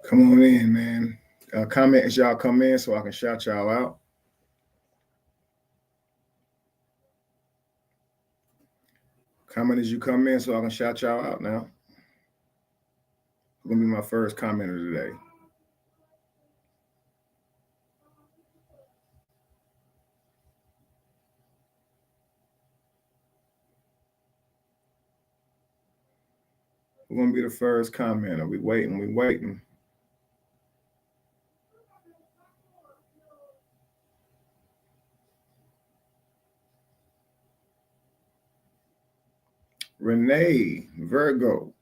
Come on in, man. Comment as y'all come in so I can shout y'all out. Comment as you come in so I can shout y'all out now. It's gonna be my first commenter today. We're gonna be the first commenter. We waiting. Renee, Virgo.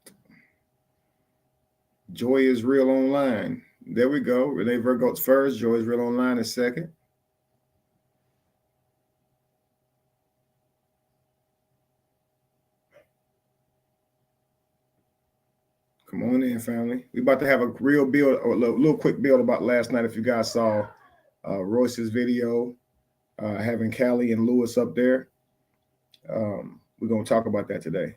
Joy is real online. There we go. Renee Virgo's first. Joy is real online is second. Come on in, family. We about to have a real build, or a little quick build about last night. If you guys saw Royce's video, having Callie and Lewis up there, we're gonna talk about that today.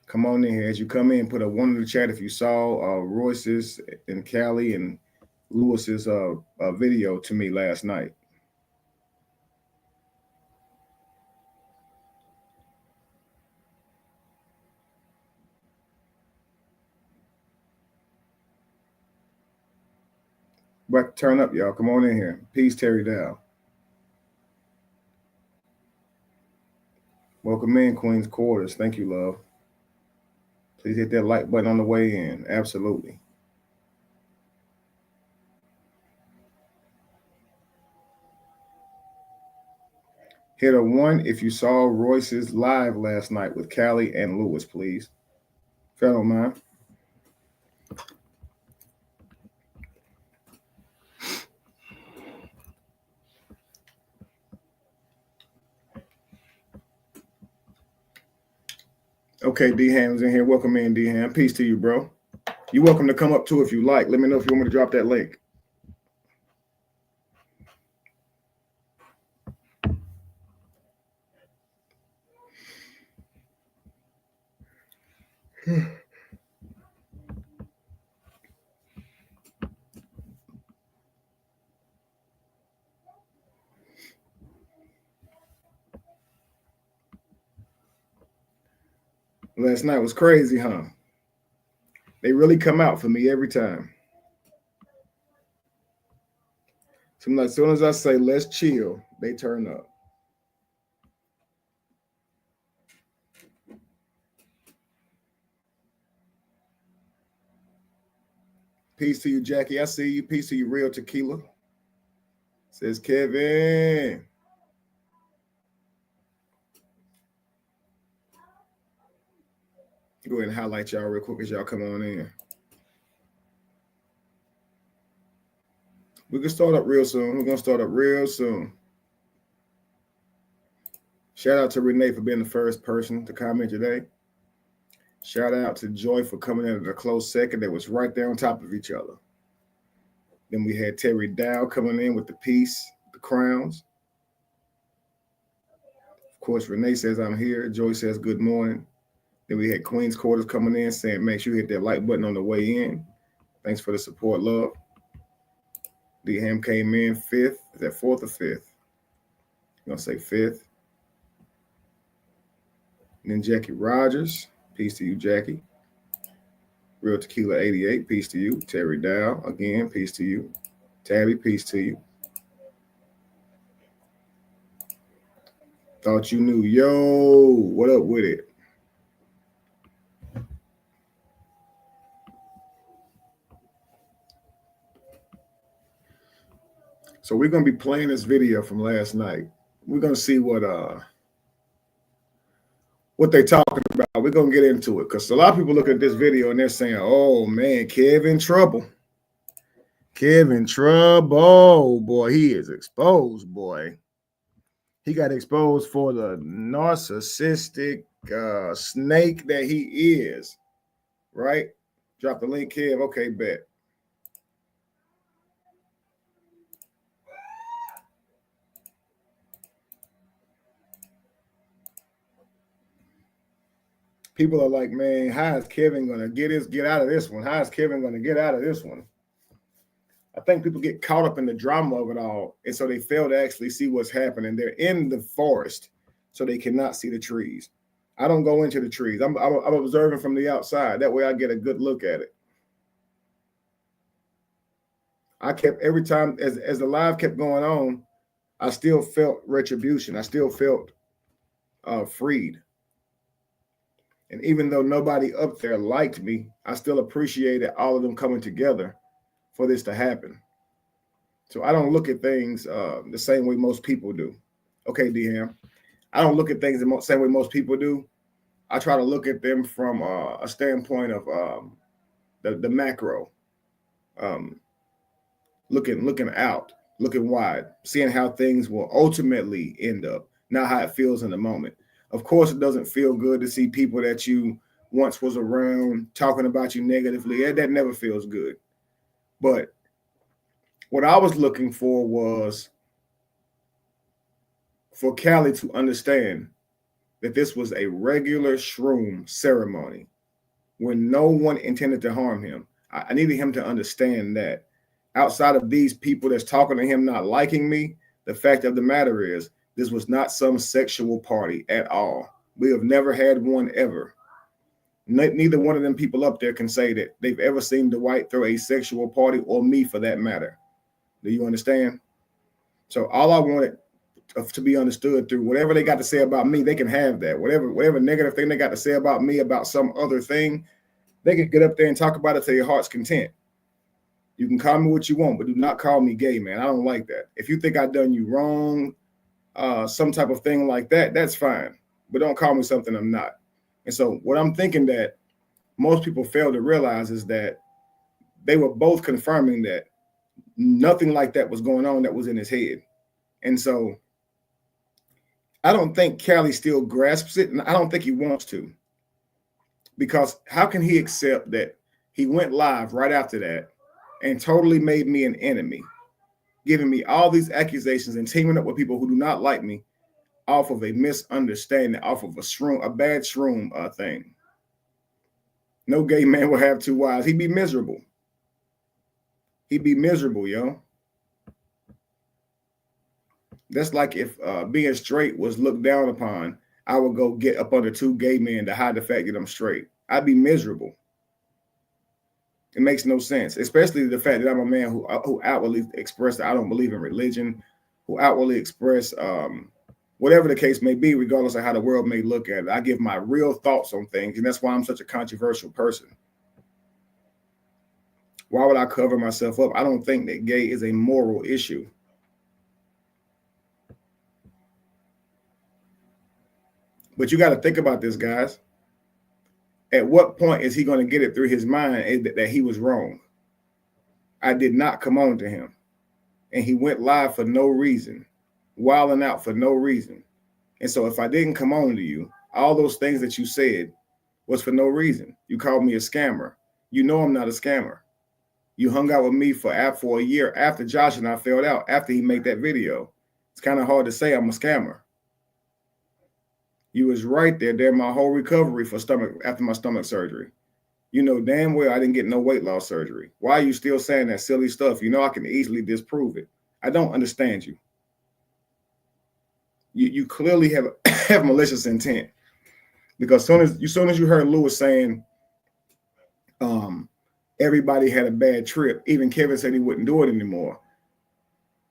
Come on in here. As you come in, put a one in the chat if you saw Royce's and Callie and Lewis's video to me last night. But turn up, y'all. Come on in here. Peace, Terry Dow. Welcome in, Queen's Quarters. Thank you, love. Please hit that like button on the way in. Absolutely. Hit a one if you saw Royce's live last night with Callie and Lewis, please. Fellow mine. Okay, D-Ham's in here. Welcome in, D-Ham. Peace to you, bro. You're welcome to come up too if you like. Let me know if you want me to drop that link. Last night was crazy, huh? They really come out for me every time. So as soon as I say, let's chill, they turn up. Peace to you, Jackie. I see you. Peace to you, Real Tequila. Says Kevin. Go ahead and highlight y'all real quick as y'all come on in. We can start up real soon. We're going to start up real soon. Shout out to Renee for being the first person to comment today. Shout out to Joy for coming in at a close second. That was right there on top of each other. Then we had Terry Dow coming in with the piece, the crowns. Of course, Renee says, I'm here. Joy says, good morning. Then we had Queen's Quarters coming in saying, make sure you hit that like button on the way in. Thanks for the support, love. D-Ham came in fifth. Is that fourth or fifth? I'm going to say fifth. And then Jackie Rogers. Peace to you, Jackie. Real Tequila 88. Peace to you. Terry Dow. Again, peace to you. Tabby, peace to you. Thought you knew. Yo, what up with it? So we're going to be playing this video from last night. We're going to see what they're talking about. We're going to get into it because a lot of people look at this video and they're saying, oh, man, Kevin trouble. Kevin trouble. Boy, he is exposed, boy. He got exposed for the narcissistic snake that he is, right? Drop the link, Kev. Okay, bet. People are like, man, how is Kevin gonna get out of this one? How is Kevin gonna get out of this one? I think people get caught up in the drama of it all, and so they fail to actually see what's happening. They're in the forest, so they cannot see the trees. I don't go into the trees. I'm observing from the outside. That way I get a good look at it. I kept, every time as the live kept going on, I still felt retribution. I still felt freed. And even though nobody up there liked me, I still appreciated all of them coming together for this to happen. So I don't look at things the same way most people do. Okay, DM. I don't look at things the same way most people do. I try to look at them from a standpoint of the macro, looking out, looking wide, seeing how things will ultimately end up, not how it feels in the moment. Of course, it doesn't feel good to see people that you once was around talking about you negatively. That never feels good. But what I was looking for was for Callie to understand that this was a regular shroom ceremony when no one intended to harm him. I needed him to understand that outside of these people that's talking to him not liking me, the fact of the matter is this was not some sexual party at all. We have never had one ever. Neither one of them people up there can say that they've ever seen Dwight throw a sexual party, or me for that matter. Do you understand? So all I wanted to be understood through whatever they got to say about me, they can have that. Whatever negative thing they got to say about me, about some other thing, they can get up there and talk about it to your heart's content. You can call me what you want, but do not call me gay, man. I don't like that. If you think I've done you wrong, some type of thing like that, that's fine. But don't call me something I'm not. And so what I'm thinking that most people fail to realize is that they were both confirming that nothing like that was going on that was in his head. And so I don't think Callie still grasps it, and I don't think he wants to. Because how can he accept that he went live right after that and totally made me an enemy, giving me all these accusations and teaming up with people who do not like me off of a misunderstanding, off of a bad shroom thing? No gay man will have two wives. He'd be miserable. He'd be miserable, yo. That's like if being straight was looked down upon, I would go get up under two gay men to hide the fact that I'm straight. I'd be miserable. It makes no sense, especially the fact that I'm a man who outwardly expressed that I don't believe in religion, who outwardly express whatever the case may be, regardless of how the world may look at it. I give my real thoughts on things, and that's why I'm such a controversial person. Why would I cover myself up? I don't think that gay is a moral issue. But you got to think about this, guys. At what point is he going to get it through his mind that he was wrong? I did not come on to him. And he went live for no reason, wilding out for no reason. And so if I didn't come on to you, all those things that you said was for no reason. You called me a scammer. You know I'm not a scammer. You hung out with me for a year after Josh and I failed out, after he made that video. It's kind of hard to say I'm a scammer. You was right there during my whole recovery after my stomach surgery. You know damn well I didn't get no weight loss surgery. Why are you still saying that silly stuff? You know I can easily disprove it. I don't understand you. You clearly have malicious intent, because soon as you heard Lewis saying everybody had a bad trip, even Kevin said he wouldn't do it anymore.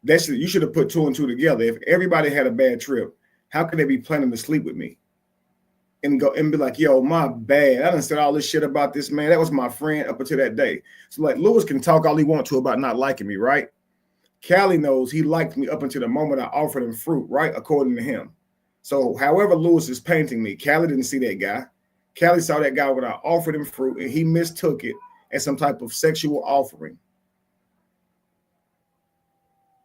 You should have put two and two together. If everybody had a bad trip, how could they be planning to sleep with me and go and be like, yo, my bad. I done said all this shit about this man. That was my friend up until that day. So like Lewis can talk all he wants to about not liking me, right? Callie knows he liked me up until the moment I offered him fruit, right? According to him. So however Lewis is painting me, Callie didn't see that guy. Callie saw that guy when I offered him fruit, and he mistook it as some type of sexual offering.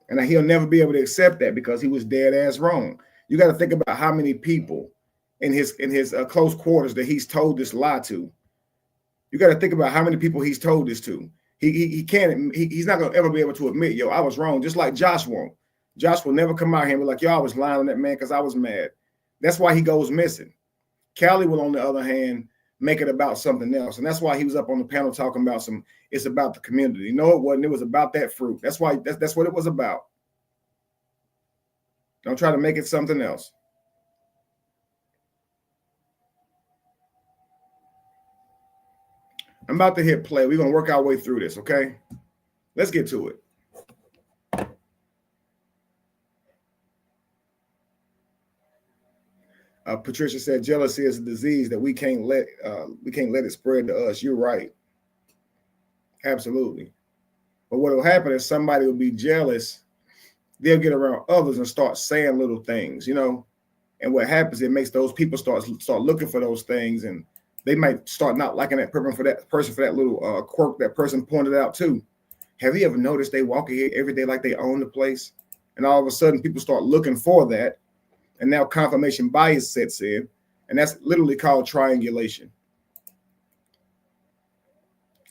And he'll never be able to accept that because he was dead ass wrong. You got to think about how many people in his close quarters that he's told this lie to. You got to think about how many people he's told this to. He's not going to ever be able to admit, yo, I was wrong, just like Josh won't. Josh will never come out here and be like, yo, I was lying on that man because I was mad. That's why he goes missing. Callie will, on the other hand, make it about something else. And that's why he was up on the panel talking about it's about the community. No, it wasn't. It was about that fruit. That's why that's what it was about. Don't try to make it something else. I'm about to hit play. We're going to work our way through this, okay? Let's get to it. Patricia said jealousy is a disease that we can't let it spread to us. You're right. Absolutely. But what will happen is somebody will be jealous. They'll get around others and start saying little things, you know. And what happens, it makes those people start looking for those things, and they might start not liking that person for that little quirk that person pointed out too. Have you ever noticed they walk here every day like they own the place? And all of a sudden people start looking for that. And now confirmation bias sets in, and that's literally called triangulation.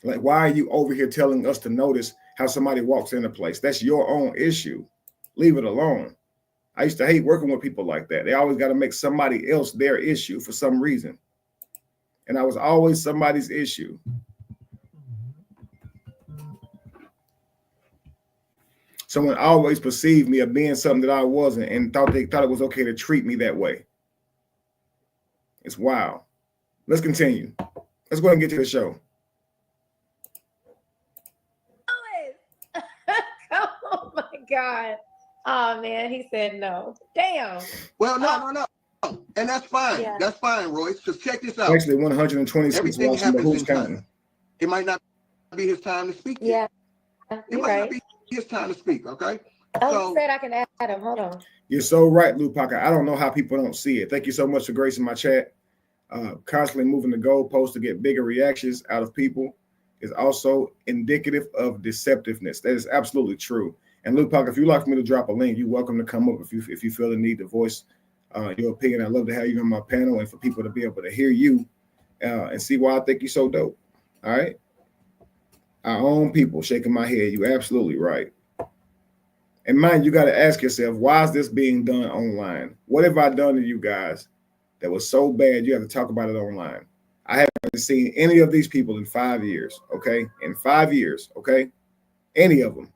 Like, why are you over here telling us to notice how somebody walks in a place? That's your own issue. Leave it alone. I used to hate working with people like that. They always got to make somebody else their issue for some reason. And I was always somebody's issue. Someone always perceived me as being something that I wasn't and thought it was okay to treat me that way. It's wild. Let's continue. Let's go ahead and get to the show. Oh my God. Oh man, he said no. Damn. Well, no. And that's fine. Yeah. That's fine, Royce. Just check this out. Actually, 126 everything happens who's in counting. time. It might not be his time to speak. Yeah. It might not be his time to speak, okay? Oh, so, said I can add him. Hold on. You're so right, Lupaka. I don't know how people don't see it. Thank you so much for gracing my chat. Constantly moving the goalpost to get bigger reactions out of people is also indicative of deceptiveness. That is absolutely true. And Lupaka, if you'd like for me to drop a link, you're welcome to come up if you feel the need to voice your opinion. I'd love to have you on my panel and for people to be able to hear you and see why I think you're so dope. All right. Our own people shaking my head. You're absolutely right. And mind, you got to ask yourself, why is this being done online? What have I done to you guys that was so bad you have to talk about it online? I haven't seen any of these people in 5 years, okay? In 5 years, okay? Any of them.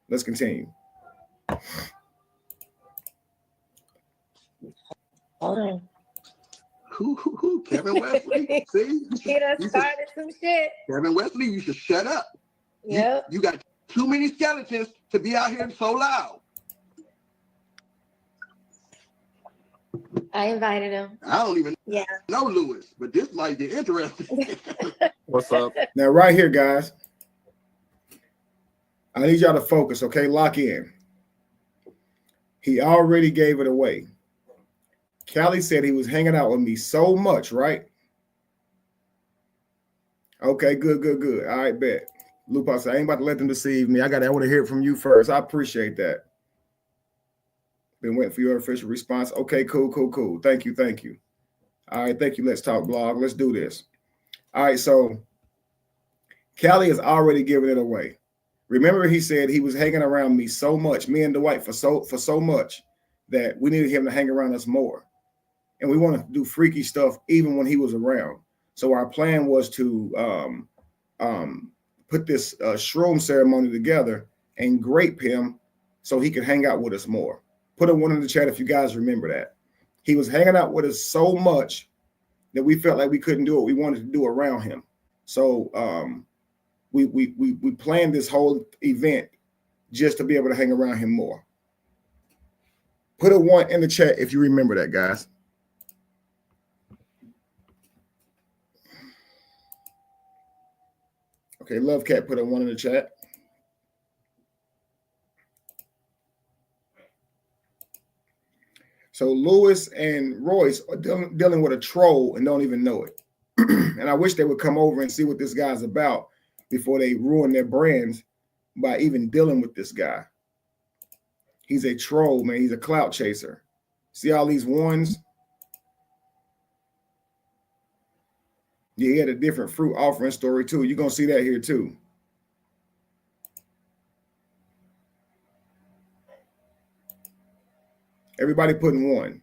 Let's continue. Hold on. Who? Kevin Wesley? See? He done started some shit. Kevin Wesley, you should shut up. Yep. You got too many skeletons to be out here so loud. I invited him. I don't even know Lewis, but this might be interesting. What's up? Now, right here, guys, I need y'all to focus, okay? Lock in. He already gave it away. Callie said he was hanging out with me so much, right? Okay, good. All right, bet. Lupa said, I ain't about to let them deceive me. I want to hear it from you first. I appreciate that. Been waiting for your official response. Okay, cool. Thank you. All right, thank you. Let's talk blog. Let's do this. All right, so Callie has already given it away. Remember, he said he was hanging around me so much, me and Dwight for so much that we needed him to hang around us more. And we wanted to do freaky stuff even when he was around. So our plan was to put this shroom ceremony together and grape him so he could hang out with us more. Put a one in the chat if you guys remember that. He was hanging out with us so much that we felt like we couldn't do what we wanted to do around him. So we planned this whole event just to be able to hang around him more. Put a one in the chat if you remember that, guys. Okay, Love Cat put a one in the chat. So Lewis and Royce are dealing with a troll and don't even know it. And I wish they would come over and see what this guy's about before they ruin their brands by even dealing with this guy. He's a troll, man. He's a clout chaser. See all these ones? Yeah, he had a different fruit offering story too. You're going to see that here too. Everybody putting one.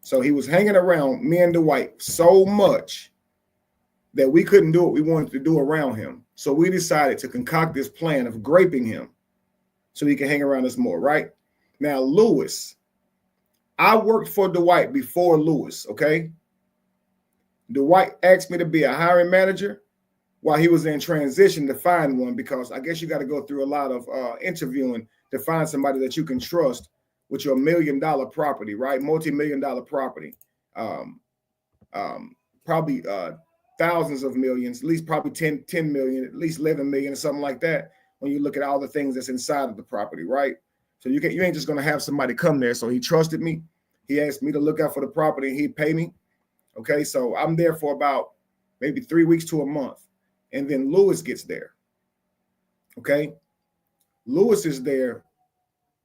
So he was hanging around me and Dwight so much that we couldn't do what we wanted to do around him. So we decided to concoct this plan of graping him so he can hang around us more, right? Now, Lewis, I worked for Dwight before Lewis, okay? Dwight asked me to be a hiring manager while he was in transition to find one, because I guess you got to go through a lot of interviewing to find somebody that you can trust with your $1 million property, right? Multi-million-dollar property. Probably thousands of millions, at least probably 10 million, at least 11 million or something like that, when you look at all the things that's inside of the property, right? So you ain't just going to have somebody come there. So he trusted me. He asked me to look out for the property and he'd pay me. Okay, so I'm there for about maybe 3 weeks to a month. And then Lewis gets there. Okay, Lewis is there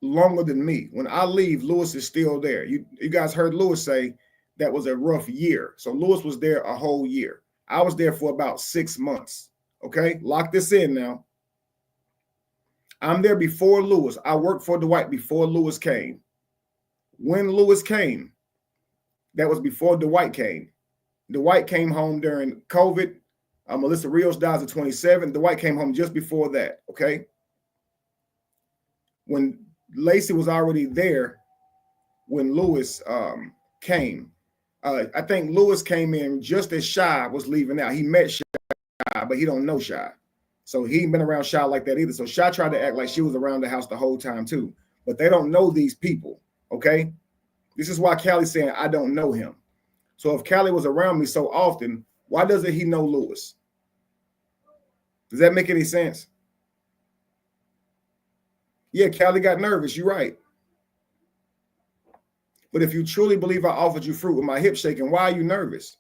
longer than me. When I leave, Lewis is still there. You guys heard Lewis say that was a rough year. So Lewis was there a whole year. I was there for about 6 months. Okay, lock this in now. I'm there before Lewis. I worked for Dwight before Lewis came. When Lewis came, that was before Dwight came. Dwight came home during COVID. Melissa Rios dies at 27. Dwight came home just before that, okay? When Lacey was already there when Lewis came. I think Lewis came in just as Shy was leaving out. He met Shy, but he don't know Shy. So he ain't been around Shy like that either. So Shy tried to act like she was around the house the whole time too. But they don't know these people, okay? This is why Callie's saying, I don't know him. So if Callie was around me so often, why doesn't he know Lewis? Does that make any sense? Yeah, Callie got nervous. You're right. But if you truly believe I offered you fruit with my hip shaking, why are you nervous?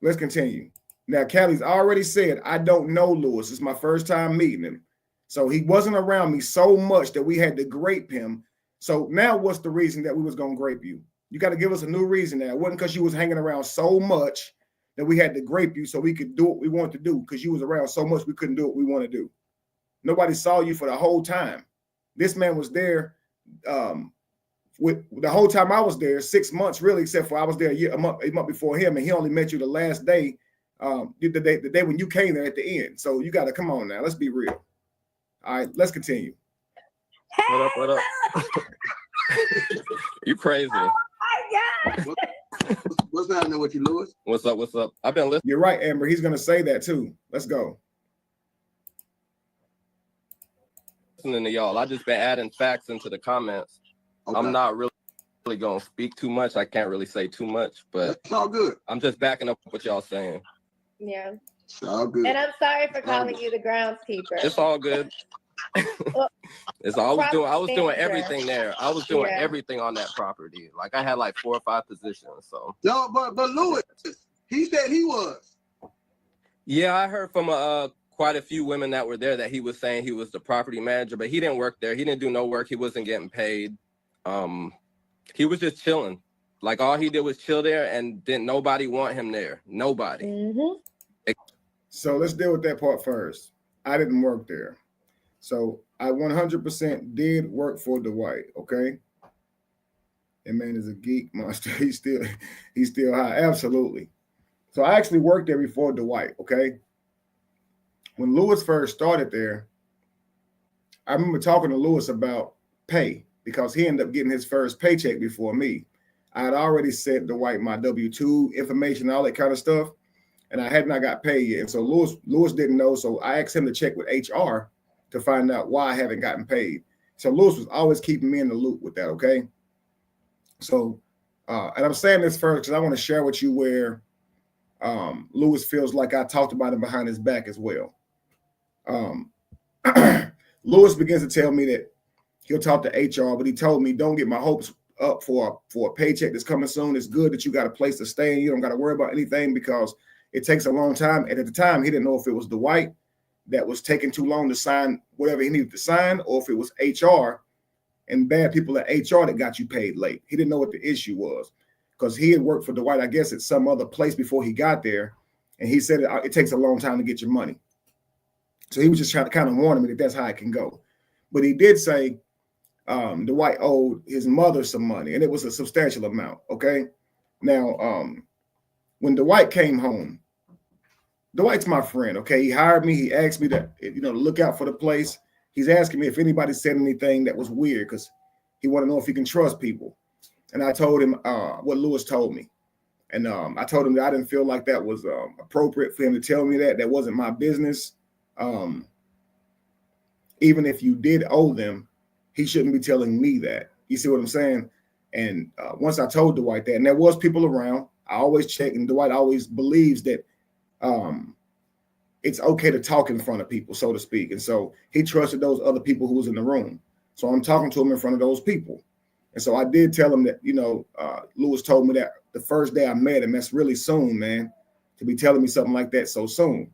Let's continue. Now, Callie's already said, I don't know Lewis. It's my first time meeting him. So he wasn't around me so much that we had to grape him. So now what's the reason that we was going to grape you? You got to give us a new reason now. It wasn't because you was hanging around so much that we had to grape you so we could do what we wanted to do, because you was around so much we couldn't do what we want to do. Nobody saw you for the whole time. This man was there with the whole time I was there, 6 months really, except for I was there a month before him, and he only met you the last day, the day when you came there at the end. So you got to come on now. Let's be real. All right, let's continue. Hey, What up? You crazy. oh my God. What's happening with you, Lewis? What's up? I've been listening. You're right, Amber. He's going to say that too. Let's go. To y'all. I just been adding facts into the comments. Okay. I'm not really gonna speak too much. I can't really say too much, but it's all good. I'm just backing up what y'all saying. Yeah. It's all good. And I'm sorry for calling you the groundskeeper. It's all good. Well, It's all I was doing everything there. I was doing everything on that property. Like I had like 4 or 5 positions. So no, but Lewis, he said he was. Yeah, I heard from quite a few women that were there that he was saying he was the property manager, but he didn't work there. He didn't do no work. He wasn't getting paid. He was just chilling. Like all he did was chill there, and didn't nobody want him there. Nobody. Mm-hmm. So let's deal with that part first. I didn't work there. So I 100% did work for Dwight, okay? That man is a geek monster. He's still high. Absolutely. So I actually worked there before Dwight, okay? When Lewis first started there, I remember talking to Lewis about pay, because he ended up getting his first paycheck before me. I had already sent Dwight my W-2 information, all that kind of stuff, and I had not got paid yet. And so Lewis didn't know, so I asked him to check with HR to find out why I haven't gotten paid. So Lewis was always keeping me in the loop with that, okay? So, and I'm saying this first because I want to share with you where Lewis feels like I talked about him behind his back as well. Lewis begins to tell me that he'll talk to HR, but he told me, don't get my hopes up for a paycheck that's coming soon. It's good that you got a place to stay and you don't got to worry about anything because it takes a long time. And at the time, he didn't know if it was Dwight that was taking too long to sign whatever he needed to sign, or if it was HR and bad people at HR that got you paid late. He didn't know what the issue was because he had worked for Dwight, I guess, at some other place before he got there. And he said it takes a long time to get your money. So he was just trying to kind of warn me that that's how it can go. But he did say, Dwight owed his mother some money, and it was a substantial amount. Okay. Now, when Dwight came home, Dwight's my friend. Okay. He hired me. He asked me to, to look out for the place. He's asking me if anybody said anything that was weird because he wanted to know if he can trust people. And I told him what Lewis told me. And I told him that I didn't feel like that was appropriate for him to tell me that. That wasn't my business. Even if you did owe them, he shouldn't be telling me that. You see what I'm saying? And once I told Dwight that, and there was people around, I always check, and Dwight always believes that it's okay to talk in front of people, so to speak. And so he trusted those other people who was in the room. So I'm talking to him in front of those people. And so I did tell him that, Lewis told me that the first day I met him. That's really soon, man, to be telling me something like that so soon.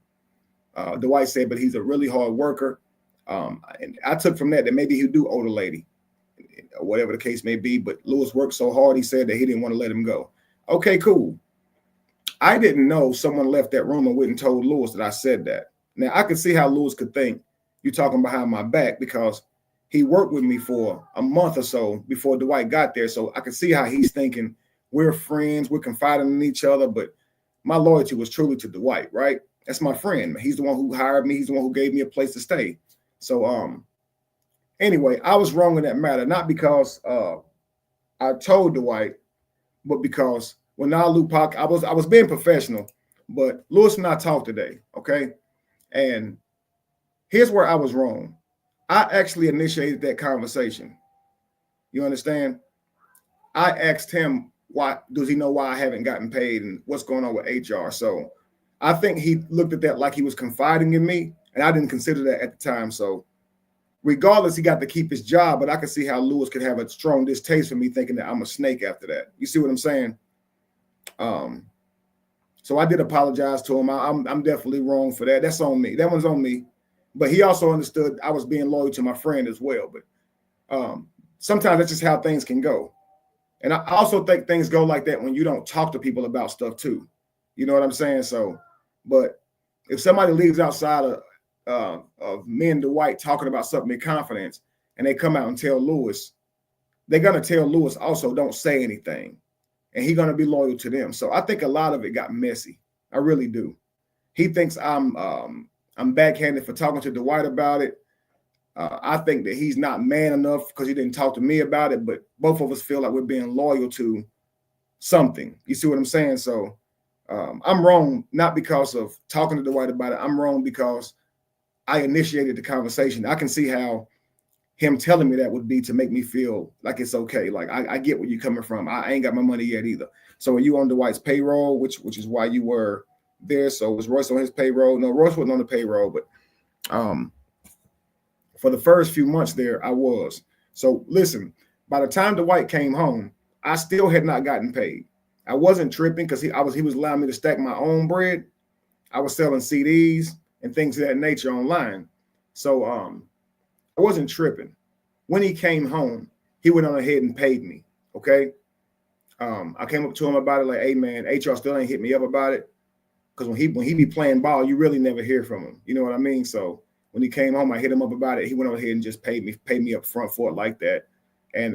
Dwight said, but he's a really hard worker. And I took from that maybe he'd do owe the lady, or whatever the case may be. But Lewis worked so hard, he said that he didn't want to let him go. Okay, cool. I didn't know someone left that room and went and told Lewis that I said that. Now, I could see how Lewis could think you're talking behind my back because he worked with me for a month or so before Dwight got there. So I could see how he's thinking we're friends, we're confiding in each other. But my loyalty was truly to Dwight, right? That's my friend. He's the one who hired me. He's the one who gave me a place to stay. So anyway, I was wrong in that matter, not because I told Dwight, but because when I was being professional, but Lewis and I talked today, okay? And here's where I was wrong. I actually initiated that conversation. You understand? I asked him, why does he know why I haven't gotten paid and what's going on with HR? So I think he looked at that like he was confiding in me, and I didn't consider that at the time. So regardless, he got to keep his job, but I could see how Lewis could have a strong distaste for me thinking that I'm a snake after that. You see what I'm saying? So I did apologize to him. I'm definitely wrong for that. That's on me. That one's on me. But he also understood I was being loyal to my friend as well. But sometimes that's just how things can go. And I also think things go like that when you don't talk to people about stuff too. You know what I'm saying? So, but if somebody leaves outside of me and Dwight talking about something in confidence and they come out and tell Lewis, they're going to tell Lewis also don't say anything. And he's going to be loyal to them. So I think a lot of it got messy. I really do. He thinks I'm backhanded for talking to Dwight about it. I think that he's not man enough because he didn't talk to me about it, but both of us feel like we're being loyal to something. You see what I'm saying? So I'm wrong, not because of talking to Dwight about it. I'm wrong because I initiated the conversation. I can see how him telling me that would be to make me feel like it's okay. Like I get where you're coming from. I ain't got my money yet either. So are you on Dwight's payroll, which is why you were there? So was Royce on his payroll? No, Royce wasn't on the payroll, but for the first few months there, I was. So listen, by the time Dwight came home, I still had not gotten paid. I wasn't tripping because he was allowing me to stack my own bread. I was selling CDs and things of that nature online. So I wasn't tripping. When he came home, he went on ahead and paid me. Okay. I came up to him about it like, hey man, HR still ain't hit me up about it. Because when he be playing ball, you really never hear from him. You know what I mean? So when he came home, I hit him up about it. He went on ahead and just paid me up front for it like that. And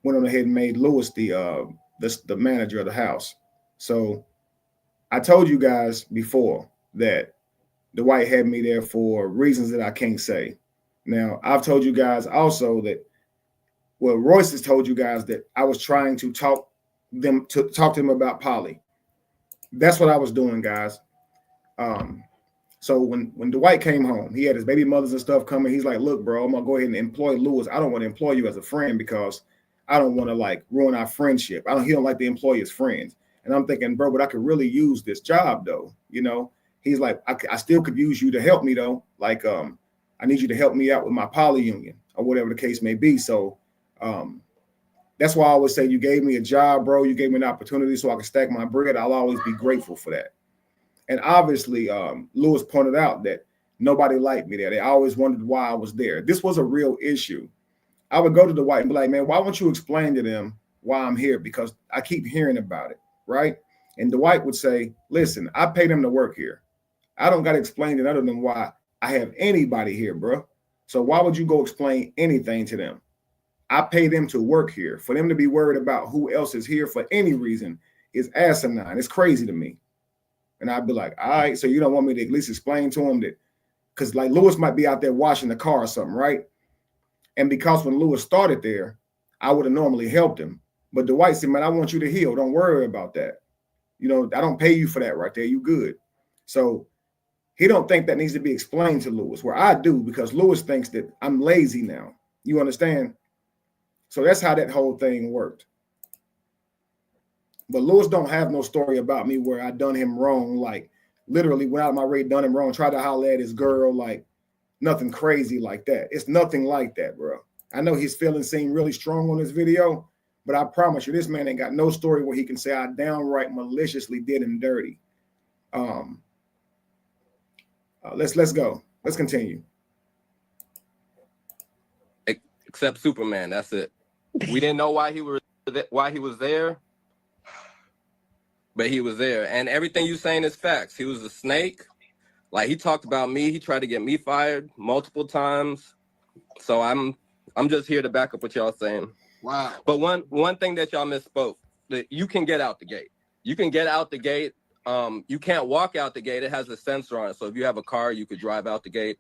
went on ahead and made Lewis the manager of the house. So I told you guys before that Dwight had me there for reasons that I can't say. Now, I've told you guys also that, well, Royce has told you guys that I was trying to talk to them about Polly. That's what I was doing, guys. So when Dwight came home, he had his baby mothers and stuff coming. He's like, look, bro, I'm going to go ahead and employ Lewis. I don't want to employ you as a friend because I don't want to like ruin our friendship. He don't like to employ his friends. And I'm thinking, bro, but I could really use this job though. You know, he's like, I still could use you to help me though. Like, I need you to help me out with my poly union or whatever the case may be. So that's why I always say you gave me a job, bro. You gave me an opportunity so I could stack my bread. I'll always be grateful for that. And obviously, Lewis pointed out that nobody liked me there. They always wondered why I was there. This was a real issue. I would go to Dwight and be like, man, why won't you explain to them why I'm here? Because I keep hearing about it, right? And Dwight would say, listen, I paid them to work here. I don't got to explain it other than why I have anybody here, bro. So why would you go explain anything to them? I pay them to work here. For them to be worried about who else is here for any reason is asinine. It's crazy to me. And I'd be like, all right, so you don't want me to at least explain to him that, because like Lewis might be out there washing the car or something, right? And because when Lewis started there, I would have normally helped him. But Dwight said, man, I want you to heal. Don't worry about that. You know, I don't pay you for that right there. You good. So he don't think that needs to be explained to Lewis, where I do, because Lewis thinks that I'm lazy now. You understand? So that's how that whole thing worked. But Lewis don't have no story about me where I done him wrong, like literally went out of my way, done him wrong, tried to holler at his girl, like nothing crazy like that. It's nothing like that, bro. I know his feelings seem really strong on this video, but I promise you, this man ain't got no story where he can say I downright maliciously did him dirty. Let's go. Let's continue. Except Superman. That's it. We didn't know why he was there, but he was there. And everything you saying is facts. He was a snake. Like, he talked about me. He tried to get me fired multiple times. So I'm just here to back up what y'all saying. Wow. But one thing that y'all misspoke, that you can get out the gate. You can get out the gate. You can't walk out the gate. It has a sensor on it. So if you have a car, you could drive out the gate.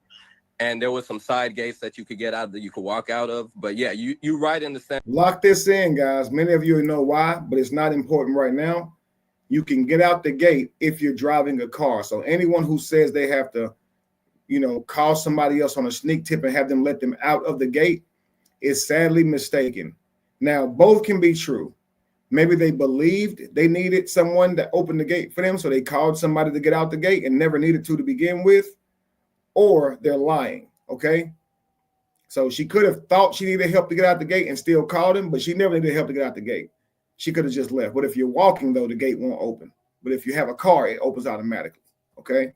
And there was some side gates that you could get out that you could walk out of. But yeah, you right in the sense. Lock this in, guys. Many of you know why, but it's not important right now. You can get out the gate if you're driving a car. So anyone who says they have to, you know, call somebody else on a sneak tip and have them let them out of the gate is sadly mistaken. Now, both can be true. Maybe they believed they needed someone to open the gate for them, so they called somebody to get out the gate and never needed to begin with, or they're lying, okay? So she could have thought she needed help to get out the gate and still called him, but she never needed help to get out the gate. She could have just left. But if you're walking, though, the gate won't open. But if you have a car, it opens automatically, okay?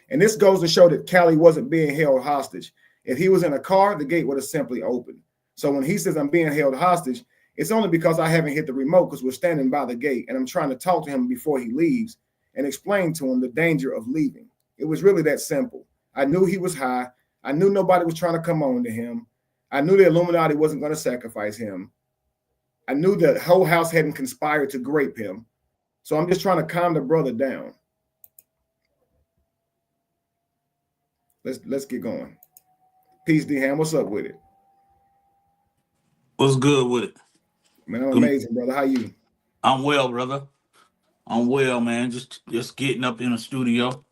And this goes to show that Cali wasn't being held hostage. If he was in a car, the gate would have simply opened. So when he says I'm being held hostage, it's only because I haven't hit the remote, because we're standing by the gate and I'm trying to talk to him before he leaves and explain to him the danger of leaving. It was really that simple. I knew he was high. I knew nobody was trying to come on to him. I knew the Illuminati wasn't going to sacrifice him. I knew the whole house hadn't conspired to grape him. So I'm just trying to calm the brother down. Let's get going. Peace, D-Ham. What's up with it? What's good with it? Man, I'm amazing, brother. How you? I'm well, brother. I'm well, man. Just getting up in the studio.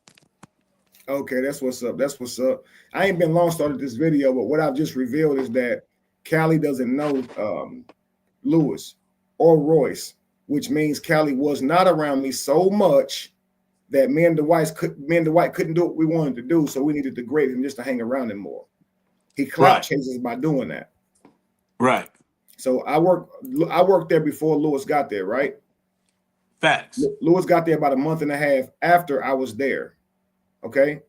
Okay, that's what's up. That's what's up. I ain't been long started this video, but what I've just revealed is that Cali doesn't know Lewis or Royce, which means Cali was not around me so much that me and Dwight couldn't do what we wanted to do, so we needed to grade him just to hang around him more. He clout chases by doing that. Right. So I worked there before Lewis got there, right? Facts. Lewis got there about a month and a half after I was there. Okay.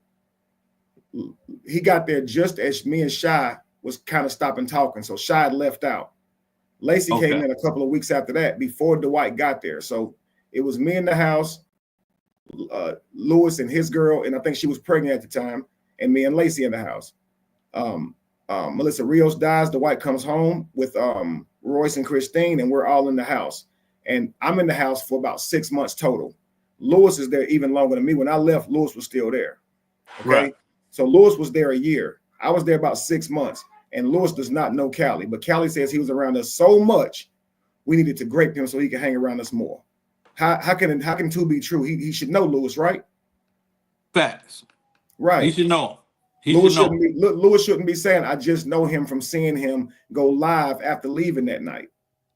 He got there just as me and Shy was kind of stopping talking. So Shy had left out. Lacey came in a couple of weeks after that, before Dwight got there. So it was me in the house, Lewis and his girl, and I think she was pregnant at the time, and me and Lacey in the house. Melissa Rios dies. Dwight comes home with Royce and Christine, and we're all in the house. And I'm in the house for about 6 months total. Lewis is there even longer than me. When I left, Lewis was still there. Okay. Right. So Lewis was there a year. I was there about 6 months, and Lewis does not know Cali, but Cali says he was around us so much we needed to grape him so he can hang around us more. How can two be true? He should know Lewis, right? Facts. Right. He should know. Lewis shouldn't be saying, I just know him from seeing him go live after leaving that night.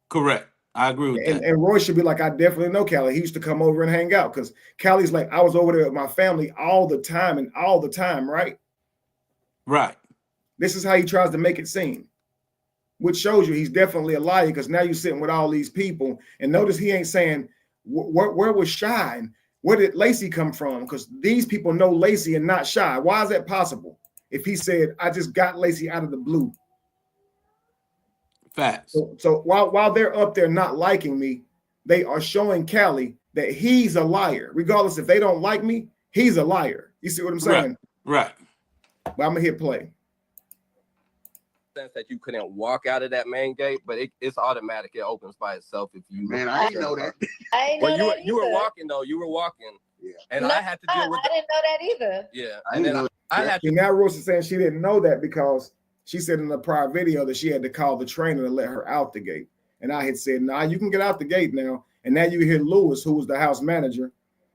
Correct. I agree with that. And Roy should be like, I definitely know Cali. He used to come over and hang out, because Cali's like, I was over there with my family all the time, right? Right. This is how he tries to make it seem, which shows you he's definitely a liar, because now you're sitting with all these people, and notice he ain't saying, where was Shy? And where did Lacey come from? Because these people know Lacey and not Shy. Why is that possible? If he said, I just got Lacey out of the blue. Facts. So while they're up there not liking me, they are showing Cali that he's a liar. Regardless if they don't like me, he's a liar. You see what I'm saying? Right. But I'm gonna hit play. sense that you couldn't walk out of that main gate, but it's automatic. It opens by itself if you. Man, I didn't know that. I didn't know that you were walking though. You were walking. Yeah. And no, I had to deal with. I didn't know that either. Yeah. And then I had to. Now Rose is saying she didn't know that because she said in the prior video that she had to call the trainer to let her out the gate. And I had said, nah, you can get out the gate now. And now you hear Lewis, who was the house manager.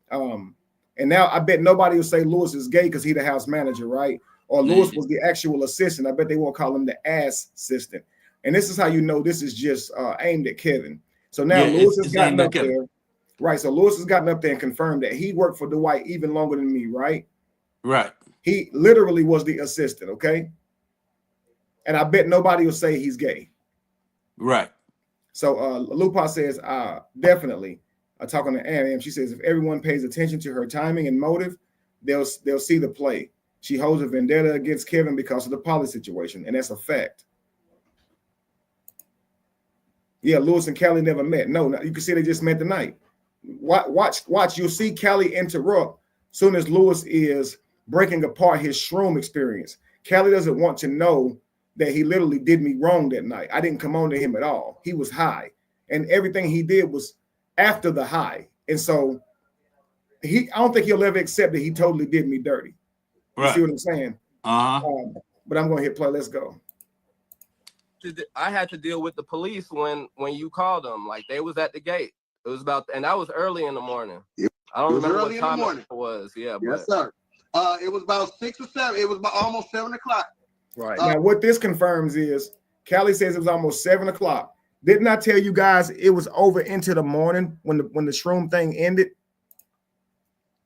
And now I bet nobody will say Lewis is gay because he's the house manager, right? Or Lewis was the actual assistant. I bet they won't call him the ass assistant. And this is how you know this is just aimed at Kevin. So now Lewis has gotten up there. Right. So Lewis has gotten up there and confirmed that he worked for Dwight even longer than me, right? Right. He literally was the assistant, okay? And I bet nobody will say he's gay. Right. So Lupa says, definitely. Talking to Ann, she says, if everyone pays attention to her timing and motive, they'll see the play. She holds a vendetta against Kevin because of the Polly situation, and that's a fact. Yeah, Lewis and Callie never met. No, you can see they just met tonight. Watch. You'll see Callie interrupt soon as Lewis is breaking apart his shroom experience. Callie doesn't want to know that he literally did me wrong that night. I didn't come on to him at all. He was high, and everything he did was after the high. And so I don't think he'll ever accept that he totally did me dirty. You see what I'm saying? But I'm going to hit play. Let's go. I had to deal with the police when you called them. Like, they was at the gate. It was about, and that was early in the morning. I don't remember what time it was. Yeah. Yes, sir. It was about 6 or 7. It was about almost 7 o'clock. Right. Now, what this confirms is Callie says it was almost 7 o'clock. Didn't I tell you guys it was over into the morning when the shroom thing ended?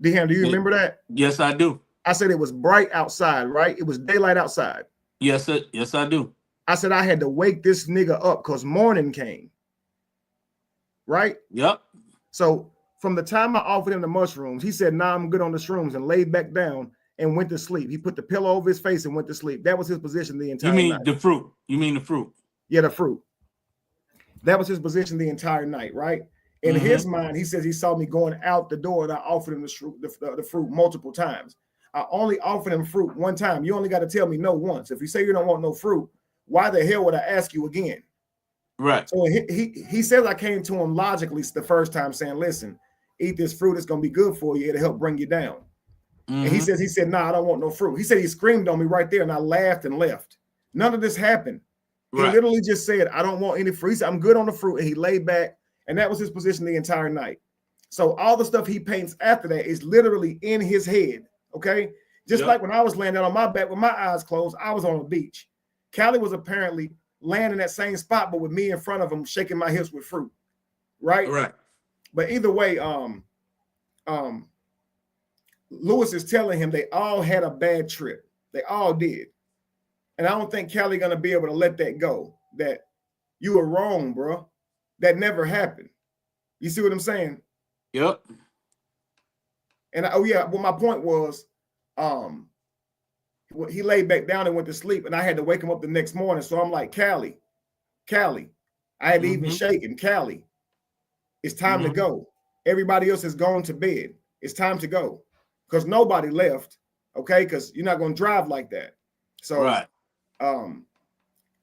Dehan, do you remember that? Yes, I do. I said it was bright outside, right? It was daylight outside. Yes, sir. Yes, I do. I said I had to wake this nigga up because morning came. Right? Yep. So from the time I offered him the mushrooms, he said, nah, I'm good on the shrooms, and laid back down and went to sleep. He put the pillow over his face and went to sleep. That was his position the entire night. You mean the fruit? You mean the fruit? Yeah, the fruit. That was his position the entire night, right? In his mind, he says he saw me going out the door and I offered him the fruit multiple times. I only offered him fruit one time. You only got to tell me no once. If you say you don't want no fruit, why the hell would I ask you again? Right. So he says I came to him logically the first time saying, listen, eat this fruit. It's going to be good for you. It'll help bring you down. And he said, nah, I don't want no fruit. He said he screamed on me right there and I laughed and left. None of this happened. He literally just said, I don't want any fruit. He said, I'm good on the fruit. And he laid back. And that was his position the entire night. So all the stuff he paints after that is literally in his head. Okay. Just like when I was laying down on my back with my eyes closed, I was on the beach. Callie was apparently laying in that same spot, but with me in front of him, shaking my hips with fruit. Right. Right. But either way, Lewis is telling him they all had a bad trip. They all did. And I don't think Callie gonna be able to let that go. That you were wrong, bro. That never happened. You see what I'm saying? Yep. And well, my point was, he laid back down and went to sleep, and I had to wake him up the next morning. So I'm like, Callie, I had to even shaking. Callie, it's time to go. Everybody else has gone to bed. It's time to go. Because nobody left. Okay, because you're not gonna drive like that. So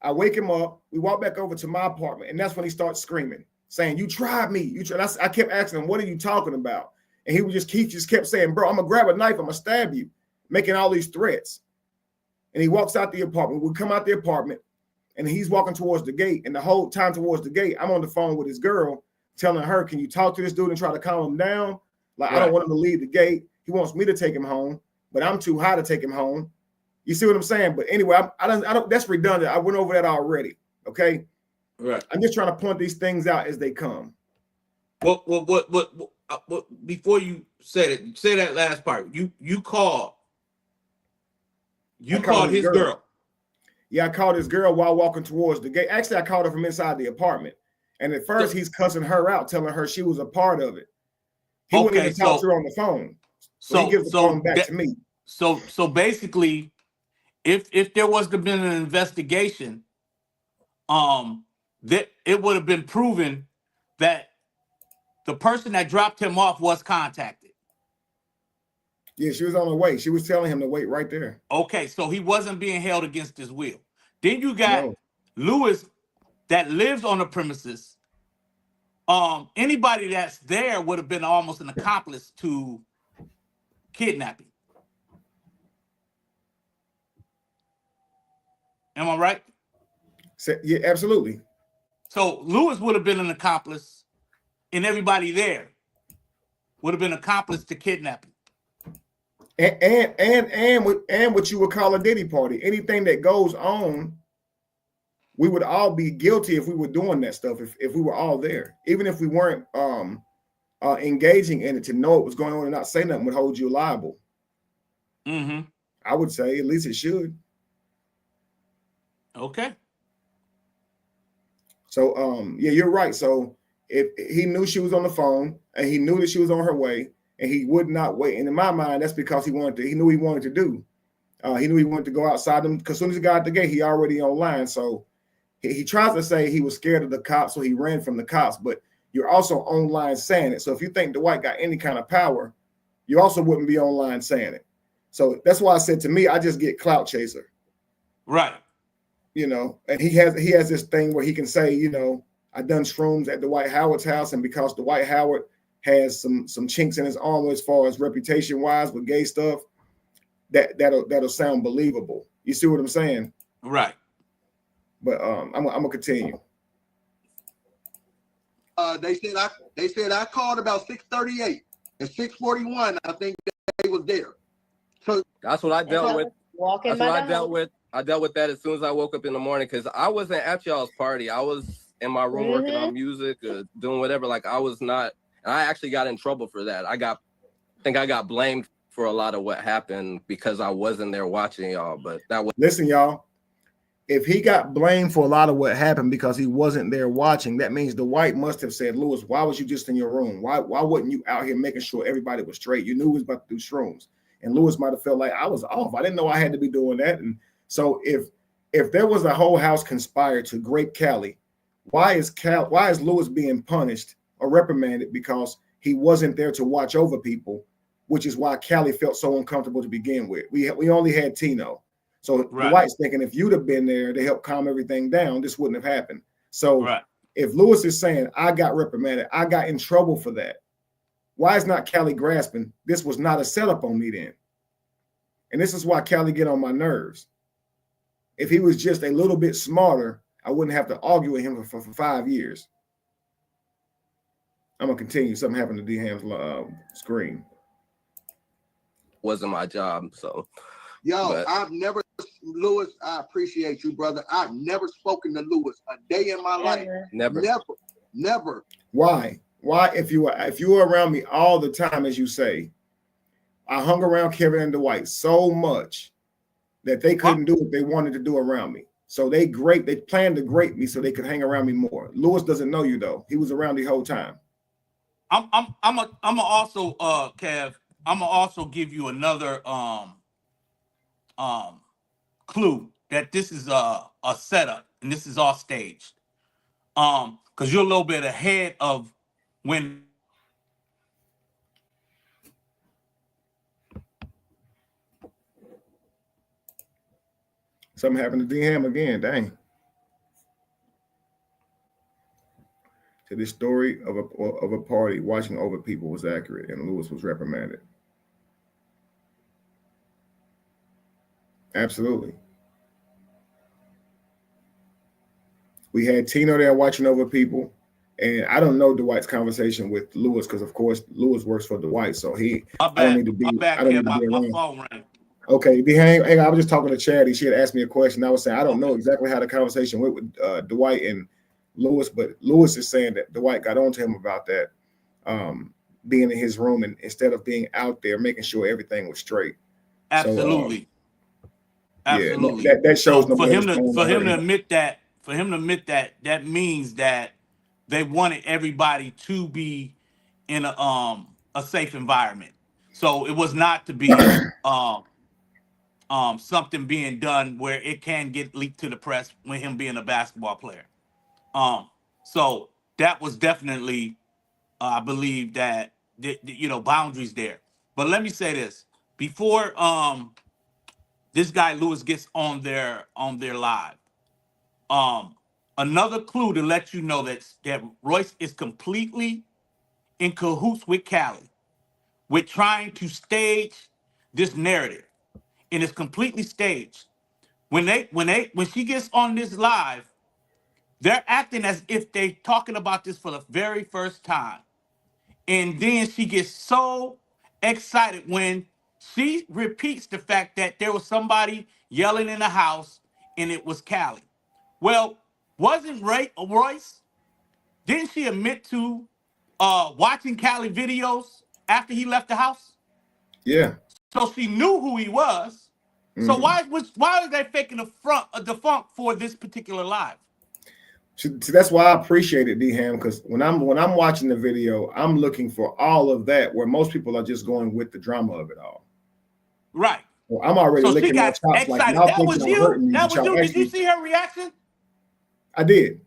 I wake him up. We walk back over to my apartment, and that's when he starts screaming, saying, "You tried me." I kept asking him, "What are you talking about?" And he just kept saying, "Bro, I'm gonna grab a knife. I'm gonna stab you," making all these threats. And he walks out the apartment. We come out the apartment, and he's walking towards the gate. And the whole time towards the gate, I'm on the phone with his girl, telling her, "Can you talk to this dude and try to calm him down? Like I don't want him to leave the gate. He wants me to take him home, but I'm too high to take him home." You see what I'm saying? But anyway, I don't. That's redundant. I went over that already. Okay. Right. I'm just trying to point these things out as they come. What before you said it, say that last part. You called. You called his girl. Yeah, I called his girl while walking towards the gate. Actually, I called her from inside the apartment. And at first, he's cussing her out, telling her she was a part of it. He wouldn't even talk to her on the phone. So he gives the phone back to me. So basically, if there was to been an investigation, that it would have been proven that the person that dropped him off was contacted. Yeah, she was on her way. She was telling him to wait right there. Okay, so he wasn't being held against his will. Then you got No. Lewis that lives on the premises. Anybody that's there would have been almost an accomplice to kidnapping. Am I right? Yeah, absolutely. So Lewis would have been an accomplice, and everybody there would have been accomplice to kidnapping. And what you would call a Diddy party. Anything that goes on, we would all be guilty if we were doing that stuff, if we were all there. Even if we weren't engaging in it, to know what was going on and not say nothing would hold you liable. Mm-hmm. I would say at least it should. Okay. So yeah, you're right. So if he knew she was on the phone and he knew that she was on her way and he would not wait, and in my mind, that's because he knew he wanted to do. He knew he wanted to go outside them, because as soon as he got out the gate, he already online. So he tries to say he was scared of the cops, so he ran from the cops, but you're also online saying it. So if you think Dwight got any kind of power, you also wouldn't be online saying it. So that's why I said, to me, I just get clout chaser. Right. You know, and he has this thing where he can say, you know, I done shrooms at Dwight Howard's house, and because Dwight Howard has some chinks in his armor as far as reputation wise with gay stuff, that'll sound believable. You see what I'm saying? Right. But I'm gonna continue. They said I called about 6:38 and 6:41. I think they was there. So That's what I dealt with. Walking That's what my I dealt dog. with. I dealt with that as soon as I woke up in the morning, because I wasn't at y'all's party. I was in my room working on music, doing whatever. Like, I was not, and I actually got in trouble for that. I think I got blamed for a lot of what happened because I wasn't there watching y'all. But that was, listen, y'all. If he got blamed for a lot of what happened because he wasn't there watching, that means Dwight must have said, Lewis, why was you just in your room? Why wasn't you out here making sure everybody was straight? You knew he was about to do shrooms. And Lewis might have felt like, I was off. I didn't know I had to be doing that. And so if there was a whole house conspired to grape Cali, why is Lewis being punished or reprimanded because he wasn't there to watch over people, which is why Cali felt so uncomfortable to begin with. We only had Tino. So right. Dwight's thinking, if you'd have been there to help calm everything down, this wouldn't have happened. So right. If Lewis is saying, I got reprimanded, I got in trouble for that, why is not Cali grasping, this was not a setup on me then? And this is why Cali get on my nerves. If he was just a little bit smarter, I wouldn't have to argue with him for 5 years. I'm going to continue. Something happened to D-Ham's screen. wasn't my job. So, yo, I've never, Lewis, I appreciate you, brother. I've never spoken to Lewis a day in my life. Never. Why? If you were around me all the time, as you say, I hung around Kevin and Dwight so much that they couldn't do what they wanted to do around me. So they planned to grape me so they could hang around me more. Lewis doesn't know you though. He was around the whole time. I'm also Kev, I'm gonna also give you another clue that this is a setup and this is all staged. Because you're a little bit ahead of when Something happened to D-Ham again. Dang. So this story of a party watching over people was accurate, and Lewis was reprimanded. Absolutely. We had Tino there watching over people, and I don't know Dwight's conversation with Lewis because, of course, Lewis works for Dwight, so I don't need to be. I don't need to be around. My phone rang. Okay, hang on. I was just talking to Charity. She had asked me a question. I was saying I don't know exactly how the conversation went with Dwight and Lewis, but Lewis is saying that Dwight got onto him about that, being in his room and instead of being out there making sure everything was straight. Absolutely. So, absolutely. Yeah, that shows so for him to admit that, that means that they wanted everybody to be in a safe environment. So it was not to be something being done where it can get leaked to the press with him being a basketball player. So that was definitely, I believe that, boundaries there. But let me say this, before this guy Lewis gets on their live, Another clue to let you know that Royce is completely in cahoots with Callie, with trying to stage this narrative, and it's completely staged. When she gets on this live, they're acting as if they're talking about this for the very first time. And then she gets so excited when she repeats the fact that there was somebody yelling in the house and it was Callie. Well, wasn't Royce? Didn't she admit to watching Callie videos after he left the house? Yeah. So she knew who he was. So why are they faking the funk for this particular live? See, that's why I appreciate it, D-Ham, because when I'm watching the video, I'm looking for all of that, where most people are just going with the drama of it all. Right. Well, I'm already So she licking my got chops excited. like y'all That think was y'all you. hurting me. That was you. Did Actually, you see her reaction? I did.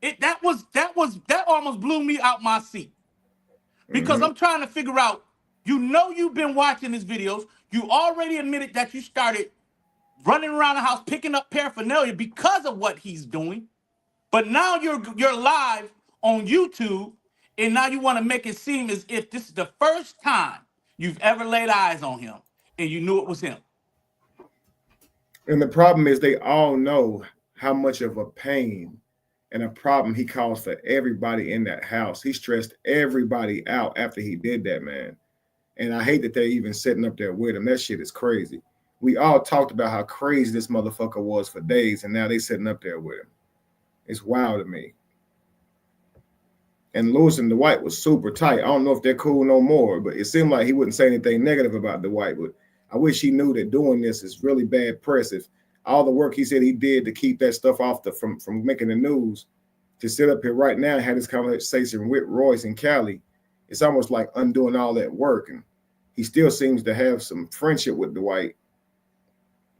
That almost blew me out my seat. Because I'm trying to figure out, you've been watching his videos. You already admitted that you started running around the house picking up paraphernalia because of what he's doing. But now you're live on YouTube, and now you want to make it seem as if this is the first time you've ever laid eyes on him, and you knew it was him. And the problem is they all know how much of a pain and a problem he caused for everybody in that house. He stressed everybody out after he did that, man. And I hate that they're even sitting up there with him. That shit is crazy. We all talked about how crazy this motherfucker was for days, and now they sitting up there with him. It's wild to me. And Lewis and Dwight was super tight. I don't know if they're cool no more, but it seemed like he wouldn't say anything negative about Dwight. But I wish he knew that doing this is really bad press. If all the work he said he did to keep that stuff off from making the news, to sit up here right now and have this conversation with Royce and Callie, it's almost like undoing all that work. And he still seems to have some friendship with Dwight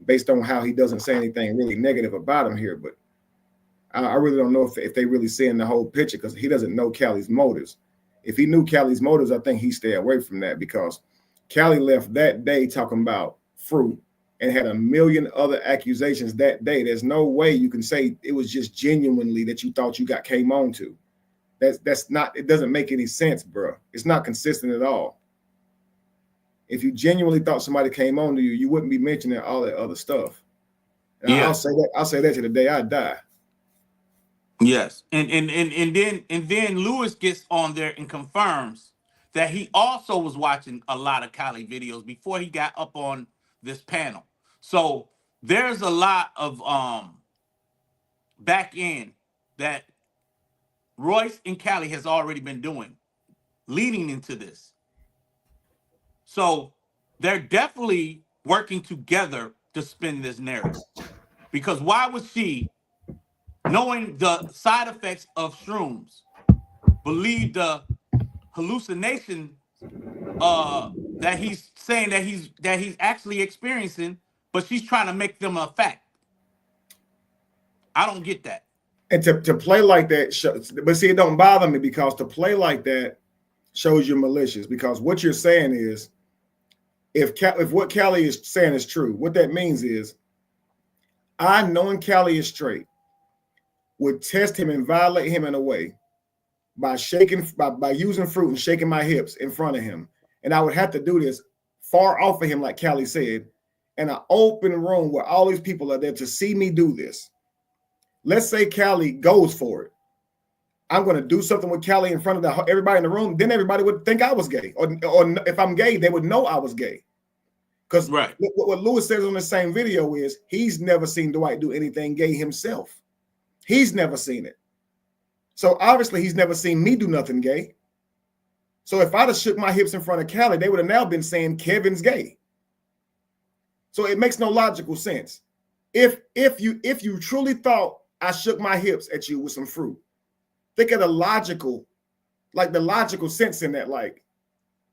based on how he doesn't say anything really negative about him here. But I really don't know if they really seeing the whole picture, because he doesn't know Callie's motives. If he knew Callie's motives, I think he'd stay away from that, because Callie left that day talking about fruit and had a million other accusations that day. There's no way you can say it was just genuinely that you thought you came on to. That's not, it doesn't make any sense, bro. It's not consistent at all. If you genuinely thought somebody came on to you, you wouldn't be mentioning all that other stuff. And yeah. I'll say that to the day I die. Yes. And then Lewis gets on there and confirms that he also was watching a lot of Callie videos before he got up on this panel. So there's a lot of back end that Royce and Callie has already been doing leading into this. So they're definitely working together to spin this narrative. Because why would she, knowing the side effects of shrooms, believe the hallucination that he's saying that he's actually experiencing, but she's trying to make them a fact? I don't get that. And to play like that, but see, it don't bother me, because to play like that shows you're malicious. Because what you're saying is, if what Callie is saying is true, what that means is, I, knowing Callie is straight, would test him and violate him in a way by using fruit and shaking my hips in front of him. And I would have to do this far off of him, like Callie said, in an open room where all these people are there to see me do this. Let's say Callie goes for it. I'm going to do something with Callie in front of everybody in the room. Then everybody would think I was gay. Or if I'm gay, they would know I was gay. Because right. What Lewis says on the same video is he's never seen Dwight do anything gay himself. He's never seen it. So obviously he's never seen me do nothing gay. So if I'd have shook my hips in front of Callie, they would have now been saying Kevin's gay. So it makes no logical sense. If you truly thought I shook my hips at you with some fruit, think of the logical sense in that. Like,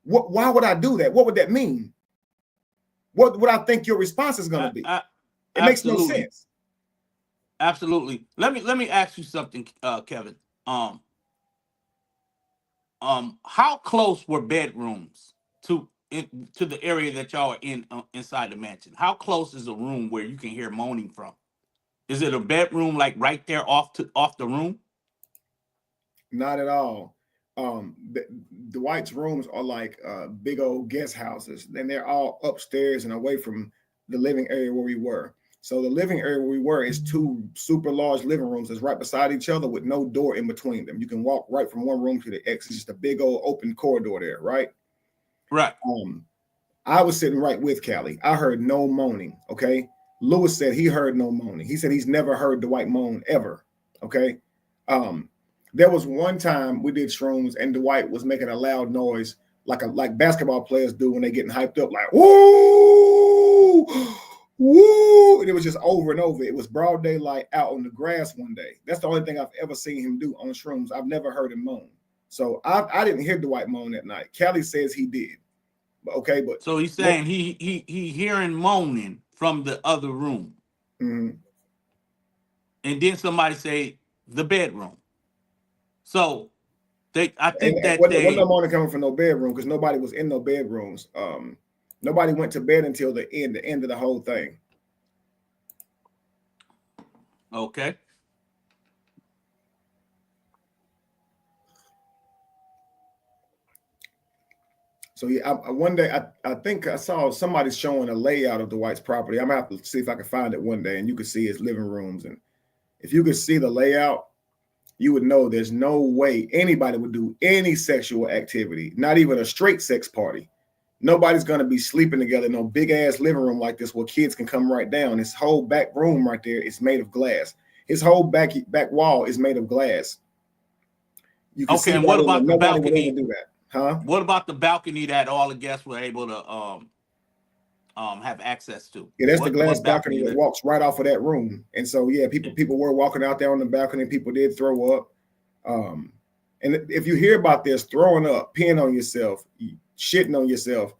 why would I do that? What would that mean? What would I think your response is going to be? It makes no sense. Absolutely. Let me ask you something, Kevin. How close were bedrooms to the area that y'all are in inside the mansion? How close is a room where you can hear moaning from? Is it a bedroom like right there off the room? Not at all. Dwight's rooms are like big old guest houses, and they're all upstairs and away from the living area where we were. So the living area where we were is 2 super large living rooms that's right beside each other with no door in between them. You can walk right from one room to the next. It's just a big old open corridor there, right? Right. I was sitting right with Callie. I heard no moaning. Okay. Lewis said he heard no moaning. He said he's never heard Dwight moan ever. Okay. There was one time we did shrooms and Dwight was making a loud noise like basketball players do when they're getting hyped up, like woo, woo. And it was just over and over. It was broad daylight out on the grass one day. That's the only thing I've ever seen him do on shrooms. I've never heard him moan. So I didn't hear Dwight moan that night. Callie says he did. Okay, but so he's saying he hearing moaning from the other room. Mm-hmm. And then somebody say the bedroom. So I think that wasn't no moaning coming from no bedroom because nobody was in no bedrooms. Nobody went to bed until the end of the whole thing. Okay. So yeah, one day I think I saw somebody showing a layout of Dwight's property. I'm gonna have to see if I can find it one day, and you could see his living rooms. And if you could see the layout, you would know there's no way anybody would do any sexual activity, not even a straight sex party. Nobody's gonna be sleeping together in no big ass living room like this where kids can come right down. His whole back room right there is made of glass. His whole back wall is made of glass. You can see and what about the balcony? Do that. Huh? What about the balcony that all the guests were able to have access to? Yeah, that's the glass balcony that walks right off of that room. And so yeah, people were walking out there on the balcony. People did throw up. And if you hear about this, throwing up, peeing on yourself, shitting on yourself,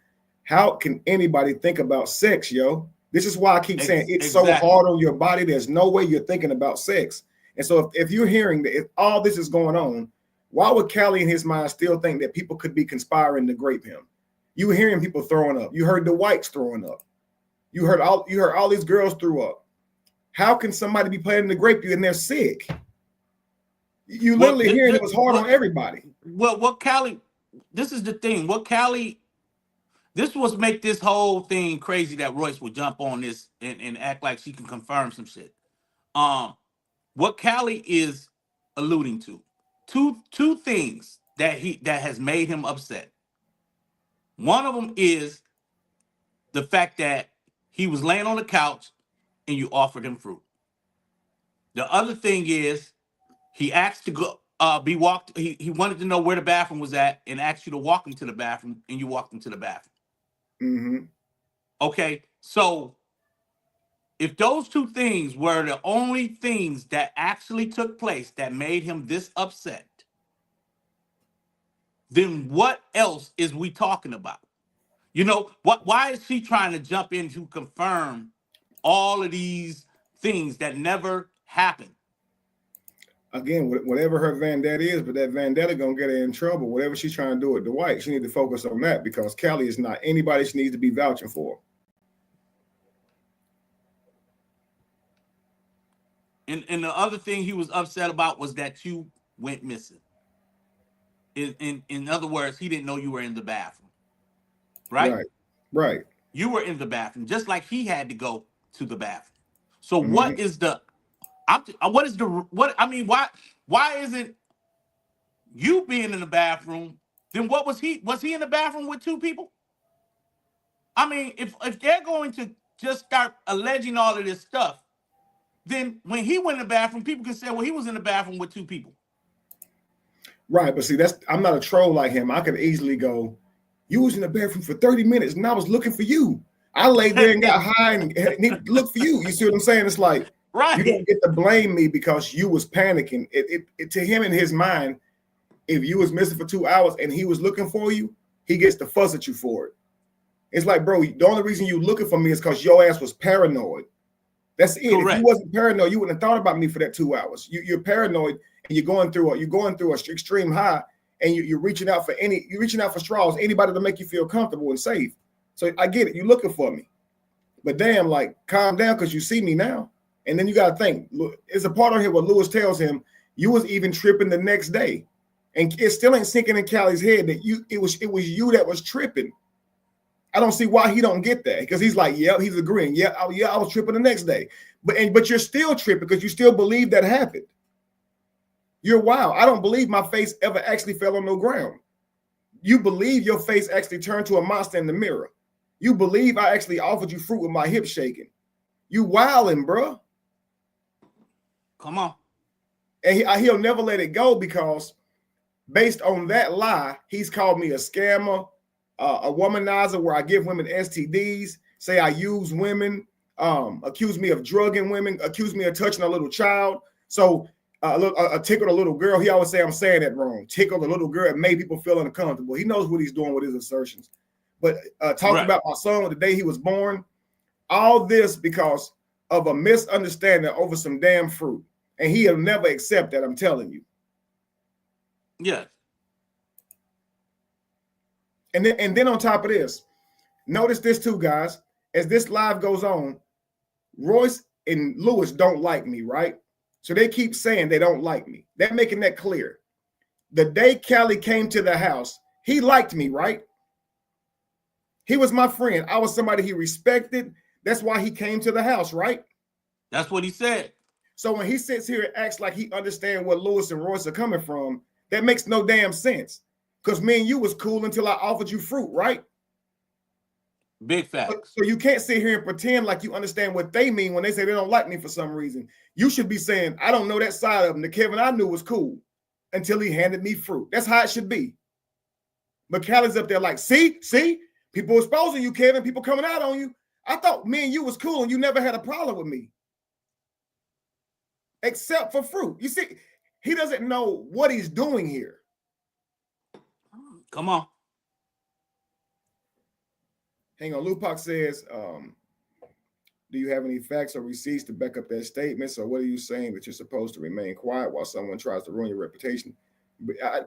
how can anybody think about sex, yo? This is why I keep saying it's so hard on your body. There's no way you're thinking about sex. And so if you're hearing that if all this is going on, why would Callie in his mind still think that people could be conspiring to grape him? You were hearing people throwing up. You heard the Whites throwing up. You heard all these girls threw up. How can somebody be planning to grape you and they're sick? You literally hearing it was hard on everybody. Well, what Callie, this is the thing. What Callie, this was make this whole thing crazy that Royce would jump on this and act like she can confirm some shit. What Callie is alluding to. Two things that has made him upset. One of them is the fact that he was laying on the couch and you offered him fruit. The other thing is he asked to go be walked. He wanted to know where the bathroom was at and asked you to walk him to the bathroom, and you walked him to the bathroom. Mm-hmm. Okay, so if those two things were the only things that actually took place that made him this upset, then what else is we talking about? You know, why is she trying to jump in to confirm all of these things that never happened? Again, whatever her vendetta is, but that vendetta gonna get her in trouble. Whatever she's trying to do with Dwight, she need to focus on that because Callie is not anybody she needs to be vouching for. And the other thing he was upset about was that you went missing. In other words, he didn't know you were in the bathroom. Right? Right. You were in the bathroom, just like he had to go to the bathroom. So what is why isn't you being in the bathroom? Then what was he in the bathroom with two people? I mean, if they're going to just start alleging all of this stuff, then when he went in the bathroom, people can say, well, he was in the bathroom with two people. Right, but see, I'm not a troll like him. I could easily go, you was in the bathroom for 30 minutes and I was looking for you. I laid there and got high and need to look for you. You see what I'm saying? It's like, right. You don't get to blame me because you was panicking. It to him in his mind, if you was missing for 2 hours and he was looking for you, he gets to fuss at you for it. It's like, bro, the only reason you looking for me is because your ass was paranoid. That's it. Correct. If you wasn't paranoid, you wouldn't have thought about me for that 2 hours. You're paranoid and you're going through an extreme high, and you're reaching out for straws, anybody to make you feel comfortable and safe. So I get it. You're looking for me, but damn, like calm down because you see me now. And then you got to think, look, it's a part on here where Lewis tells him you was even tripping the next day. And it still ain't sinking in Callie's head that it was you that was tripping. I don't see why he don't get that, because he's like, yeah, he's agreeing. Yeah, I was tripping the next day. But you're still tripping because you still believe that happened. You're wild. I don't believe my face ever actually fell on no ground. You believe your face actually turned to a monster in the mirror. You believe I actually offered you fruit with my hip shaking. You wilding, bro. Come on. And he'll never let it go, because based on that lie, he's called me a scammer, a womanizer where I give women STDs, say I use women, accuse me of drugging women, accuse me of touching a little child. So tickled a little girl. He always say I'm saying that wrong. Tickled a little girl and made people feel uncomfortable. He knows what he's doing with his assertions. But talking about my son the day he was born, all this because of a misunderstanding over some damn fruit. And he'll never accept that, I'm telling you. Yeah. And then on top of this, notice this too, guys. As this live goes on, Royce and Lewis don't like me, right? So they keep saying they don't like me. They're making that clear. The day Callie came to the house, he liked me, right? He was my friend. I was somebody he respected. That's why he came to the house, right? That's what he said. So when he sits here and acts like he understands where Lewis and Royce are coming from, that makes no damn sense. Because me and you was cool until I offered you fruit, right? Big facts. So you can't sit here and pretend like you understand what they mean when they say they don't like me for some reason. You should be saying, I don't know that side of him. The Kevin I knew was cool until he handed me fruit. That's how it should be. But Callie's up there like, see, people exposing you, Kevin, people coming out on you. I thought me and you was cool and you never had a problem with me. Except for fruit. You see, he doesn't know what he's doing here. Come on. Hang on. Lupac says, do you have any facts or receipts to back up that statement? So what are you saying, that you're supposed to remain quiet while someone tries to ruin your reputation?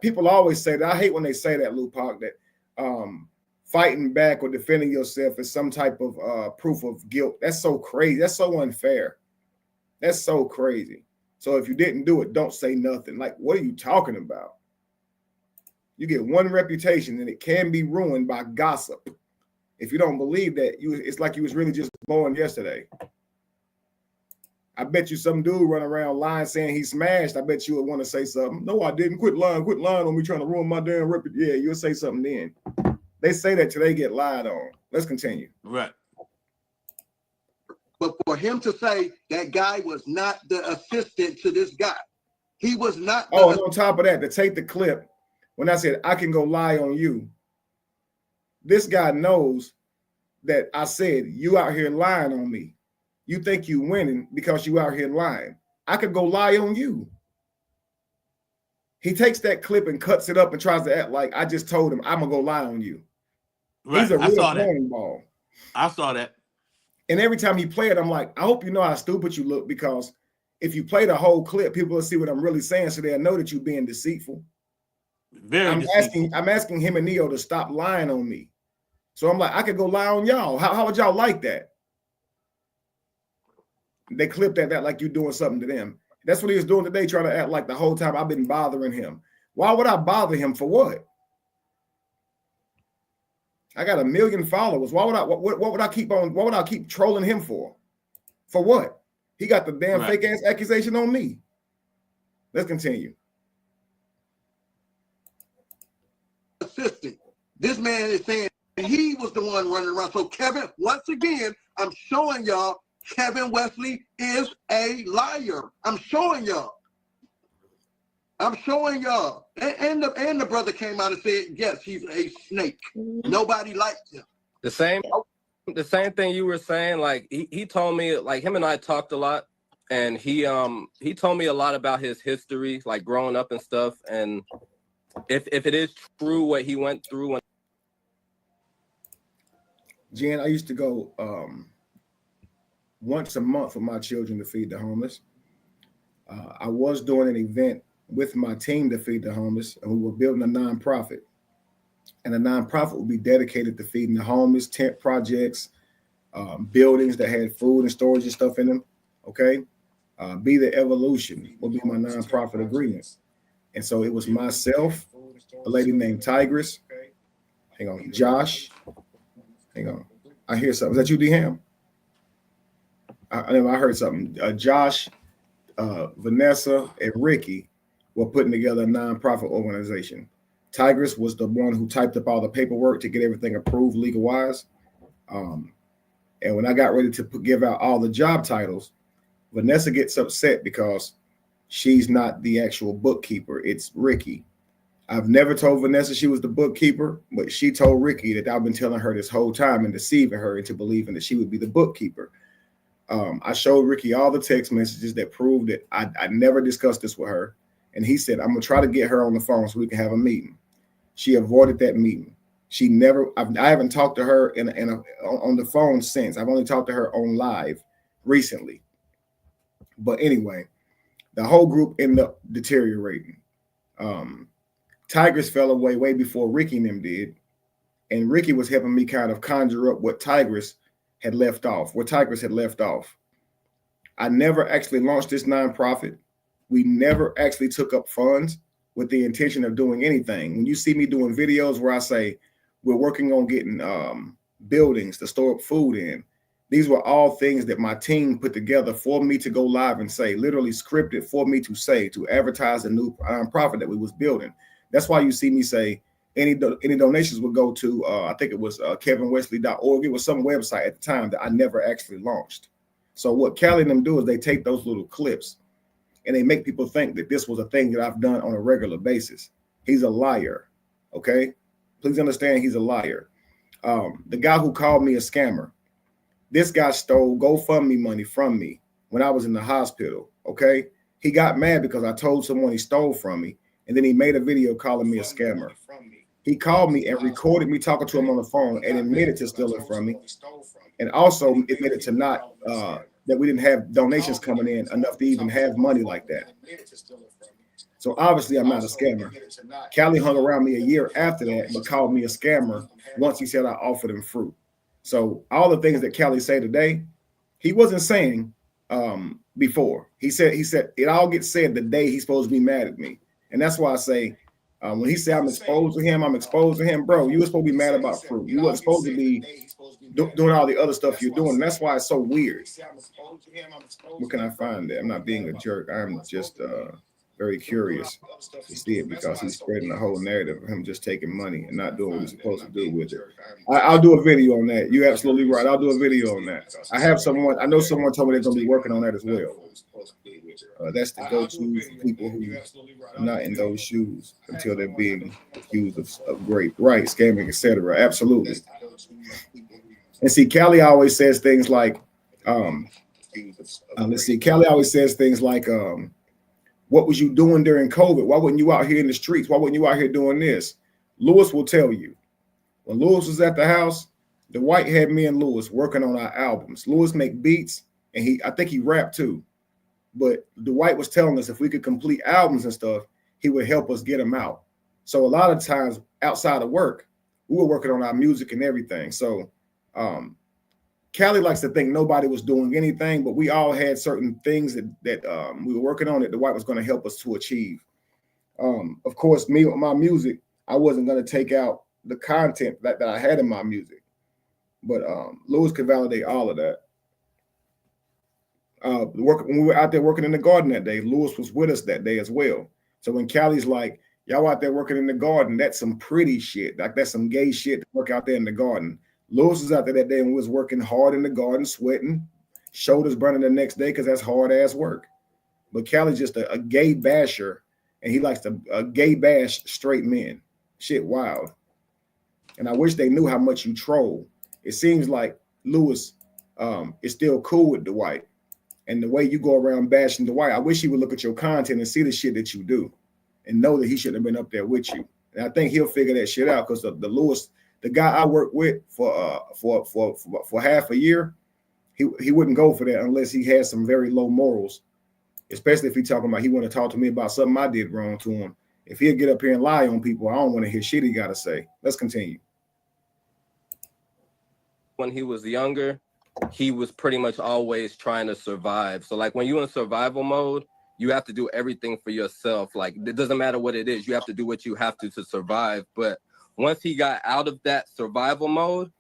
People always say that. I hate when they say that, Lupac, that fighting back or defending yourself is some type of proof of guilt. That's so crazy. That's so unfair. That's so crazy. So if you didn't do it, don't say nothing. Like, what are you talking about? You get one reputation and it can be ruined by gossip. If you don't believe that, it's like you was really just blowing yesterday. I bet you some dude run around lying saying he smashed. I bet you would want to say something. No, I didn't. Quit lying on me trying to ruin my damn reputation. Yeah, you'll say something then. They say that till they get lied on. Let's continue. Right. But for him to say that guy was not the assistant to this guy, he was not. Oh, and on top of that, to take the clip, when I said I can go lie on you, this guy knows that I said you out here lying on me. You think you winning because you out here lying. I could go lie on you. He takes that clip and cuts it up and tries to act like I just told him I'm gonna go lie on you. Right. He's a real cornball. I saw that. And every time he played, I'm like, I hope you know how stupid you look, because if you play the whole clip, people will see what I'm really saying, so they'll know that you're being deceitful. Very deceitful. I'm asking him and Neo to stop lying on me. So I'm like, I could go lie on y'all. How would y'all like that? They clipped that like you're doing something to them. That's what he was doing today, trying to act like the whole time I've been bothering him. Why would I bother him for what? I got 1 million followers. Why would I? What would I keep on? What would I keep trolling him for? For what? He got the damn fake ass accusation on me. Let's continue. Assistant. This man is saying he was the one running around. So Kevin, once again, I'm showing y'all Kevin Wesley is a liar. I'm showing y'all. I'm showing y'all. And the brother came out and said, yes, he's a snake. Nobody likes him. The same thing you were saying, like he told me, like him and I talked a lot, and he told me a lot about his history, like growing up and stuff. And if it is true what he went through. Jen, I used to go once a month with my children to feed the homeless. I was doing an event with my team to feed the homeless, and we were building a nonprofit. And the nonprofit would be dedicated to feeding the homeless, tent projects, buildings that had food and storage and stuff in them. Okay. Be the Evolution will be my nonprofit agreement. And so it was myself, a lady named Tigress. Hang on, Josh. Hang on. I hear something. Is that you, D-Ham? I heard something. Josh, Vanessa, and Ricky were putting together a nonprofit organization. Tigress was the one who typed up all the paperwork to get everything approved legal wise. And when I got ready to give out all the job titles, Vanessa gets upset because she's not the actual bookkeeper. It's Ricky. I've never told Vanessa she was the bookkeeper, but she told Ricky that I've been telling her this whole time and deceiving her into believing that she would be the bookkeeper. I showed Ricky all the text messages that proved that I never discussed this with her. And he said, I'm going to try to get her on the phone so we can have a meeting. She avoided that meeting. She never, I haven't talked to her on the phone since. I've only talked to her on live recently. But anyway, the whole group ended up deteriorating. Tigress fell away way before Ricky and them did. And Ricky was helping me kind of conjure up what Tigress had left off, where Tigress had left off. I never actually launched this nonprofit. We never actually took up funds with the intention of doing anything. When you see me doing videos where I say we're working on getting buildings to store up food in, these were all things that my team put together for me to go live and say, literally scripted for me to say, to advertise a new nonprofit that we was building. That's why you see me say any donations would go to, I think it was kevinwesley.org. It was some website at the time that I never actually launched. So what Callie and them do is they take those little clips and they make people think that this was a thing that I've done on a regular basis. He's a liar, okay? Please understand he's a liar. The guy who called me a scammer, this guy stole GoFundMe money from me when I was in the hospital, okay? He got mad because I told someone he stole from me, and then he made a video calling me a scammer. He called me and recorded me talking to him on the phone and admitted to stealing from me, and also admitted to not, that we didn't have donations coming in enough to even have money like that. So obviously I'm not a scammer. Callie hung around me a year after that, but called me a scammer once he said I offered him fruit. So all the things that Callie say today, he wasn't saying before. He said it all gets said the day he's supposed to be mad at me. And that's why I say, when he said I'm exposed to him, bro, you were supposed to be mad about fruit. You weren't supposed to be doing all the other stuff you're doing. And that's why it's so weird. What can I find there? I'm not being a jerk. I'm just very curious to see it because he's spreading the whole narrative of him just taking money and not doing what he's supposed to do with it. I'll do a video on that. You're absolutely right. I'll do a video on that. I know someone told me they're going to be working on that as well. That's the go-to for people who are not in those shoes until they're being accused of rape, right, scamming, etc. Absolutely. And see, Callie always says things like, Callie always says things like, what was you doing during COVID? Why wasn't you out here in the streets? Why wasn't you out here doing this? Lewis will tell you. When Lewis was at the house, Dwight had me and Lewis working on our albums. Lewis make beats, and I think he rapped too. But Dwight was telling us if we could complete albums and stuff, he would help us get them out. So a lot of times outside of work, we were working on our music and everything. So Callie likes to think nobody was doing anything, but we all had certain things that we were working on that Dwight was going to help us to achieve. Of course, me with my music, I wasn't going to take out the content that I had in my music, but Lewis could validate all of that. When we were out there working in the garden that day, Lewis was with us that day as well. So when Callie's like, y'all out there working in the garden, that's some pretty shit. Like that's some gay shit to work out there in the garden. Lewis was out there that day and was working hard in the garden, sweating, shoulders burning the next day because that's hard ass work. But Callie's just a gay basher, and he likes to gay bash straight men. Shit wild. And I wish they knew how much you troll. It seems like Lewis is still cool with Dwight. And the way you go around bashing Dwight, I wish he would look at your content and see the shit that you do and know that he shouldn't have been up there with you. And I think he'll figure that shit out because the Lewis, the guy I worked with for half a year, he wouldn't go for that unless he had some very low morals, especially if he's talking about he want to talk to me about something I did wrong to him. If he'll get up here and lie on people, I don't want to hear shit he got to say. Let's continue. When he was younger, he was pretty much always trying to survive. So like when you're in survival mode, you have to do everything for yourself. Like it doesn't matter what it is, you have to do what you have to survive. But once he got out of that survival mode,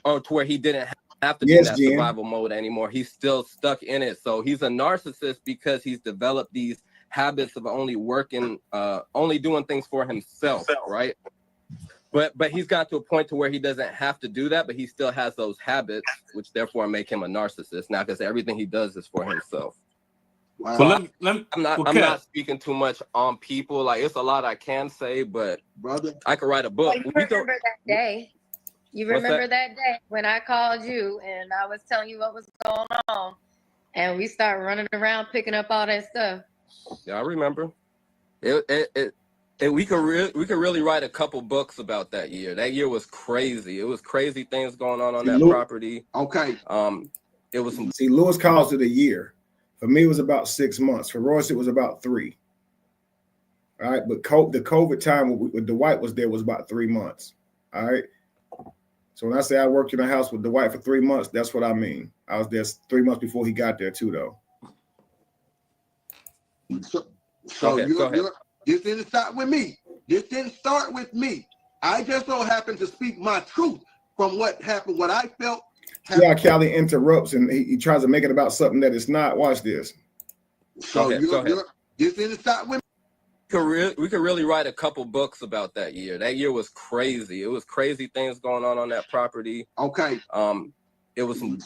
or to where he didn't have to be in that survival mode anymore, he's still stuck in it. So he's a narcissist because he's developed these habits of only doing things for himself, right? But he's got to a point to where he doesn't have to do that, but he still has those habits, which therefore make him a narcissist now, because everything he does is for himself. Wow. So I'm not speaking too much on people. Like it's a lot I can say, but brother, I could write a book. Well, you remember that day? You remember that day when I called you and I was telling you what was going on, and we started running around picking up all that stuff. Yeah, I remember. We could really write a couple books about that year. That year was crazy. It was crazy things going on that property. Okay. It was some. See, Lewis calls it a year. For me, it was about 6 months. For Royce, it was about 3. All right, but the COVID time with Dwight was there was about 3 months. All right. So when I say I worked in a house with Dwight for 3 months, that's what I mean. I was there 3 months before he got there too, though. So this didn't start with me. This didn't start with me. I just so happened to speak my truth from what happened, what I felt. Yeah, Callie interrupts and he tries to make it about something that it's not. Watch this. So this didn't start with me. We could really write a couple books about that year. That year was crazy. It was crazy things going on that property. Okay. It was some.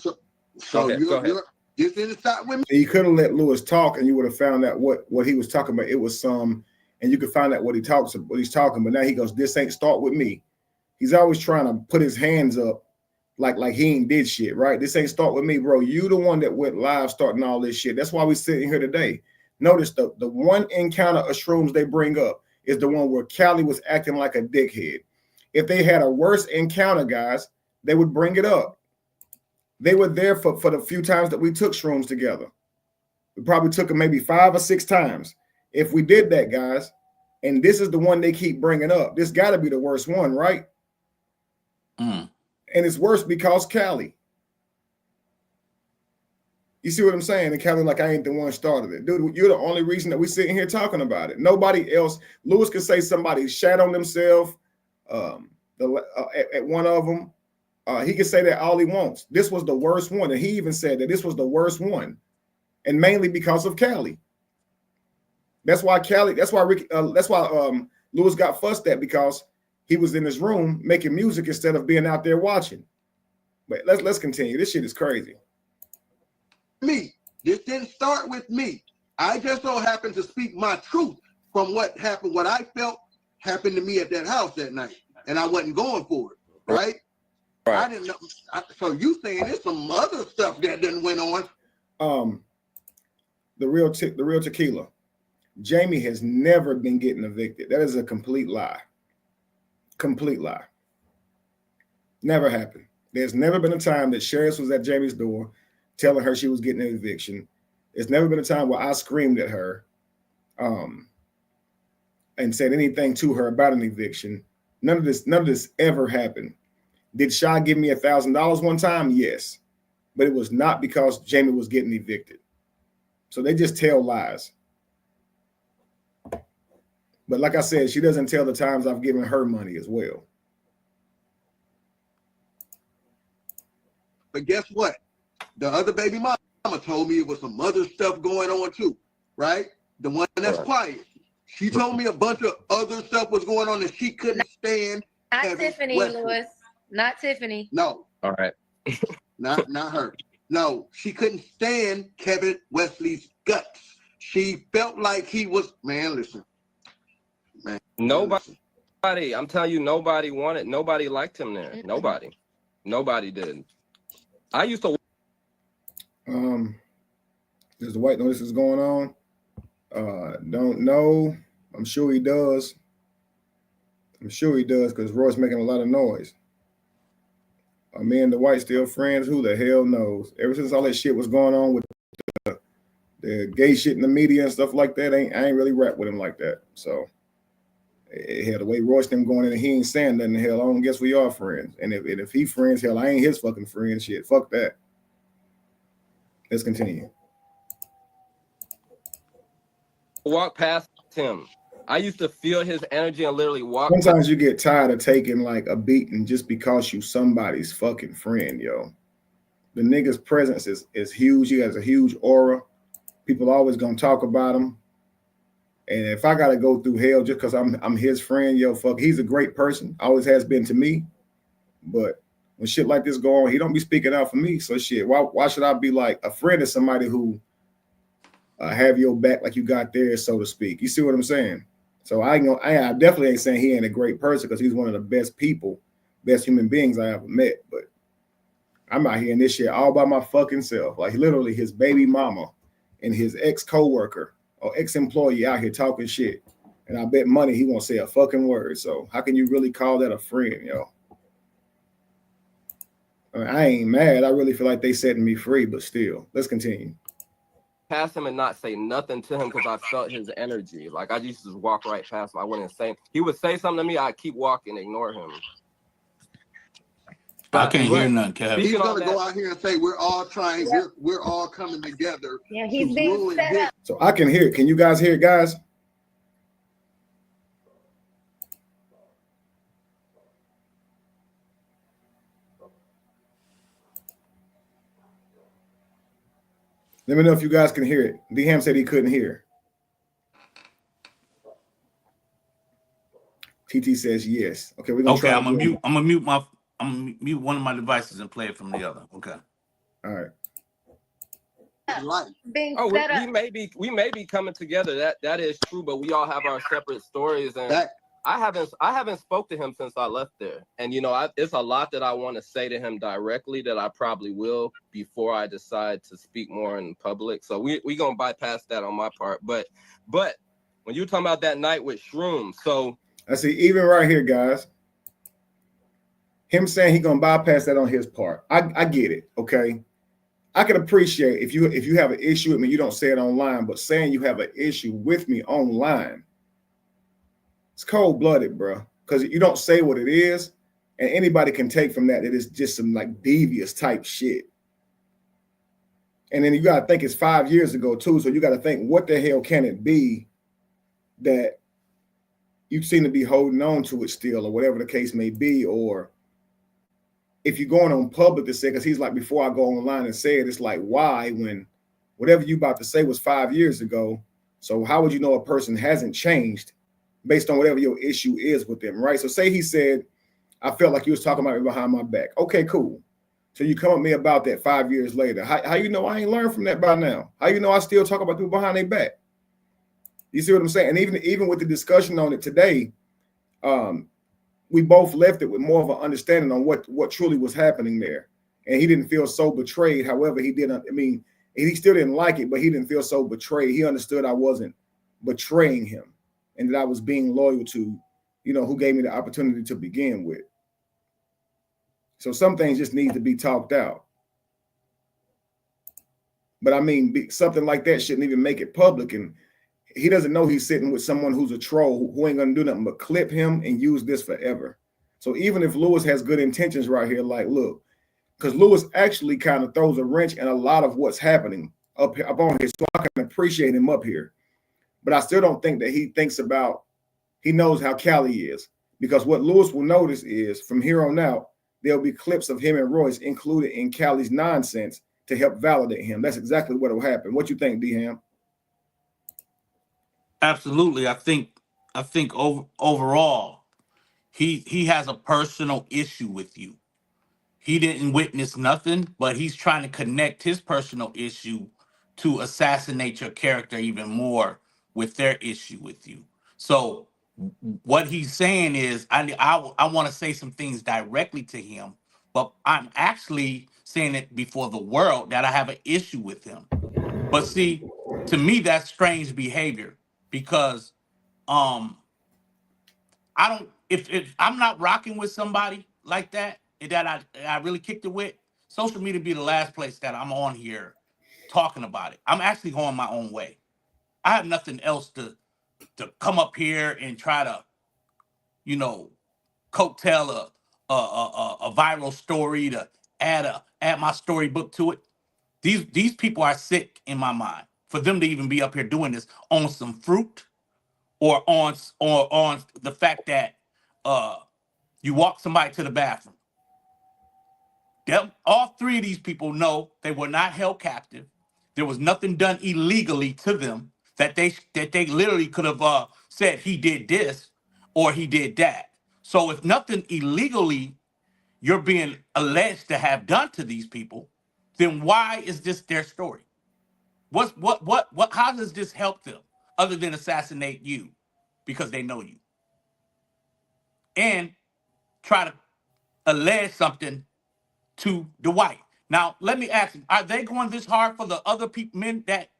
Go ahead. This didn't start with me. You could have let Lewis talk, and you would have found out what he was talking about. It was some, and you could find out what he's talking. But now he goes, "This ain't start with me." He's always trying to put his hands up, like he ain't did shit, right? This ain't start with me, bro. You the one that went live starting all this shit. That's why we sitting here today. Notice the one encounter of shrooms they bring up is the one where Callie was acting like a dickhead. If they had a worse encounter, guys, they would bring it up. They were there for the few times that we took shrooms together. We probably took them maybe 5 or 6 times. If we did that, guys, and this is the one they keep bringing up, this got to be the worst one, right? And it's worse because Callie. You see what I'm saying? And Callie, like, I ain't the one started it. Dude, you're the only reason that we're sitting here talking about it. Nobody else. Lewis could say somebody shat on themselves at one of them. He could say that all he wants. This was the worst one. And he even said that this was the worst one. And mainly because of Callie. That's why Lewis got fussed at, because he was in his room making music instead of being out there watching. But let's continue. This shit is crazy. Me. This didn't start with me. I just so happened to speak my truth from what happened, what I felt happened to me at that house that night. And I wasn't going for it, right? I didn't know. So you saying there's some other stuff that didn't went on? The real tequila. Jamie has never been getting evicted. That is a complete lie. Complete lie. Never happened. There's never been a time that Sheriff was at Jamie's door telling her she was getting an eviction. There's never been a time where I screamed at her and said anything to her about an eviction. None of this ever happened. Did Shy give me $1,000 one time? Yes. But it was not because Jamie was getting evicted. So they just tell lies. But like I said, she doesn't tell the times I've given her money as well. But guess what? The other baby mama told me it was some other stuff going on too, right? The one that's quiet. She told me a bunch of other stuff was going on that she couldn't stand. Not Tiffany, Lewis. Not Tiffany. No. All right. not her. No, she couldn't stand Kevin Wesley's guts. She felt like he was, man, listen. Man. Nobody, I'm telling you, nobody liked him there. Nobody did. I used to. Does the White know this is going on? Don't know. I'm sure he does. Because Roy's making a lot of noise. Are me and the White still friends? Who the hell knows? Ever since all that shit was going on with the gay shit in the media and stuff like that, I ain't really rap with him like that. So hell, the way Royce them going in and he ain't saying nothing, hell, I don't guess we are friends. And if he friends, hell, I ain't his fucking friend. Shit, fuck that. Let's continue. Walk past him. I used to feel his energy and literally walk. Sometimes you get tired of taking like a beating just because you somebody's fucking friend, yo. The nigga's presence is huge. He has a huge aura. People always gonna talk about him. And if I gotta go through hell just because I'm his friend, yo, fuck, he's a great person. Always has been to me. But when shit like this go on, he don't be speaking out for me. So shit, why should I be like a friend of somebody who have your back like you got theirs, so to speak? You see what I'm saying? So I definitely ain't saying he ain't a great person because he's one of the best people, best human beings I ever met. But I'm out here in this shit all by my fucking self. Like literally his baby mama and his ex-coworker or ex-employee out here talking shit. And I bet money he won't say a fucking word. So how can you really call that a friend, yo? I ain't mad. I really feel like they setting me free, but still, let's continue. Past him and not say nothing to him because I felt his energy. Like I used to just walk right past him. I wouldn't say. He would say something to me. I'd keep walking, ignore him. I can't hear nothing, Kevin. He's gonna go out here and say we're all trying, we're all coming together. Yeah, he's being set up. So I can hear it. Can you guys hear it, guys? Let me know if you guys can hear it. D-Ham said he couldn't hear. TT says yes. Okay, we're gonna try. I'm gonna mute one of my devices and play it from the other. Okay. All right. Being Oh, set up. we may be coming together. That is true, but we all have our separate stories, and I haven't spoke to him since I left there. And it's a lot that I want to say to him directly that I probably will before I decide to speak more in public. So we gonna bypass that on my part. But when you talking about that night with Shroom, so I see, even right here, guys, him saying he gonna bypass that on his part. I get it, okay. I can appreciate if you have an issue with me, you don't say it online, but saying you have an issue with me online, it's cold-blooded, bro. Because you don't say what it is, and anybody can take from that it is just some like devious type shit. And then you gotta think it's 5 years ago too, so you gotta think what the hell can it be that you seem to be holding on to it still, or whatever the case may be, or if you're going on public to say, because he's like, before I go online and say it, it's like, why, when whatever you about to say was 5 years ago, so how would you know a person hasn't changed based on whatever your issue is with them, right? So say he said, I felt like you was talking about me behind my back. Okay, cool. So you come at me about that 5 years later. How you know I ain't learned from that by now? How you know I still talk about people behind their back? You see what I'm saying? And even with the discussion on it today, we both left it with more of an understanding on what truly was happening there. And he didn't feel so betrayed. However, he didn't, he still didn't like it, but he didn't feel so betrayed. He understood I wasn't betraying him and that I was being loyal to, who gave me the opportunity to begin with. So some things just need to be talked out. But something like that shouldn't even make it public. And he doesn't know he's sitting with someone who's a troll who ain't gonna do nothing but clip him and use this forever. So even if Lewis has good intentions right here, like, look, because Lewis actually kind of throws a wrench in a lot of what's happening up on here, so I can appreciate him up here. But I still don't think that he knows how Cali is, because what Lewis will notice is from here on out, there'll be clips of him and Royce included in Cali's nonsense to help validate him. That's exactly what will happen. What you think, D-Ham? Absolutely. I think overall, he has a personal issue with you. He didn't witness nothing, but he's trying to connect his personal issue to assassinate your character even more with their issue with you. So what he's saying is, I want to say some things directly to him, but I'm actually saying it before the world that I have an issue with him. But see, to me, that's strange behavior, because I don't, if I'm not rocking with somebody like that I really kicked it with, social media be the last place that I'm on here talking about it. I'm actually going my own way. I have nothing else to come up here and try to, coattail a viral story to add my storybook to it. These people are sick in my mind for them to even be up here doing this on some fruit or on the fact that you walk somebody to the bathroom. All three of these people know they were not held captive. There was nothing done illegally to them that they literally could have said he did this or he did that. So if nothing illegally you're being alleged to have done to these people, then why is this their story? What how does this help them other than assassinate you because they know you and try to allege something to Dwight? Now, let me ask you, are they going this hard for the other men that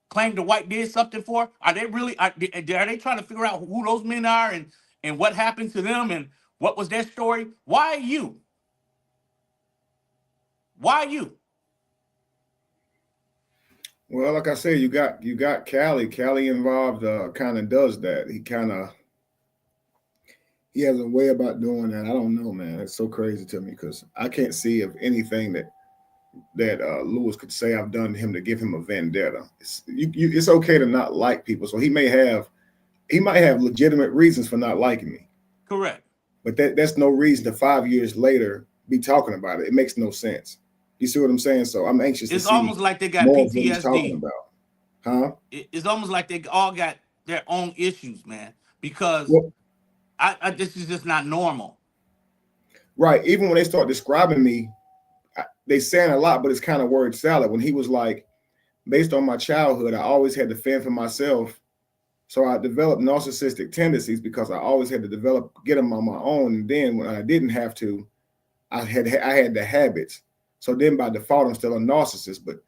claim Dwight did something for? Are they really, are they trying to figure out who those men are and what happened to them and what was their story? Why you? Why you? Well, like I said, you got Cali. Cali involved kind of does that. He has a way about doing that. I don't know, man. It's so crazy to me because I can't see of anything that Lewis could say I've done to him to give him a vendetta. It's okay to not like people. So he might have legitimate reasons for not liking me. Correct. But that's no reason to 5 years later be talking about it. It makes no sense. You see what I'm saying? So I'm anxious to see. It's almost like they got more of what he's talking PTSD. about. Huh? It's almost like they all got their own issues, man. Because Well, this is just not normal. right. Even when they start describing me, they saying a lot, but it's kind of word salad. When he was like, based on my childhood, I always had to fend for myself. So I developed narcissistic tendencies because I always had to get them on my own. And then when I didn't have to, I had the habits. So then by default, I'm still a narcissist, but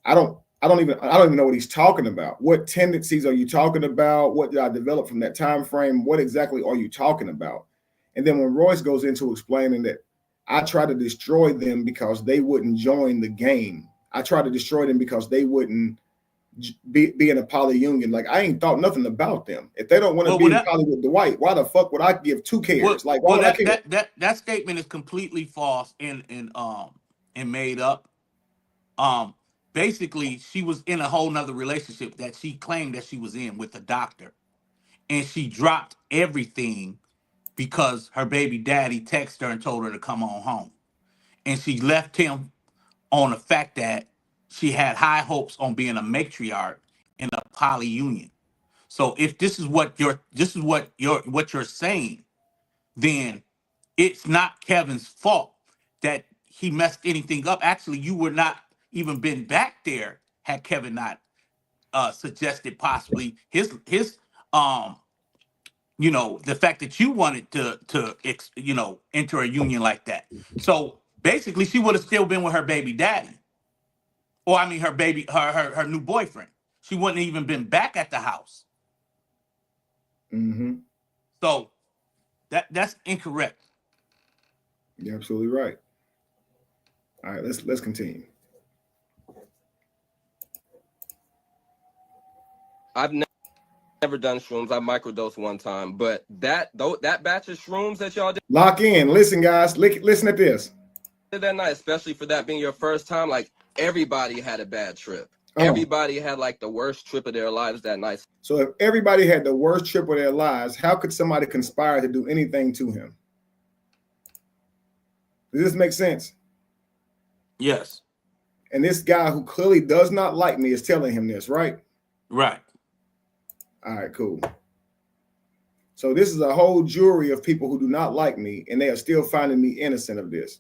I don't even know what he's talking about. What tendencies are you talking about? What did I develop from that time frame? What exactly are you talking about? And then when Royce goes into explaining that I try to destroy them because they wouldn't join the game. I try to destroy them because they wouldn't be in a poly union. Like I ain't thought nothing about them. If they don't want to be in poly with Dwight, why the fuck would I give 2 cares? Why would I care? That statement is completely false and made up. Basically, she was in a whole nother relationship that she claimed that she was in with the doctor, and she dropped everything because her baby daddy texted her and told her to come on home, and she left him on the fact that she had high hopes on being a matriarch in a poly union. So if this is what you're saying, then it's not Kevin's fault that he messed anything up. Actually, you would not even been back there had Kevin not suggested possibly his the fact that you wanted to enter a union like that. So basically, she would have still been with her baby daddy, or I mean her new boyfriend. She wouldn't have even been back at the house. Mm-hmm. So that's incorrect. You're absolutely right. All right, let's continue. I've never done shrooms. I microdosed one time, but that batch of shrooms that y'all did, lock in. Listen, guys, listen at this. That night, especially for that being your first time, like everybody had a bad trip. Everybody had like the worst trip of their lives that night. So if everybody had the worst trip of their lives, how could somebody conspire to do anything to him? Does this make sense? Yes. And this guy who clearly does not like me is telling him this, right? Right. All right, cool. So this is a whole jury of people who do not like me, and they are still finding me innocent of this.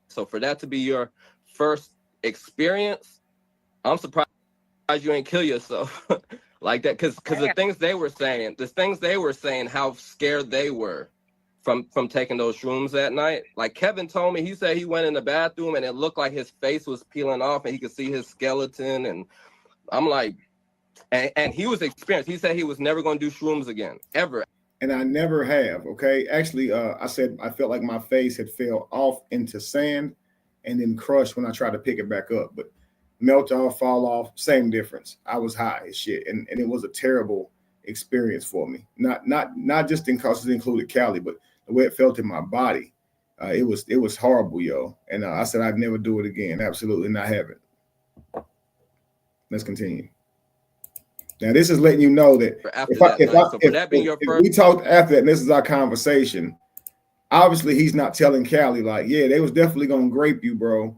So for that to be your first experience, I'm surprised you ain't kill yourself like that. Because the things they were saying, how scared they were from taking those shrooms that night. Like Kevin told me, he said he went in the bathroom and it looked like his face was peeling off and he could see his skeleton. And I'm like, and he was experienced. He said he was never going to do shrooms again, ever. And I never have, okay? Actually, I said I felt like my face had fell off into sand and then crushed when I tried to pick it back up. But melt off, fall off, same difference. I was high as shit. And it was a terrible experience for me. Not just because it included Cali, but the way it felt in my body. It was horrible, yo. And I said I'd never do it again. Absolutely not have it. Let's continue. Now this is letting you know that if we talked after that, and this is our conversation. Obviously, he's not telling Callie like, yeah, they was definitely gonna grape you, bro.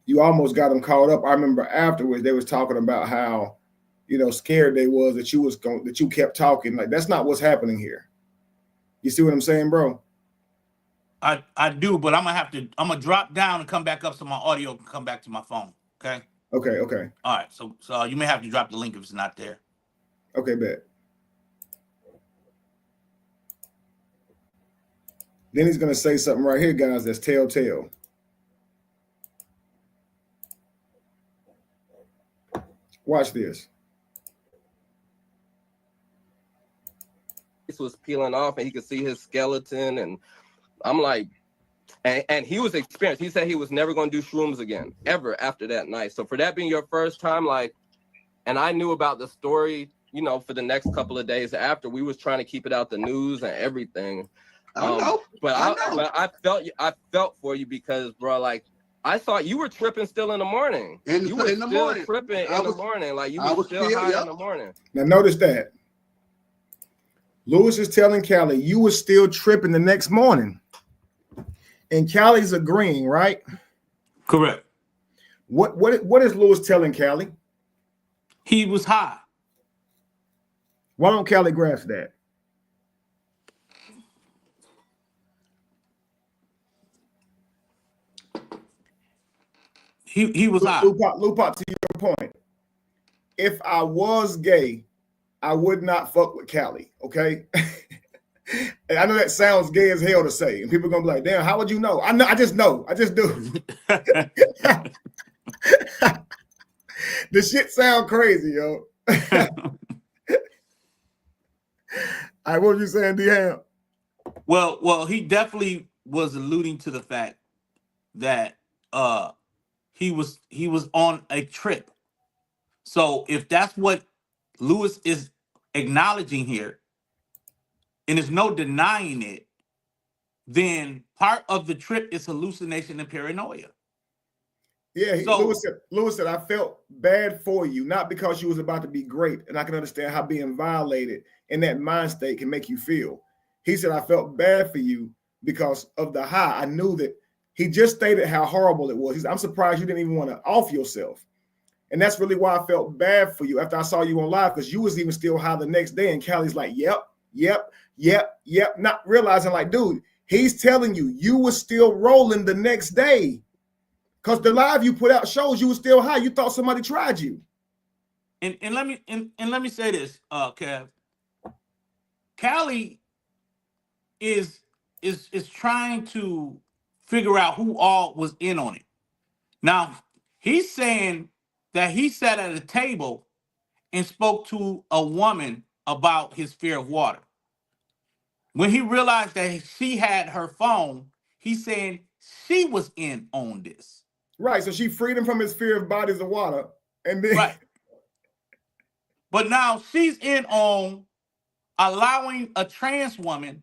You almost got him caught up. I remember afterwards they was talking about how, scared they was that you kept talking. Like that's not what's happening here. You see what I'm saying, bro? I do, but I'm gonna drop down and come back up so my audio can come back to my phone. Okay. Okay. All right. So you may have to drop the link if it's not there. Okay, bet. Then he's gonna say something right here, guys. That's telltale. Watch this. This was peeling off, and he could see his skeleton, and I'm like, and he was experienced. He said he was never going to do shrooms again, ever after that night. So for that being your first time, like, and I knew about the story, for the next couple of days after. We was trying to keep it out the news and everything. But I felt for you because, bro, like, I thought you were tripping still in the morning. You were still tripping in the morning. Like, you were still high in the morning. Now, notice that. Lewis is telling Callie, you were still tripping the next morning. And Callie's agreeing, right? Correct. What is Lewis telling Callie? He was high. Why don't Callie grasp that? He was high. Lupa, to your point. If I was gay, I would not fuck with Callie, okay? And I know that sounds gay as hell to say, and people are gonna be like, "Damn, how would you know?" I know. I just know. I just do. The shit sound crazy, yo. All right, what were you saying, D-Ham? Well, he definitely was alluding to the fact that he was on a trip. So if that's what Lewis is acknowledging here, and there's no denying it, then part of the trip is hallucination and paranoia. Yeah, Lewis said, I felt bad for you, not because you was about to be great. And I can understand how being violated in that mind state can make you feel. He said, I felt bad for you because of the high. I knew that he just stated how horrible it was. I'm surprised you didn't even want to off yourself. And that's really why I felt bad for you after I saw you on live, because you was even still high the next day. And Callie's like, yep. Not realizing, like, dude, he's telling you, you were still rolling the next day. Because the live you put out shows you were still high. You thought somebody tried you. And let me say this, Kev. Callie is trying to figure out who all was in on it. Now, he's saying that he sat at a table and spoke to a woman about his fear of water. When he realized that she had her phone, he's saying she was in on this. Right, so she freed him from his fear of bodies of water. And then right. But now she's in on allowing a trans woman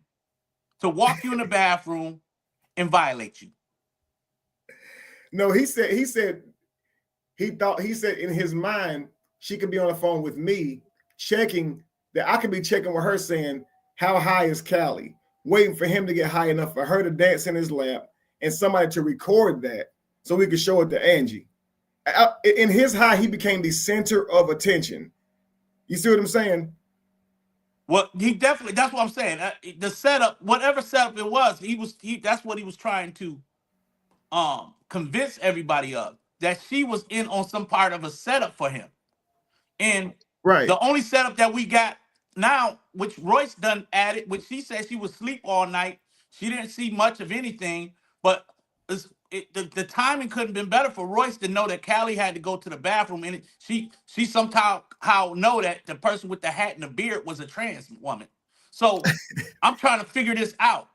to walk you in the bathroom and violate you. No, he said in his mind, she could be on the phone with me, checking that I could be checking with her saying, how high is Callie? Waiting for him to get high enough for her to dance in his lap and somebody to record that so we could show it to Angie. In his high, he became the center of attention. You see what I'm saying? Well, he definitely, that's what I'm saying. The setup, whatever setup it was, that's what he was trying to convince everybody of, that she was in on some part of a setup for him. And right. The only setup that we got now, which Royce done added, which she said she was asleep all night. She didn't see much of anything, but the timing couldn't have been better for Royce to know that Callie had to go to the bathroom, and she somehow know that the person with the hat and the beard was a trans woman. So I'm trying to figure this out.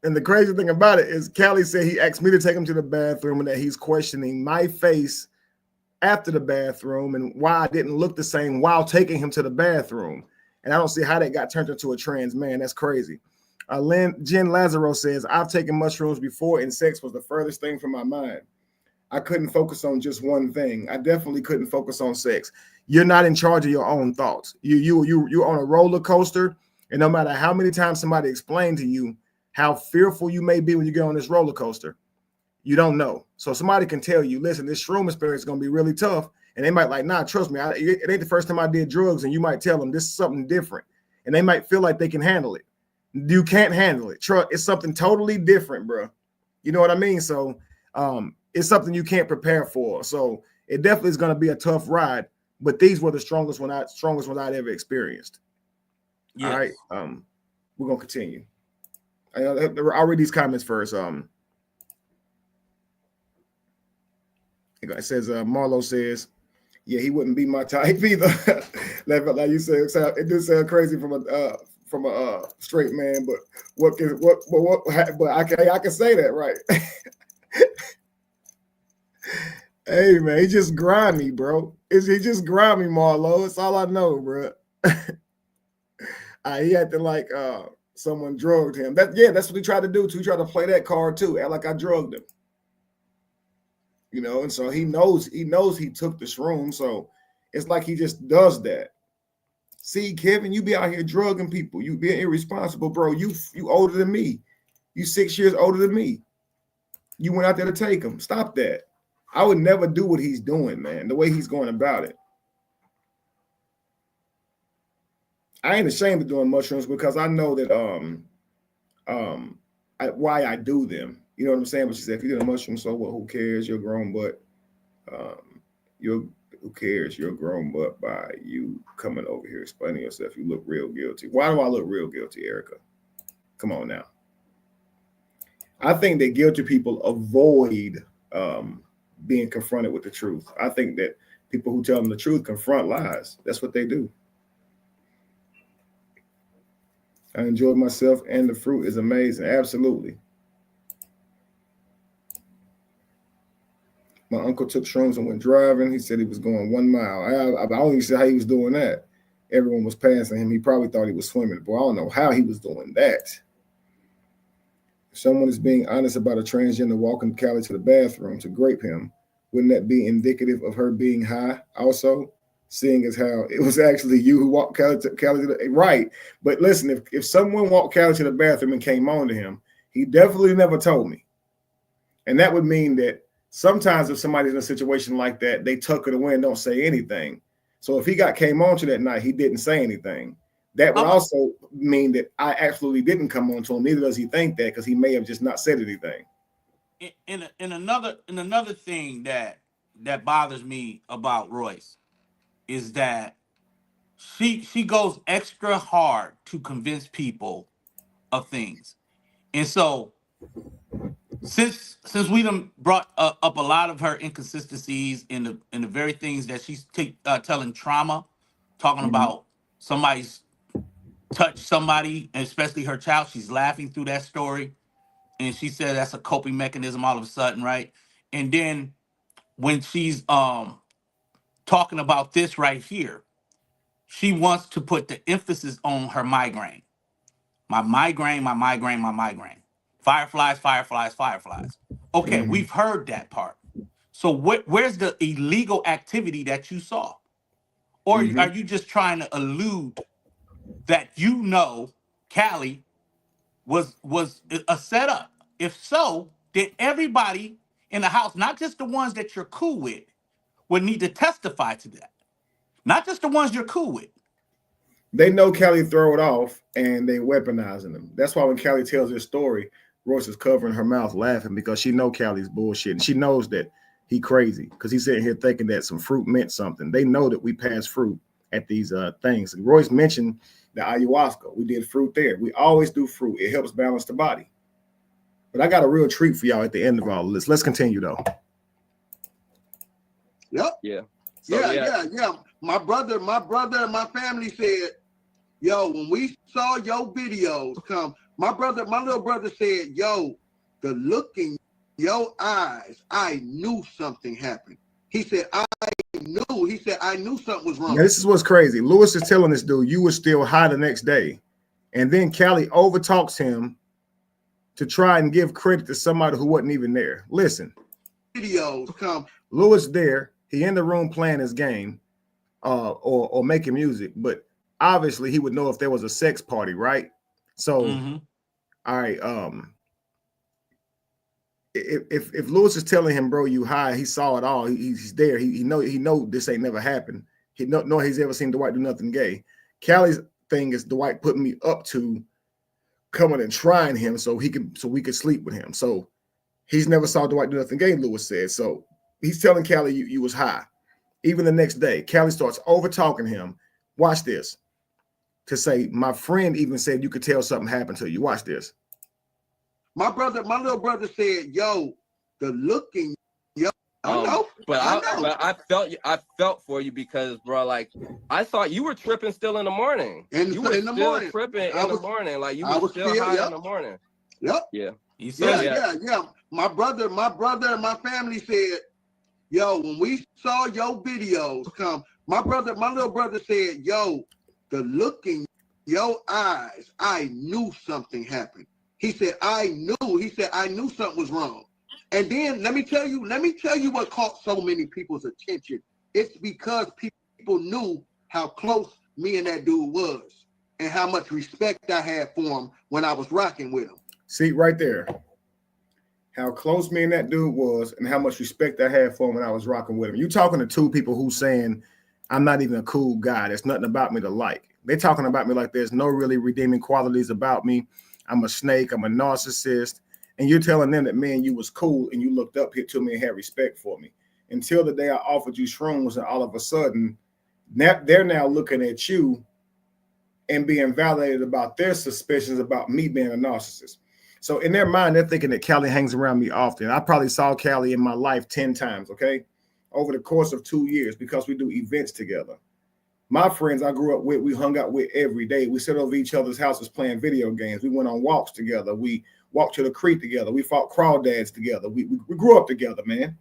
And the crazy thing about it is Callie said he asked me to take him to the bathroom and that he's questioning my face after the bathroom and why I didn't look the same while taking him to the bathroom. And I don't see how that got turned into a trans man. That's crazy. Jen Lazaro says, I've taken mushrooms before and sex was the furthest thing from my mind. I couldn't focus on just one thing. I definitely couldn't focus on sex. You're not in charge of your own thoughts. You're on a roller coaster, and no matter how many times somebody explained to you how fearful you may be when you get on this roller coaster, you don't know. So somebody can tell you, listen, this shroom experience is going to be really tough. And they might like, nah, trust me, it ain't the first time I did drugs. And you might tell them this is something different. And they might feel like they can handle it. You can't handle it. It's something totally different, bro. You know what I mean? So it's something you can't prepare for. So it definitely is going to be a tough ride. But these were the strongest ones I'd ever experienced. Yes. All right. We're going to continue. I'll read these comments first. It says, Marlo says, yeah, he wouldn't be my type either. like you said, it did sound crazy from a straight man, but I can say that, right? Hey man, he just grimy, bro. He just grimy, Marlo. It's all I know, bro. He acted like someone drugged him. That's what he tried to do too. He tried to play that card too, act like I drugged him. You know, and so he knows he took the shroom. So it's like he just does that. See, Kevin, you be out here drugging people. You being irresponsible, bro. You older than me. You 6 years older than me. You went out there to take him. Stop that. I would never do what he's doing, man. The way he's going about it. I ain't ashamed of doing mushrooms because I know that why I do them. You know what I'm saying? But she said, if you do a mushroom, so what? Who cares? You're grown, but who cares? You're grown, but by you coming over here explaining yourself, you look real guilty. Why do I look real guilty, Erica? Come on now. I think that guilty people avoid being confronted with the truth. I think that people who tell them the truth confront lies. That's what they do. I enjoyed myself, and the fruit is amazing. Absolutely. My uncle took shrooms and went driving. He said he was going 1 mile. I only said how he was doing that. Everyone was passing him. He probably thought he was swimming. Boy, I don't know how he was doing that. If someone is being honest about a transgender walking Callie to the bathroom to grape him, wouldn't that be indicative of her being high also? Seeing as how it was actually you who walked Callie to the right. But listen, if someone walked Callie to the bathroom and came on to him, he definitely never told me. And that would mean that sometimes if somebody's in a situation like that, they tuck it away and don't say anything. So if he came on to that night, he didn't say anything. That would also mean that I absolutely didn't come on to him. Neither does he think that, because he may have just not said anything. In another thing that bothers me about Royce is that she goes extra hard to convince people of things. And so since we done brought up a lot of her inconsistencies in the very things that she's telling trauma, talking about somebody's touched somebody, and especially her child, she's laughing through that story. And she said that's a coping mechanism all of a sudden, right? And then when she's talking about this right here, she wants to put the emphasis on her migraine. My migraine. Fireflies. Okay, we've heard that part. So where's the illegal activity that you saw? Or are you just trying to allude that Callie was a setup? If so, then everybody in the house, not just the ones that you're cool with, would need to testify to that. Not just the ones you're cool with. They know Callie throw it off, and they weaponizing them. That's why when Callie tells this story, Royce is covering her mouth laughing, because she know Callie's bullshit, and she knows that he crazy, because he's sitting here thinking that some fruit meant something. They know that we pass fruit at these things. And Royce mentioned the ayahuasca. We did fruit there. We always do fruit. It helps balance the body. But I got a real treat for y'all at the end of all of this. Let's continue though. Yep. Yeah. So, yeah. My brother and my family said, yo, when we saw your videos come, my little brother said, yo, the look in your eyes, I knew something happened. He said, I knew something was wrong. Now, this is what's crazy. Lewis is telling this dude, you were still high the next day. And then Cali overtalks him to try and give credit to somebody who wasn't even there. Listen, Videos come. Lewis there, he in the room playing his game, or making music, but obviously he would know if there was a sex party, right? So, all right, if Lewis is telling him, bro, you high, he saw it all, he's there, he know this ain't never happened. He know he's ever seen Dwight do nothing gay. Cali's thing is Dwight putting me up to coming and trying him so we could sleep with him. So he's never saw Dwight do nothing gay, Lewis said. So he's telling Cali you was high. Even the next day, Cali starts over talking him. Watch this. To say, my friend even said you could tell something happened to you. Watch this. My little brother said, yo, the looking, yo, I know. But I felt for you because, bro, like, I thought you were tripping still in the morning. You were still tripping in the morning. Like, you were still high in the morning. Yep. Yeah. Yeah. My brother and my family said, yo, when we saw your videos come, my little brother said, yo, the look in your eyes, I knew something happened. He said, I knew something was wrong. And then let me tell you what caught so many people's attention. It's because people knew how close me and that dude was and how much respect I had for him when I was rocking with him. See, right there. How close me and that dude was and how much respect I had for him when I was rocking with him. You talking to two people who saying, I'm not even a cool guy. There's nothing about me to like. They're talking about me like there's no really redeeming qualities about me. I'm a snake. I'm a narcissist. And you're telling them that me and you was cool and you looked up here to me and had respect for me. Until the day I offered you shrooms, and all of a sudden, they're now looking at you and being validated about their suspicions about me being a narcissist. So in their mind, they're thinking that Cali hangs around me often. I probably saw Cali in my life 10 times, okay? Over the course of 2 years, because we do events together. My friends I grew up with, we hung out with every day. We sat over each other's houses playing video games. We went on walks together. We walked to the creek together. We fought crawdads together. We grew up together, man.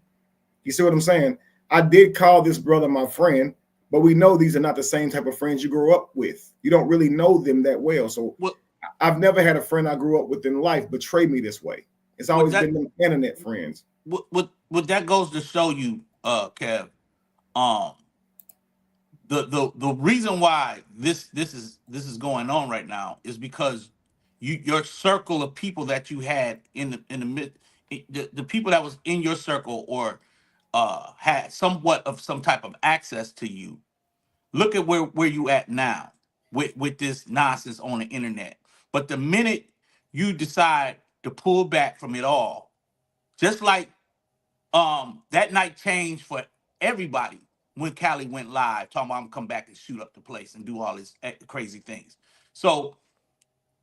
You see what I'm saying? I did call this brother my friend, but we know these are not the same type of friends you grew up with. You don't really know them that well. So I've never had a friend I grew up with in life betray me this way. It's always been them internet friends. What that goes to show you, Kev, the reason why this is going on right now is because your circle of people that you had in the mid, the people that was in your circle or had somewhat of some type of access to you. Look at where you at now with this nonsense on the internet. But the minute you decide to pull back from it all, just like that night changed for everybody when Cali went live, talking about I'm come back and shoot up the place and do all these crazy things. So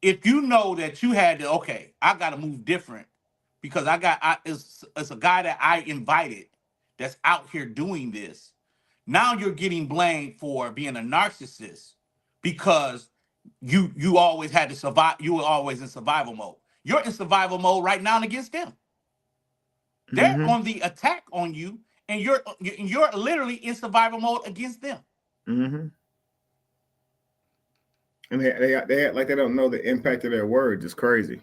if you know that you had to, okay, I got to move different because it's a guy that I invited that's out here doing this. Now you're getting blamed for being a narcissist because you always had to survive. You were always in survival mode. You're in survival mode right now against them. They're on the attack on you, and you're literally in survival mode against them. And they act like they don't know the impact of their words. It's crazy.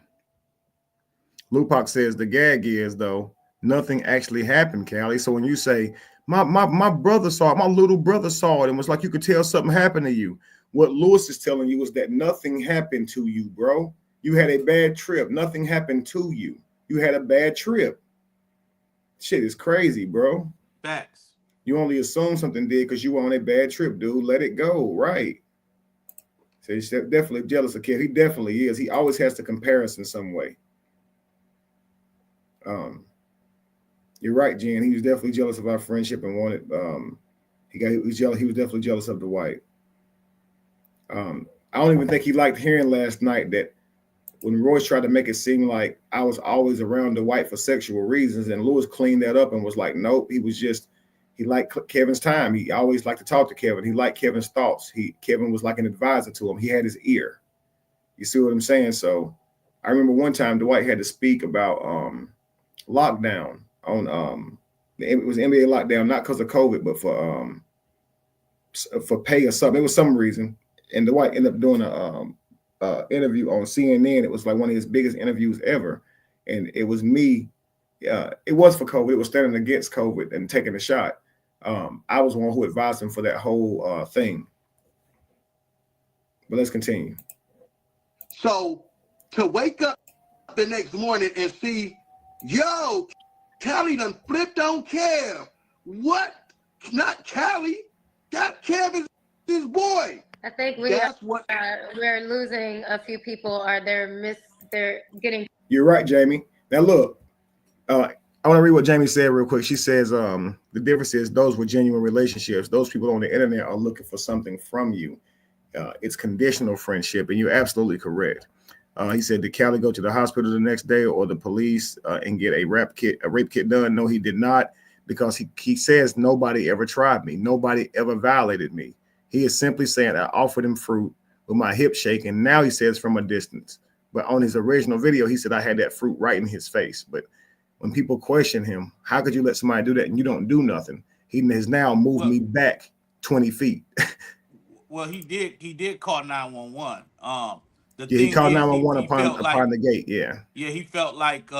Lupac says the gag is, though, nothing actually happened, Cali. So when you say, my brother saw it, my little brother saw it, and was like, you could tell something happened to you. What Lewis is telling you is that nothing happened to you, bro. You had a bad trip. Nothing happened to you. You had a bad trip. Shit is crazy, bro. Facts. You only assume something did because you were on a bad trip, dude. Let it go, right? So he's definitely jealous of Kev. He definitely is. He always has to compare us in some way. You're right, Jen. He was definitely jealous of our friendship and wanted. He was jealous. He was definitely jealous of Dwight. I don't even think he liked hearing last night that when Royce tried to make it seem like I was always around Dwight for sexual reasons, and Lewis cleaned that up and was like, nope, he liked Kevin's time. He always liked to talk to Kevin. He liked Kevin's thoughts. Kevin was like an advisor to him. He had his ear. You see what I'm saying? So I remember one time Dwight had to speak about lockdown on it was NBA lockdown, not because of COVID, but for pay or something. It was some reason. And Dwight ended up doing interview on CNN. It was like one of his biggest interviews ever, and it was me. It was for COVID. It was standing against COVID and taking a shot. I was one who advised him for that whole thing. But let's continue. So to wake up the next morning and see, yo, Callie done flipped on Kev. What? Not Callie. That Kev is his boy. I think we're losing a few people. They're getting. You're right, Jamie. Now look, I want to read what Jamie said real quick. She says, the difference is those with genuine relationships. Those people on the internet are looking for something from you. It's conditional friendship, and you're absolutely correct. He said, did Callie go to the hospital the next day or the police and get a rape kit done? No, he did not, because he says nobody ever tried me. Nobody ever violated me. He is simply saying I offered him fruit with my hip shaking. Now he says from a distance. But on his original video, he said I had that fruit right in his face. But when people question him, how could you let somebody do that and you don't do nothing? He has now moved me back 20 feet. Well, he did call 911. He called 911 upon the gate. Yeah. Yeah, he felt like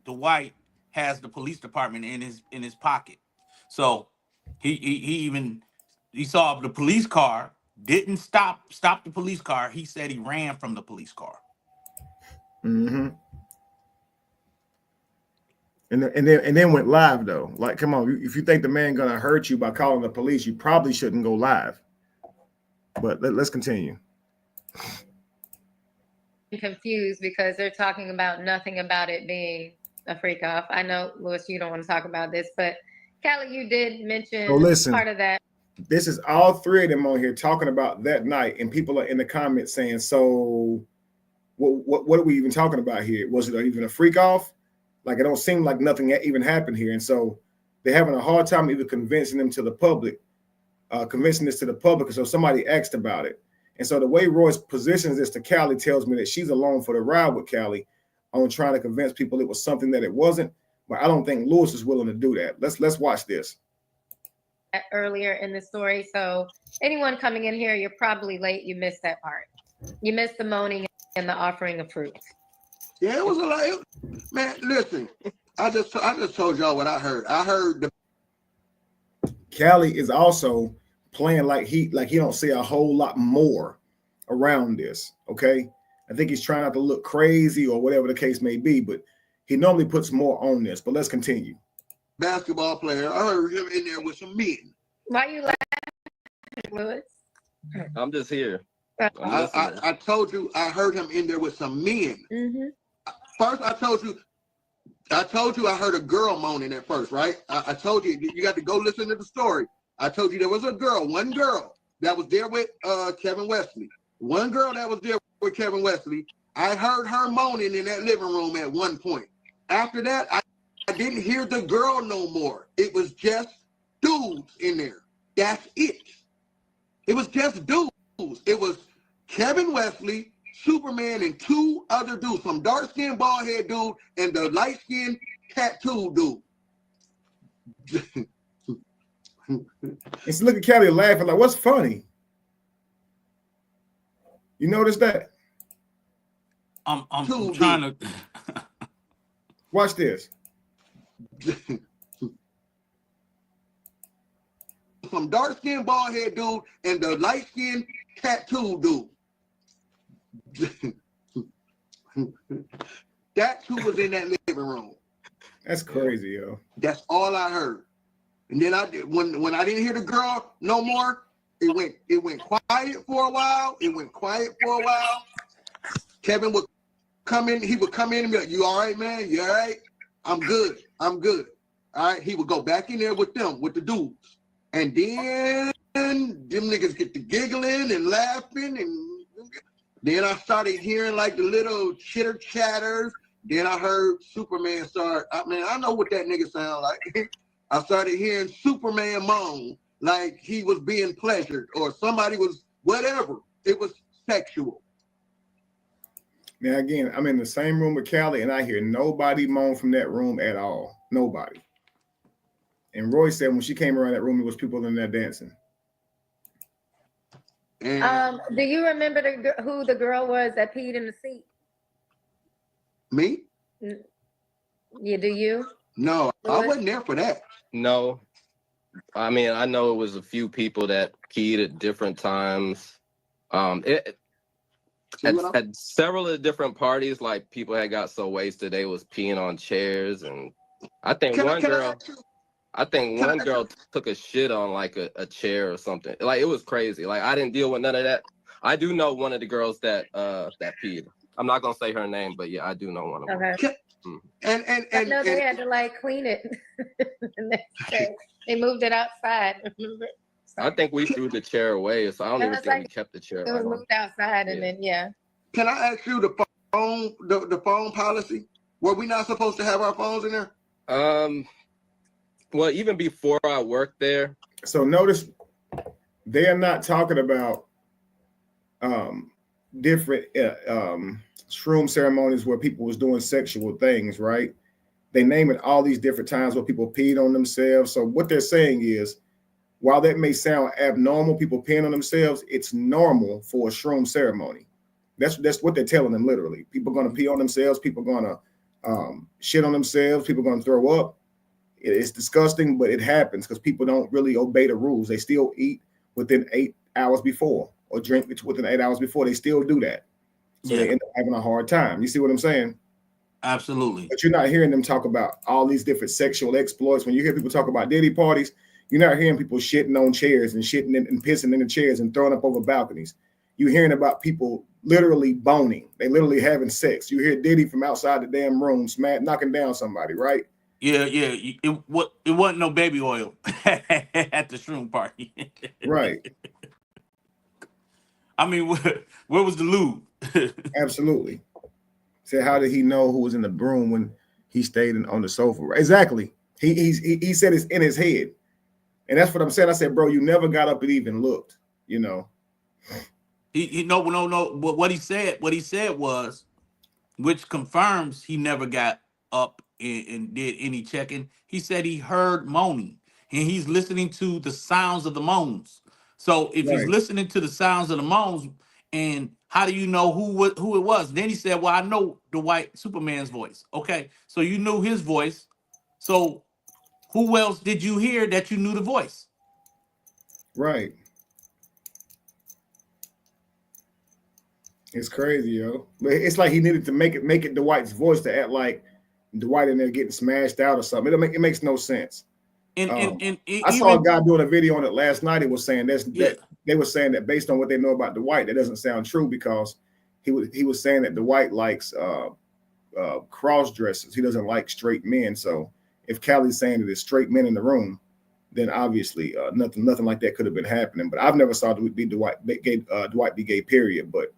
Dwight has the police department in his pocket. So he saw the police car, didn't stop the police car. He said he ran from the police car. Mm-hmm. And then went live though. Like, come on, if you think the man gonna hurt you by calling the police, you probably shouldn't go live. But let's continue. I'm confused because they're talking about nothing about it being a freak off. I know, Louis, you don't want to talk about this, but Callie, you did mention part of that. This is all three of them on here talking about that night, and people are in the comments saying, so what are we even talking about here? Was it even a freak off? Like, it don't seem like nothing even happened here. And so they're having a hard time even convincing this to the public. And so somebody asked about it. And so the way Royce positions this to Callie tells me that she's along for the ride with Callie on trying to convince people it was something that it wasn't. But I don't think Louis is willing to do that. Let's watch this. Earlier in the story. So anyone coming in here, you're probably late. You missed that part. You missed the moaning and the offering of fruit. Yeah, it was a lot. Man, listen, I just told y'all what I heard. I heard Callie is also playing like he don't say a whole lot more around this. Okay, I think he's trying not to look crazy or whatever the case may be, but he normally puts more on this. But let's continue. Basketball player. I heard him in there with some men. Why you laughing, Louis? I'm just here. I told you I heard him in there with some men. Mm-hmm. First, I told you I heard a girl moaning at first, right? I told you got to go listen to the story. I told you there was one girl that was there with Kevin Wesley. One girl that was there with Kevin Wesley. I heard her moaning in that living room at one point. After that, I didn't hear the girl no more. It was just dudes in there. That's it. It was just dudes. It was Kevin Wesley, Superman, and two other dudes, some dark-skinned bald-head dude and the light-skinned tattoo dude. And so look at Callie laughing like, what's funny? You notice that? I'm trying to watch this. Some dark-skinned bald-head dude and the light-skinned tattoo dude. That's who was in that living room. That's crazy, yo. That's all I heard. And then when I didn't hear the girl no more, it went quiet for a while. Kevin would come in, he would come in and be like, "You all right, man? You all right? I'm good. All right." He would go back in there with the dudes. And then them niggas get to giggling and laughing, and then I started hearing like the little chitter chatters. Then I heard Superman start. I know what that nigga sound like. I started hearing Superman moan like he was being pleasured or somebody was whatever. It was sexual. Now again, I'm in the same room with Callie, and I hear nobody moan from that room at all. Nobody. And Roy said when she came around that room, it was people in there dancing. And Do you remember who the girl was that peed in the seat? me? Yeah, do you? No, I Louis? wasn't there for that. No, I mean, I know it was a few people that peed at different times. It See what I'm- at several of the different parties, like people had got so wasted they was peeing on chairs, and I think Can I one girl, ask you- I think can I one ask girl you- took a shit on like a chair or something. Like it was crazy. Like I didn't deal with none of that. I do know one of the girls that peed. I'm not gonna say her name, but yeah, I do know one of them. Okay. And I know they had to like clean it. The next day. They moved it outside. Remember? I think we threw the chair away, so I don't No, even it's think we like kept the chair. it was moved outside, and then can I ask you the phone policy? Were we not supposed to have our phones in there? Well, even before I worked there. So notice they are not talking about different shroom ceremonies where people was doing sexual things, right? They name it all these different times where people peed on themselves. So what they're saying is, while that may sound abnormal, people peeing on themselves, it's normal for a shroom ceremony. That's what they're telling them literally. People are going to pee on themselves. People are going to shit on themselves. People are going to throw up. It's disgusting, but it happens because people don't really obey the rules. They still eat within 8 hours before or drink within 8 hours before. They still do that. So they end up having a hard time. You see what I'm saying? Absolutely. But you're not hearing them talk about all these different sexual exploits. When you hear people talk about Diddy parties, you're not hearing people shitting on chairs and shitting and pissing in the chairs and throwing up over balconies. You're hearing about people literally boning. They literally having sex. You hear Diddy from outside the damn room knocking down somebody, right? Yeah. It wasn't no baby oil at the shroom party. Right. I mean, where was the lube? Absolutely. Said, how did he know who was in the room when he stayed on the sofa? Exactly. He said it's in his head. And that's what I'm saying. I said, bro, you never got up and even looked, you know. No. But what he said was, which confirms he never got up and did any checking. He said he heard moaning, and he's listening to the sounds of the moans. So if he's listening to the sounds of the moans, and how do you know who it was? Then he said, well, I know the white Superman's voice. Okay, so you knew his voice. So who else did you hear that you knew the voice? Right. It's crazy, yo. But it's like he needed to make it Dwight's voice to act like Dwight in there getting smashed out or something. It makes no sense. And I saw a guy doing a video on it last night. He was saying that they were saying that based on what they know about Dwight, that doesn't sound true because he was saying that Dwight likes cross dressers. He doesn't like straight men. So if Callie's saying that there's straight men in the room, then obviously nothing like that could have been happening. But I've never saw Dwight be gay, period. But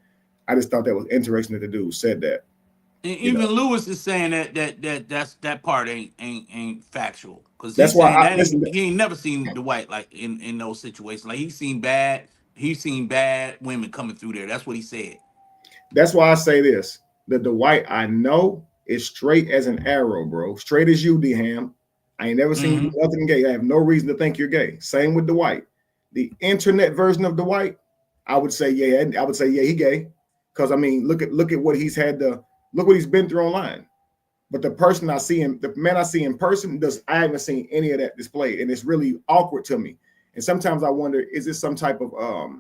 I just thought that was interesting that the dude said that. And even Lewis is saying that part ain't factual, because that's why he ain't never seen Dwight like in those situations. Like he's seen bad women coming through there. That's what he said. That's why I say this: the Dwight I know is straight as an arrow, bro. Straight as you, D-Ham. I ain't never seen you do nothing gay. I have no reason to think you're gay. Same with Dwight. The internet version of Dwight, I would say yeah, he gay. Because I mean, look at what he's had to look what he's been through online. But the man I see in person, I haven't seen any of that displayed, and it's really awkward to me. And sometimes I wonder, is this some type of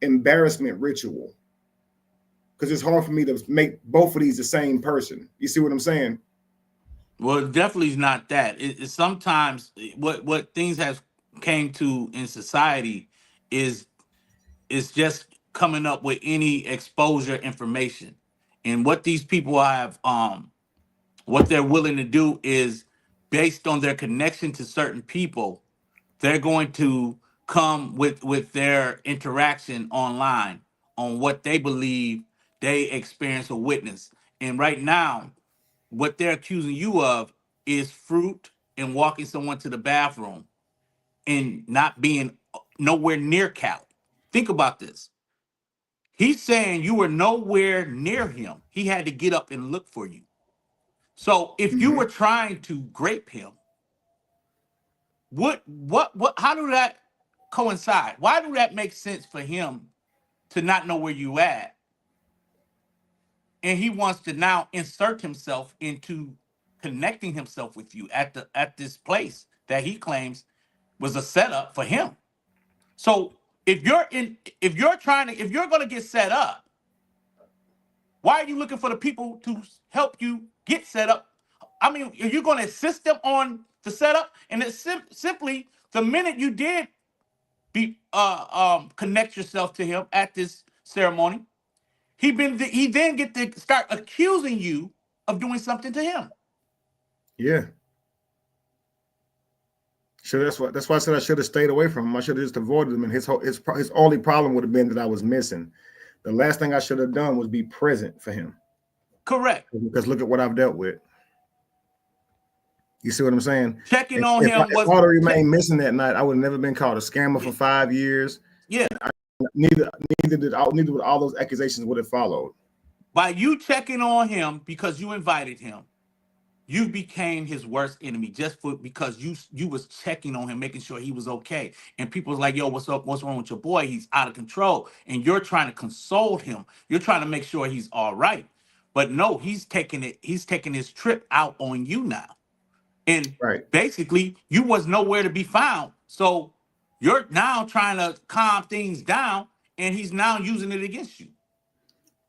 embarrassment ritual? Because it's hard for me to make both of these the same person. You see what I'm saying? Well, it definitely is not that. It's sometimes what things have came to in society is just coming up with any exposure information. And what these people have, what they're willing to do is based on their connection to certain people, they're going to come with their interaction online on what they believe they experience or witness. And right now, what they're accusing you of is fruit and walking someone to the bathroom and not being nowhere near Cali. Think about this. He's saying you were nowhere near him. He had to get up and look for you. So if you were trying to grape him, how do that coincide? Why do that make sense for him to not know where you at? And he wants to now insert himself into connecting himself with you at this place that he claims was a setup for him. So if you're gonna get set up, why are you looking for the people to help you get set up? I mean, are you going to assist them on the setup? And it's simply the minute you did connect yourself to him at this ceremony, he then get to start accusing you of doing something to him. Yeah. So that's why I said I should have stayed away from him. I should have just avoided him. And his only problem would have been that I was missing. The last thing I should have done was be present for him. Correct. Because look at what I've dealt with. You see what I'm saying? Checking on him was. If I would have remained missing that night, I would have never been called a scammer for 5 years. Yeah. Neither would all those accusations would have followed. By you checking on him because you invited him, you became his worst enemy just because you was checking on him, making sure he was okay. And people was like, yo, what's up? What's wrong with your boy? He's out of control. And you're trying to console him. You're trying to make sure he's all right. But no, he's taking his trip out on you now. And basically, you was nowhere to be found. So you're now trying to calm things down, and he's now using it against you.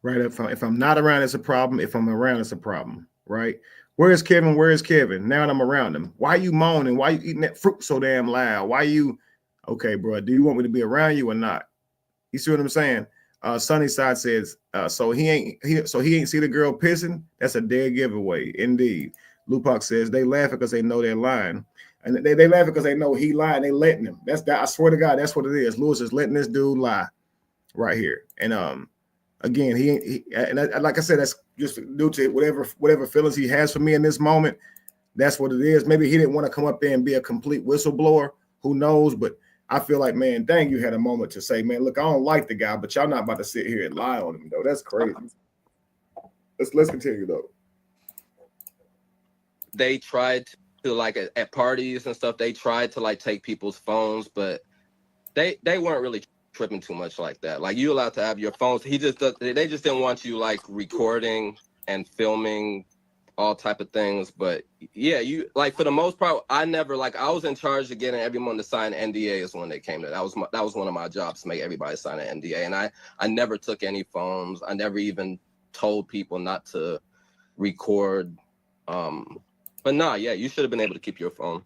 Right. If I'm not around, it's a problem. If I'm around, it's a problem. Right. Where is Kevin? Where is Kevin? Now that I'm around him, why are you moaning? Why are you eating that fruit so damn loud? Why are you? Okay, bro. Do you want me to be around you or not? You see what I'm saying? Sunnyside says, so he ain't see the girl pissing. That's a dead giveaway, indeed. Lupac says they laughing because they know they're lying, and they laughing because they know he lied. They letting him. That's that. I swear to God, that's what it is. Lewis is letting this dude lie, right here. And again, like I said, that's just due to whatever feelings he has for me in this moment. That's what it is. Maybe he didn't want to come up there and be a complete whistleblower. Who knows? But I feel like, man, dang, you had a moment to say, man, look, I don't like the guy, but y'all not about to sit here and lie on him, though. That's crazy. Let's continue, though. They tried to, like, at parties and stuff, they tried to, like, take people's phones, but they weren't really tripping too much like that. Like, you allowed to have your phones. They just didn't want you, like, recording and filming all type of things. But yeah, you, like, for the most part, I was in charge of getting everyone to sign NDAs when they came to that. Was one of my jobs, to make everybody sign an NDA. And I never took any phones. I never even told people not to record. But nah, yeah, you should have been able to keep your phone.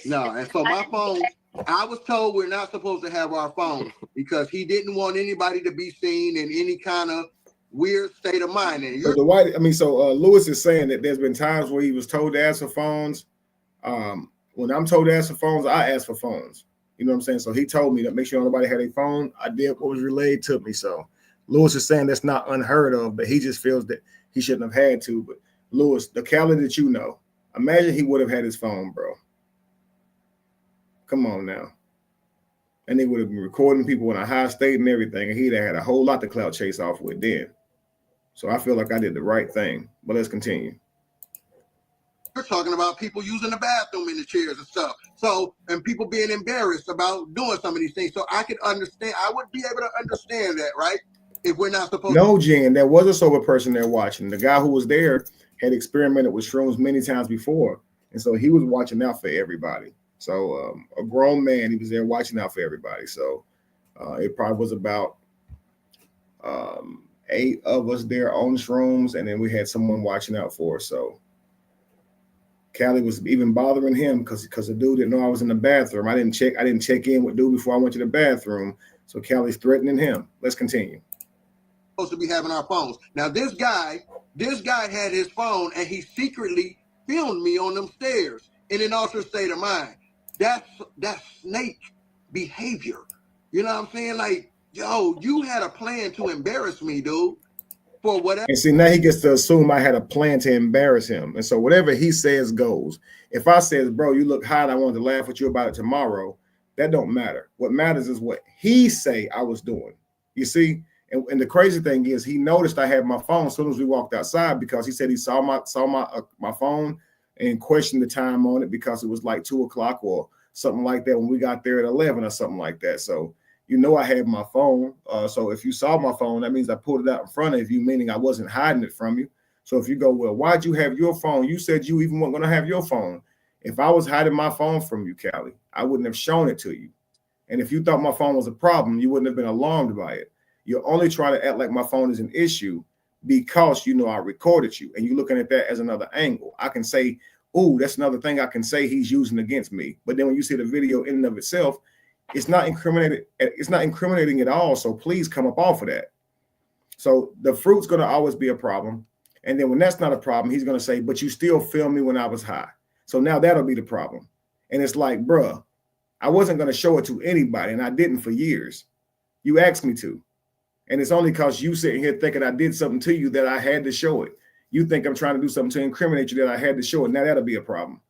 No, and so my phone, I was told we're not supposed to have our phone because he didn't want anybody to be seen in any kind of weird state of mind. And Lewis is saying that there's been times where he was told to ask for phones. When I'm told to ask for phones, I ask for phones. You know what I'm saying? So he told me to make sure nobody had a phone. I did what was relayed to me. So Lewis is saying that's not unheard of, but he just feels that he shouldn't have had to. But Lewis, the Cali that you know, imagine he would have had his phone, bro. Come on now. And they would have been recording people in a high state and everything, and he'd have had a whole lot to clout chase off with then. So I feel like I did the right thing. But let's continue. We're talking about people using the bathroom in the chairs and stuff. So, and people being embarrassed about doing some of these things. So I could understand, I would be able to understand that, right? If we're not supposed to. No, Jen, there was a sober person there watching. The guy who was there had experimented with shrooms many times before. And so he was watching out for everybody. So a grown man, he was there watching out for everybody. So it probably was about 8 of us there on shrooms, and then we had someone watching out for us. So Callie was even bothering him because the dude didn't know I was in the bathroom. I didn't check in with dude before I went to the bathroom. So Callie's threatening him. Let's continue. Supposed to be having our phones. Now this guy had his phone and he secretly filmed me on them stairs in an altered state of mind. That's snake behavior. You know what I'm saying? Like, yo, you had a plan to embarrass me, dude, for whatever. And see, now he gets to assume I had a plan to embarrass him. And so whatever he says goes. If I says, bro, you look hot, I wanted to laugh with you about it tomorrow, that don't matter. What matters is what he say I was doing. You see? And the crazy thing is he noticed I had my phone as soon as we walked outside because he said he saw my phone and questioned the time on it because it was like 2 o'clock or something like that when we got there at 11 or something like that. So you know I had my phone. So if you saw my phone, that means I pulled it out in front of you, meaning I wasn't hiding it from you. So if you go, well, why'd you have your phone? You said you even weren't going to have your phone. If I was hiding my phone from you, Callie, I wouldn't have shown it to you. And if you thought my phone was a problem, you wouldn't have been alarmed by it. You're only trying to act like my phone is an issue because you know I recorded you, and you're looking at that as another angle. I can say, oh, that's another thing I can say he's using against me. But then when you see the video in and of itself, it's not incriminating. It's not incriminating at all. So please come up off of that. So the fruit's going to always be a problem. And then when that's not a problem, he's going to say, but you still filmed me when I was high. So now that'll be the problem. And it's like, bruh, I wasn't going to show it to anybody, and I didn't for years. You asked me to. And it's only because you sitting here thinking I did something to you that I had to show it. You think I'm trying to do something to incriminate you that I had to show it. Now that'll be a problem.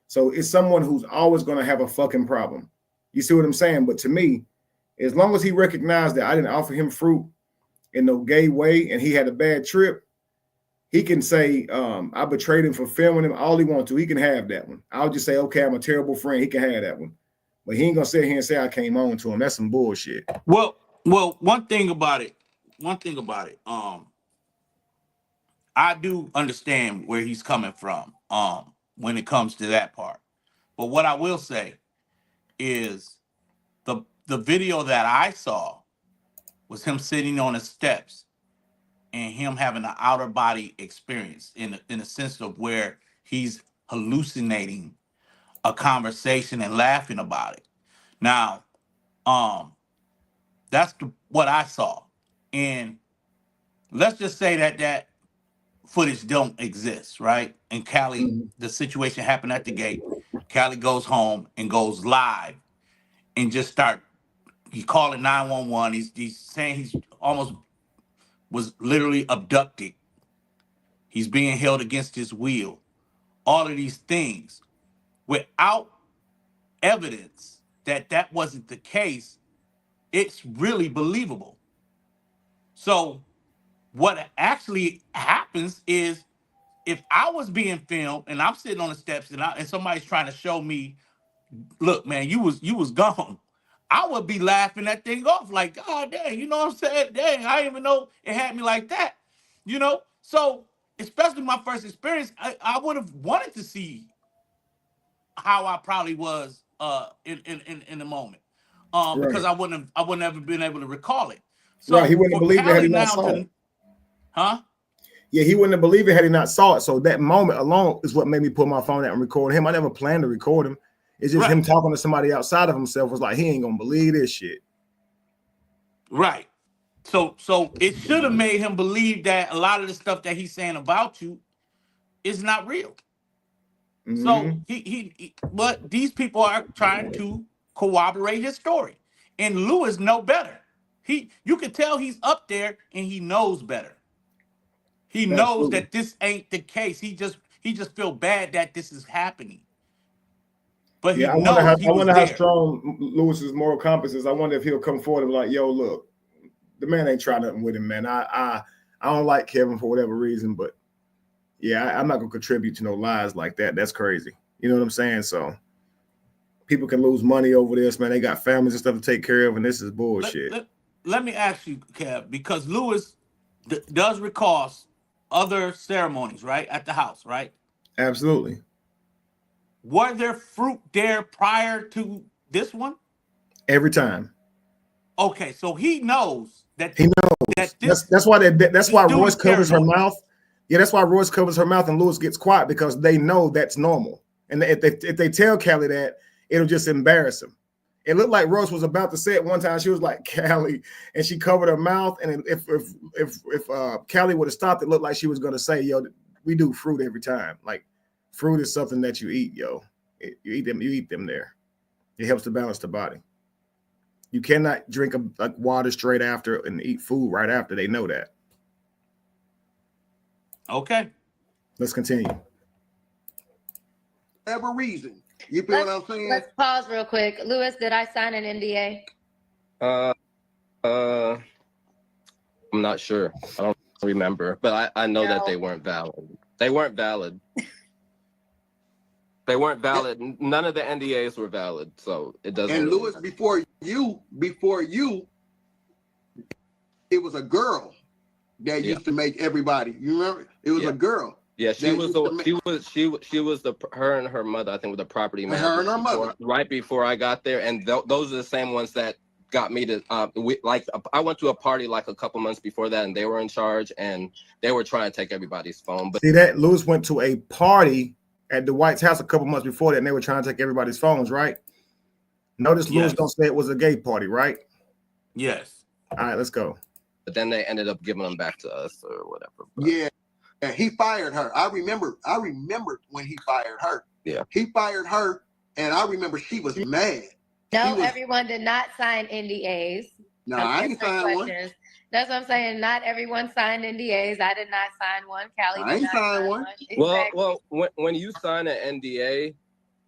So it's someone who's always going to have a fucking problem. You see what I'm saying? But to me, as long as he recognized that I didn't offer him fruit in no gay way and he had a bad trip, he can say, I betrayed him for filming him. All he wants to, he can have that one. I'll just say, okay, I'm a terrible friend. He can have that one. But he ain't going to sit here and say I came on to him. That's some bullshit. Well, one thing about it, I do understand where he's coming from, when it comes to that part. But what I will say is the video that I saw was him sitting on the steps and him having an outer body experience in a sense of where he's hallucinating a conversation and laughing about it. Now, that's what I saw. And let's just say that footage don't exist, right? And Callie, the situation happened at the gate. Callie goes home and goes live and just he calling 911. He's saying he's almost was literally abducted. He's being held against his will. All of these things without evidence that wasn't the case, it's really believable. So what actually happens is if I was being filmed and I'm sitting on the steps and somebody's trying to show me, look, man, you was gone, I would be laughing that thing off like, God dang, you know what I'm saying? Dang, I didn't even know it had me like that, you know? So, especially my first experience, I would have wanted to see how I probably was in the moment, because I wouldn't have ever been able to recall it. So right, he wouldn't have believed it had he not saw it. Huh? Yeah, he wouldn't have believed it had he not saw it. So that moment alone is what made me pull my phone out and record him. I never planned to record him. It's just him talking to somebody outside of himself was like, he ain't gonna believe this shit. Right. So it should have made him believe that a lot of the stuff that he's saying about you is not real. Mm-hmm. So but these people are trying to corroborate his story. And Lewis know better. You can tell he's up there and he knows better. He knows that this ain't the case. He just feel bad that this is happening. But yeah, I wonder how strong Lewis's moral compass is. I wonder if he'll come forward and be like, yo, look, the man ain't trying nothing with him, man. I don't like Kevin for whatever reason, but yeah, I'm not gonna contribute to no lies like that. That's crazy. You know what I'm saying? So people can lose money over this, man. They got families and stuff to take care of, and this is bullshit. Let me ask you, Kev, because Lewis does recall other ceremonies, right, at the house, right? Absolutely. Were there fruit there prior to this one? Every time. Okay, so he knows that. He knows. That's why Royce covers her mouth. Yeah, that's why Royce covers her mouth and Lewis gets quiet, because they know that's normal. And if they tell Callie that, it'll just embarrass him. It looked like Royce was about to say it one time. She was like, Callie, and she covered her mouth. And if Callie would have stopped, it looked like she was going to say, yo, we do fruit every time. Like, fruit is something that you eat, yo. You eat them there. It helps to balance the body. You cannot drink like water straight after and eat food right after. They know that. Okay. Let's continue. Every reason. You feel what I'm saying? Let's pause real quick. Lewis, did I sign an NDA? I'm not sure. I don't remember, but I know that they weren't valid. They weren't valid. They weren't valid. None of the NDAs were valid, so it doesn't. And really Lewis, matter. before you, it was a girl that used to make everybody. You remember? It was a girl. Yeah, Her and her mother, I think, were the property manager. Her and her mother. Right before I got there, and those are the same ones that got me to I went to a party like a couple months before that, and they were in charge, and they were trying to take everybody's phone. But see that Lewis went to a party at the White's house a couple months before that, and they were trying to take everybody's phones, right? Notice Lewis don't say it was a gay party, right? Yes. All right, let's go. But then they ended up giving them back to us or whatever. But, Yeah. And he fired her. I remember when he fired her. Yeah. He fired her, and I remember she was mad. No, was- everyone did not sign NDAs. No, Some I ain't different signed one. questions. That's what I'm saying. Not everyone signed NDAs. I did not sign one. Callie I did ain't not signed sign one. Exactly. Well, when you sign an NDA,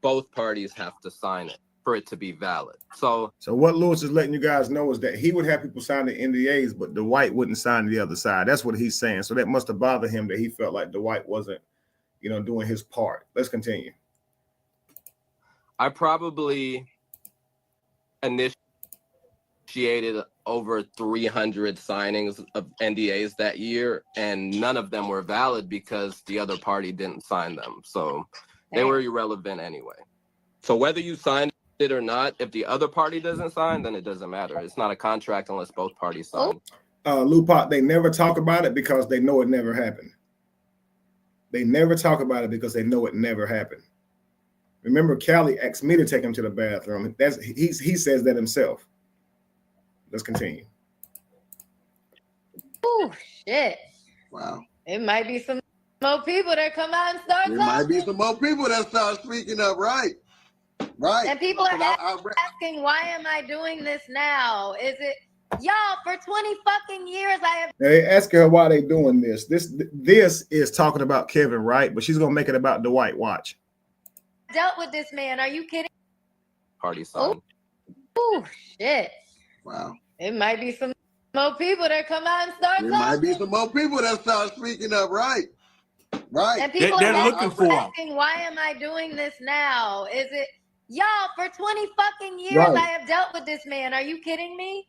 both parties have to sign it for it to be valid. So what Lewis is letting you guys know is that he would have people sign the NDAs, but Dwight wouldn't sign the other side. That's what he's saying. So that must have bothered him that he felt like Dwight wasn't, doing his part. Let's continue. I probably initiated over 300 signings of NDAs that year, and none of them were valid because the other party didn't sign them. So they were irrelevant anyway. So whether you signed it or not, if the other party doesn't sign, then it doesn't matter. It's not a contract unless both parties sign. Lupac, they never talk about it because they know it never happened. They never talk about it because they know it never happened. Remember, Callie asked me to take him to the bathroom. He says that himself. Let's continue. Oh shit! Wow. It might be some more people that come out and start There talking. might be some more people that start speaking up, right? Right. And people are 'Cause asking, why am I doing this now? Is it y'all for 20 fucking years? I have They asking her why they doing this. This is talking about Kevin, right? But she's gonna make it about Dwight. Watch. dealt with this man. Are you kidding? Party signed. Oh shit! Wow. It might be some more people that come out and start There talking. might be some more people that start speaking up, right? Right. And people They're are looking for 'em. asking, why am I doing this now? Is it y'all for 20 fucking years? Right. I have dealt with this man. Are you kidding me?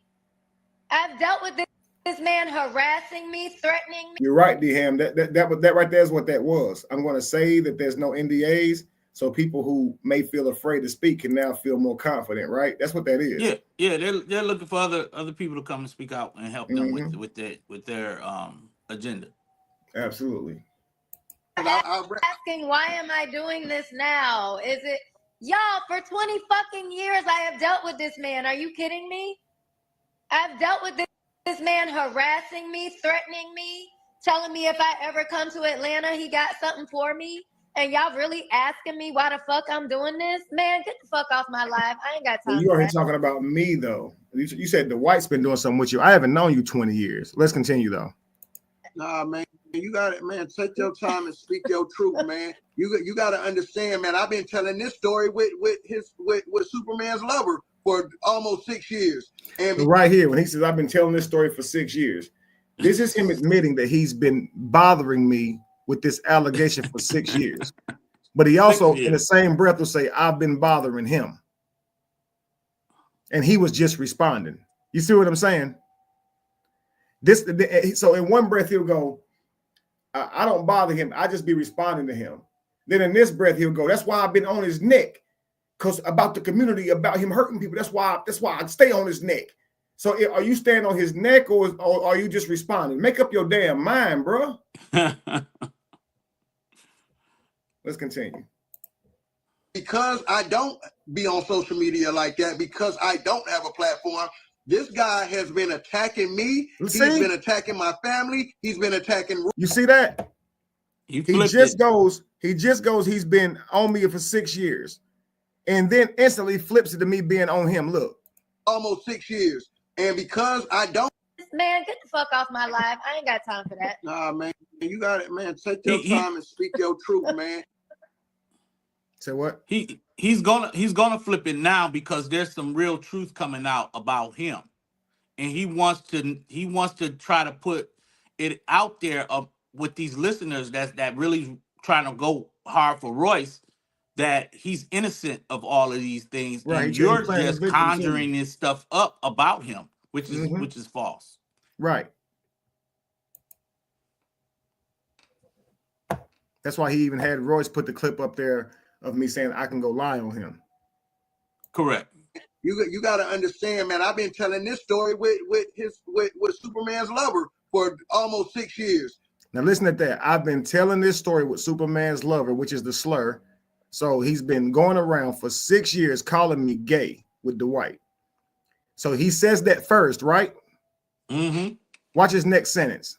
I've dealt with this man harassing me, threatening me. You're right, D-Ham. That right there is what that was. I'm going to say that there's no NDAs, so people who may feel afraid to speak can now feel more confident, right? That's what that is. Yeah. They're looking for other people to come and speak out and help them with their agenda. Absolutely. Asking, why am I doing this now? Is it y'all for 20 fucking years? I have dealt with this man. Are you kidding me? I've dealt with this man harassing me, threatening me, telling me if I ever come to Atlanta, he got something for me. And y'all really asking me why the fuck I'm doing this? Man, get the fuck off my life. I ain't got time You for are here that. talking about me, though. You said Dwight's been doing something with you. I haven't known you 20 years. Let's continue, though. Nah, man, you got it, man. Take your time and speak your truth, man. You got to understand, man. I've been telling this story with Superman's lover for almost 6 years, and Right here, when he says, I've been telling this story for 6 years, this is him admitting that he's been bothering me with this allegation for 6 years. But he also, in the same breath, will say, I've been bothering him. And he was just responding. You see what I'm saying? So in one breath, he'll go, I don't bother him. I just be responding to him. Then in this breath, he'll go, that's why I've been on his neck. Because about the community, about him hurting people. That's why I stay on his neck. So are you staying on his neck or are you just responding? Make up your damn mind, bro. Let's continue. because I don't be on social media like that, because I don't have a platform, this guy has been attacking me. He's been attacking my family. He's been attacking. You see that? He just goes, he's been on me for 6 years. And then instantly flips it to me being on him. Look. Almost 6 years. And because I don't. Man, get the fuck off my life. I ain't got time for that. Nah, man. You got it, man. Take your time and speak your truth, man. Say what? He's gonna flip it now because there's some real truth coming out about him. And he wants to try to put it out there with these listeners that really trying to go hard for Royce, that he's innocent of all of these things, Right. and He you're playing the just victim to you. conjuring this stuff up about him, which Mhm. is false. Right. That's why he even had Royce put the clip up there of me saying I can go lie on him. Correct. You got to understand, man. I've been telling this story with Superman's lover for almost 6 years. Now listen at that. I've been telling this story with Superman's lover, which is the slur. So he's been going around for 6 years calling me gay with Dwight. So he says that first, right? Mm-hmm. Watch his next sentence.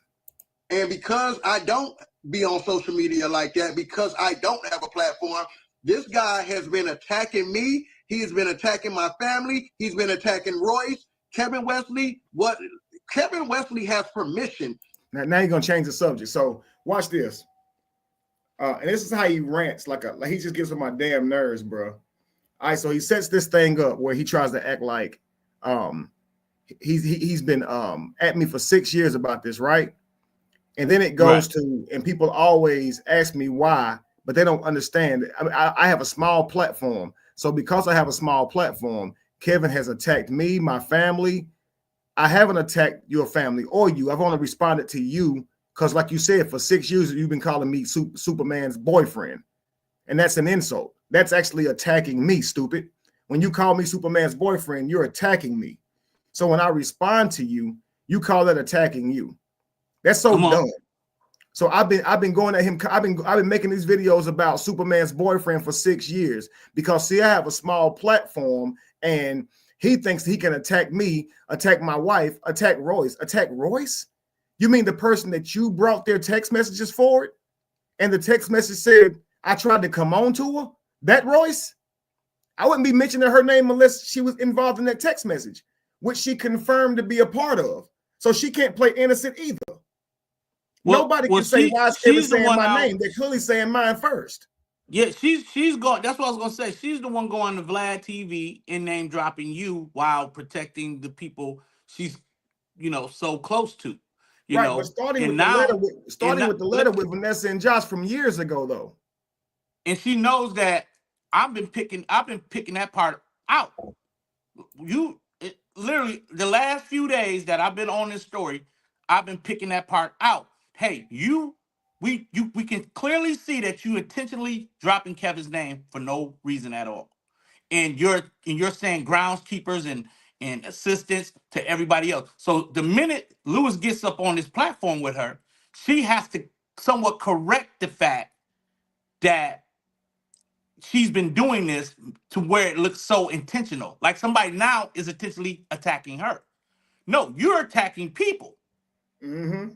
And because I don't be on social media like that, because I don't have a platform, this guy has been attacking me. He's been attacking my family. He's been attacking Royce, Kevin Wesley. What Kevin Wesley has permission. Now you're gonna change the subject. So watch this. And this is how he rants, like he just gets on my damn nerves, bro. All right, so he sets this thing up where he tries to act like he's been at me for 6 years about this, right? And then it goes to, and people always ask me why, but they don't understand. I mean, I have a small platform. So because I have a small platform, Kevin has attacked me, my family. I haven't attacked your family or you. I've only responded to you because, like you said, for 6 years, you've been calling me Superman's boyfriend. And that's an insult. That's actually attacking me, stupid. When you call me Superman's boyfriend, you're attacking me. So when I respond to you, you call that attacking you. That's so dumb. So I've been going at him. I've been making these videos about Superman's boyfriend for 6 years because see, I have a small platform and he thinks he can attack me, attack my wife, attack Royce. Attack Royce? You mean the person that you brought their text messages forward? And the text message said, I tried to come on to her? That Royce? I wouldn't be mentioning her name unless she was involved in that text message, which she confirmed to be a part of. So she can't play innocent either. Nobody can say, why is Kevin saying my name? They're clearly saying mine first. Yeah, she's going. That's what I was gonna say. She's the one going to Vlad TV and name dropping you while protecting the people she's, so close to. But starting with the letter with Vanessa and Josh from years ago, though. And she knows that I've been picking that part out. Literally the last few days that I've been on this story, I've been picking that part out. Hey, we can clearly see that you intentionally dropping Kevin's name for no reason at all. And you're saying groundskeepers and assistants to everybody else. So the minute Lewis gets up on this platform with her, she has to somewhat correct the fact that she's been doing this to where it looks so intentional. Like somebody now is intentionally attacking her. No, you're attacking people. Mm-hmm.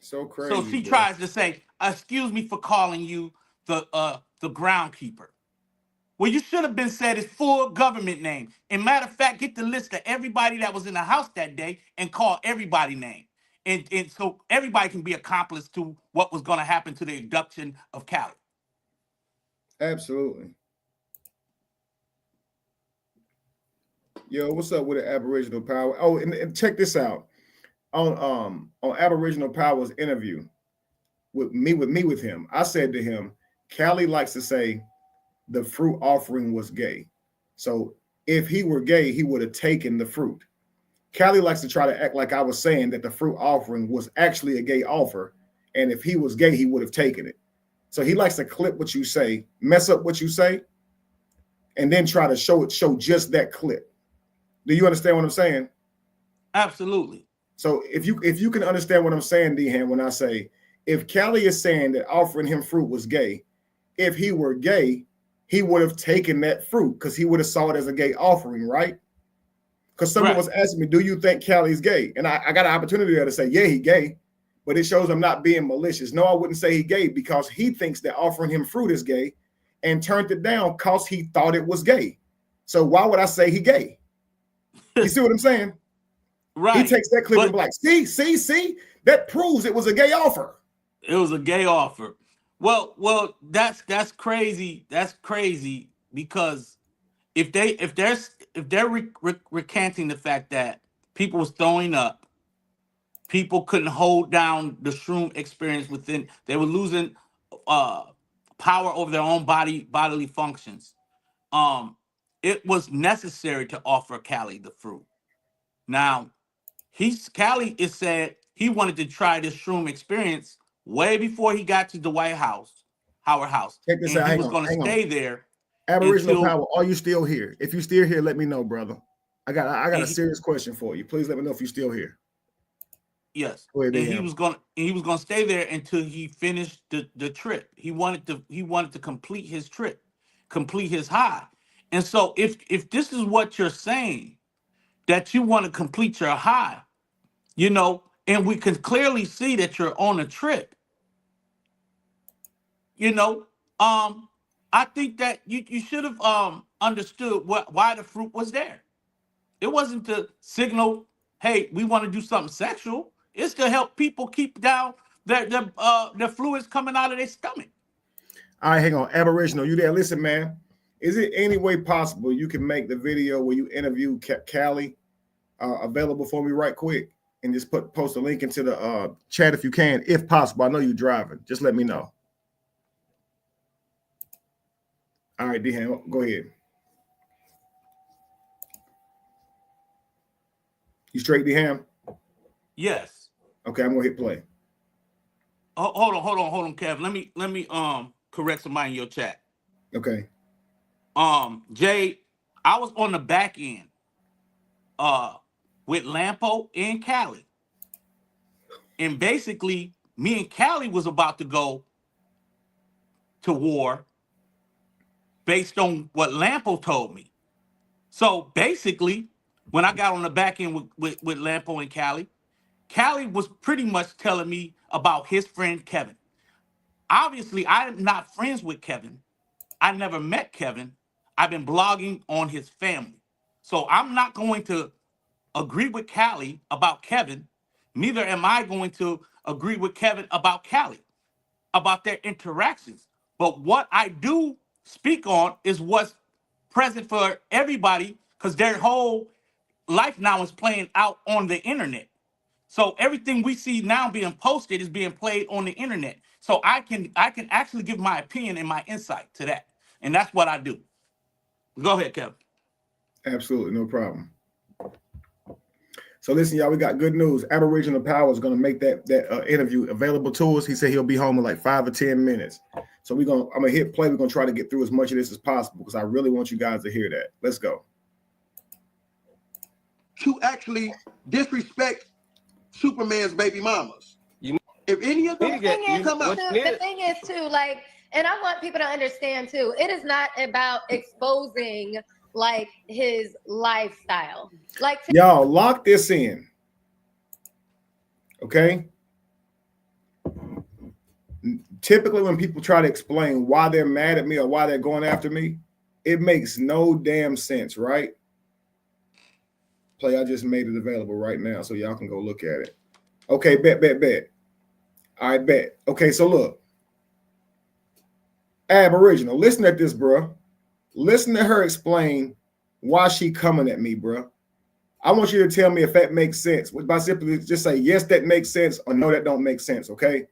So crazy. So she tries to say, excuse me for calling you the groundkeeper. Well, you should have been said his full government name. And matter of fact, get the list of everybody that was in the house that day and call everybody name. And so everybody can be accomplice to what was going to happen to the abduction of Callie. Absolutely. Yo, what's up with the Aboriginal Power? Oh, and check this out. On Aboriginal Power's interview with him, I said to him, Callie likes to say the fruit offering was gay. So if he were gay, he would have taken the fruit. Callie likes to try to act like I was saying that the fruit offering was actually a gay offer. And if he was gay, he would have taken it. So he likes to clip what you say, mess up what you say, and then try to show just that clip. Do you understand what I'm saying? Absolutely. So if you can understand what I'm saying, D-Han, when I say, if Callie is saying that offering him fruit was gay, if he were gay, he would have taken that fruit because he would have saw it as a gay offering, right? Because someone was asking me, do you think Callie's gay? And I got an opportunity there to say, yeah, he gay, but it shows I'm not being malicious. No, I wouldn't say he gay because he thinks that offering him fruit is gay and turned it down because he thought it was gay. So why would I say he gay? You see what I'm saying? Right. He takes that clip and be like, see, that proves it was a gay offer. It was a gay offer. Well, that's crazy. That's crazy because if they're recanting the fact that people was throwing up, people couldn't hold down the shroom experience within, they were losing power over their own bodily functions, it was necessary to offer Cali the fruit. Now, Cali is said he wanted to try this shroom experience way before he got to the Howard House, Check this and out. he Hang was on. going to Hang on. stay there Aboriginal until Power, are you still here? If you're still here, let me know, brother. I got a he- serious question for you. Please let me know if you're still here. yes, Go ahead, and DM. he was going to stay there until he finished the trip. He wanted to complete his trip, complete his high. And so if this is what you're saying, that you want to complete your high, you know, and we can clearly see that you're on a trip, you know, I think that you should have understood why the fruit was there. It wasn't to signal, hey, we want to do something sexual. It's to help people keep down their fluids coming out of their stomach. All right, hang on. Aboriginal, you there? Listen, man. Is it any way possible you can make the video where you interview Cali available for me right quick, and just post a link into the chat if you can, if possible? I know you're driving. Just let me know. All right, D-Ham, go ahead. You straight, D-Ham? Yes. Okay, I'm gonna hit play. Hold on, Kev. Let me correct somebody in your chat. Okay. Jay, I was on the back end with Lampo and Cali. And basically, me and Cali was about to go to war based on what Lampo told me. So basically, when I got on the back end with Lampo and Cali was pretty much telling me about his friend Kevin. Obviously, I'm not friends with Kevin. I never met Kevin. I've been blogging on his family. So I'm not going to agree with Cali about Kevin. Neither am I going to agree with Kevin about Cali, about their interactions. But what I do speak on is what's present for everybody, because their whole life now is playing out on the internet. So everything we see now being posted is being played on the internet. So I can actually give my opinion and my insight to that. And that's what I do. Go ahead, Kevin. Absolutely, no problem. So listen, y'all, we got good news. Aboriginal Power is going to make that interview available to us. He said he'll be home in like 5 or 10 minutes. So I'm gonna hit play. We're gonna try to get through as much of this as possible because I really want you guys to hear that. Let's go. To actually disrespect Superman's baby mamas. You If any of them need to get you. come out, The thing is too, like, and I want people to understand too, it is not about exposing like his lifestyle. Like Y'all lock this in. Okay. Typically, when people try to explain why they're mad at me or why they're going after me, it makes no damn sense, right? Play, I just made it available right now, so y'all can go look at it. Okay, bet. I bet. Okay, so look. Aboriginal, listen at this, bro. Listen to her explain why she coming at me, bro. I want you to tell me if that makes sense. By simply just say, yes, that makes sense, or no, that don't make sense, okay?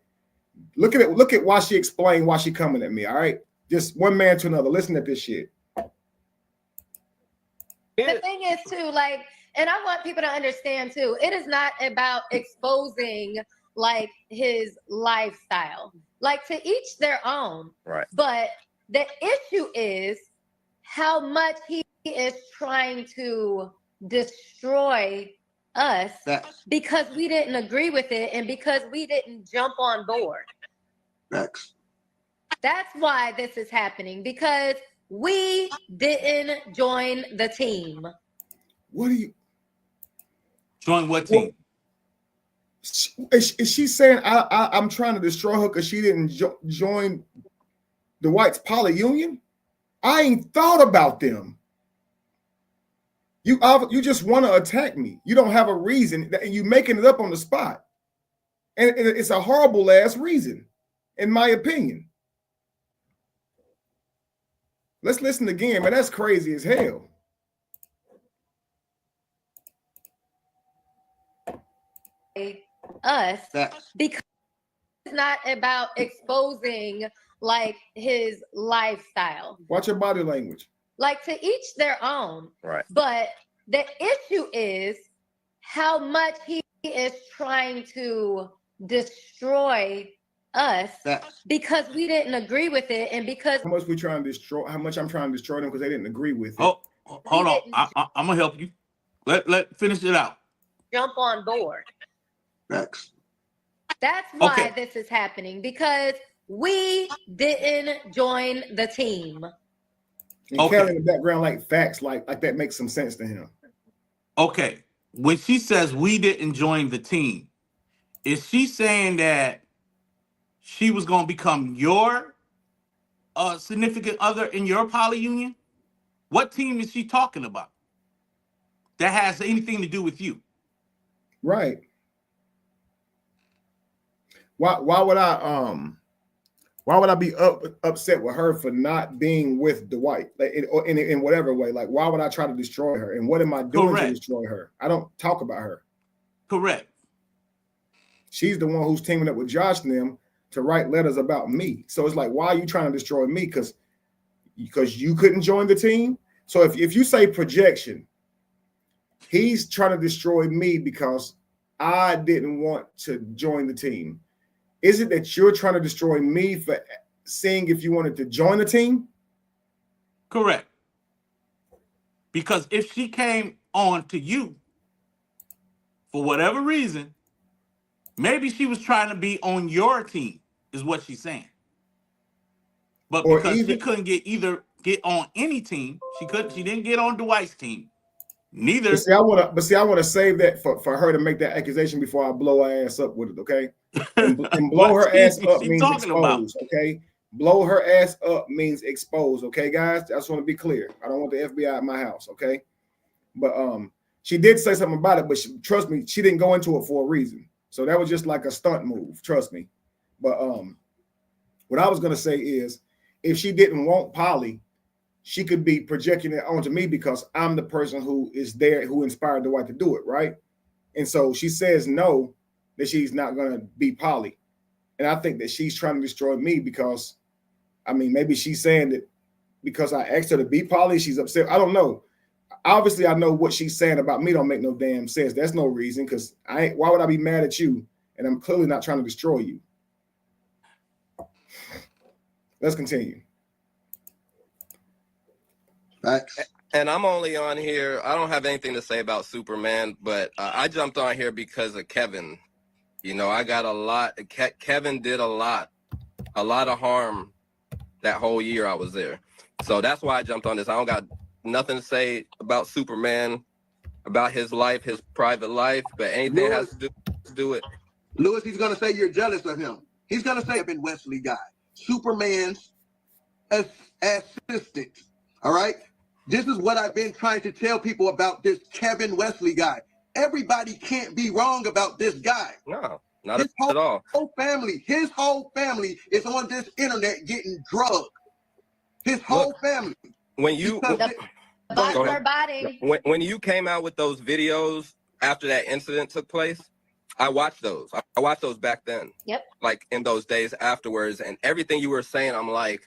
Look at it. Look at why she explained why she coming at me, all right? Just one man to another. Listen to this shit. the thing is too, like, and I want people to understand too, it is not about exposing like his lifestyle. Like, to each their own. Right. But the issue is how much he is trying to destroy us because we didn't agree with it and because we didn't jump on board. Next. That's why this is happening, because we didn't join the team. What do you Join what team? is she saying I'm trying to destroy her because she didn't join the whites poly union? I ain't thought about them. You just want to attack me. You don't have a reason, and you making it up on the spot. And it's a horrible ass reason, in my opinion. Let's listen again, man. That's crazy as hell. Us Next. because not about exposing like his lifestyle. Watch your body language. Like, to each their own. Right. But the issue is how much he is trying to destroy us because we didn't agree with it, and because How much we trying to destroy? How much I'm trying to destroy them because they didn't agree with it. Oh, hold on. I'm gonna help you. Let finish it out. jump on board. Facts. That's why Okay. this is happening, because we didn't join the team. And Okay. Kelly in the background like facts, like that makes some sense to him. Okay. When she says we didn't join the team, is she saying that she was gonna become your significant other in your poly union? What team is she talking about that has anything to do with you? Right. Why would I be upset with her for not being with Dwight, like in whatever way? Like, why would I try to destroy her? And what am I doing Correct. to destroy her? I don't talk about her. Correct. She's the one who's teaming up with Josh and them to write letters about me. So it's like, why are you trying to destroy me? Because you couldn't join the team. So if you say projection, he's trying to destroy me because I didn't want to join the team. Is it that you're trying to destroy me for seeing if you wanted to join the team? Correct. Because if she came on to you for whatever reason, maybe she was trying to be on your team, is what she's saying. But Or because she even- couldn't get on any team, she didn't get on Dwight's team. Neither. But see, I want to save that for her to make that accusation before I blow her ass up with it, okay? And blow What her team ass is up she means talking about? expose, okay? Blow her ass up means expose, okay, guys? I just want to be clear. I don't want the FBI at my house, okay? But she did say something about it, but trust me, she didn't go into it for a reason. So that was just like a stunt move, trust me. But what I was gonna say is, if she didn't want Polly, she could be projecting it onto me because I'm the person who is there, who inspired Dwight to do it, right? And so she says no, that she's not gonna be Polly. And I think that she's trying to destroy me because, I mean, maybe she's saying that because I asked her to be Polly, she's upset. I don't know. Obviously, I know what she's saying about me don't make no damn sense. That's no reason, because why would I be mad at you? And I'm clearly not trying to destroy you. Let's continue. Facts. And I'm only on here. I don't have anything to say about Superman, but I jumped on here because of Kevin. You know, I got a lot. Kevin did a lot of harm that whole year I was there. So that's why I jumped on this. I don't got nothing to say about Superman, about his life, his private life, but anything that has to do it. Lewis, he's gonna say you're jealous of him. He's gonna say I've been Wesley guy, Superman's assistant. All right. This is what I've been trying to tell people about this Kevin Wesley guy. Everybody can't be wrong about this guy. No, not at all. His whole family is on this internet getting drugged. His whole family. When you The bots Go are ahead. botting. when you came out with those videos after that incident took place, I watched those. I watched those back then. Yep. Like in those days afterwards, and everything you were saying, I'm like,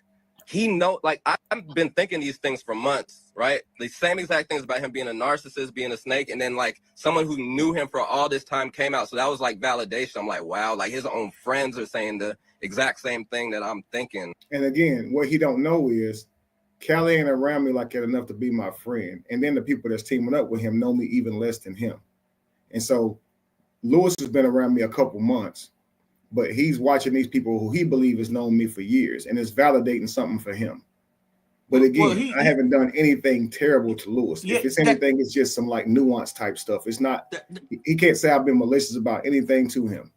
like I've been thinking these things for months, right? The same exact things about him being a narcissist, being a snake, and then like someone who knew him for all this time came out. So that was like validation. I'm like, wow, like his own friends are saying the exact same thing that I'm thinking. And again, what he don't know is Callie ain't around me like that enough to be my friend. And then the people that's teaming up with him know me even less than him. And so Lewis has been around me a couple months, but he's watching these people who he believes has known me for years, and it's validating something for him. But again, I haven't done anything terrible to Lewis. Yeah, if it's anything, it's just some like nuance type stuff. It's not, he can't say I've been malicious about anything to him.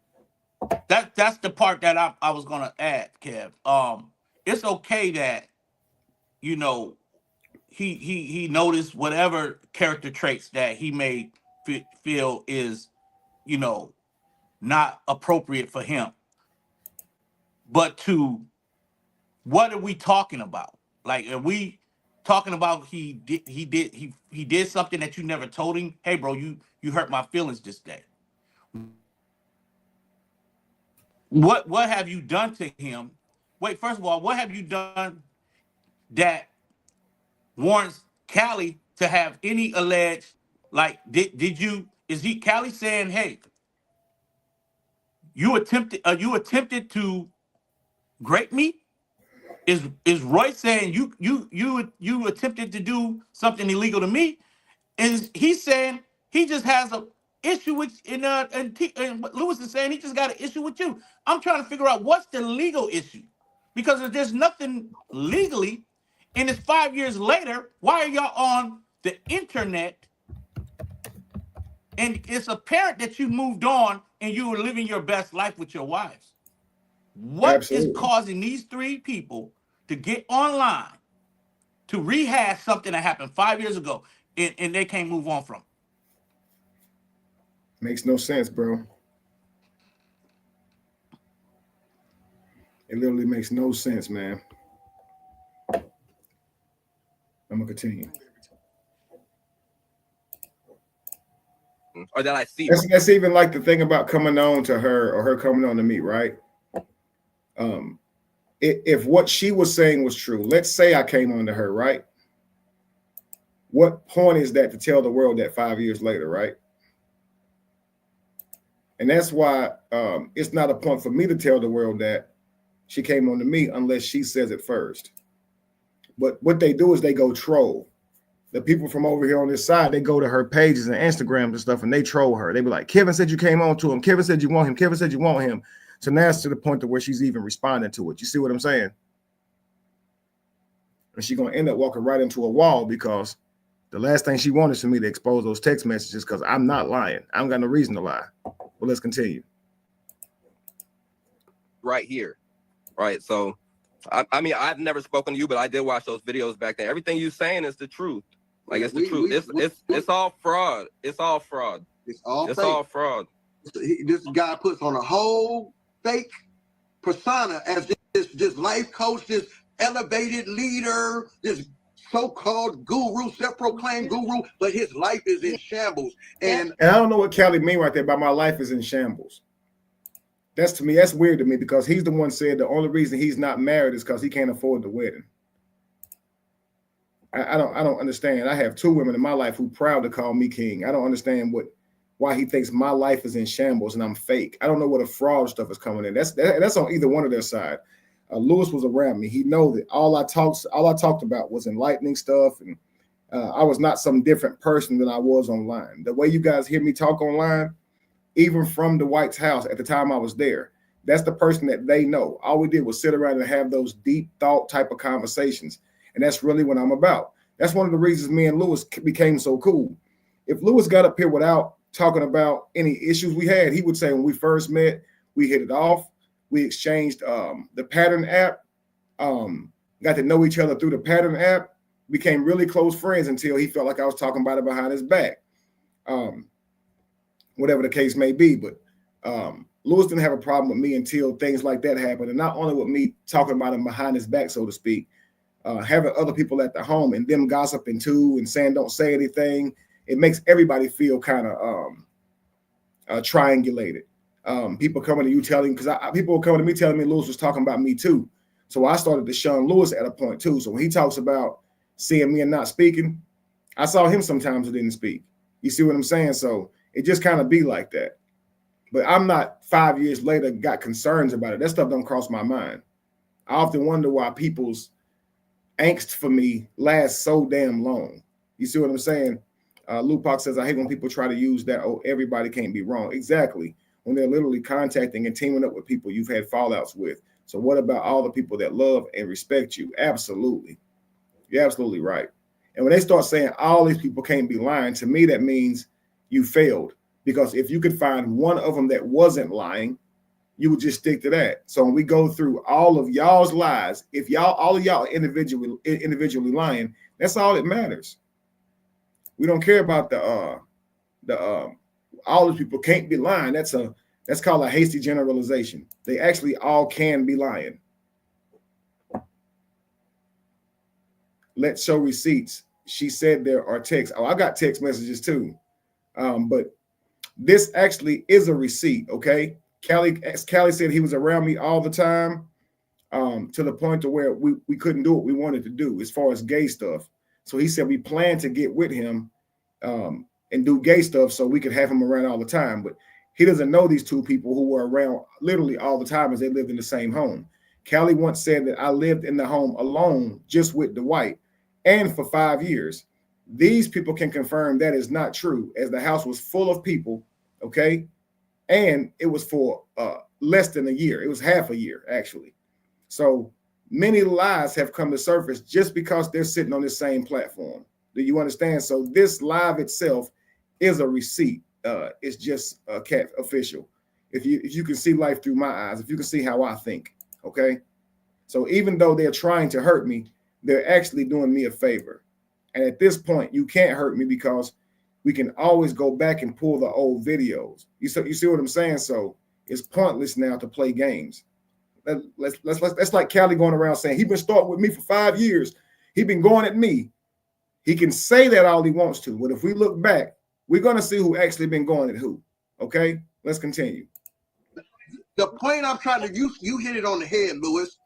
That's the part that I was gonna add, Kev. It's okay that, you know, he noticed whatever character traits that he may feel is, you know, not appropriate for him. But what are we talking about? Like, are we talking about he did something that you never told him? Hey, bro, you hurt my feelings this day. What have you done to him? Wait, first of all, what have you done that warrants Cali to have any alleged, like, did you, is he Cali saying, hey, you attempted to grape me? Is Roy saying you attempted to do something illegal to me? Is he saying he just has a issue with and Lewis is saying he just got an issue with you? I'm trying to figure out what's the legal issue, because if there's nothing legally, and it's 5 years later, why are y'all on the internet? And it's apparent that you moved on and you were living your best life with your wives. What is Absolutely. causing these three people to get online to rehash something that happened 5 years ago and they can't move on from? Makes no sense, bro. It literally makes no sense, man. I'm gonna continue. Or that I see. That's even like the thing about coming on to her or her coming on to me, right? If what she was saying was true, let's say I came on to her, right? What point is that to tell the world that 5 years later, right? And that's why it's not a point for me to tell the world that she came on to me unless she says it first. But what they do is they go troll. The people from over here on this side, they go to her pages and Instagrams and stuff, and they troll her. They be like, Kevin said you came on to him. Kevin said you want him. Kevin said you want him. So now it's to the point to where she's even responding to it. You see what I'm saying? And she's going to end up walking right into a wall, because the last thing she wanted is for me to expose those text messages, because I'm not lying. I don't got no reason to lie. But let's continue. Right here. Right. So, I mean, I've never spoken to you, but I did watch those videos back then. Everything you're saying is the truth. Like, it's the truth. It's all fraud. It's all fraud. It's all It's fake. all fraud. This guy puts on a whole fake persona as this life coach, this elevated leader, this so-called guru, self-proclaimed guru, but his life is in shambles. And I don't know what Kelly mean right there by my life is in shambles. That's, to me, that's weird to me, because he's the one said the only reason he's not married is because he can't afford the wedding. I don't understand. I have two women in my life who proud to call me king. I don't understand why he thinks my life is in shambles and I'm fake. I don't know what a fraud stuff is coming in. That's on either one of their side. Lewis was around me. He know that all I talked about was enlightening stuff, and I was not some different person than I was online. The way you guys hear me talk online, even from the White's house at the time I was there, that's the person that they know. All we did was sit around and have those deep thought type of conversations. And that's really what I'm about. That's one of the reasons me and Lewis became so cool. If Lewis got up here without talking about any issues we had, he would say when we first met, we hit it off. We exchanged the Pattern app, got to know each other through the Pattern app, became really close friends until he felt like I was talking about it behind his back. Whatever the case may be. But Lewis didn't have a problem with me until things like that happened. And not only with me talking about him behind his back, so to speak, having other people at the home and them gossiping too and saying don't say anything, it makes everybody feel kind of triangulated. People coming to you telling, because people were coming to me telling me Lewis was talking about me too. So I started to shun Lewis at a point too. So when he talks about seeing me and not speaking, I saw him sometimes who didn't speak. You see what I'm saying? So it just kind of be like that. But I'm not 5 years later got concerns about it. That stuff don't cross my mind. I often wonder why people's angst for me lasts so damn long. You see what I'm saying? Lupac says, I hate when people try to use that, oh, everybody can't be wrong. Exactly. When they're literally contacting and teaming up with people you've had fallouts with. So what about all the people that love and respect you? Absolutely. You're absolutely right. And when they start saying all these people can't be lying, to me, that means you failed. Because if you could find one of them that wasn't lying, you would just stick to that. So when we go through all of y'all's lies, if all of y'all individually lying, that's all that matters. We don't care about all these people can't be lying. That's called a hasty generalization. They actually all can be lying. Let's show receipts. She said there are texts. Oh, I got text messages too. But this actually is a receipt, okay? Callie said he was around me all the time, to the point to where we couldn't do what we wanted to do as far as gay stuff. So he said we planned to get with him and do gay stuff so we could have him around all the time. But he doesn't know these two people who were around literally all the time as they lived in the same home. Callie once said that I lived in the home alone just with Dwight and for 5 years. These people can confirm that is not true, as the house was full of people, okay? And it was for less than a year. It was half a year, actually. So many lies have come to surface just because they're sitting on the same platform. Do you understand? So this live itself is a receipt. It's just a cat official. If you can see life through my eyes, if you can see how I think, okay? So even though they're trying to hurt me, they're actually doing me a favor. And at this point, you can't hurt me because we can always go back and pull the old videos. You see what I'm saying? So it's pointless now to play games. That's like Callie going around saying, he's been starting with me for 5 years. He's been going at me. He can say that all he wants to, but if we look back, we're going to see who actually been going at who. Okay, let's continue. The point I'm trying to use, you hit it on the head, Lewis.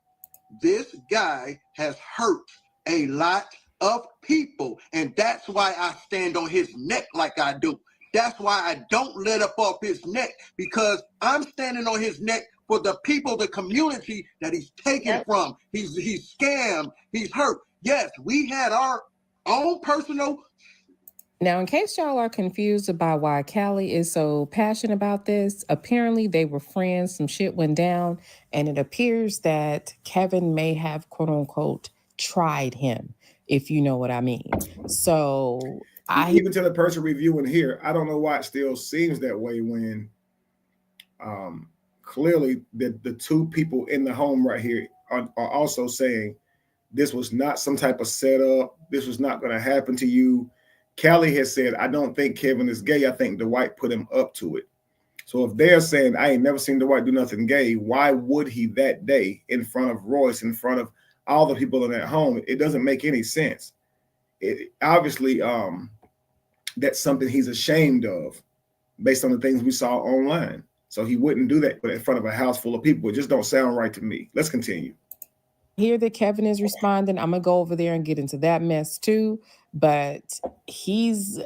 This guy has hurt a lot of people, and that's why I stand on his neck like I do. That's why I don't let up off his neck, because I'm standing on his neck for the people, the community that he's taken from. He's scammed, he's hurt. Yes, we had our own personal. Now, in case y'all are confused about why Callie is so passionate about this, apparently they were friends, some shit went down, and it appears that Kevin may have, quote unquote, tried him, if you know what I mean. So even to the person reviewing here, I don't know why it still seems that way when clearly the two people in the home right here are also saying this was not some type of setup. This was not going to happen to you. Callie has said, I don't think Kevin is gay. I think Dwight put him up to it. So if they're saying, I ain't never seen Dwight do nothing gay, why would he that day in front of Royce, in front of all the people in that home? It doesn't make any sense. It obviously, that's something he's ashamed of based on the things we saw online. So he wouldn't do that, but in front of a house full of people. It just don't sound right to me. Let's continue. Hear that Kevin is responding. I'm going to go over there and get into that mess too. But he's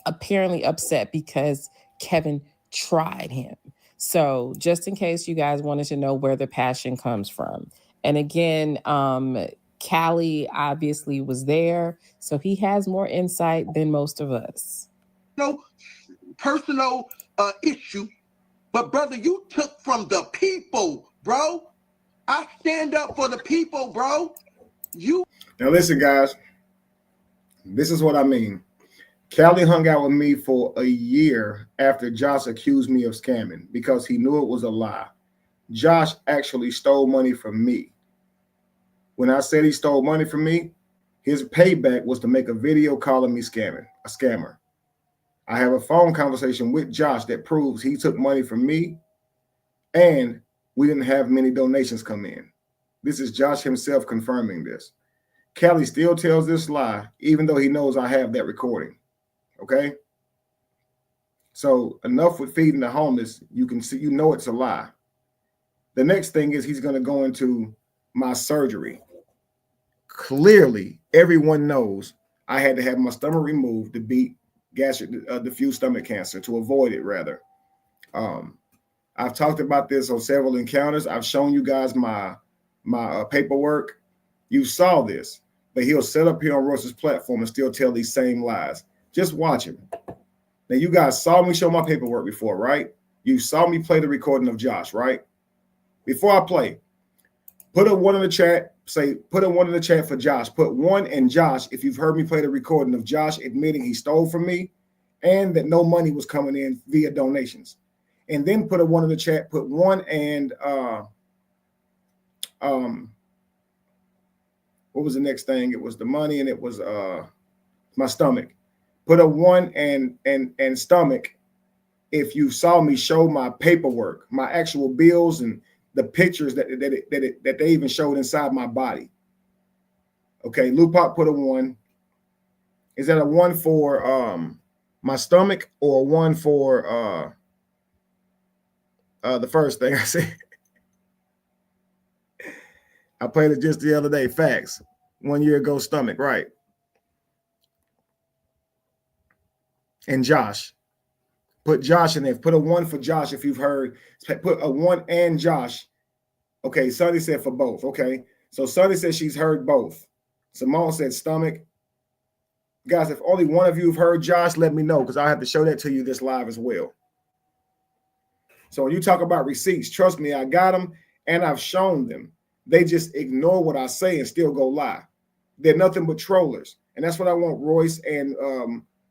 apparently upset because Kevin tried him. So just in case you guys wanted to know where the passion comes from. And again, Callie obviously was there. So he has more insight than most of us. No personal issue. But brother, you took from the people, bro. I stand up for the people, bro. Now listen, guys. This is what I mean. Callie hung out with me for a year after Josh accused me of scamming because he knew it was a lie. Josh actually stole money from me. When I said he stole money from me, his payback was to make a video calling me a scammer. I have a phone conversation with Josh that proves he took money from me, and we didn't have many donations come in. This is Josh himself confirming this. Callie still tells this lie, even though he knows I have that recording. Okay? So enough with feeding the homeless. You can see, you know it's a lie. The next thing is he's going to go into my surgery. Clearly, everyone knows I had to have my stomach removed to beat gastric diffuse stomach cancer, to avoid it, rather. I've talked about this on several encounters. I've shown you guys my paperwork. You saw this, but he'll set up here on Royce's platform and still tell these same lies. Just watch him. Now, you guys saw me show my paperwork before, right? You saw me play the recording of Josh, right? Before I play, put a 1 in the chat. Say, put a 1 in the chat for Josh. Put 1 and Josh if you've heard me play the recording of Josh admitting he stole from me and that no money was coming in via donations. And then put a 1 in the chat. Put 1 and what was the next thing? It was the money and it was my stomach. Put a 1 and stomach if you saw me show my paperwork, my actual bills and the pictures that they even showed inside my body. Okay, Lupac put a 1. Is that a 1 for my stomach or a 1 for The first thing I said, I played it just the other day. Facts. 1 year ago, stomach, right? And Josh. Put Josh in there. Put a 1 for Josh if you've heard. Put a 1 and Josh. Okay, Sonny said for both. Okay, so Sonny said she's heard both. Simone said stomach. Guys, if only one of you have heard Josh, let me know because I'll have to show that to you this live as well. So when you talk about receipts, trust me, I got them and I've shown them. They just ignore what I say and still go lie. They're nothing but trollers. And that's what I want Royce and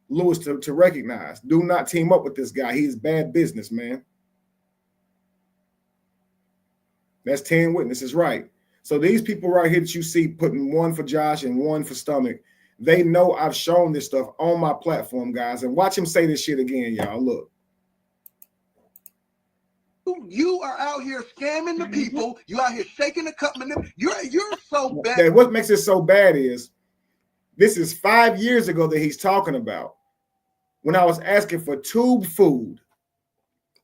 Lewis to recognize. Do not team up with this guy. He's bad business, man. That's 10 witnesses, right? So these people right here that you see putting 1 for Josh and 1 for stomach, they know I've shown this stuff on my platform, guys. And watch him say this shit again, y'all. Look. You are out here scamming the people. You out here shaking the cup. You're so bad. That what makes it so bad is this is 5 years ago that he's talking about when I was asking for tube food.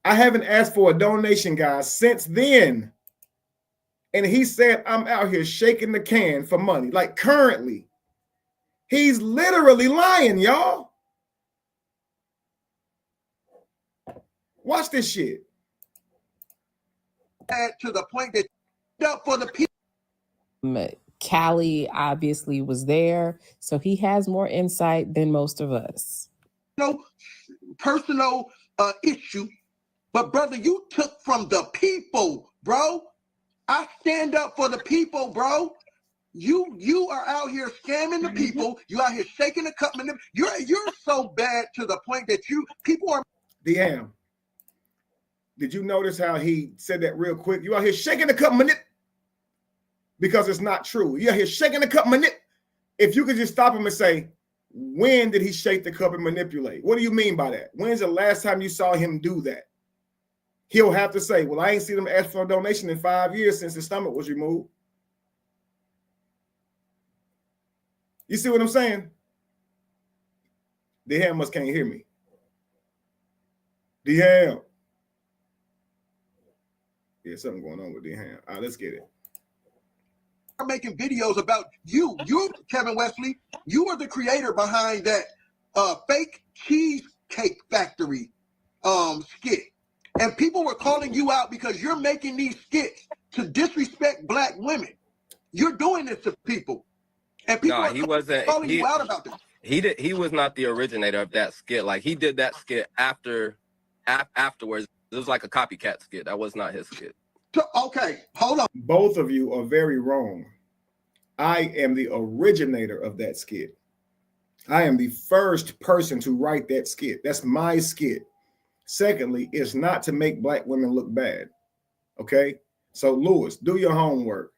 I haven't asked for a donation, guys, since then. And he said, I'm out here shaking the can for money. Like currently, he's literally lying, y'all. Watch this shit. To the point that for the people. Callie obviously was there, so he has more insight than most of us. No personal issue, but brother, you took from the people, bro. I stand up for the people, bro. You are out here scamming the people. You out here shaking the cup. You're so bad to the point that people are. DM. Did you notice how he said that real quick? You out here shaking the cup, because it's not true. You out here shaking the cup, If you could just stop him and say, when did he shake the cup and manipulate? What do you mean by that? When's the last time you saw him do that? He'll have to say, well, I ain't seen him ask for a donation in 5 years since his stomach was removed. You see what I'm saying? DM must can't hear me. DM. Yeah, something going on with DM. All right, let's get it. I'm making videos about you. You, Kevin Wesley, you are the creator behind that fake cheesecake factory skit. And people were calling you out because you're making these skits to disrespect black women. You're doing this to people. And people are calling you out about this. He was not the originator of that skit. Like he did that skit afterwards. It was like a copycat skit. That was not his skit. So, okay, hold on. Both of you are very wrong. I am the originator of that skit. I am the first person to write that skit. That's my skit. Secondly, it's not to make black women look bad. Okay? So, Lewis, do your homework.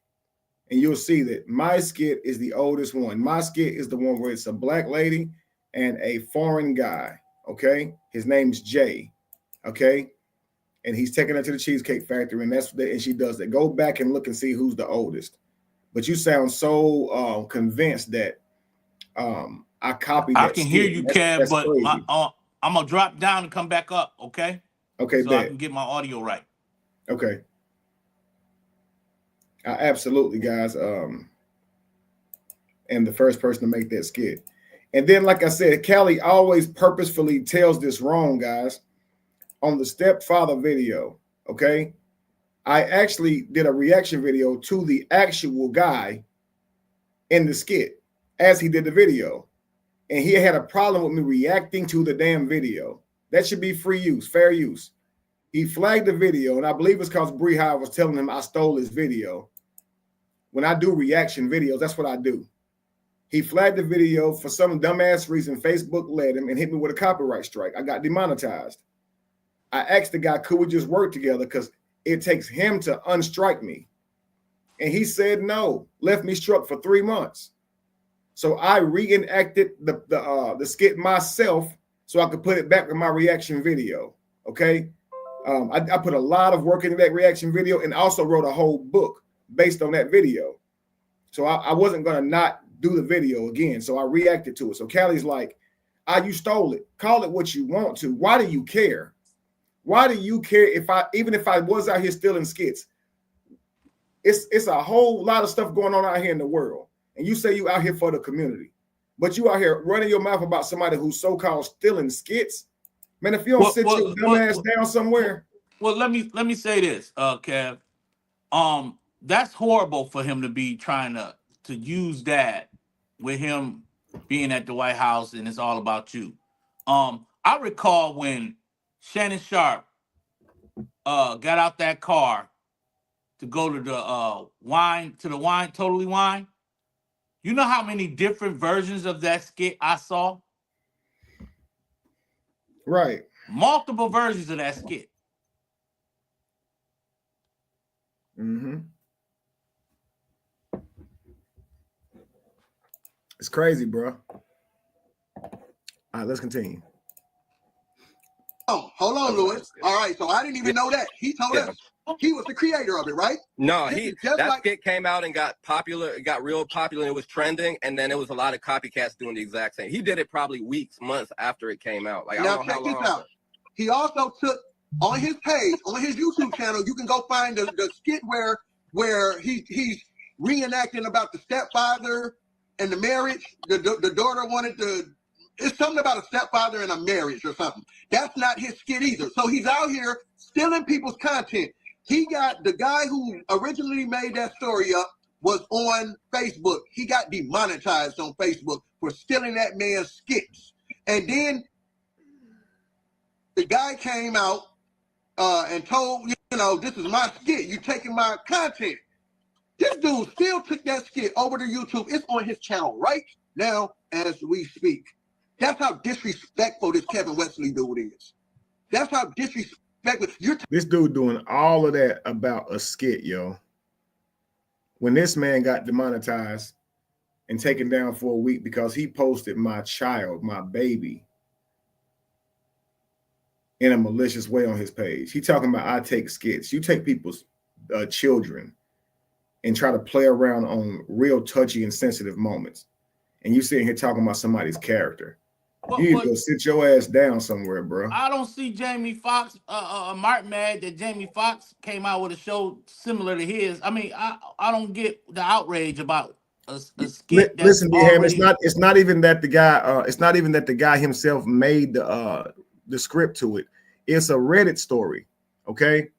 And you'll see that my skit is the oldest one. My skit is the one where it's a black lady and a foreign guy. Okay? His name's Jay. Okay? And he's taking her to the Cheesecake Factory, and she does that. Go back and look and see who's the oldest. But you sound so convinced that I copied that. I can hear you, Kev, but I'm gonna drop down and come back up, okay? Okay, so I can get my audio right. Okay. Absolutely, guys. And the first person to make that skit. And then, like I said, Callie always purposefully tells this wrong, guys. On the stepfather video, okay? I actually did a reaction video to the actual guy in the skit as he did the video. And he had a problem with me reacting to the damn video. That should be free use, fair use. He flagged the video, and I believe it's because Bree High was telling him I stole his video. When I do reaction videos, that's what I do. He flagged the video for some dumbass reason. Facebook led him and hit me with a copyright strike. I got demonetized. I asked the guy, could we just work together? Because it takes him to unstrike me. And he said no, left me struck for 3 months. So I reenacted the skit myself so I could put it back in my reaction video, okay? I put a lot of work into that reaction video and also wrote a whole book based on that video. So I wasn't going to not do the video again. So I reacted to it. So Callie's like, you stole it. Call it what you want to. Why do you care? Why do you care even if I was out here stealing skits? It's a whole lot of stuff going on out here in the world. And you say you out here for the community, but you out here running your mouth about somebody who's so-called stealing skits. Man, if you don't sit your dumb ass down somewhere. Well, let me say this, Kev. That's horrible for him to be trying to use that with him being at the White House and it's all about you. I recall when Shannon Sharp got out that car to go to the wine Totally Wine. You know how many different versions of that skit I saw? Right. Multiple versions of that skit. Mm-hmm. It's crazy, bro. All right, let's continue. Oh, hold on, Lewis. All right, so I didn't even know that. He told us he was the creator of it, right? No, that skit came out and got popular. It got real popular. And it was trending, and then there was a lot of copycats doing the exact same. He did it probably weeks, months after it came out. Like, now I don't know check how long. this out. He also took on his page, on his YouTube channel. You can go find the skit where he's reenacting about the stepfather and the marriage. The daughter wanted to. It's something about a stepfather and a marriage or something. That's not his skit either. So he's out here stealing people's content. He got the guy who originally made that story up was on Facebook. He got demonetized on Facebook for stealing that man's skits. And then the guy came out and told, this is my skit. You taking my content. This dude still took that skit over to YouTube. It's on his channel right now as we speak. That's how disrespectful this Kevin Wesley dude is. That's how disrespectful. This dude doing all of that about a skit, yo. When this man got demonetized and taken down for a week because he posted my child, my baby, in a malicious way on his page. He talking about I take skits. You take people's children and try to play around on real touchy and sensitive moments. And you sitting here talking about somebody's character. You need to go sit your ass down somewhere, bro. I don't see Jamie Foxx, Mark mad that Jamie Foxx came out with a show similar to his. I mean, I don't get the outrage about a skit. Listen, Ham, it's not even that the guy. It's not even that the guy himself made the script to it. It's a Reddit story, okay?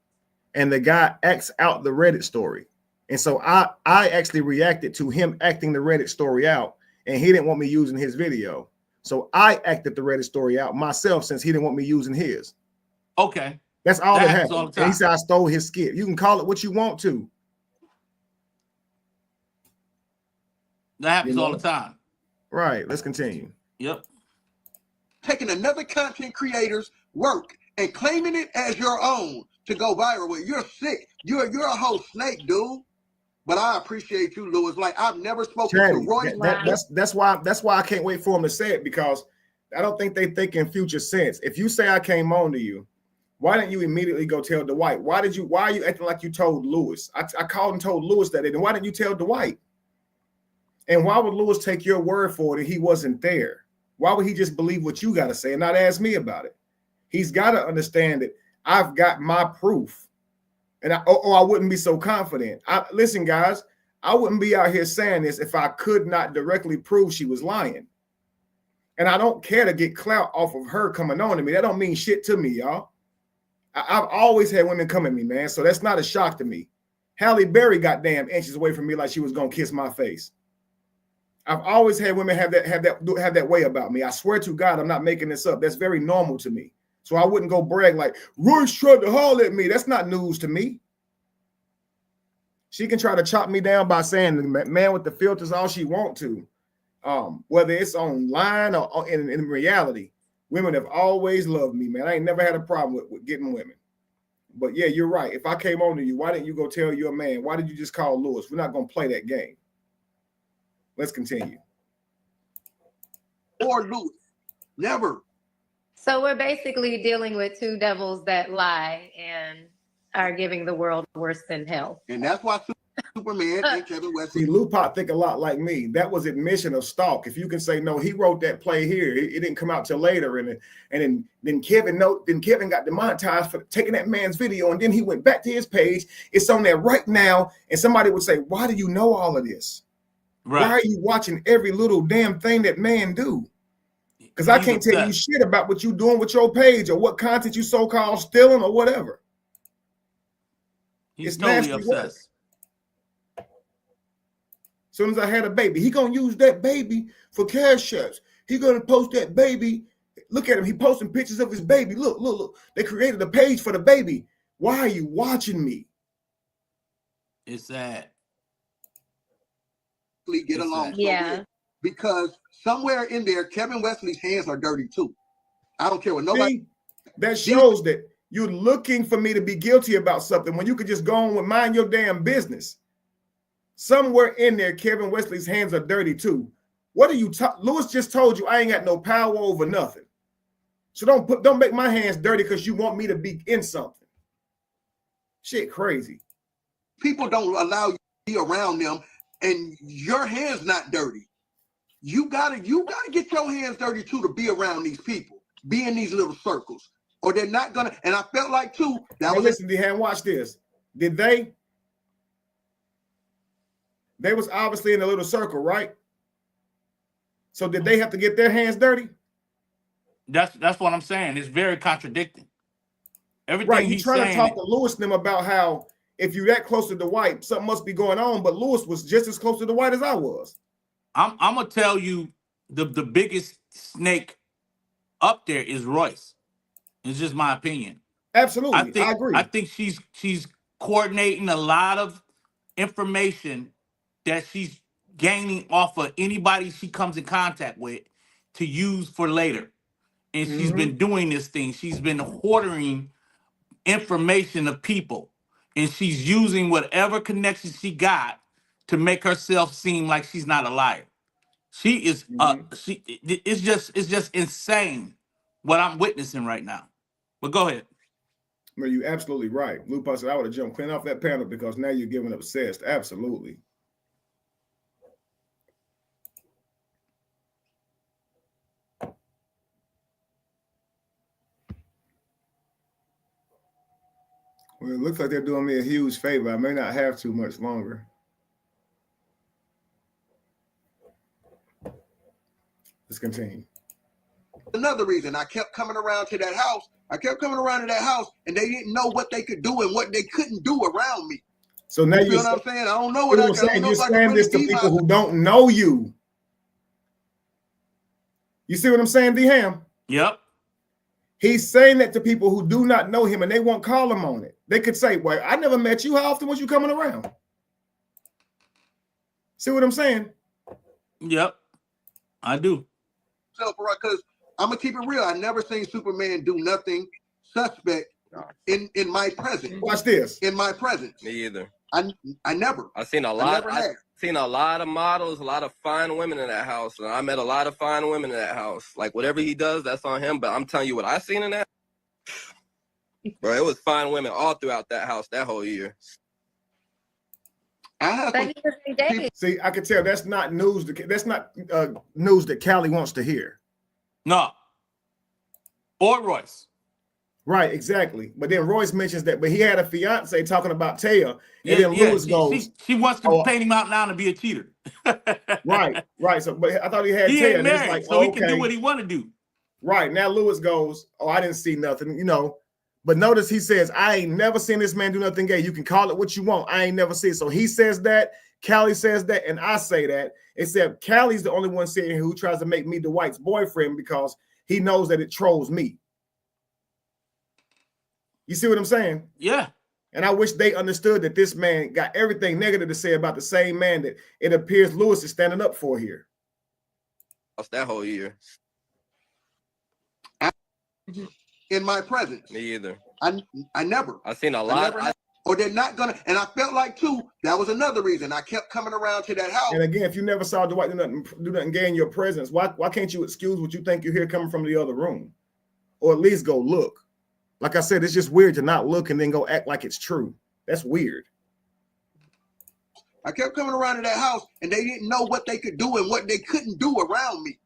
And the guy acts out the Reddit story, and so I actually reacted to him acting the Reddit story out, and he didn't want me using his video. So I acted the Reddit story out myself since he didn't want me using his. Okay. That's all that happened. All the and he said I stole his skit. You can call it what you want to. That happens all the time. Right. Let's continue. Yep. Taking another content creator's work and claiming it as your own to go viral with. You're sick. You're a whole snake, dude. But I appreciate you, Lewis. Like I've never spoken to Roy. That's why I can't wait for him to say it, because I don't think they think in future sense. If you say I came on to you, why didn't you immediately go tell Dwight? Why are you acting like you told Lewis? I called and told Lewis that, and why didn't you tell Dwight? And why would Lewis take your word for it if he wasn't there? Why would he just believe what you got to say and not ask me about it? He's got to understand that I've got my proof. And I wouldn't be so confident. Listen, guys, I wouldn't be out here saying this if I could not directly prove she was lying. And I don't care to get clout off of her coming on to me. That don't mean shit to me, y'all. I've always had women come at me, man. So that's not a shock to me. Halle Berry got damn inches away from me like she was gonna kiss my face. I've always had women have that way about me. I swear to God, I'm not making this up. That's very normal to me. So I wouldn't go brag like Royce tried to holler at me. That's not news to me. She can try to chop me down by saying the man with the filters all she want to. Whether it's online or in reality, women have always loved me, man. I ain't never had a problem with getting women. But yeah, you're right. If I came on to you, why didn't you go tell your man? Why did you just call Lewis? We're not going to play that game. Let's continue. Or Lewis. Never. So we're basically dealing with two devils that lie and are giving the world worse than hell. And that's why Superman and Kevin Wesley. See, Lupac think a lot like me. That was admission of stalk. If you can say no, he wrote that play here. It didn't come out till later, and then Kevin got demonetized for taking that man's video, and then he went back to his page. It's on there right now, and somebody would say, "Why do you know all of this? Right. Why are you watching every little damn thing that man do?" Because I can't tell you shit about what you doing with your page or what content you so-called stealing or whatever. He's It's totally nasty work. obsessed. As soon as I had a baby, he gonna use that baby for cash apps. He gonna post that baby. Look at him. He posting pictures of his baby. Look. They created a page for the baby. Why are you watching me? It's sad. Get along. Yeah. Because somewhere in there, Kevin Wesley's hands are dirty too. I don't care what nobody. See, that shows that you're looking for me to be guilty about something when you could just go on with mind your damn business. Somewhere in there, Kevin Wesley's hands are dirty too. What are you talking? Lewis just told you I ain't got no power over nothing. So don't make my hands dirty because you want me to be in something. Shit crazy. People don't allow you to be around them, and your hands not dirty. You gotta get your hands dirty too to be around these people, be in these little circles, or they're not gonna. And I felt like too that Now was listen, Dehan, watch this. Did they? They was obviously in a little circle, right? So did they have to get their hands dirty? That's what I'm saying. It's very contradicting. Everything Right. You he's trying to saying. talk to Lewis and them about how if you're that close to Dwight, something must be going on. But Lewis was just as close to Dwight as I was. I'm gonna tell you the biggest snake up there is Royce. It's just my opinion. Absolutely. I agree. I think she's coordinating a lot of information that she's gaining off of anybody she comes in contact with to use for later. And she's been doing this thing. She's been hoarding information of people, and she's using whatever connection she got to make herself seem like she's not a liar. She is it's just insane what I'm witnessing right now. But go ahead. No, you're absolutely right. Lupa said I would have jumped clean off that panel because now you're getting obsessed. Absolutely. Well, it looks like they're doing me a huge favor. I may not have too much longer. Let's continue. another reason I kept coming around to that house. And they didn't know what they could do and what they couldn't do around me. So now you know what I'm saying? I don't know what I can do. You're saying this to people who don't know you. You see what I'm saying, D-Ham? Yep. He's saying that to people who do not know him, and they won't call him on it. They could say, well, I never met you. How often was you coming around? See what I'm saying? Yep, I do. So, because I'm going to keep it real. I never seen Superman do nothing suspect in my presence. Watch this. In my presence. Me either. I never. I've seen a lot. I've seen a lot of models, a lot of fine women in that house. And I met a lot of fine women in that house. Like, whatever he does, that's on him. But I'm telling you what I seen in that. Bro, it was fine women all throughout that house that whole year. See, I can tell that's not news. That's not news that Callie wants to hear. No. Or Royce. Right, exactly. But then Royce mentions that, but he had a fiance talking about Taya, and then Lewis goes, she wants to paint him out now to be a cheater. right. So, but I thought he had he Taya, ain't married, like, so he can do what he want to do. Right now, Lewis goes, "Oh, I didn't see nothing," you know. But notice he says, "I ain't never seen this man do nothing gay. You can call it what you want. I ain't never seen it." So he says that, Callie says that, and I say that. Except Callie's the only one sitting here who tries to make me Dwight's boyfriend because he knows that it trolls me. You see what I'm saying? Yeah. And I wish they understood that this man got everything negative to say about the same man that it appears Lewis is standing up for here. That's that whole year. In my presence. Me either. I never. I seen a lot. Or they're not gonna. And I felt like too. That was another reason I kept coming around to that house. And again, if you never saw Dwight do nothing gay in your presence, why can't you excuse what you think you hear coming from the other room, or at least go look? Like I said, it's just weird to not look and then go act like it's true. That's weird. I kept coming around to that house, and they didn't know what they could do and what they couldn't do around me.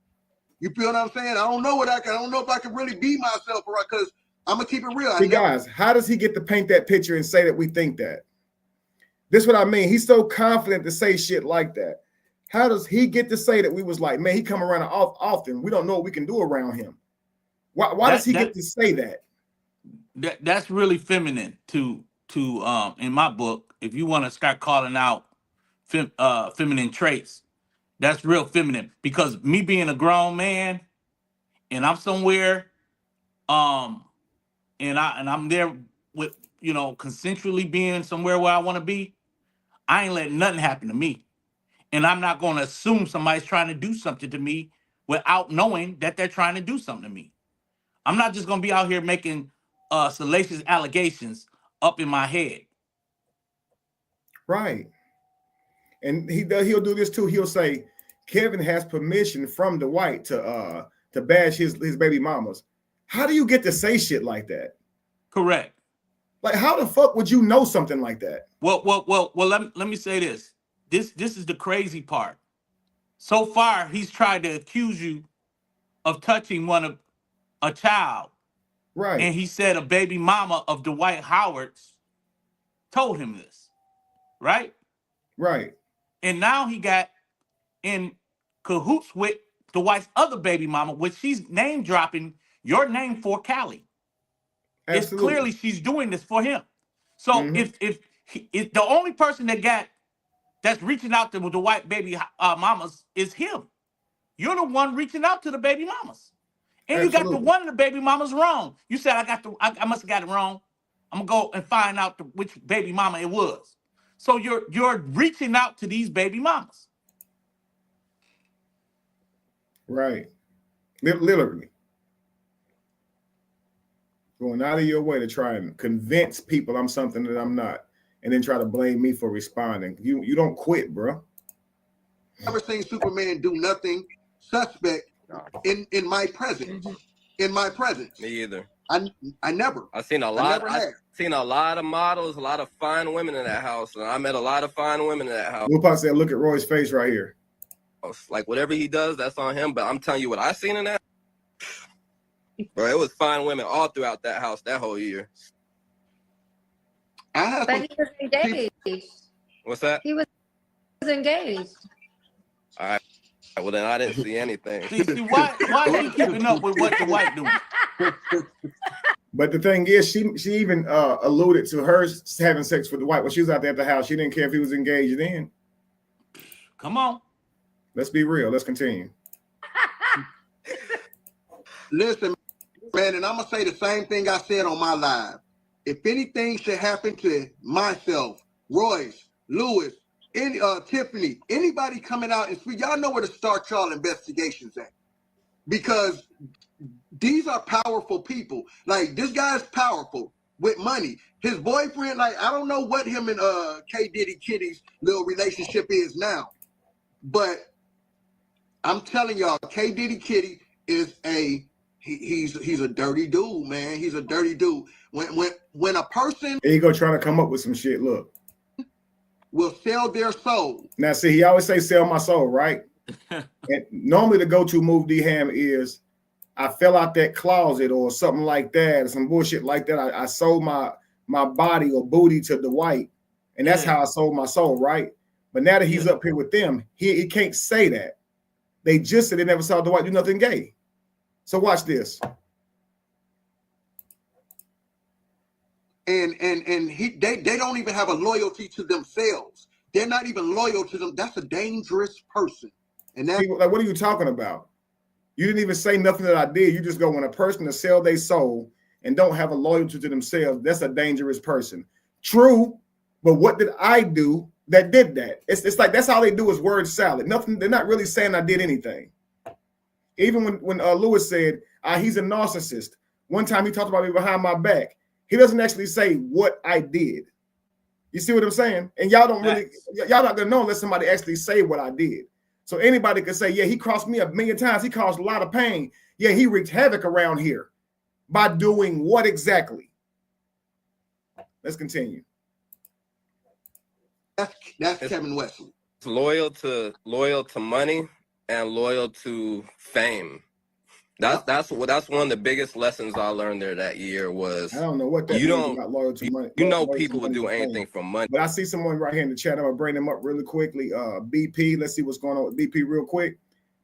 You feel what I'm saying? I don't know what I don't know if I can really be myself, because I'm gonna keep it real. See, guys, how does he get to paint that picture and say that we think that? This is what I mean. He's so confident to say shit like that. How does he get to say that we was like, man, he come around often. We don't know what we can do around him. Why does he get to say that? That's really feminine to in my book. If you want to start calling out feminine traits, that's real feminine. Because me being a grown man, and I'm somewhere, and I'm there with, you know, consensually being somewhere where I want to be, I ain't letting nothing happen to me, and I'm not going to assume somebody's trying to do something to me without knowing that they're trying to do something to me. I'm not just going to be out here making salacious allegations up in my head. Right. And he'll do this too. He'll say Kevin has permission from Dwight to bash his baby mamas. How do you get to say shit like that? Correct. Like, how the fuck would you know something like that? Well. Let me say this. This is the crazy part. So far, he's tried to accuse you of touching a child. Right. And he said a baby mama of Dwight Howard's told him this. Right? Right. And now he got in cahoots with Dwight's other baby mama, which she's name dropping your name for Callie. Absolutely. It's clearly she's doing this for him. So if the only person that's reaching out to the white baby mamas is him, you're the one reaching out to the baby mamas, and you got the one of the baby mamas wrong. You said I must have got it wrong. I'm gonna go and find out which baby mama it was. So you're reaching out to these baby mamas. Right. Literally. Going out of your way to try and convince people I'm something that I'm not, and then try to blame me for responding. You don't quit, bro. Never seen Superman do nothing suspect in my presence. In my presence. Me either. I never. I've seen a lot. I've seen a lot of models, a lot of fine women in that house, and I met a lot of fine women in that house. Lupa said, "Look at Roy's face right here." Like whatever he does, that's on him. But I'm telling you what I seen in that, bro. It was fine women all throughout that house that whole year. But he was engaged. What's that? He was engaged. All right. Well, then I didn't see anything. See, why are you keeping up with what the white doing? But the thing is, she even alluded to her having sex with the white when she was out there at the house. She didn't care if he was engaged then. Come on. Let's be real. Let's continue. Listen, man, and I'm going to say the same thing I said on my live. If anything should happen to myself, Royce, Lewis, Tiffany, anybody coming out and speak, y'all know where to start y'all investigations at. Because these are powerful people. Like, this guy's powerful with money. His boyfriend, like, I don't know what him and K. Diddy Kitty's little relationship is now. But I'm telling y'all, K. Diddy Kitty is he's a dirty dude, man. He's a dirty dude. When a person There you go, trying to come up with some shit. Look. will sell their soul. Now, see, he always say, "Sell my soul," right? And normally the go-to move, D-Ham, is I fell out that closet or something like that, or some bullshit like that. I sold my body or booty to Dwight, and that's how I sold my soul, right? But now that he's up here with them, he can't say that. They just said they never saw Dwight do nothing gay. So watch this. And they don't even have a loyalty to themselves. They're not even loyal to them. That's a dangerous person. And that's People, like, what are you talking about? You didn't even say nothing that I did. You just go, when a person to sell their soul and don't have a loyalty to themselves, that's a dangerous person. True, but what did I do that did that? It's like that's all they do is word salad. Nothing. They're not really saying I did anything. Even when Lewis said he's a narcissist. One time he talked about me behind my back. He doesn't actually say what I did. You see what I'm saying? And y'all don't really, y'all not gonna know unless somebody actually say what I did. So anybody could say, yeah, he crossed me 1,000,000 times. He caused a lot of pain. Yeah, he wreaked havoc around here. By doing what exactly? Let's continue. That's It's Kevin Wesley. loyal to money and loyal to fame. Yep. That's one of the biggest lessons I learned there that year was I don't know what that you means don't about loyal to money. you know loyal to people would money do and fame. anything for money. But I see someone right here in the chat. I'm gonna bring them up really quickly. BP, let's see what's going on with BP real quick.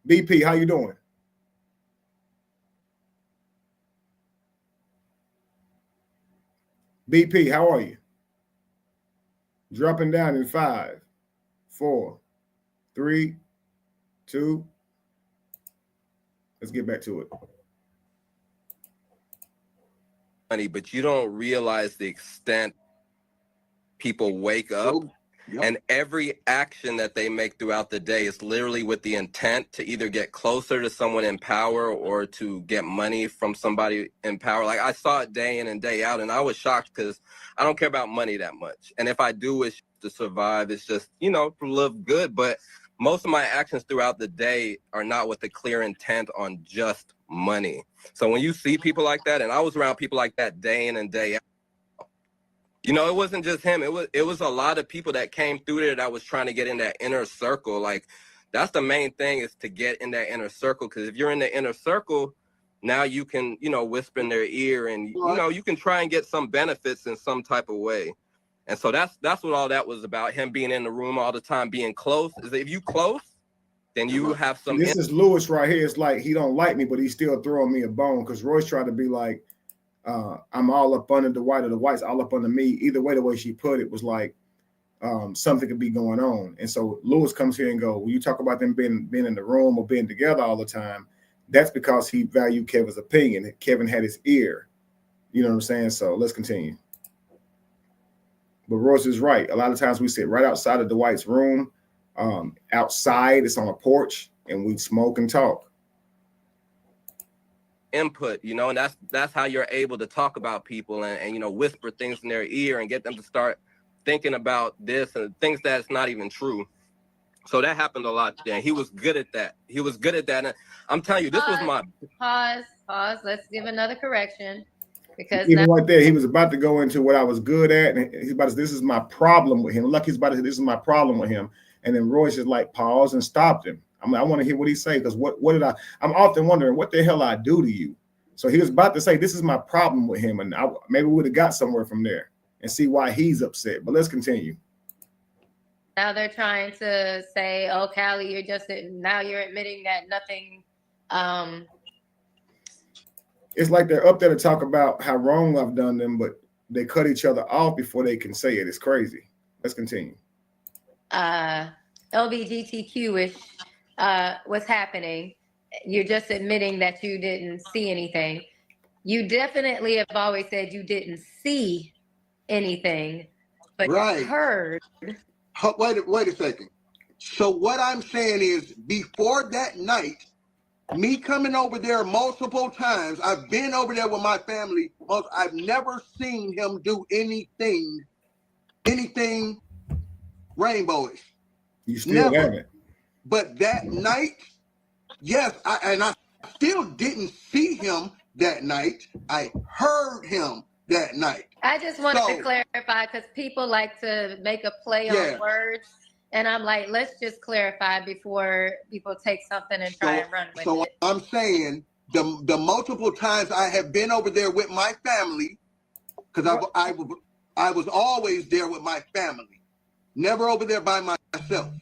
BP, how you doing? BP, how are you? Dropping down in 5, 4, 3, 2. Let's get back to it. Money, but you don't realize the extent people wake up. Yep. And every action that they make throughout the day is literally with the intent to either get closer to someone in power or to get money from somebody in power. Like I saw it day in and day out, and I was shocked because I don't care about money that much. And if I do, it's to survive. It's just, to live good. But most of my actions throughout the day are not with a clear intent on just money. So when you see people like that, and I was around people like that day in and day out, it wasn't just him. It was a lot of people that came through there that was trying to get in that inner circle. Like that's the main thing, is to get in that inner circle. Because if you're in the inner circle, now you can, whisper in their ear, and you can try and get some benefits in some type of way. And so that's what all that was about. Him being in the room all the time, being close. Is that if you close, then you have some. This is Lewis right here. It's like he don't like me, but he's still throwing me a bone because Royce tried to be like, I'm all up under the white, or the white's all up under me. Either way, the way she put it was like something could be going on. And so Lewis comes here and go, when you talk about them being in the room or being together all the time, that's because he valued Kevin's opinion. Kevin had his ear. You know what I'm saying? So let's continue. But Royce is right. A lot of times we sit right outside of Dwight's room. Outside, it's on a porch, and we smoke and talk. Input, and that's how you're able to talk about people and whisper things in their ear and get them to start thinking about this and things that's not even true. So that happened a lot there. He was good at that. And I'm telling you, this was my pause. Let's give another correction, because even right there, he was about to go into what I was good at, and he's about to say, this is my problem with him. Like he's about to say, this is my problem with him. And then Royce just like paused and stopped him. I want to hear what he say, because what did I'm often wondering what the hell I do to you. So he was about to say, this is my problem with him. And maybe we would have got somewhere from there and see why he's upset. But let's continue. Now they're trying to say, oh, Callie, now you're admitting that nothing. It's like they're up there to talk about how wrong I've done them, but they cut each other off before they can say it. It's crazy. Let's continue. LGBTQ-ish was happening. You're just admitting that you didn't see anything. You definitely have always said you didn't see anything, but you heard. Wait a second. So what I'm saying is, before that night, me coming over there multiple times, I've been over there with my family. I've never seen him do anything rainbowish. You still haven't. But that night, yes, I still didn't see him that night. I heard him that night. I just wanted to clarify, because people like to make a play on words. And I'm like, let's just clarify before people take something and try and run with it. So I'm saying the multiple times I have been over there with my family, because I was always there with my family, never over there by myself.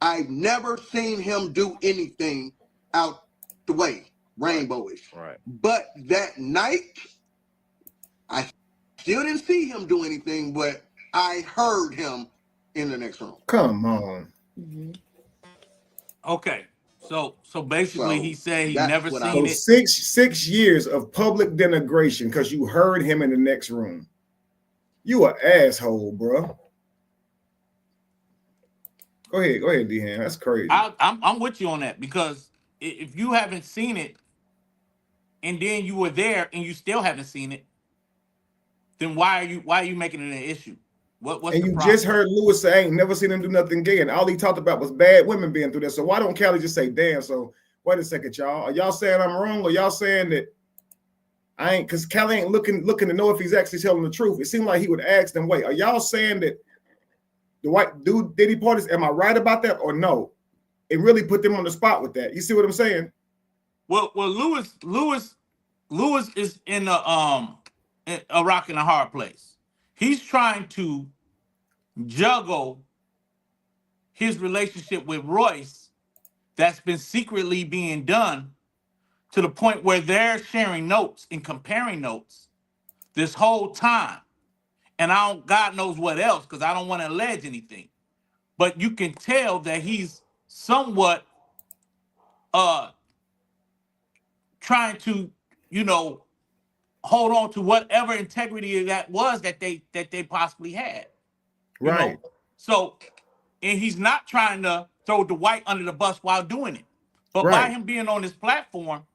I've never seen him do anything out the way, rainbowish. Right. But that night, I still didn't see him do anything, but I heard him in the next room. Come on. Mm-hmm. Okay. So basically he said he never seen it. So 6 years of public denigration because you heard him in the next room. You an asshole, bro. Go ahead, D-Han. That's crazy. I'm with you on that, because if you haven't seen it and then you were there and you still haven't seen it, then why are you making it an issue? What's and the you problem? just heard Lewis say, I ain't never seen him do nothing gay, and all he talked about was bad women being through that. So why don't Callie just say, damn? So wait a second, y'all. Are y'all saying I'm wrong, or y'all saying that I ain't? Because Callie ain't looking to know if he's actually telling the truth. It seemed like he would ask them, wait, are y'all saying that The white dude Diddy parties, am I right about that or no? It really put them on the spot with that. You see what I'm saying? Well, Lewis is in a rock and a hard place. He's trying to juggle his relationship with Royce that's been secretly being done to the point where they're sharing notes and comparing notes this whole time. And God knows what else, because I don't want to allege anything. But you can tell that he's somewhat trying to, hold on to whatever integrity that was that they possibly had. Right. So, and he's not trying to throw Dwight under the bus while doing it. But by Right. him being on this platform,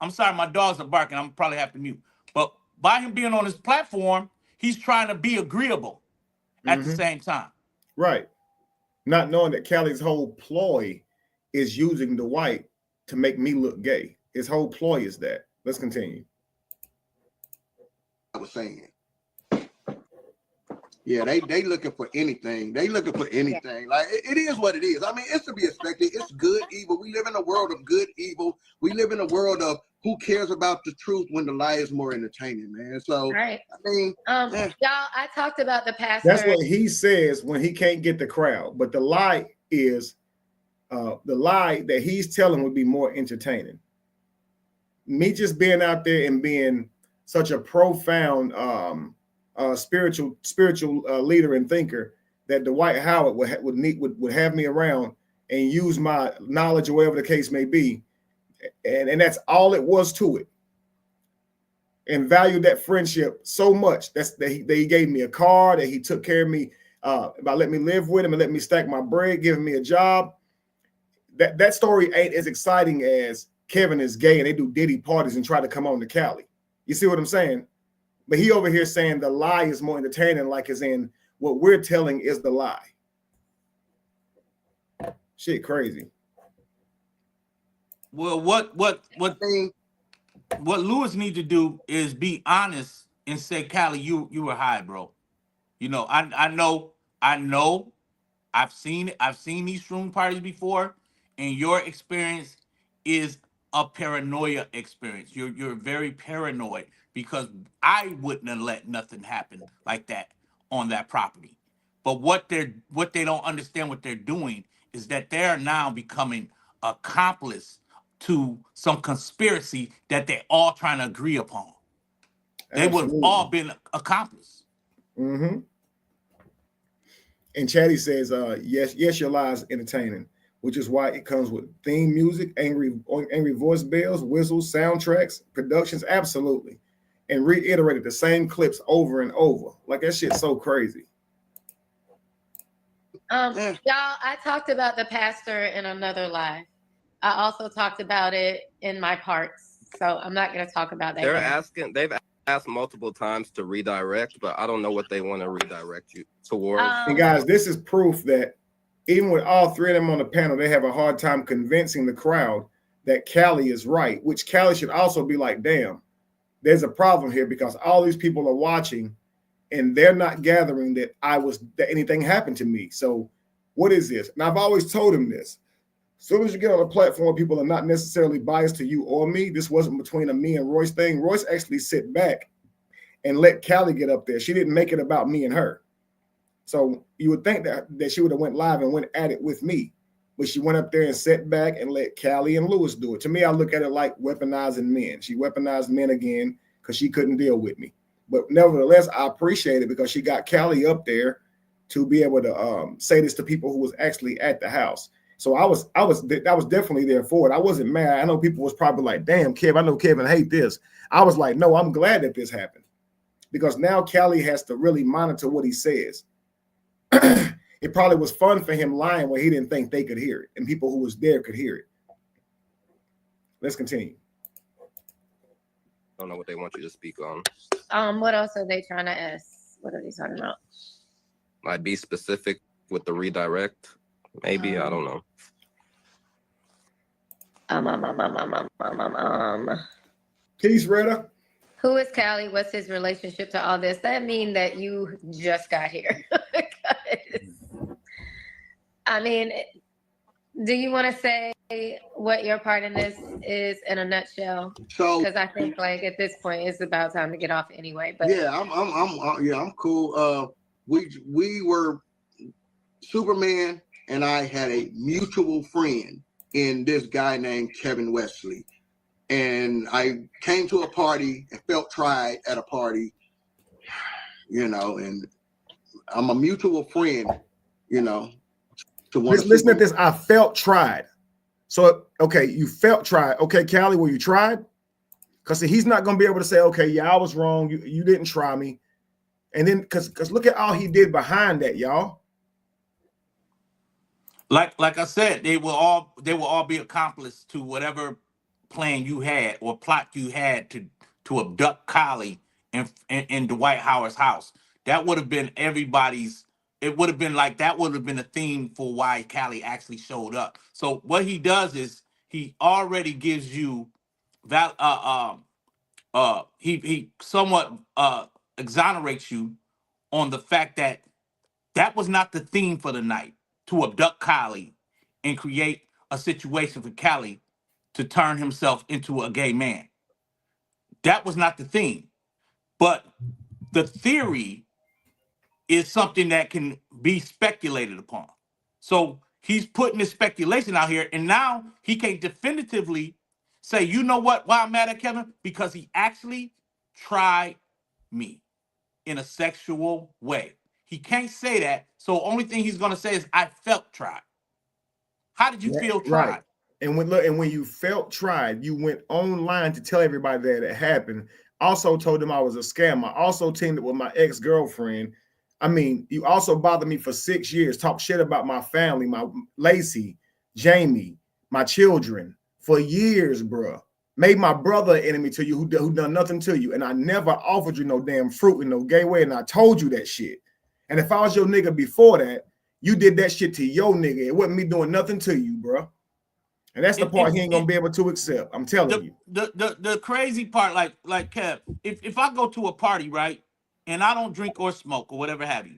I'm sorry, my dogs are barking. I'm probably have to mute. But by him being on his platform, he's trying to be agreeable at the same time. Right. Not knowing that Callie's whole ploy is using Dwight to make me look gay. His whole ploy is that. Let's continue. I was saying. Yeah, they looking for anything. They looking for anything. Like it is what it is. I mean, it's to be expected. It's good, evil. We live in a world of good, evil. We live in a world of who cares about the truth when the lie is more entertaining, man. So Right. I mean, y'all, I talked about the pastor. That's what he says when he can't get the crowd. But the lie is the lie that he's telling would be more entertaining. Me just being out there and being such a profound spiritual leader and thinker that Dwight Howard would have me around and use my knowledge or whatever the case may be, and that's all it was to it. And valued that friendship so much that he gave me a car, that he took care of me by letting me live with him and letting me stack my bread, giving me a job. That story ain't as exciting as Kevin is gay and they do Diddy parties and try to come on to Cali. You see what I'm saying? But he over here saying the lie is more entertaining, like as in what we're telling is the lie. Shit crazy. Well, what Lewis need to do is be honest and say, Cali, you were high, bro. I know I've seen these shroom parties before, and your experience is a paranoia experience. You're very paranoid, because I wouldn't have let nothing happen like that on that property. But what they don't understand what they're doing is that they're now becoming accomplice to some conspiracy that they're all trying to agree upon. They would have all been accomplices. Mm-hmm. And Chatty says, yes, your lie is entertaining, which is why it comes with theme music, angry voice bells, whistles, soundtracks, productions, absolutely. And reiterated the same clips over and over. Like that shit's so crazy. Y'all, I talked about the pastor in another live. I also talked about it in my parts. So I'm not going to talk about that. They've asked multiple times to redirect, but I don't know what they want to redirect you towards. And guys, this is proof that even with all three of them on the panel, they have a hard time convincing the crowd that Cali is right, which Cali should also be like, damn, there's a problem here, because all these people are watching and they're not gathering that anything happened to me. So what is this? And I've always told him this. As soon as you get on a platform where people are not necessarily biased to you or me, this wasn't between a me and Royce thing. Royce actually sit back and let Cali get up there. She didn't make it about me and her. So you would think that she would have went live and went at it with me. But she went up there and sat back and let Cali and Lewis do it. To me, I look at it like weaponizing men. She weaponized men again because she couldn't deal with me. But nevertheless, I appreciate it because she got Cali up there to be able to say this to people who was actually at the house. So I was definitely there for it. I wasn't mad. I know people was probably like, damn, Kev, I know Kevin hate this. I was like, no, I'm glad that this happened, because now Cali has to really monitor what he says. It probably was fun for him lying where he didn't think they could hear it, and people who was there could hear it. Let's continue. I don't know what they want you to speak on. What else are they trying to ask? What are they talking about? Might be specific with the redirect. Maybe, I don't know. Peace, Retta. Who is Cali? What's his relationship to all this? That mean that you just got here. I mean, do you want to say what your part in this is in a nutshell? So Because I think like at this point it's about time to get off anyway. But yeah, I'm cool. We were Superman and I had a mutual friend in this guy named Kevin Wesley. And I came to a party and felt tried at a party, and I'm a mutual friend, to one of Listen at Superman. this. I felt tried. So, okay, you felt tried. Okay, Callie, were you tried? Because he's not going to be able to say, okay, yeah, I was wrong. You didn't try me. And then, because look at all he did behind that, y'all. Like I said, they will all be accomplice to whatever plan you had or plot you had to abduct Kylie in Dwight Howard's house. That would have been everybody's. It would have been like that would have been a theme for why Callie actually showed up. So what he does is he already gives you that he somewhat exonerates you on the fact that that was not the theme for the night, to abduct Kylie and create a situation for Callie to turn himself into a gay man. That was not the theme. But the theory is something that can be speculated upon. So he's putting this speculation out here, and now he can definitively say, you know what, why I'm mad at Kevin? Because he actually tried me in a sexual way. He can't say that. So only thing he's going to say is, I felt tried. How did you feel tried? Right. And when you felt tried, you went online to tell everybody that it happened. Also told them I was a scam. I also teamed up with my ex-girlfriend. I mean, you also bothered me for 6 years, talk shit about my family, my Lacey, Jamie, my children for years, bro. Made my brother an enemy to you who done nothing to you. And I never offered you no damn fruit in no gay way. And I told you that shit. And if I was your nigga before that, you did that shit to your nigga. It wasn't me doing nothing to you, bro. And that's the part he ain't gonna be able to accept. I'm telling you. The crazy part, like Kev, if I go to a party, right, and I don't drink or smoke or whatever have you,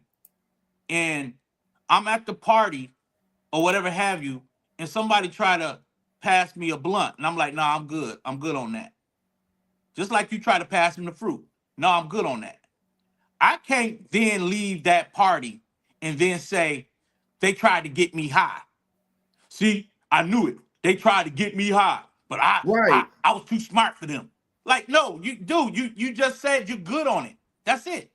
and I'm at the party or whatever have you, and somebody try to pass me a blunt, and I'm like, nah, I'm good on that. Just like you try to pass me the fruit. No, I'm good on that. I can't then leave that party and then say, they tried to get me high. See, I knew it. They tried to get me high, but I was too smart for them. Like, no, you just said you're good on it. That's it.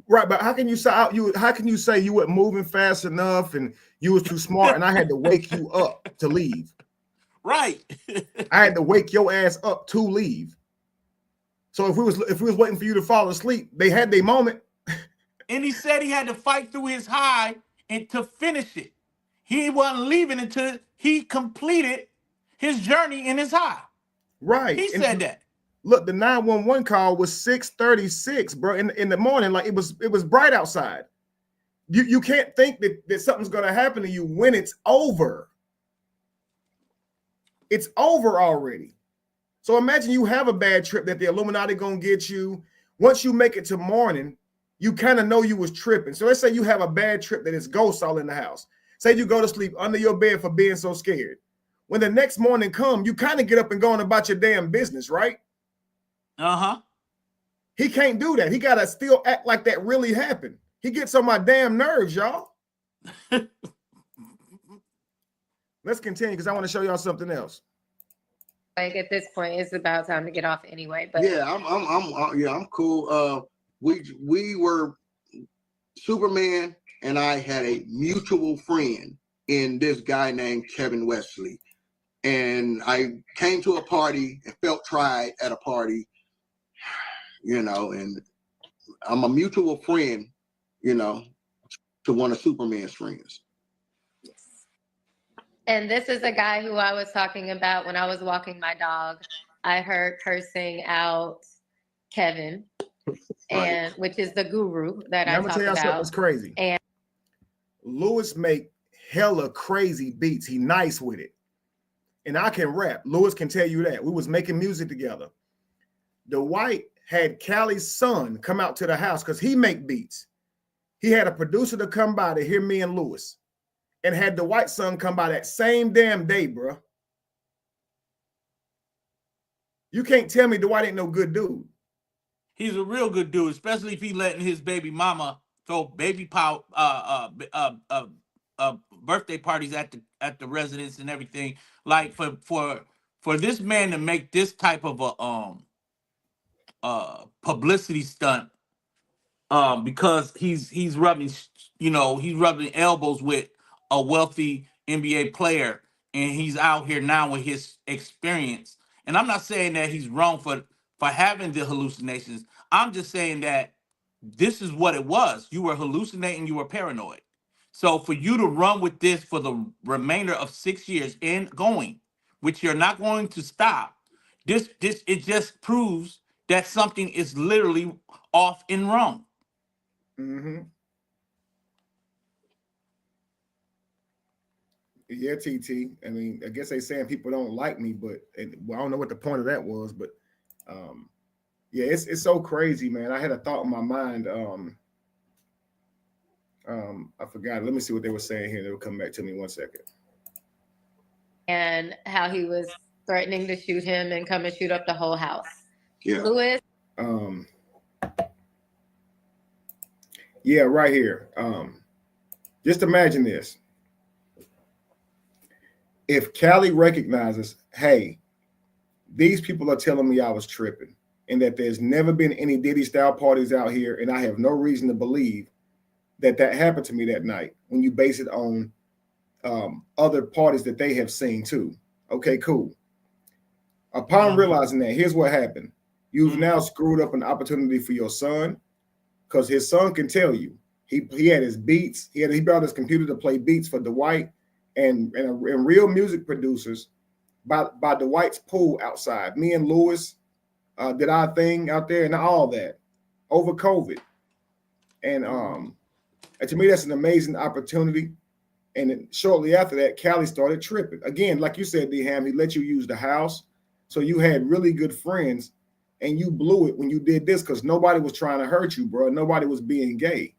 Right, but how can you say you weren't moving fast enough and you was too smart and I had to wake you up to leave? Right. I had to wake your ass up to leave. So if we was waiting for you to fall asleep, they had their moment. And he said he had to fight through his high and to finish it. He wasn't leaving until he completed his journey in his high. Right. He said that. Look, the 911 call was 6:36, bro, in the morning. Like it was bright outside. You can't think that something's gonna happen to you when it's over. It's over already. So imagine you have a bad trip that the Illuminati gonna get you. Once you make it to morning, you kind of know you was tripping. So let's say you have a bad trip that is ghosts all in the house. Say you go to sleep under your bed for being so scared. When the next morning come, you kind of get up and go on about your damn business, right? Uh-huh. He can't do that. He got to still act like that really happened. He gets on my damn nerves, y'all. Let's continue because I want to show y'all something else. like at this point it's about time to get off anyway. But yeah, I'm cool. We were Superman and I had a mutual friend in this guy named Kevin Wesley. And I came to a party and felt tried at a party, and I'm a mutual friend, to one of Superman's friends. And this is a guy who I was talking about when I was walking my dog. I heard cursing out Kevin, and which is the guru that I I'm gonna talk tell y'all something about. that's crazy. And Lewis make hella crazy beats. He nice with it. And I can rap. Lewis can tell you that. We was making music together. Dwight had Callie's son come out to the house because he make beats. He had a producer to come by to hear me and Lewis. and had the white son come by that same damn day, bro. You can't tell me Dwight ain't no good dude. He's a real good dude, especially if he letting his baby mama throw birthday parties at the residence and everything. Like for this man to make this type of a publicity stunt, because he's rubbing, he's rubbing elbows with a wealthy NBA player, and he's out here now with his experience. And I'm not saying that he's wrong for having the hallucinations. I'm just saying that this is what it was. You were hallucinating, you were paranoid. So for you to run with this for the remainder of 6 years and going, which you're not going to stop, this it just proves that something is literally off and wrong. Mm-hmm. Yeah, TT. I mean, I guess they saying people don't like me, but well, I don't know what the point of that was, but yeah, it's so crazy, man. I had a thought in my mind. I forgot. Let me see what they were saying here. They'll come back to me 1 second. And how he was threatening to shoot him and come and shoot up the whole house. Yeah. Lewis. Yeah, right here. Just imagine this. If Cali recognizes, hey, these people are telling me I was tripping and that there's never been any Diddy style parties out here, and I have no reason to believe that happened to me that night, when you base it on other parties that they have seen too. Okay, cool. Upon realizing that, here's what happened. You've now screwed up an opportunity for your son, because his son can tell you. He had his beats. He brought his computer to play beats for Dwight and real music producers by Dwight's pool outside. Me and Lewis did our thing out there and all that over COVID. And to me, that's an amazing opportunity. And then shortly after that, Cali started tripping. Again, like you said, D-Ham, he let you use the house. So you had really good friends, and you blew it when you did this, because nobody was trying to hurt you, bro. Nobody was being gay.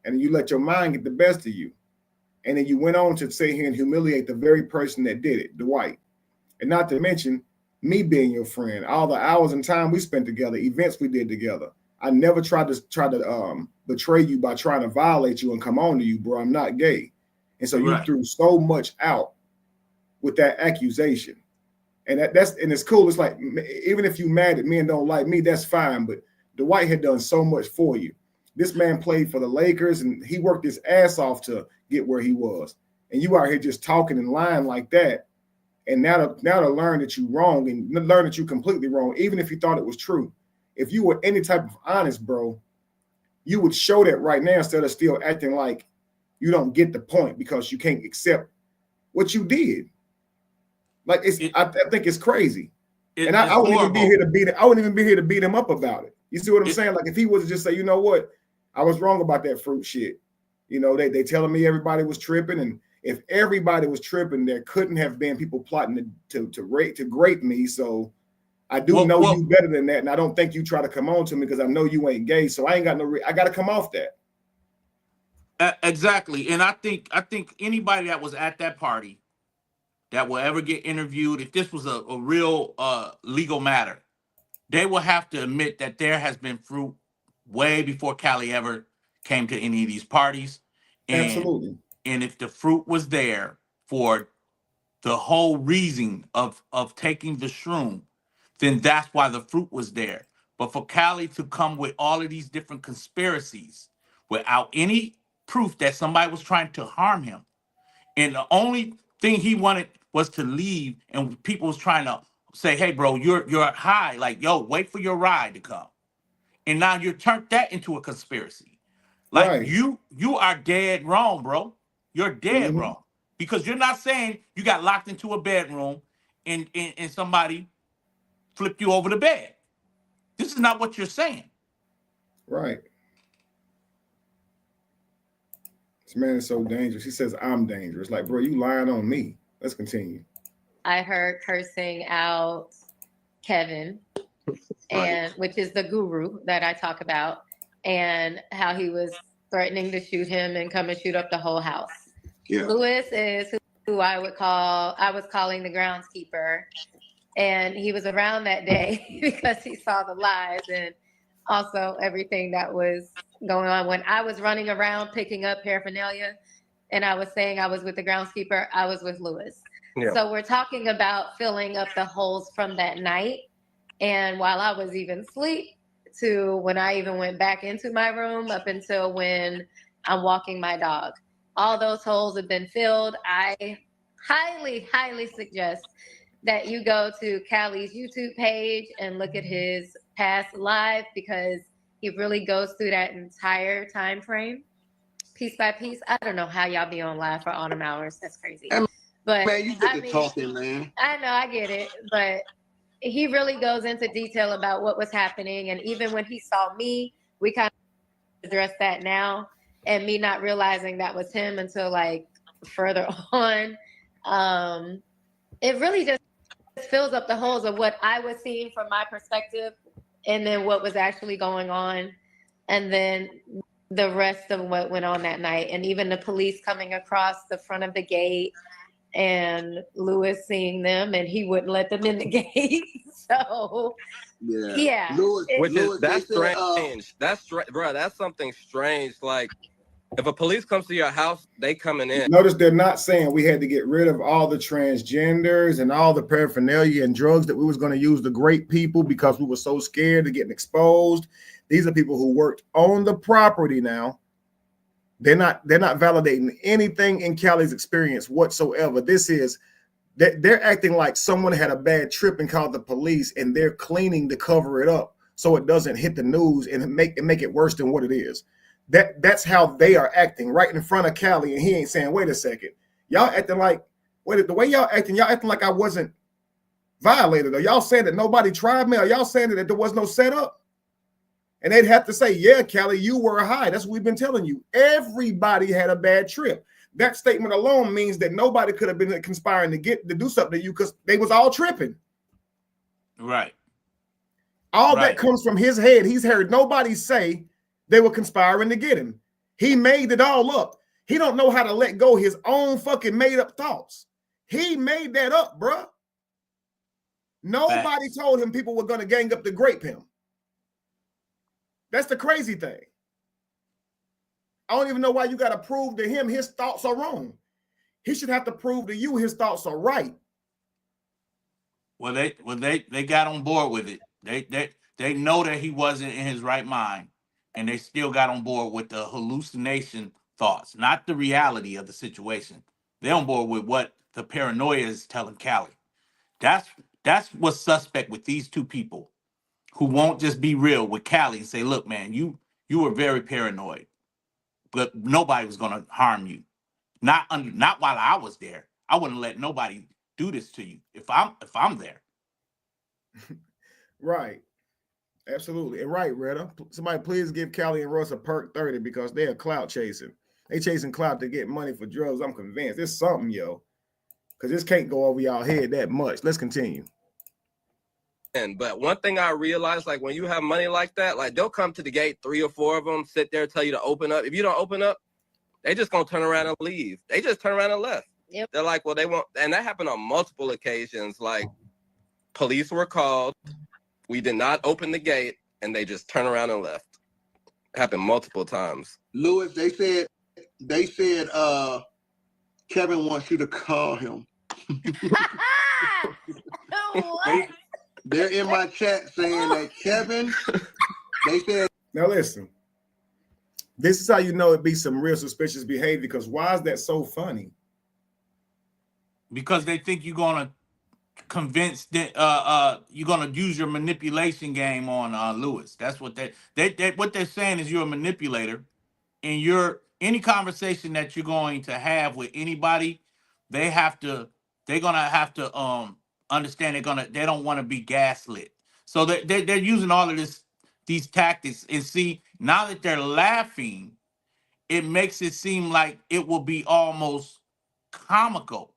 And you let your mind get the best of you. And then you went on to sit here and humiliate the very person that did it, Dwight. And not to mention me being your friend, all the hours and time we spent together, events we did together. I never tried to betray you by trying to violate you and come on to you, bro. I'm not gay. And so you threw so much out with that accusation. And that's it's cool. It's like, even if you mad at me and don't like me, that's fine. But Dwight had done so much for you. This man played for the Lakers, and he worked his ass off to get where he was. And you out here just talking and lying like that. And now to learn that you're wrong, and learn that you're completely wrong, even if you thought it was true. If you were any type of honest, bro, you would show that right now, instead of still acting like you don't get the point because you can't accept what you did. Like I think it's crazy. And I wouldn't even be here to beat it. I wouldn't even be here to beat him up about it. You see what I'm saying? Like, if he was to just say, you know what, I was wrong about that fruit shit. You know, they telling me everybody was tripping, and if everybody was tripping, there couldn't have been people plotting to grape me. So I do know you better than that, and I don't think you try to come on to me because I know you ain't gay. So I ain't got I got to come off that. Exactly. And I think anybody that was at that party that will ever get interviewed, if this was a real legal matter, they will have to admit that there has been fruit way before Cali ever came to any of these parties. And, absolutely. And if the fruit was there for the whole reason of taking the shroom, then that's why the fruit was there. But for Cali to come with all of these different conspiracies without any proof that somebody was trying to harm him, and the only thing he wanted was to leave, and people was trying to say, hey, bro, you're high. Like, yo, wait for your ride to come. And now you turned that into a conspiracy. Like, right. you are dead wrong, bro. You're dead wrong. Because you're not saying you got locked into a bedroom and somebody flipped you over the bed. This is not what you're saying. Right. This man is so dangerous. He says, I'm dangerous. Like, bro, you lying on me. Let's continue. I heard cursing out Kevin, and which is the guru that I talk about, and how he was threatening to shoot him and come and shoot up the whole house. Yeah. Lewis is who I was calling the groundskeeper. And he was around that day because he saw the lives and also everything that was going on. When I was running around picking up paraphernalia and I was saying I was with the groundskeeper, I was with Lewis. Yeah. So we're talking about filling up the holes from that night. And while I was even asleep, to when I even went back into my room, up until when I'm walking my dog. All those holes have been filled. I highly, highly suggest that you go to Callie's YouTube page and look at his past live, because he really goes through that entire time frame, piece by piece. I don't know how y'all be on live for autumn hours. That's crazy. But Man, you get I to mean, talking, man. I know, I get it, but he really goes into detail about what was happening. And even when he saw me, we kind of address that now, and me not realizing that was him until like further on. It really just fills up the holes of what I was seeing from my perspective, and then what was actually going on, and then the rest of what went on that night, and even the police coming across the front of the gate and Lewis seeing them, and he wouldn't let them in the gate. So yeah. That's strange. That's strange, bro. That's something strange. Like, if a police comes to your house, they coming in. Notice they're not saying we had to get rid of all the transgenders and all the paraphernalia and drugs that we was going to use to great people because we were so scared of getting exposed. These are people who worked on the property now. They're not validating anything in Callie's experience whatsoever. This is they're acting like someone had a bad trip and called the police, and they're cleaning to cover it up so it doesn't hit the news and make it worse than what it is. That's how they are acting right in front of Callie, and he ain't saying, wait a second, y'all acting like, the way y'all acting like I wasn't violated. Are y'all saying that nobody tried me? Are y'all saying that there was no setup? And they'd have to say, yeah, Callie, you were high. That's what we've been telling you. Everybody had a bad trip. That statement alone means that nobody could have been conspiring to do something to you because they was all tripping. Right. All that comes from his head. He's heard nobody say they were conspiring to get him. He made it all up. He don't know how to let go his own fucking made up thoughts. He made that up, bruh. Nobody told him people were going to gang up to grape him. That's the crazy thing. I don't even know why you got to prove to him his thoughts are wrong. He should have to prove to you his thoughts are right. Well, they got on board with it. They know that he wasn't in his right mind, and they still got on board with the hallucination thoughts, not the reality of the situation. They're on board with what the paranoia is telling Callie. That's what's suspect with these two people who won't just be real with Callie and say, look, man, you were very paranoid, but nobody was going to harm you. Not while I was there. I wouldn't let nobody do this to you if I'm there. Right. Absolutely. And right, Retta. Somebody please give Callie and Russ a perk 30 because they are clout chasing. They chasing clout to get money for drugs. I'm convinced. It's something, yo. Because this can't go over y'all head that much. Let's continue. But one thing I realized, like, when you have money like that, like, they'll come to the gate, 3 or 4 of them, sit there, tell you to open up. If you don't open up, they just gonna turn around and leave. They just turn around and left. Yep. They're like, well, they won't. And that happened on multiple occasions. Like, police were called. We did not open the gate, and they just turned around and left. It happened multiple times. Lewis, they said Kevin wants you to call him. What? They're in my chat saying that Kevin, they said. Now listen, this is how you know it be some real suspicious behavior, because why is that so funny? Because they think you're gonna convince that you're gonna use your manipulation game on Lewis. That's what what they're saying is you're a manipulator, and any conversation that you're going to have with anybody, they're gonna have to understand they don't want to be gaslit. So they're using all of these tactics, and see, now that they're laughing, it makes it seem like it will be almost comical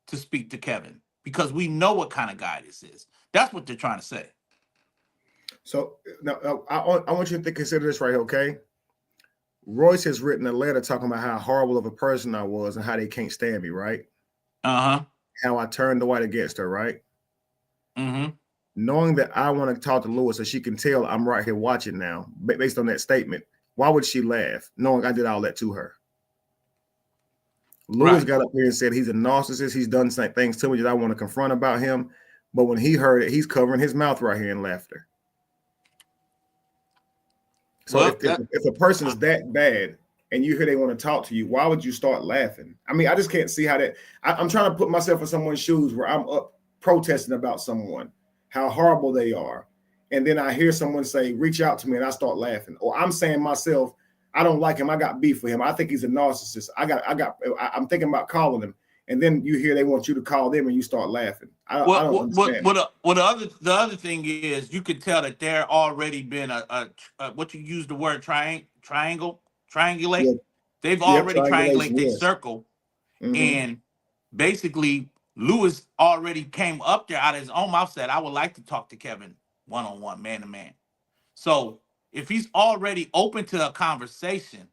to speak to Kevin because we know what kind of guy this is. That's what they're trying to say. So now I want you to consider this right here, okay? Royce has written a letter talking about how horrible of a person I was and how they can't stand me, right? Uh-huh. How I turned the white against her, right? Mm-hmm. Knowing that I want to talk to Lewis so she can tell I'm right here watching now, based on that statement, why would she laugh knowing I did all that to her? Lewis Right. got up here and said he's a narcissist. He's done things to me that I want to confront about him. But when he heard it, he's covering his mouth right here in laughter. So Well, if a person is that bad and you hear they want to talk to you, why would you start laughing? I mean, I just can't see how that. I'm trying to put myself in someone's shoes where I'm up protesting about someone, how horrible they are. And then I hear someone say, reach out to me, and I start laughing. Or I'm saying myself, I don't like him. I got beef with him. I think he's a narcissist. I'm thinking about calling him. And then you hear they want you to call them and you start laughing. I don't understand. The other thing is you could tell that there already been a what you use the word triangulate. Yeah. They've Yep, already triangulate triangulation, their yes. circle, Mhm. and basically Lewis already came up there out of his own mouth, said, I would like to talk to Kevin one-on-one, man to man. So if he's already open to a conversation,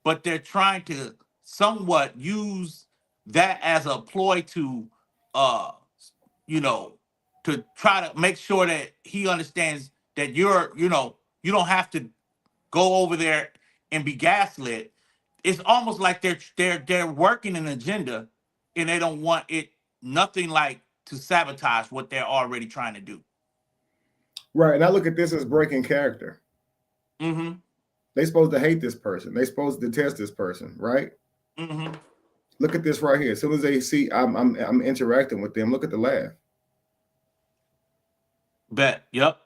but they're trying to somewhat use that as a ploy to to try to make sure that he understands that you don't have to go over there and be gaslit. It's almost like they're working an agenda, and they don't want it nothing like to sabotage what they're already trying to do. Right. And I look at this as breaking character. Mm-hmm. They're supposed to hate this person. They're supposed to detest this person, right? Mm-hmm. Look at this right here. As soon as they see I'm interacting with them, look at the laugh. Bet. Yep.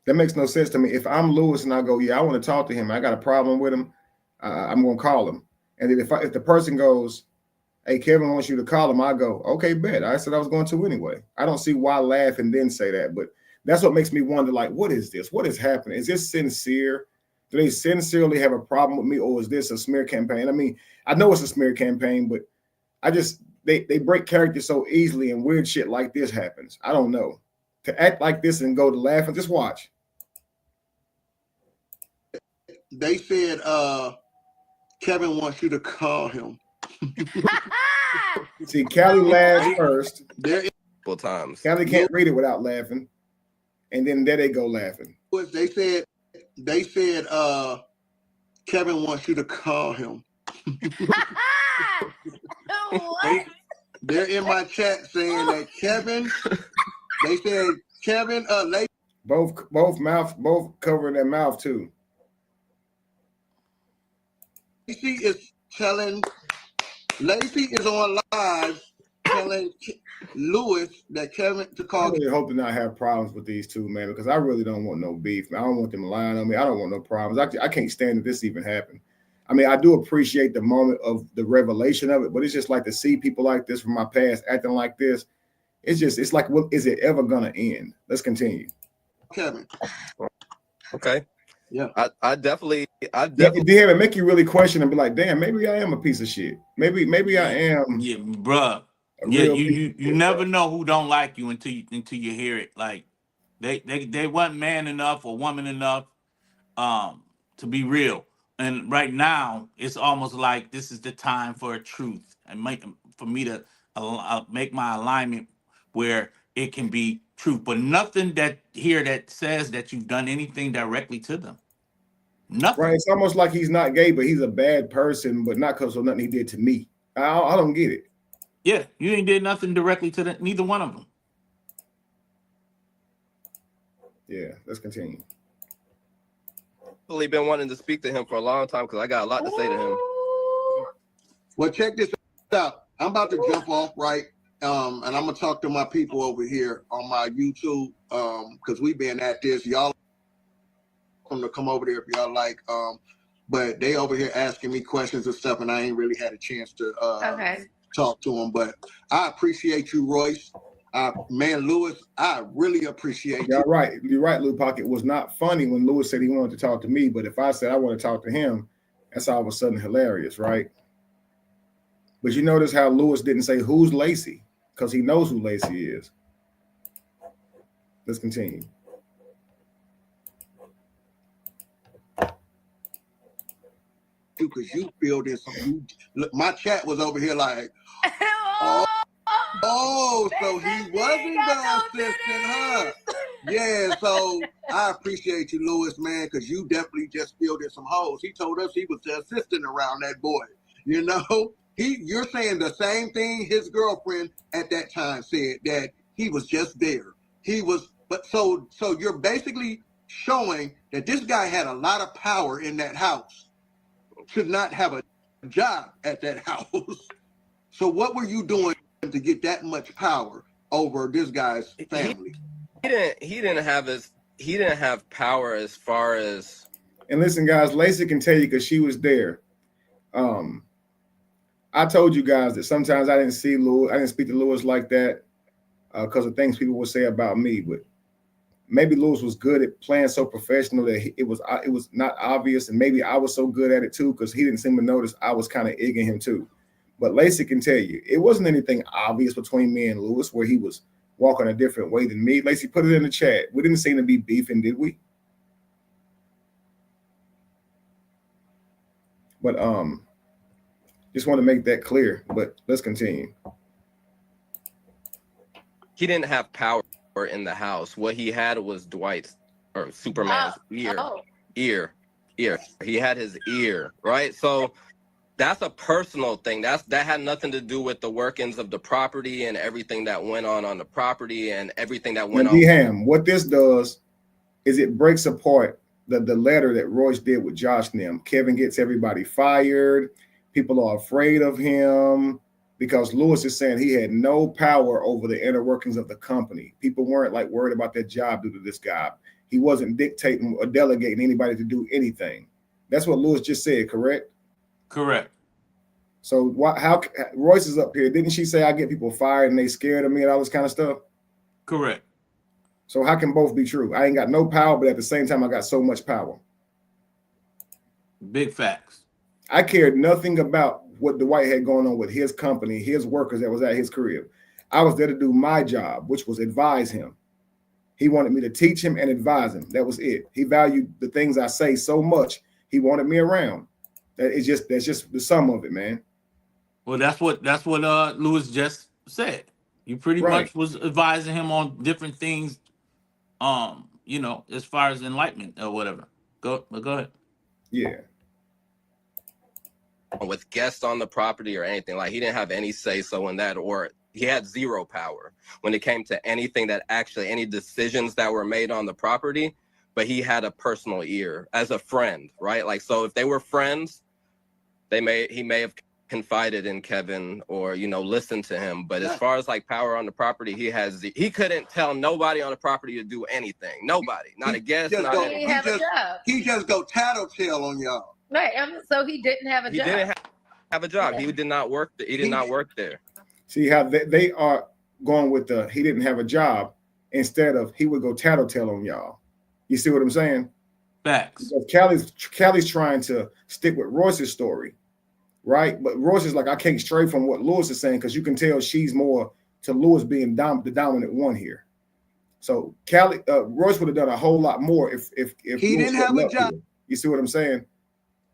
That makes no sense to me. If I'm Lewis and I go, yeah, I want to talk to him. I got a problem with him. I'm going to call him. And then if the person goes, hey, Kevin wants you to call him, I go, okay, bet. I said I was going to anyway. I don't see why laugh and then say that. But that's what makes me wonder, like, what is this? What is happening? Is this sincere? Do they sincerely have a problem with me, or is this a smear campaign? I mean, I know it's a smear campaign, but they break character so easily, and weird shit like this happens. I don't know. To act like this and go to laugh and just watch. They said Kevin wants you to call him. See, Callie laughs first. There Multiple times. Callie can't read it without laughing. And then there they go laughing. they said Kevin wants you to call him. What? They're in my chat saying that Kevin. They said Kevin. Both covering their mouth too. Lacey is telling. Lacey is on live telling Lewis that Kevin to I call. really hope to not have problems with these two, man, because I really don't want no beef. I don't want them lying on me. I don't want no problems. I can't stand that this even happened. I mean, I do appreciate the moment of the revelation of it, but it's just like to see people like this from my past acting like this. It's like, what is it ever gonna end? Let's continue. Kevin. Okay. Yeah. I definitely Damn, it make you really question and be like, damn, maybe I am a piece of shit. Maybe I am. Yeah, bruh. a Yeah, real you piece of shit, never bro. know who don't like you until you hear it. Like they wasn't man enough or woman enough to be real. And right now, it's almost like this is the time for a truth and for me to make my alignment where it can be truth. But nothing that says that you've done anything directly to them. Nothing. Right? It's almost like he's not gay, but he's a bad person, but not because of nothing he did to me. I don't get it. Yeah, you ain't did nothing directly to neither one of them. Yeah, let's continue. definitely been wanting to speak to him for a long time because I got a lot to say to him. Well, check this out. I'm about to jump off, right? And I'm gonna talk to my people over here on my YouTube, because we've been at this. Y'all welcome to come over there if y'all like. But they over here asking me questions and stuff, and I ain't really had a chance to talk to them. But I appreciate you, Royce. Man, Lewis, I really appreciate you. You're right. You're right, Lou Pocket. It was not funny when Lewis said he wanted to talk to me, but if I said I want to talk to him, that's all of a sudden hilarious, right? But you notice how Lewis didn't say who's Lacey, because he knows who Lacey is. Let's continue. you because you filled in some. Look, my chat was over here like, so he wasn't the assistant, huh? Yeah, so I appreciate you, Lewis, man, because you definitely just filled in some holes. He told us he was the assistant around that boy. You know, you're saying the same thing his girlfriend at that time said, that he was just there. He was, but so you're basically showing that this guy had a lot of power in that house to not have a job at that house. So what were you doing to get that much power over this guy's family? He didn't have power as far as. And listen, guys, Lacey can tell you because she was there. I told you guys that sometimes I didn't see Lewis. I didn't speak to Lewis like that because of things people would say about me. But maybe Lewis was good at playing so professional that it was not obvious, and maybe I was so good at it too because he didn't seem to notice I was kind of egging him too. But Lacey can tell you it wasn't anything obvious between me and Lewis where he was walking a different way than me. Lacey, put it in the chat. We didn't seem to be beefing, did we? But just want to make that clear. But let's continue. He didn't have power in the house. What he had was Dwight's or Superman's ear. He had his ear, right? So that's a personal thing. That had nothing to do with the workings of the property and everything that went on the property and everything that went on. D-Ham, what this does is it breaks apart the letter that Royce did with Josh and them. Kevin gets everybody fired. People are afraid of him because Lewis is saying he had no power over the inner workings of the company. People weren't like worried about their job due to this guy. He wasn't dictating or delegating anybody to do anything. That's what Lewis just said, correct? Correct. So how Royce is up here? Didn't she say I get people fired and they scared of me and all this kind of stuff? Correct. So how can both be true? I ain't got no power, but at the same time, I got so much power. Big facts. I cared nothing about what Dwight had going on with his company, his workers that was at his crib. I was there to do my job, which was advise him. He wanted me to teach him and advise him. That was it. He valued the things I say so much. He wanted me around. That's just the sum of it, man. Well, that's what Lewis just said. You pretty much was advising him on different things, as far as enlightenment or whatever. Go ahead. Yeah. With guests on the property or anything, like he didn't have any say so in that, or he had zero power when it came to anything that actually any decisions that were made on the property. But he had a personal ear as a friend, right? Like, so if they were friends, he may have confided in Kevin or listened to him. But as far as like power on the property, he couldn't tell nobody on the property to do anything. Nobody, not a guest. He just go tattletale on y'all. Right. So he didn't have a job. He didn't have a job. He did not work. He did not work there. See how they are going with he didn't have a job instead of he would go tattletale on y'all. You see what I'm saying? Facts. Because Callie's trying to stick with Royce's story, right? But Royce is like, I can't stray from what Lewis is saying because you can tell she's more to Lewis being the dominant one here. So Royce would have done a whole lot more if he Lewis didn't have a job. Here. You see what I'm saying?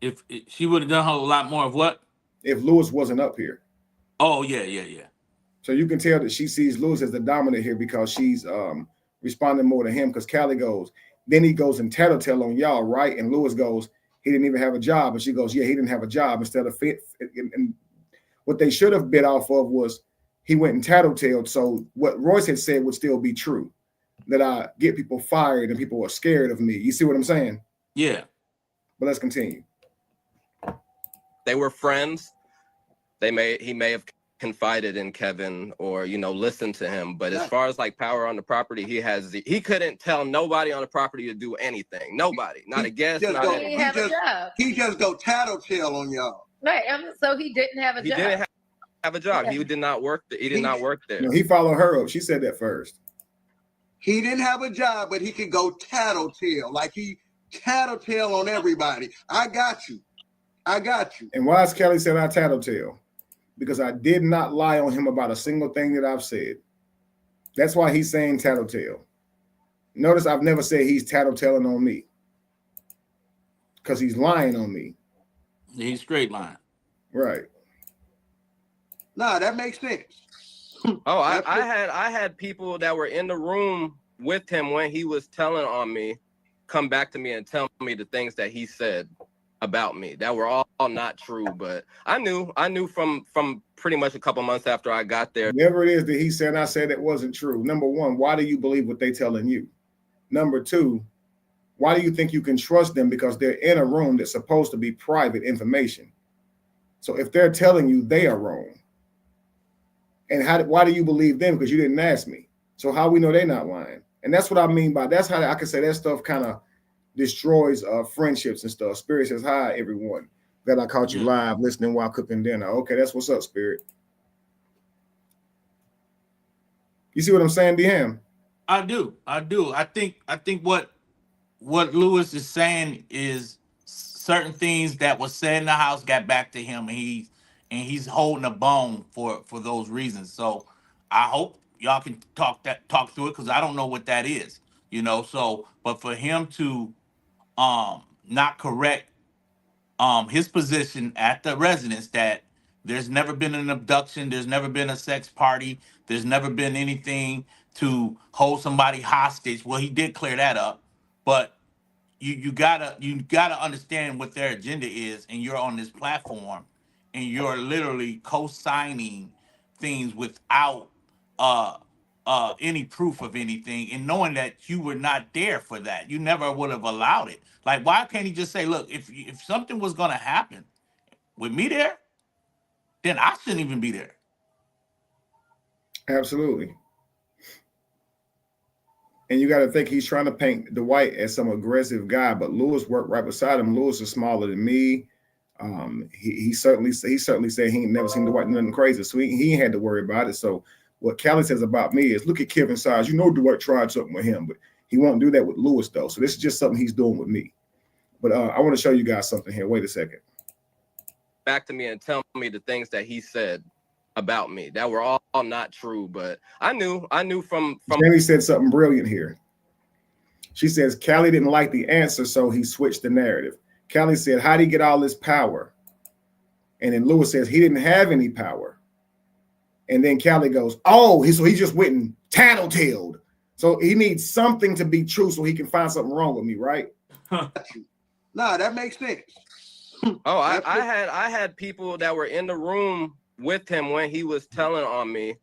If she would have done a whole lot more of what? If Lewis wasn't up here. Oh, yeah. So you can tell that she sees Lewis as the dominant here because she's responding more to him because Callie goes, then he goes and tattletale on y'all, right? And Lewis goes, he didn't even have a job. And she goes, yeah, he didn't have a job instead of fit. And what they should have bit off of was he went and tattletaled. So what Royce had said would still be true, that I get people fired and people are scared of me. You see what I'm saying? Yeah. But let's continue. They were friends. He may have confided in Kevin or listened to him, but as far as like power on the property, he couldn't tell nobody on the property to do anything. Nobody, not a guest. He just go tattletale on y'all. Right. So he didn't have a job. He didn't have a job. He did not work. He did not work there. No, he followed her up. She said that first. He didn't have a job, but he could go tattletale. Like he tattletale on everybody. I got you. And why is Kelly said I tattletale? Because I did not lie on him about a single thing that I've said. That's why he's saying tattletale. Notice I've never said he's tattletaling on me because he's lying on me. He's straight line. Right. Nah, that makes sense. Oh, I had people that were in the room with him when he was telling on me come back to me and tell me the things that he said about me that were all not true. But I knew from pretty much a couple months after I got there. Whatever it is that he said, I said it wasn't true. Number one, why do you believe what they telling you? Number two, why do you think you can trust them? Because they're in a room that's supposed to be private information. So if they're telling you, they are wrong. And why do you believe them? Because you didn't ask me. So how we know they're not lying? And that's what I mean by that's how I can say that stuff kind of destroys friendships and stuff. Spirit says, hi, everyone. Glad I caught you live listening while cooking dinner. Okay, that's what's up, Spirit. You see what I'm saying, DM? I do. I think what Lewis is saying is certain things that was said in the house got back to him, and he's holding a bone for those reasons. So I hope y'all can talk through it, because I don't know what that is, So, but for him to not correct his position at the residence that there's never been an abduction, there's never been a sex party, there's never been anything to hold somebody hostage. Well, he did clear that up, but you gotta understand what their agenda is, and you're on this platform and you're literally co-signing things without any proof of anything, and knowing that you were not there for that. You never would have allowed it. Like, why can't he just say, look, if something was gonna happen with me there, then I shouldn't even be there. Absolutely. And you got to think he's trying to paint Dwight as some aggressive guy, but Lewis worked right beside him. Lewis is smaller than me. He certainly said he ain't never seen Dwight do nothing crazy, so he ain't had to worry about it. So what Callie says about me is, look at Kevin's size. You know Dwight tried something with him, but he won't do that with Lewis though. So this is just something he's doing with me. But I want to show you guys something here. Wait a second. Back to me and tell me the things that he said about me that were all not true. But I knew from Jamie said something brilliant here. She says Callie didn't like the answer, so he switched the narrative. Callie said, how did he get all this power? And then Lewis says he didn't have any power. And then Callie goes, oh, so he just went and tattletaled. So he needs something to be true so he can find something wrong with me, right? Nah, that makes sense. Oh, I had people that were in the room with him when he was telling on me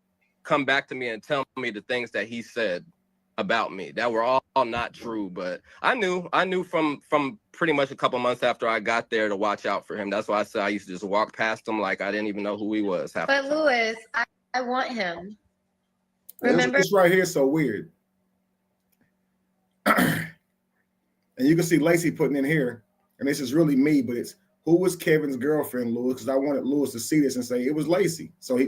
come back to me and tell me the things that he said about me that were all not true. But I knew from pretty much a couple months after I got there to watch out for him. That's why I said I used to just walk past him like I didn't even know who he was. But Lewis, I want him. Remember? This right here is so weird. And you can see Lacey putting in here, and this is really me, but it's who was Kevin's girlfriend, Lewis? Because I wanted Lewis to see this and say it was Lacey. So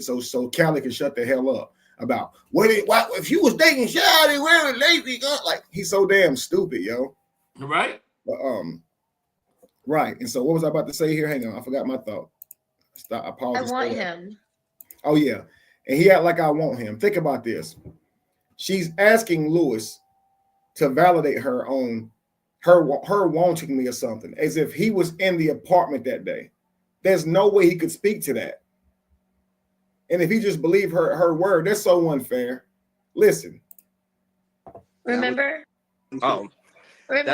Callie can shut the hell up about what if you was dating Shawty, where was Lacey? Like, he's so damn stupid, yo. Right? But, right. And so what was I about to say here? Hang on, I forgot my thought. Stop. I paused. I want him. Oh yeah, and he act like I want him. Think about this. She's asking Lewis to validate her on her wanting me or something, as if he was in the apartment that day. There's no way he could speak to that. And if he just believed her word, that's so unfair. Listen. Remember? Oh, Remember?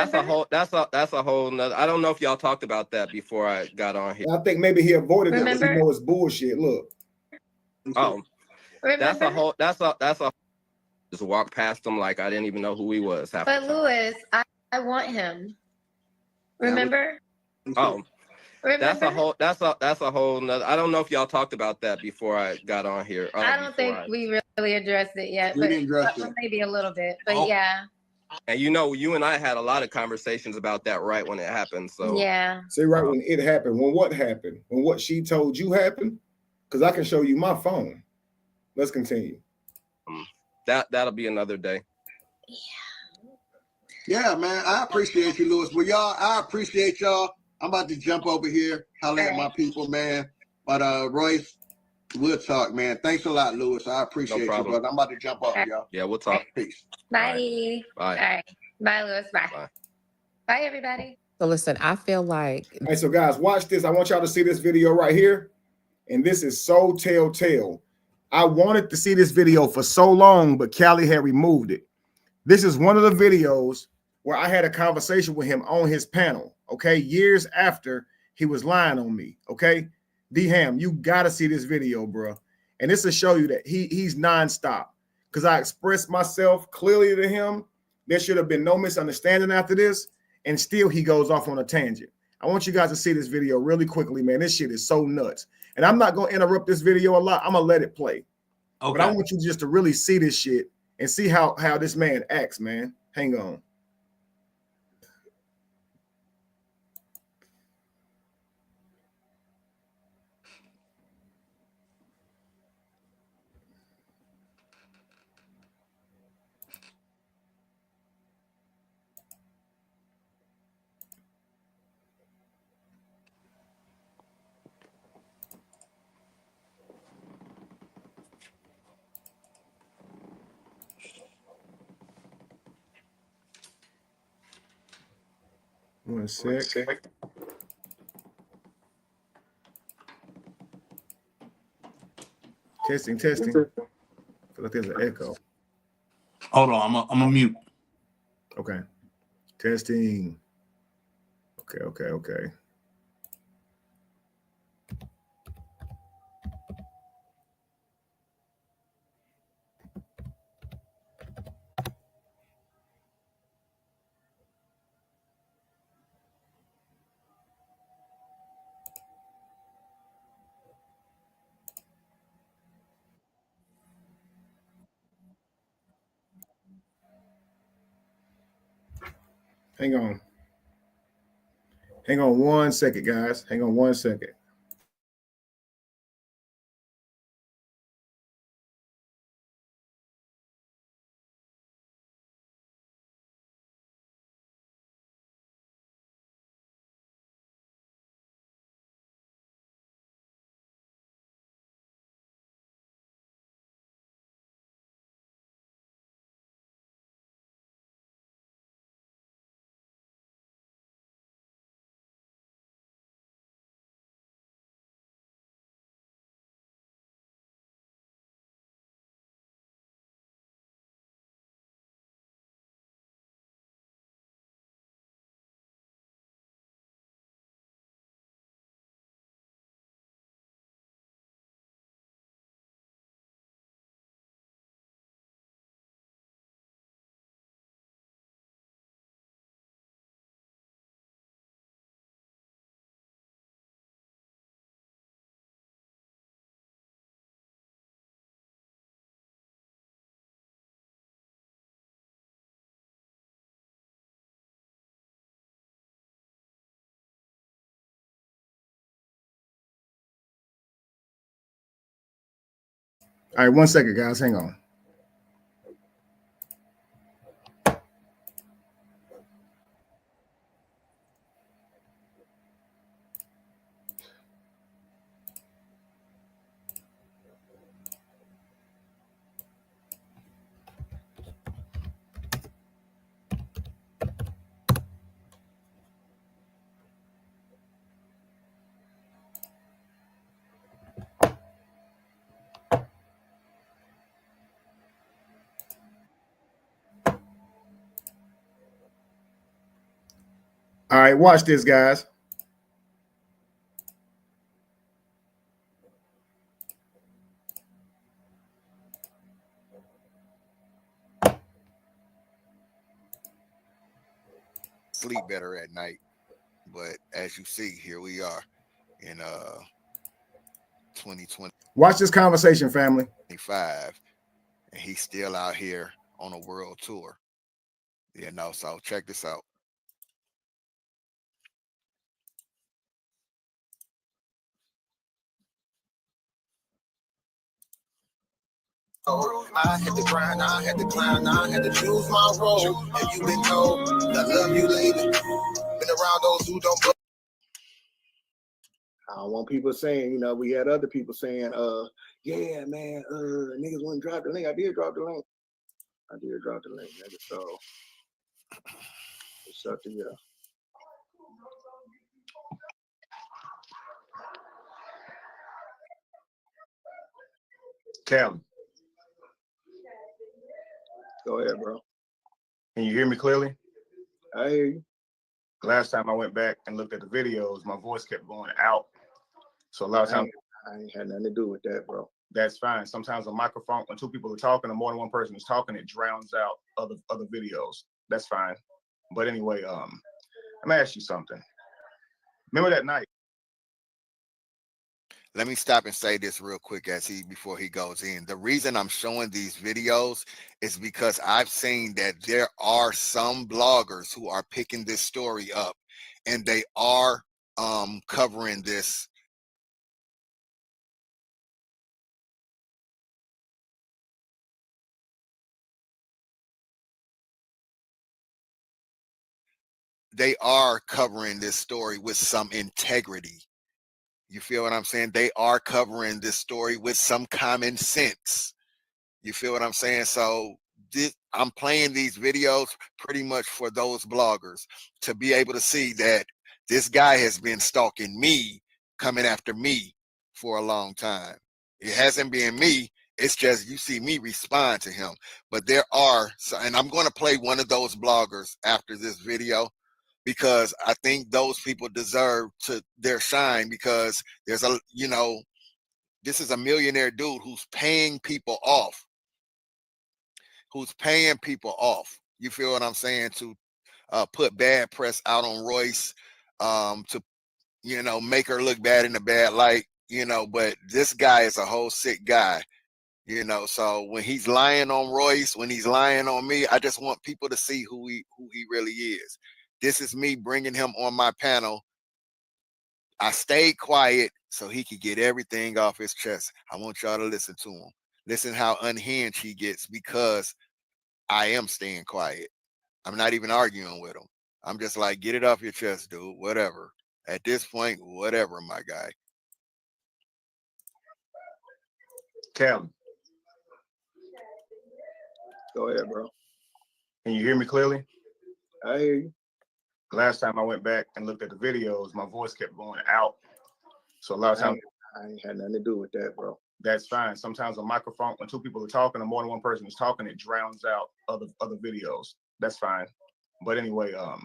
that's a whole nother. I don't know if y'all talked about that before I got on here. I think maybe he avoided it because Remember? he knows it's bullshit. Look. Oh, Remember? that's a just walk past him like I didn't even know who he was. But Lewis, I want him. Remember? Oh, Remember? that's a whole nother. I don't know if y'all talked about that before I got on here. I don't think we really addressed it yet. We didn't address it. Maybe a little bit, but yeah. And you and I had a lot of conversations about that right when it happened. So Yeah. Say right when it happened. When what happened? When what she told you happened? Because I can show you my phone. Let's continue. That'll be another day. Yeah, man. I appreciate you, Lewis. Well, y'all, I appreciate y'all. I'm about to jump over here, holler at my people, man. But Royce, we'll talk, man. Thanks a lot, Lewis. I appreciate you, brother. I'm about to jump off, y'all. Yeah, we'll talk. Peace. Bye. Bye. All right. Bye, Lewis. Bye. Bye. Bye, everybody. So listen, I feel like All right, so guys, watch this. I want y'all to see this video right here. And this is so telltale. I wanted to see this video for so long, but Callie had removed it. This is one of the videos where I had a conversation with him on his panel, okay? Years after he was lying on me, okay? D-Ham, you got to see this video, bro. And this will show you that he's nonstop because I expressed myself clearly to him. There should have been no misunderstanding after this, and still he goes off on a tangent. I want you guys to see this video really quickly, man. This shit is so nuts. And I'm not going to interrupt this video a lot. I'm going to let it play. Okay. But I want you just to really see this shit and see how this man acts, man. Hang on. One sec. Testing. I feel like there's an echo. Hold on, I'm a mute. Okay. Testing. Okay. Hang on 1 second, guys. Hang on 1 second. All right, 1 second, guys. Hang on. All right, watch this, guys. Sleep better at night. But as you see, here we are in 2020. Watch this conversation, family. 25, and he's still out here on a world tour. You know, so check this out. I had to grind, I had to climb, I had to choose my role. And you've been told I love you, lady. Been around those who don't. I don't want people saying, you know, we had other people saying, yeah, man, niggas wouldn't drop the link. I did drop the link, nigga. So it's up to you. Callie, Go ahead, bro. can you hear me clearly? I hear you. Last time I went back and looked at the videos, my voice kept going out. So a lot of times, I ain't had nothing to do with that, bro. that's fine. Sometimes a microphone, when two people are talking or more than one person is talking, it drowns out other videos. That's fine. But anyway, let me ask you something. Remember that night? Let me stop and say this real quick before he goes in. The reason I'm showing these videos is because I've seen that there are some bloggers who are picking this story up, and they are covering this. They are covering this story with some integrity. You feel what I'm saying? They are covering this story with some common sense. You feel what I'm saying? So I'm playing these videos pretty much for those bloggers to be able to see that this guy has been stalking me, coming after me for a long time. It hasn't been me. It's just you see me respond to him. But there are, and I'm going to play one of those bloggers after this video, because I think those people deserve their shine, because there's this is a millionaire dude who's paying people off. You feel what I'm saying? To put bad press out on Royce, to, make her look bad in a bad light, but this guy is a whole sick guy, so when he's lying on Royce, when he's lying on me, I just want people to see who he really is. This is me bringing him on my panel. I stayed quiet so he could get everything off his chest. I want y'all to listen to him. Listen how unhinged he gets, because I am staying quiet. I'm not even arguing with him. I'm just like, get it off your chest, dude. Whatever. At this point, whatever, my guy. Callie, Go ahead, bro. can you hear me clearly? I hear you. Last time I went back and looked at the videos, my voice kept going out. So a lot of times, I ain't had nothing to do with that, bro. that's fine. Sometimes a microphone, when two people are talking or more than one person is talking, it drowns out other videos. That's fine. But anyway, let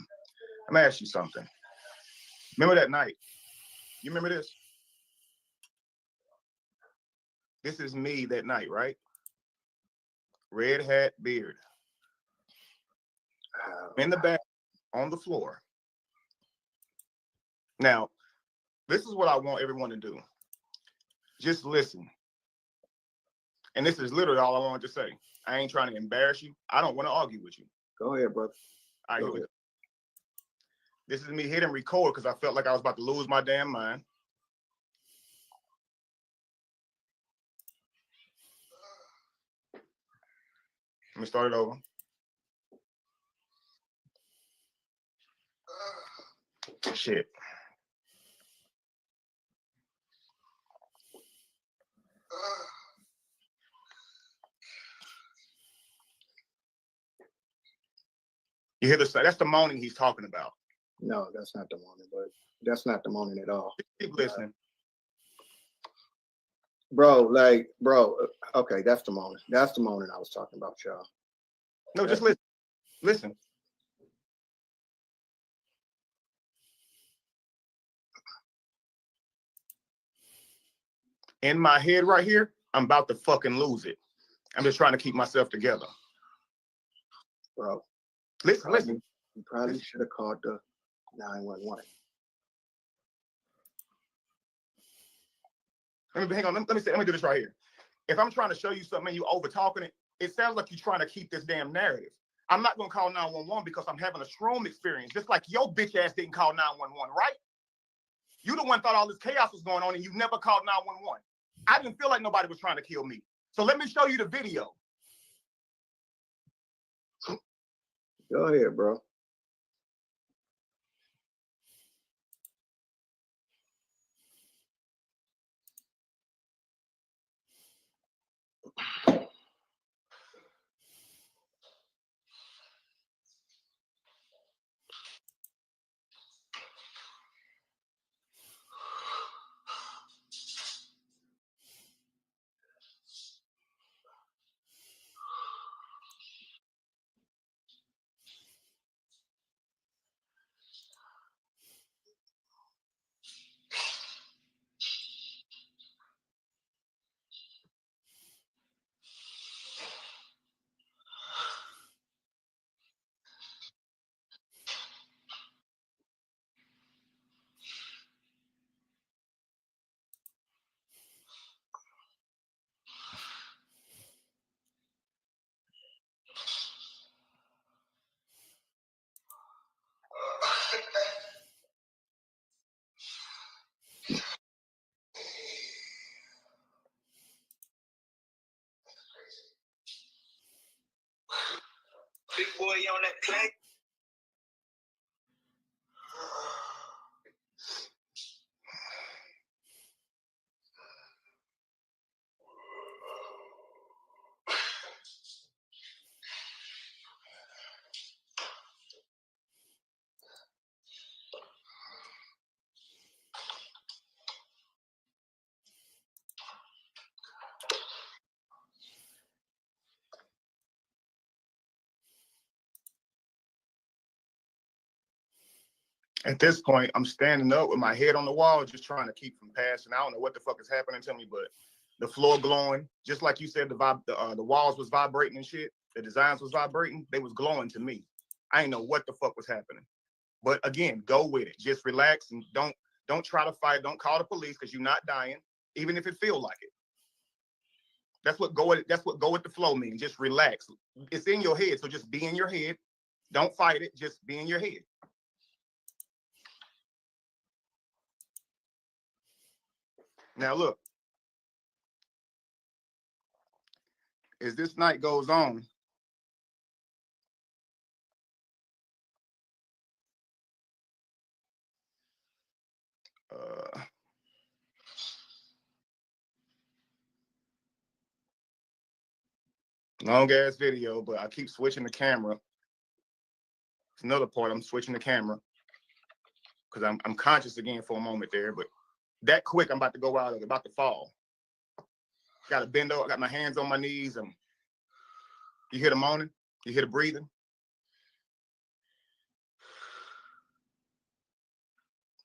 me ask you something. Remember that night? You remember this? This is me that night, right? Red hat, beard. In the back, on the floor. Now, this is what I want everyone to do. Just listen. And this is literally all I wanted to say. I ain't trying to embarrass you. I don't want to argue with you. Go ahead, brother. All right, Go here we ahead. go. This is me hitting record because I felt like I was about to lose my damn mind. Let me start it over. Shit. You hear that's the moaning he's talking about. No, that's not the moaning, but that's not the moaning at all. Keep listening. Bro, okay, that's the moaning. That's the moaning I was talking about, y'all. No, just listen. Listen. In my head right here, I'm about to fucking lose it. I'm just trying to keep myself together. Bro. Listen. You probably should have called the 911. Hang on. Let me do this right here. If I'm trying to show you something and you over talking it, it sounds like you're trying to keep this damn narrative. I'm not gonna call 911 because I'm having a Strom experience, just like your bitch ass didn't call 911, right? You the one thought all this chaos was going on and you never called 911. I didn't feel like nobody was trying to kill me. So let me show you the video. Go ahead, bro. boy on that play. At this point, I'm standing up with my head on the wall, just trying to keep from passing. I don't know what the fuck is happening to me, but the floor glowing, just like you said, the walls was vibrating and shit. The designs was vibrating. They was glowing to me. I didn't know what the fuck was happening. But again, go with it. Just relax and don't try to fight. Don't call the police because you're not dying, even if it feel like it. That's what go with the flow means. Just relax. It's in your head, so just be in your head. Don't fight it. Just be in your head. Now look, as this night goes on, long ass video, but I keep switching the camera. It's another part. I'm switching the camera because I'm conscious again for a moment there, but that quick, I'm about to go out, about to fall. Got to bend over. I got my hands on my knees. You hear the moaning? You hear the breathing?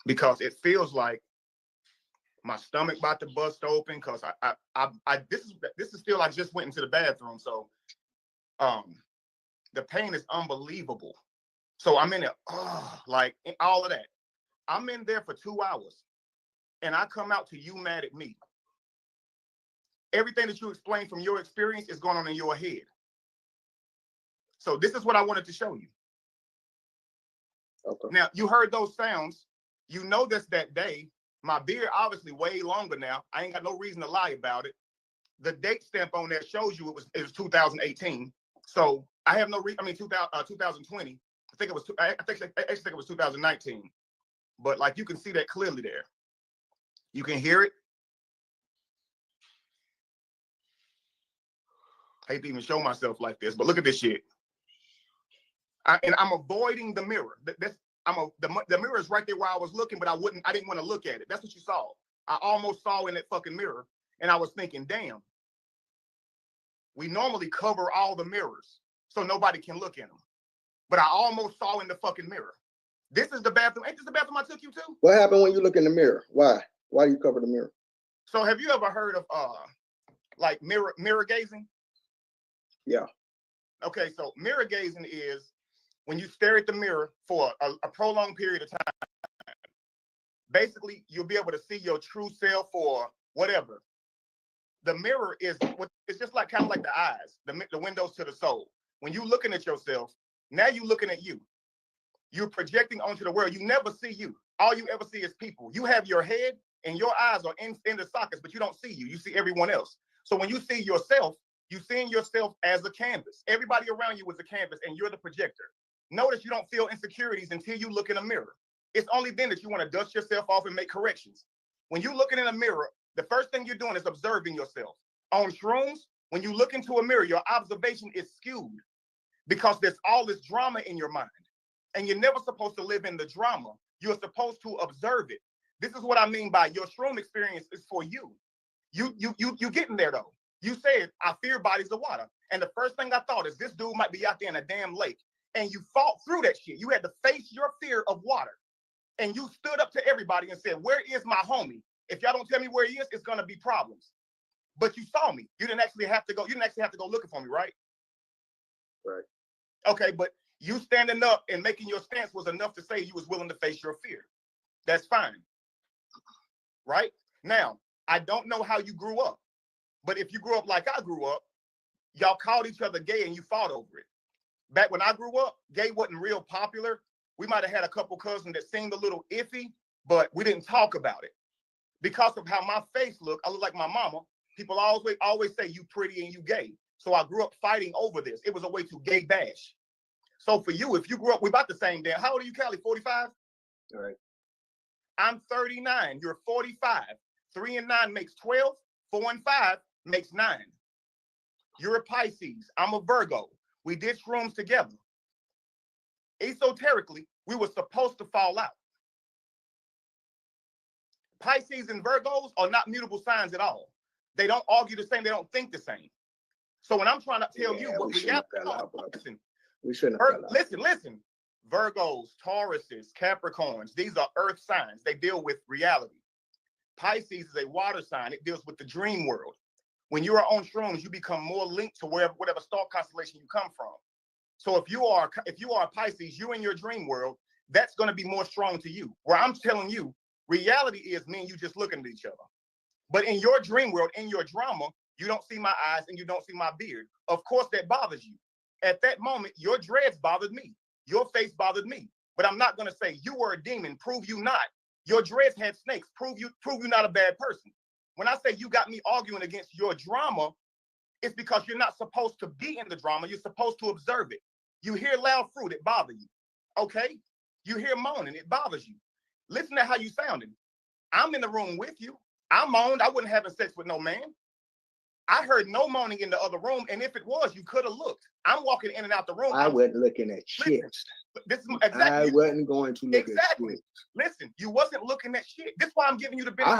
Because it feels like my stomach about to bust open. Because this is still, I just went into the bathroom, so the pain is unbelievable. So I'm in it, like all of that. I'm in there for 2 hours, and I come out to you mad at me. Everything that you explained from your experience is going on in your head. So this is what I wanted to show you. Okay. Now, you heard those sounds. You know this that day. My beard obviously way longer now. I ain't got no reason to lie about it. The date stamp on there shows you it was 2018. So I have no reason. I mean, 2020. I think it was 2019. But like you can see that clearly there. You can hear it. I hate to even show myself like this, but look at this shit. And I'm avoiding the mirror. The mirror is right there where I was looking, but I didn't want to look at it. That's what you saw. I almost saw in that fucking mirror, and I was thinking, damn. We normally cover all the mirrors so nobody can look in them. But I almost saw in the fucking mirror. This is the bathroom. Ain't this the bathroom I took you to? What happened when you look in the mirror? Why? Why do you cover the mirror? So have you ever heard of like mirror gazing? Yeah. Okay, so mirror gazing is when you stare at the mirror for a prolonged period of time. Basically, you'll be able to see your true self or whatever. The mirror it's just like kind of like the eyes, the windows to the soul. When you're looking at yourself, now you're looking at you. You're projecting onto the world. You never see you. All you ever see is people. You have your head and your eyes are in the sockets, but you don't see you. You see everyone else. So when you see yourself, you're seeing yourself as a canvas. Everybody around you is a canvas and you're the projector. Notice you don't feel insecurities until you look in a mirror. It's only then that you want to dust yourself off and make corrections. When you're looking in a mirror, the first thing you're doing is observing yourself. On shrooms, when you look into a mirror, your observation is skewed because there's all this drama in your mind. And you're never supposed to live in the drama. You're supposed to observe it. This is what I mean by your shroom experience is for you. You getting there though. You said, I fear bodies of water. And the first thing I thought is this dude might be out there in a damn lake. And you fought through that shit. You had to face your fear of water. And you stood up to everybody and said, where is my homie? If y'all don't tell me where he is, it's gonna be problems. But you saw me. You didn't actually have to go looking for me, right? Right. Okay, but you standing up and making your stance was enough to say you was willing to face your fear. That's fine. Right? Now, I don't know how you grew up, but if you grew up like I grew up, y'all called each other gay and you fought over it. Back when I grew up, gay wasn't real popular. We might have had a couple cousins that seemed a little iffy, but we didn't talk about it. Because of how my face looked, I look like my mama. People always say you pretty and you gay. So I grew up fighting over this. It was a way to gay bash. So for you, if you grew up, we're about the same damn. How old are you, Callie? 45? All right. I'm 39. You're 45. 3 and 9 makes 12. 4 and 5 makes 9. You're a Pisces. I'm a Virgo. We did shrooms together. Esoterically, we were supposed to fall out. Pisces and Virgos are not mutable signs at all. They don't argue the same. They don't think the same. So when I'm trying to tell you what reality is, listen. Virgos, Tauruses, Capricorns, these are earth signs. They deal with reality. Pisces is a water sign. It deals with the dream world. When you are on shrooms, you become more linked to whatever star constellation you come from. So if you are a Pisces, you're in your dream world, that's going to be more strong to you. Where I'm telling you, reality is me and you just looking at each other. But in your dream world, in your drama, you don't see my eyes and you don't see my beard. Of course, that bothers you. At that moment, your dreads bothered me. Your face bothered me. But I'm not going to say you were a demon, prove you not. Your dreads had snakes, prove you not a bad person. When I say you got me arguing against your drama, it's because you're not supposed to be in the drama. You're supposed to observe it. You hear loud fruit, it bothers you. Okay? You hear moaning, it bothers you. Listen to how you sounding. I'm in the room with you. I moaned. I wasn't having sex with no man. I heard no moaning in the other room, and if it was, you could have looked. I'm walking in and out the room. I wasn't looking at shit. This is exactly. I wasn't going to look at shit. Listen, you wasn't looking at shit. This is why I'm giving you the benefit.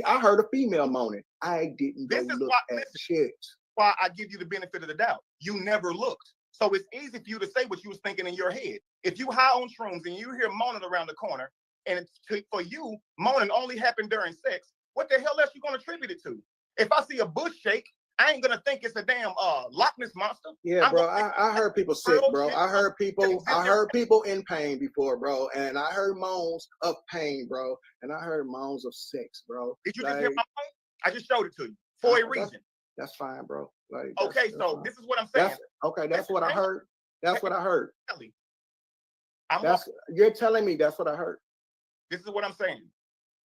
I heard a female moaning. I didn't go look at shit. Why I give you the benefit of the doubt. You never looked. So it's easy for you to say what you was thinking in your head. If you high on shrooms and you hear moaning around the corner, and for you, moaning only happened during sex, what the hell else you gonna attribute it to? If I see a bush shake, I ain't gonna think it's a damn Loch Ness monster. Yeah, bro. I heard people sick, bro. I heard people in pain before, bro. And I heard moans of pain, bro. And I heard moans of sex, bro. Did you just hear my moan? I just showed it to you for a reason. That's fine, bro. Like, okay, so this is what I'm saying. That's what I heard. That's what I heard. You're telling me that's what I heard. This is what I'm saying.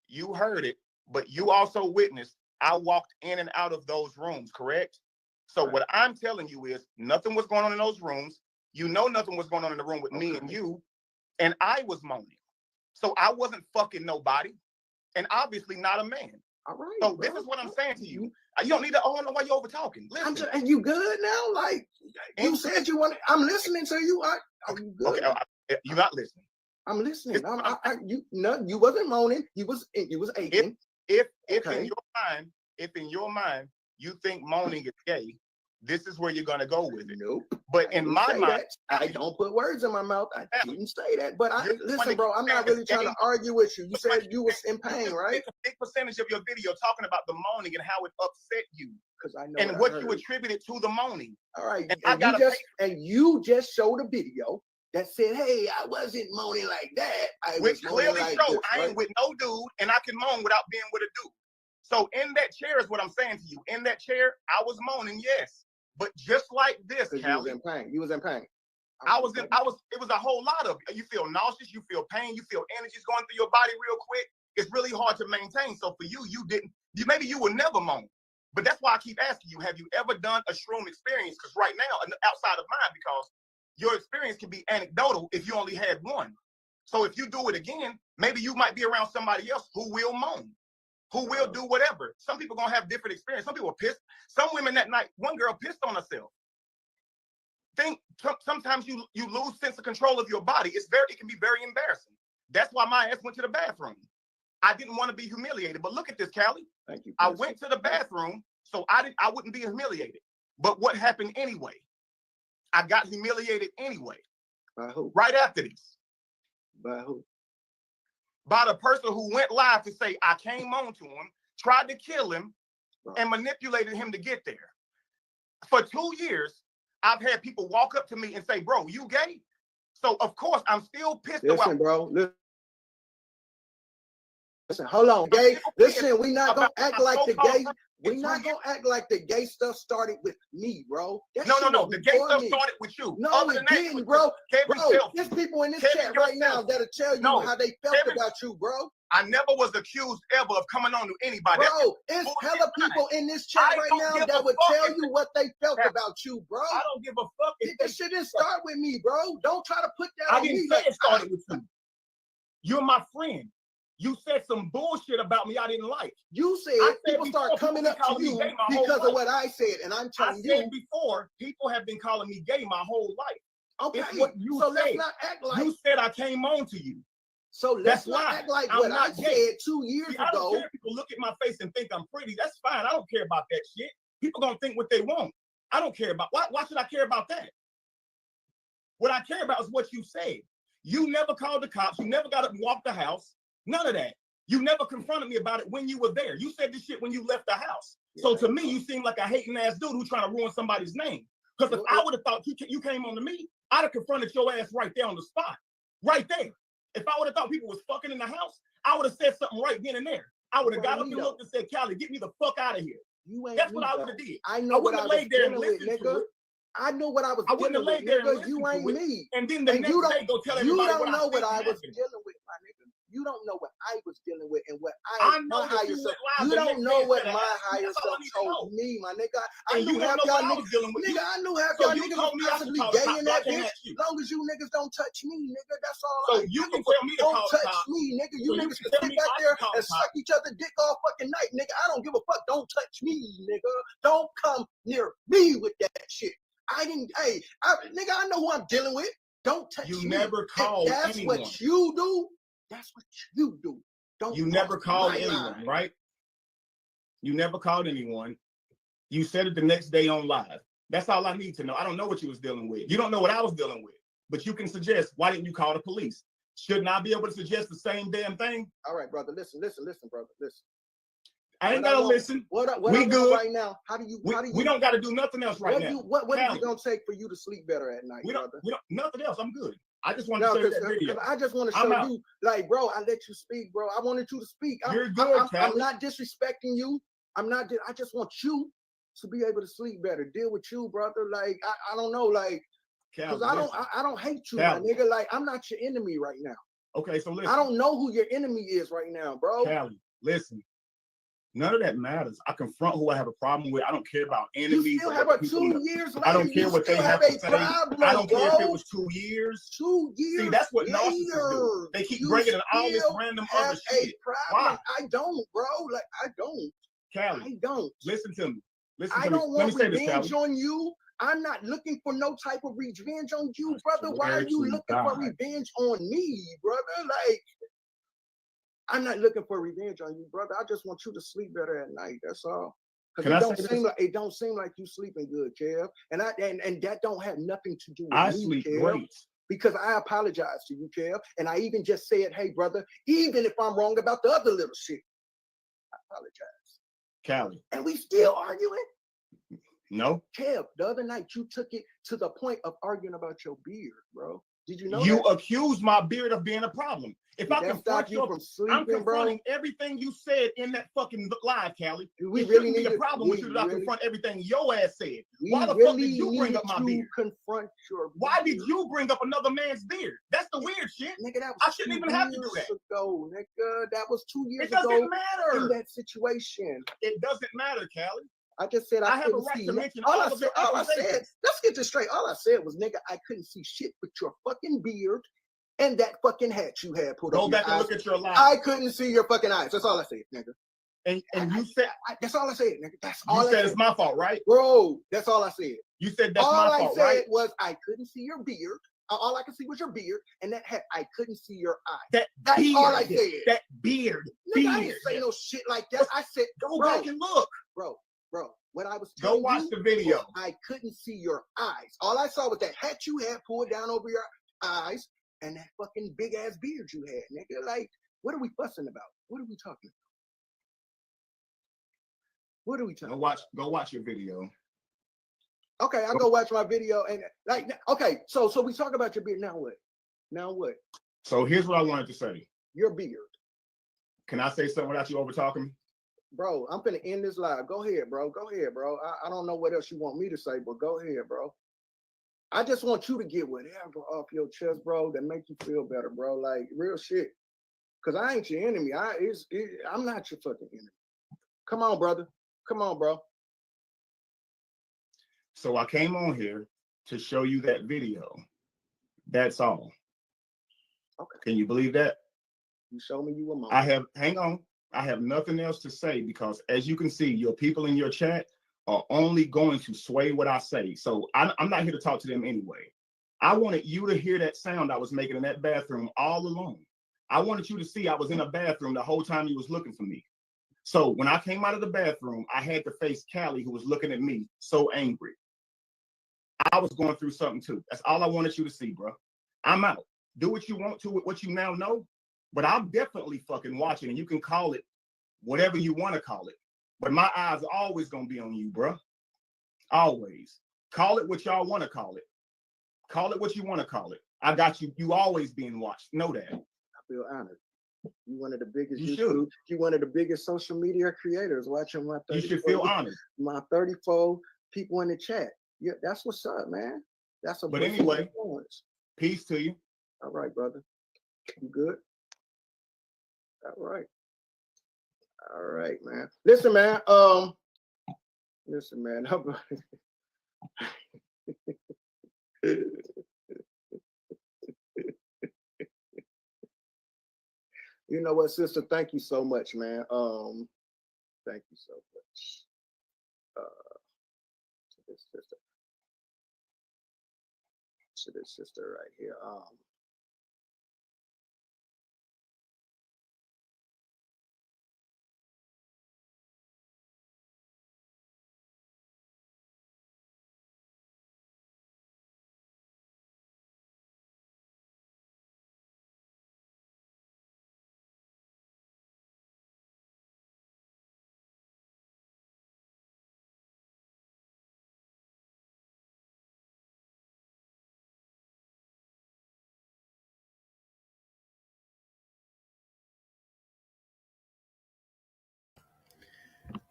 You heard it, but you also witnessed I walked in and out of those rooms, correct? So what I'm telling you is nothing was going on in those rooms. You know nothing was going on in the room with me and you, and I was moaning. So I wasn't fucking nobody, and obviously not a man. All right. So this is what I'm saying to you. You don't need to. I don't know why you're over talking. Listen. And you good now? Like you said you wanted. I'm listening to you. Are you good? Okay, you're not listening. I'm listening. You wasn't moaning. You was aching. If in your mind you think moaning is gay, this is where you're gonna go with it. Nope. But in my mind, I don't put words in my mouth. I didn't say that. But listen, bro, I'm not really trying to argue with you. You said you was in pain, right? A big percentage of your video talking about the moaning and how it upset you. Because I know. And what you attributed to the moaning. All right. And you just showed a video that said, hey, I wasn't moaning like that. Which clearly shows I ain't with no dude and I can moan without being with a dude. So in that chair is what I'm saying to you. In that chair, I was moaning, yes. But just like this, Callie, you was in pain. You was in pain. It was a whole lot of it. You feel nauseous, you feel pain, you feel energies going through your body real quick. It's really hard to maintain. So for you, maybe you will never moan. But that's why I keep asking you, have you ever done a shroom experience? Because right now, outside of mine, because your experience can be anecdotal if you only had one. So if you do it again, maybe you might be around somebody else who will moan, who will do whatever. Some people gonna have different experience. Some people are pissed. Some women that night, one girl pissed on herself. Sometimes you lose sense of control of your body. It can be very embarrassing. That's why my ass went to the bathroom. I didn't want to be humiliated. But look at this, Callie. Thank you. I went to the bathroom so I wouldn't be humiliated. But what happened anyway? I got humiliated anyway. By who? Right after this. By who? By the person who went live to say I came on to him, tried to kill him, and manipulated him to get there. For 2 years, I've had people walk up to me and say, bro, you gay? So, of course, I'm still pissed about. Listen, bro. Listen, hold on, gay. Listen, we not gonna about act my like the so-called gay. friend We in not 3 gonna act like the gay stuff started with me, bro. That No, shit was the gay before stuff me. started with you. No, Other it than that, didn't, was bro. Kevin Bro, yourself. there's people in this Kevin chat right now yourself. that'll tell you No, how they felt Kevin- about you, bro. I never was accused ever of coming on to anybody. That's Bro, it's bullshit hella people in this chat I right don't now give that a would fuck tell if you what they felt Crap. about you, bro. I don't give a fuck if That shit didn't start with me, bro. Don't try to put that I on didn't me. say Like, it started with you. You're my friend. You said some bullshit about me I didn't like. you said I said people start before, coming people up called to me you gay my whole because of life. what I said, and I'm I telling said you, before, people have been calling me gay my whole life. okay. It's what you So let's said. not act like. You said I came on to you. So let's That's not why. act like I'm what I not gay. said 2 years See, I don't ago. care if people look at my face and think I'm pretty. That's fine. I don't care about that shit. People gonna think what they want. I don't care about why should I care about that? What I care about is what you said. You never called the cops. You never got up and walked the house. None of that. You never confronted me about it when you were there. You said this shit when you left the house. So to me, you seem like a hating ass dude who's trying to ruin somebody's name. Because if I would have thought you came on to me, I'd have confronted your ass right there on the spot. Right there. If I would have thought people was fucking in the house, I would have said something right then and there. I would have got up and looked and said, Callie, get me the fuck out of here. You ain't That's me, what I though. would have did. I know what wouldn't I have was laid there and dealing with, listened to nigga. it. I know what I was I wouldn't have dealing with, laid there and nigga. You listened ain't to it. me. And then the And next you don't, day go tell you everybody don't know what I was happened. dealing with, my nigga. You don't know what I was dealing with and what I my know that higher you self. went live You the don't next know day what and said, my "That's higher all I self need to told know." me, my nigga. I And knew you don't half know y'all what I was niggas. dealing with. Nigga, I knew half So y'all you niggas told was me I should possibly call the gay cops, in so I that can't bitch. ask you. Long as you niggas don't touch me, nigga. That's all So I you give can a fuck. tell me to Don't call the touch cops. me, nigga. You So you niggas can can tell sit me back I there should call and the suck cops. each other dick all fucking night, nigga. I don't give a fuck. Don't touch me, nigga. Don't come near me with that shit. Nigga, I know who I'm dealing with. Don't touch You me. never If called that's anyone. what you do. That's what you do. Don't You never cross called my anyone, line. right? You never called anyone. You said it the next day on live. That's all I need to know. I don't know what you was dealing with. You don't know what I was dealing with. But you can suggest, why didn't you call the police? Shouldn't I be able to suggest the same damn thing? All right, brother. Listen, brother. Listen. I ain't What I gotta want- listen. What I We want good. right now? How do you? We don't gotta do nothing else right now. What is Callie, it gonna take for you to sleep better at night, we don't brother? nothing else. I'm good. I just wanted No, to show you that video. because I just want to I'm show out. you, like, bro, I let you speak, bro. I wanted you to speak. You're good, I'm Callie. not disrespecting you. I just want you to be able to sleep better. Deal with you, brother. Like, I don't know, like, because Callie, I don't hate you, Callie. my nigga. Like, I'm not your enemy right now. Okay, so listen. I don't know who your enemy is right now, bro. Callie, listen. None of that matters. I confront who I have a problem with. I don't care about enemies. You still or have what a people 2 know. years later. I don't care you what they still have a to say. problem, I don't care if bro. it was 2 years. 2 years. See, that's what narcissists later, do. They keep you bringing in all this still random have other a shit. problem. Why? I don't, bro. Like, I don't. Callie, I don't. listen to me. Listen I to me. don't Let me want say this, revenge Callie. on you. I'm not looking for no type of revenge on you, I brother. Why swear are you to looking for God. revenge on me, brother? Like, I'm not looking for revenge on you, brother. I just want you to sleep better at night. That's all. Can Because I say this? it don't seem like you sleeping good, Kev. And that don't have nothing to do with I me, sleep Kev. great. Because I apologize to you, Kev. And I even just said, hey, brother, even if I'm wrong about the other little shit, I apologize. Callie, And we still arguing? no. Kev, the other night you took it to the point of arguing about your beard, bro. Did you know You that? accused my beard of being a problem. If I Did that confront stop you you, from I'm sleeping, bro? confronting everything you said in that fucking live, Callie. We It really shouldn't be need a to- problem with we you that I really- confront everything your ass said. We Why the fuck really did you bring need up my to beard? confront your Why did beard. you bring up another man's beard? That's the weird shit. Nigga, that was I shouldn't 2 even have to do years that. ago, nigga. That was 2 years It doesn't ago in matter. that situation. It doesn't matter, Callie. I just said I I have a couldn't right see. to mention All all I of said, your accusations. let's get this straight. All I said was, nigga, I couldn't see shit with your fucking beard and that fucking hat you had put Go on back your and eyes. look at your live. I couldn't see your fucking eyes. That's all I said, nigga. And you said That's all I said, nigga. That's all you I said said. it's my fault, right? Bro, that's all I said. You said that's all my I fault, said right? was I couldn't see your beard. All I could see was your beard and that hat. I couldn't see your eye. That That's beard. all I said. That beard. Nigga, I didn't Beard. say no shit like that. I said, Go bro, back and look. bro, what I was Go telling watch you the video. was I couldn't see your eyes. All I saw was that hat you had pulled down over your eyes and that fucking big ass beard you had, nigga. Like, what are we fussing about? What are we talking about? What are we talking about? Go watch your video. Okay, I go watch my video and like, okay, so we talk about your beard. Now what? Now what? So here's what I wanted to say. Your beard. Can I say something without you over talking me? Bro, I'm finna end this live. Go ahead, bro. Go ahead, bro. I don't know what else you want me to say, but go ahead, bro. I just want you to get whatever off your chest, bro, that make you feel better, bro. Like real shit. Cause I ain't your enemy. I'm not your fucking enemy. Come on, brother. Come on, bro. So I came on here to show you that video. That's all. Okay. Can you believe that? You show me you a mom. Hang on. I have nothing else to say because as you can see, your people in your chat are only going to sway what I say. So I'm not here to talk to them anyway. I wanted you to hear that sound I was making in that bathroom all alone. I wanted you to see I was in a bathroom the whole time you was looking for me. So when I came out of the bathroom, I had to face Callie, who was looking at me so angry. I was going through something too. That's all I wanted you to see, bro. I'm out. Do what you want to with what you now know. But I'm definitely fucking watching, and you can call it whatever you want to call it. But my eyes are always going to be on you, bro. Always. Call it what y'all want to call it. Call it what you want to call it. I got you. You always being watched. Know that. I feel honored. You one of the biggest. You one of the biggest social media creators. Watching my 34, you should feel honored. My 34 people in the chat. Yeah, that's what's up, man. That's a. But anyway, influence. Peace to you. All right, brother. You good? All right. All right, man. Listen, man. Listen, man. You know what, sister? Thank you so much, man. Thank you so much. To this sister right here.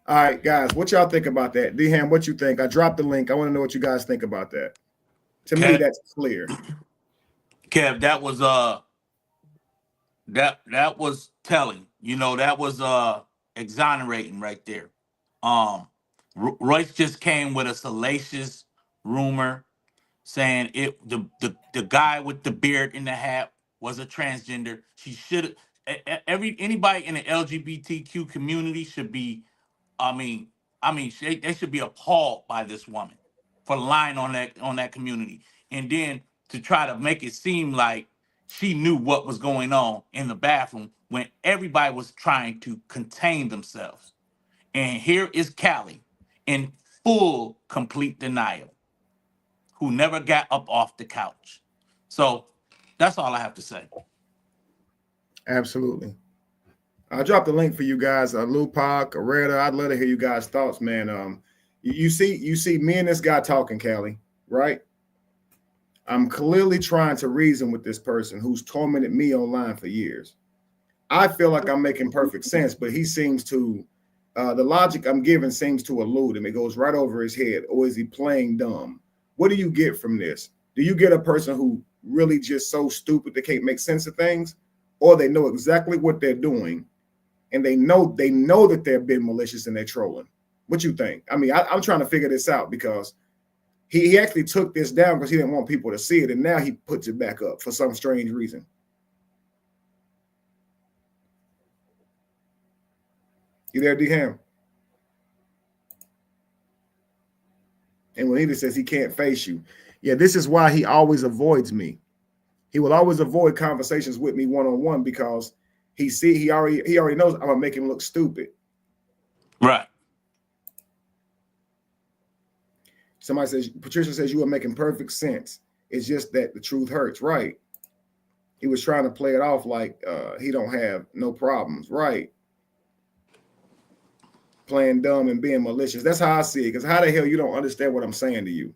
All right, guys, what y'all think about that? D-Ham, what you think? I dropped the link. I want to know what you guys think about that. To me, that's clear. Kev, that was that was telling. You know, that was exonerating right there. Royce just came with a salacious rumor saying the guy with the beard in the hat was a transgender. She should anybody in the LGBTQ community should be. They should be appalled by this woman for lying on that community, and then to try to make it seem like she knew what was going on in the bathroom when everybody was trying to contain themselves. And here is Callie in full, complete denial, who never got up off the couch. So that's all I have to say. Absolutely. I'll drop the link for you guys. Lupac, Areta. I'd love to hear you guys' thoughts, man. You see me and this guy talking, Callie, right? I'm clearly trying to reason with this person who's tormented me online for years. I feel like I'm making perfect sense, but he seems to, the logic I'm giving seems to elude him. It goes right over his head. Or is he playing dumb? What do you get from this? Do you get a person who really just so stupid they can't make sense of things? Or they know exactly what they're doing and they know that they're being malicious and they're trolling? What you think? I mean, I'm trying to figure this out because he actually took this down because he didn't want people to see it, and now he puts it back up for some strange reason. You there, D-Ham? And when he says he can't face you, yeah, this is why he always avoids me. He will always avoid conversations with me one-on-one because he already knows I'm gonna make him look stupid. Right. Somebody says, Patricia says you are making perfect sense. It's just that the truth hurts, right? He was trying to play it off like he don't have no problems, right? Playing dumb and being malicious. That's how I see it. Because how the hell you don't understand what I'm saying to you?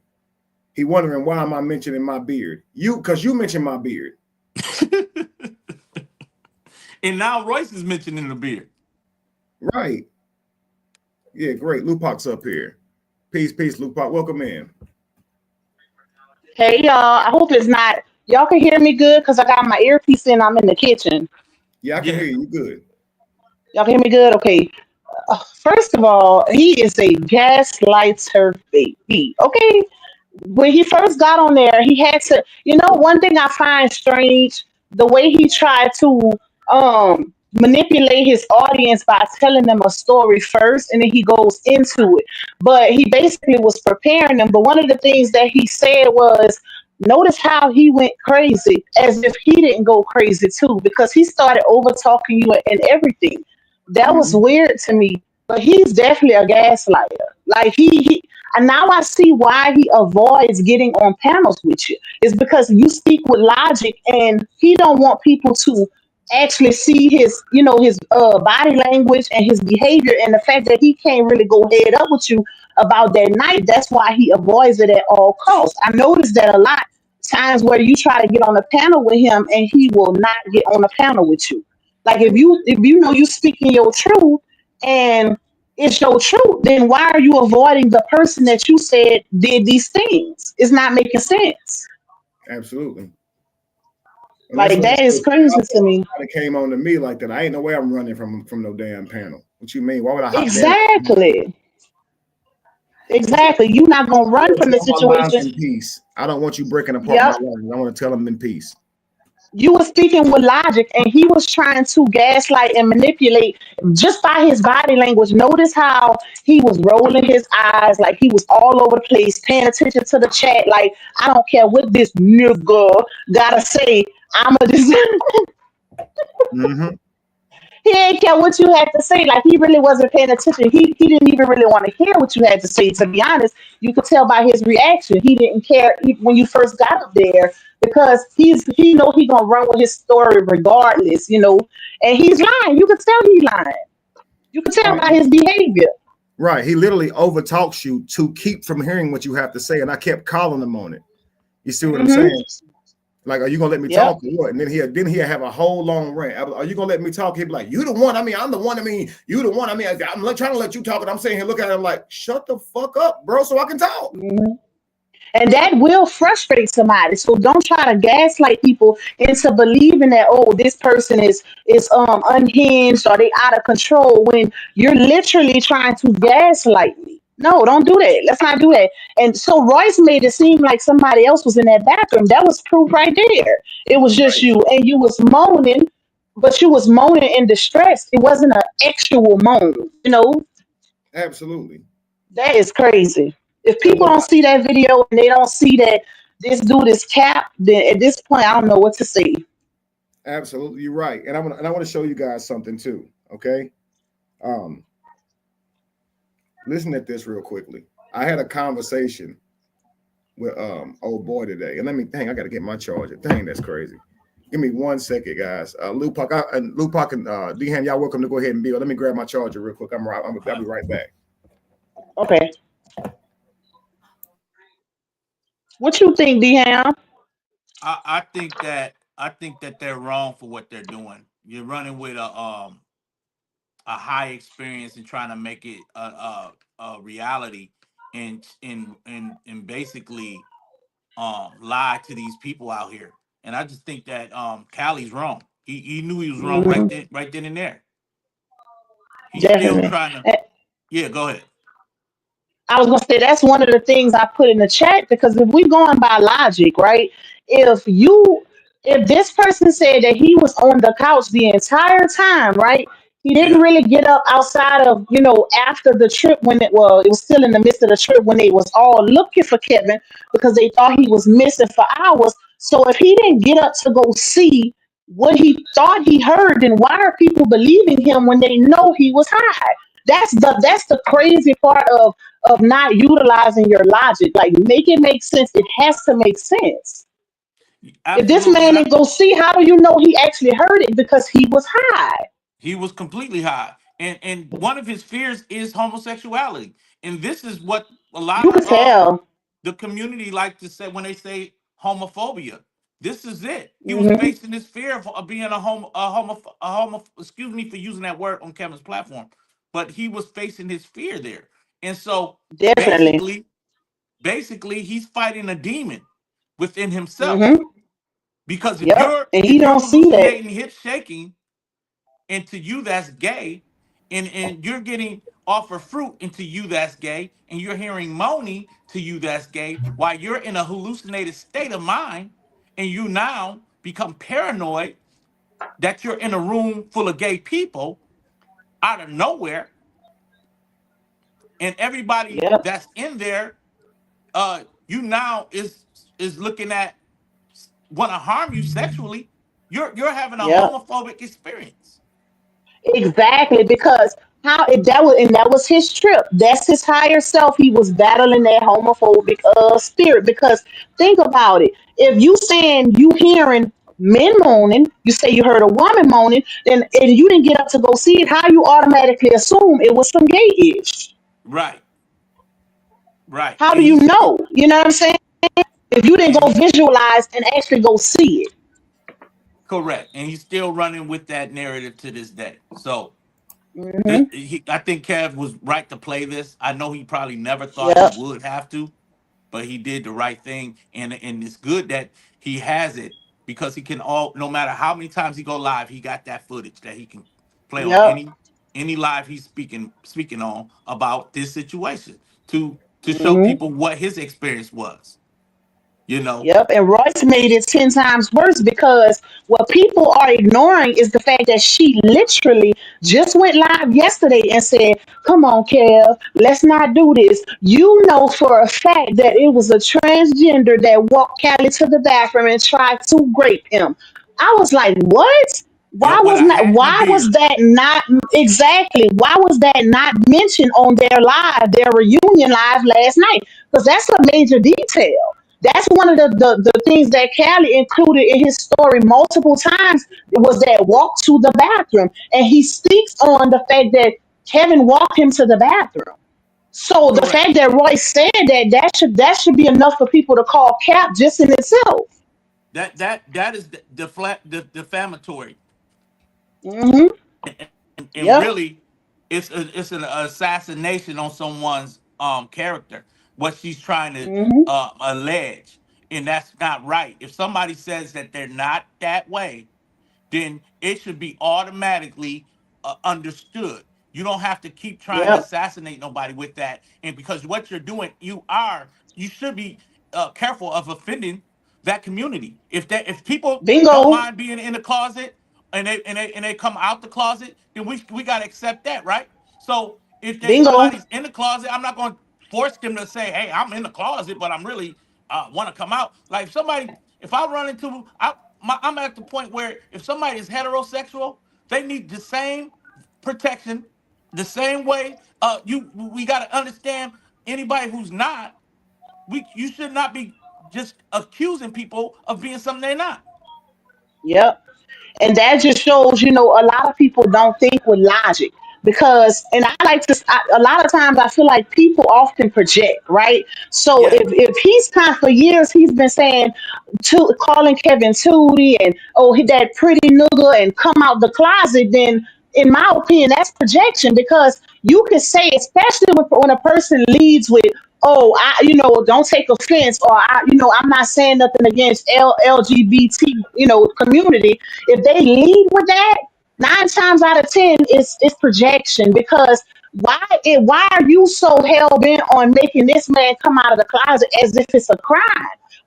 He wondering why am I mentioning my beard? Because you mentioned my beard. And now Royce is mentioning the beard. Right. Yeah, great. Lupac's up here. Peace, Lupac. Welcome in. Hey y'all, I hope it's not. Y'all can hear me good because I got my earpiece in. I'm in the kitchen. Yeah, I can Yeah. hear you. You good. Y'all can hear me good? Okay. First of all, he is a gaslighter baby. Okay. When he first got on there, he had to, one thing I find strange, the way he tried to manipulate his audience by telling them a story first and then he goes into it. But he basically was preparing them. But one of the things that he said was, notice how he went crazy as if he didn't go crazy too, because he started over talking you and everything. That was Mhm. weird to me. But he's definitely a gaslighter. Like and now I see why he avoids getting on panels with you. It's because you speak with logic, and he don't want people to actually see his body language and his behavior, and the fact that he can't really go head up with you about that night. That's why he avoids it at all costs. I noticed that a lot times where you try to get on a panel with him, and he will not get on a panel with you. Like if you know you speaking your truth and it's your truth, then why are you avoiding the person that you said did these things? It's not making sense. Absolutely. And that's Like what that is crazy to me. it came on to me like that. I ain't no way I'm running from no damn panel. What you mean? Why would I hop down? Exactly. Exactly. You're not gonna I run want to from the tell my lines situation. in peace. I don't want you breaking apart my Yep. lines. I want to tell them in peace. You were speaking with logic, and he was trying to gaslight and manipulate just by his body language. Notice how he was rolling his eyes, like he was all over the place, paying attention to the chat. Like, I don't care what this nigga gotta say. I'm a Mm-hmm. He didn't care what you had to say. Like he really wasn't paying attention. He didn't even really want to hear what you had to say. To be honest, you could tell by his reaction. He didn't care when you first got up there because he know he gonna run with his story regardless. And he's lying. You could tell he's lying. You could tell Right. by his behavior. Right. He literally overtalks you to keep from hearing what you have to say, and I kept calling him on it. You see what I'm Hmm. saying? Like, are you gonna let me Yep. talk or what? And then he'll have a whole long rant. Are you gonna let me talk? He'd be like, "You the one. I mean, I'm the one. I mean, you the one. I mean, I'm trying to let you talk." And I'm saying here, look at him like, "Shut the fuck up, bro, so I can talk." Mhm. And that will frustrate somebody. So don't try to gaslight people into believing that, oh, this person is unhinged or they out of control when you're literally trying to gaslight me. No, don't do that. Let's not do that. And so Royce made it seem like somebody else was in that bathroom. That was proof right there. It was just Right. you, and you was moaning, but you was moaning in distress. It wasn't an actual moan. Absolutely. That is crazy. If And people look, don't see that video and they don't see that this dude is cap, then at this point I don't know what to say. absolutely, you're right. And I want to show you guys something too. Okay. Um, listen at this real quickly. I had a conversation with old boy today, and let me I gotta get my charger. Dang, that's crazy. Give me 1 second, guys. Lupac and Dehan, y'all welcome to go ahead and build. Let me grab my charger real quick. I'll be right back. Okay. What you think, Dehan? I think that they're wrong for what they're doing. You're running with a high experience and trying to make it a reality and basically lie to these people out here. And I just think that Callie's wrong. He knew he was wrong Mhm. right then and there. He's still Definitely. trying to. And Yeah, go ahead. I was gonna say that's one of the things I put in the chat because if we going by logic, right? If you if this person said that he was on the couch the entire time, right? He didn't Yeah, really get up outside of, after the trip when it was still in the midst of the trip when they was all looking for Kevin because they thought he was missing for hours. So if he didn't get up to go see what he thought he heard, then why are people believing him when they know he was high? That's the crazy part of not utilizing your logic. Like make it make sense. It has to make sense. If this absolutely. man didn't go see, how do you know he actually heard it? Because he was high. He was completely high, and one of his fears is homosexuality. And this is what a lot You could of tell. the community like to say when they say homophobia. This is it. He was Hmm. facing this fear of being excuse me for using that word on Kevin's platform, but he was facing his fear there. And so Definitely. basically, he's fighting a demon within himself. Hmm. Because Yep. And he if you're don't see that. hallucinating hip shaking, and to you that's gay, and you're getting offered fruit into you that's gay, and you're hearing moaning to you that's gay, while you're in a hallucinated state of mind, and you now become paranoid that you're in a room full of gay people out of nowhere, and everybody Yep. that's in there, you now is looking at want to harm you sexually. You're having a Yep. homophobic experience. Exactly, because how it, that was his trip. That's his higher self. He was battling that homophobic spirit. Because think about it. If you saying you hearing men moaning, you say you heard a woman moaning, and you didn't get up to go see it, how you automatically assume it was some gay ish? Right, right. How do And you he's know? You know what I'm saying? If you didn't and go he visualize and actually go see it. correct, and he's still running with that narrative to this day. So Hmm. I think Kev was right to play this. I know he probably never thought he Yep. would have to, but he did the right thing, and it's good that he has it because he can all no matter how many times he go live, he got that footage that he can play on Yep. any live he's speaking on about this situation to show Hmm. people what his experience was. You know, Yep, and Royce made it 10 times worse because what people are ignoring is the fact that she literally just went live yesterday and said, "Come on, Kev, let's not do this." You know for a fact that it was a transgender that walked Callie to the bathroom and tried to grape him. I was like, what? yep, with a hat and a Why was beard. that not exactly? Why was that not mentioned on their reunion live last night? Because that's a major detail. That's one of the things that Callie included in his story multiple times was that walk to the bathroom. And he speaks on the fact that Kevin walked him to the bathroom. So the Correct. fact that Royce said that should be enough for people to call Cap just in itself. That is the defamatory, Hmm. and Yep. really, it's an assassination on someone's character. What she's trying to Hmm. allege, and that's not right. If somebody says that they're not that way, then it should be automatically understood. You don't have to keep trying to Yep. assassinate nobody with that. And because what you're doing, you should be careful of offending that community. If people don't Bingo. mind being in the closet and they come out the closet, then we gotta accept that, right? So if there's Bingo. somebody's in the closet, I'm not going to force them to say, "Hey, I'm in the closet, but I'm really want to come out." Like if I run into, I'm at the point where if somebody is heterosexual, they need the same protection, the same way. We got to understand anybody who's not. You should not be just accusing people of being something they're not. Yep. And that just shows, a lot of people don't think with logic because, and I like to, a lot of times I feel like people often project, right? So Yeah, if he's for years, he's been saying, to calling Kevin Tootie and, oh, he that pretty nigga and come out the closet, then in my opinion, that's projection because you can say, especially when a person leads with, oh, don't take offense, or I'm not saying nothing against LGBT, community. If they lead with that, 9 times out of 10, it's projection because why are you so hell bent on making this man come out of the closet as if it's a crime?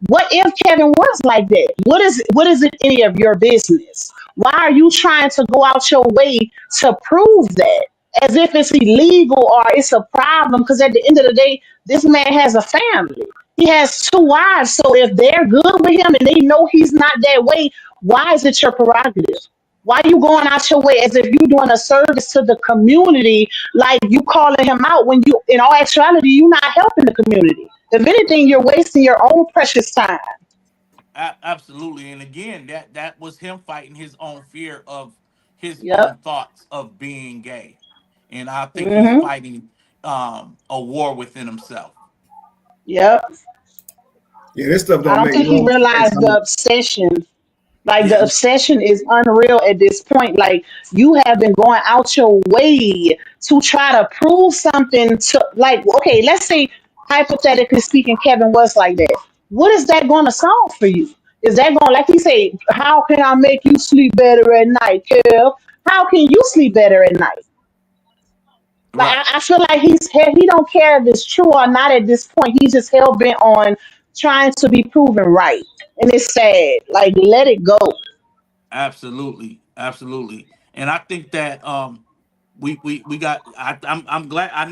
What if Kevin was like that? What is it any of your business? Why are you trying to go out your way to prove that? As if it's illegal or it's a problem, because at the end of the day, this man has a family. He has 2 wives. So if they're good with him and they know he's not that way, why is it your prerogative? Why you going out your way as if you doing a service to the community, like you calling him out when you, in all actuality, you not helping the community. If anything, you're wasting your own precious time. absolutely. And again, that was him fighting his own fear of his own Yep. thoughts of being gay, and I think he's Hmm. fighting a war within himself. Yep. Yeah, this stuff I don't don't make think he no sense. realized the obsession. Like the Yeah, obsession is unreal at this point. Like you have been going out your way to try to prove something to, like, okay, let's say hypothetically speaking, Kevin was like that. What is that going to solve for you? Is that going, like he say, how can I make you sleep better at night, Kev? How can you sleep better at night? Like right. I feel like he don't care if it's true or not at this point. He's just hell bent on trying to be proven right, and it's sad. Like let it go. Absolutely, absolutely. And I think that we got. I'm glad. I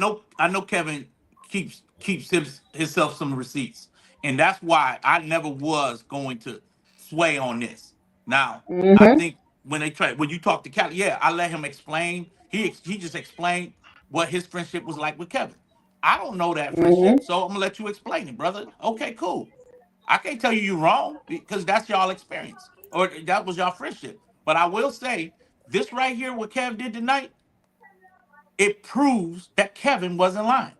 know Kevin keeps himself some receipts, and that's why I never was going to sway on this. Now I Hmm. think when you talk to Cali, yeah, I let him explain. He just explained what his friendship was like with Kevin. I don't know that Hmm. friendship, so I'm gonna let you explain it, brother. Okay, cool. I can't tell you you're wrong because that's y'all experience or that was y'all friendship. But I will say this right here, what Kev did tonight, it proves that Kevin wasn't lying.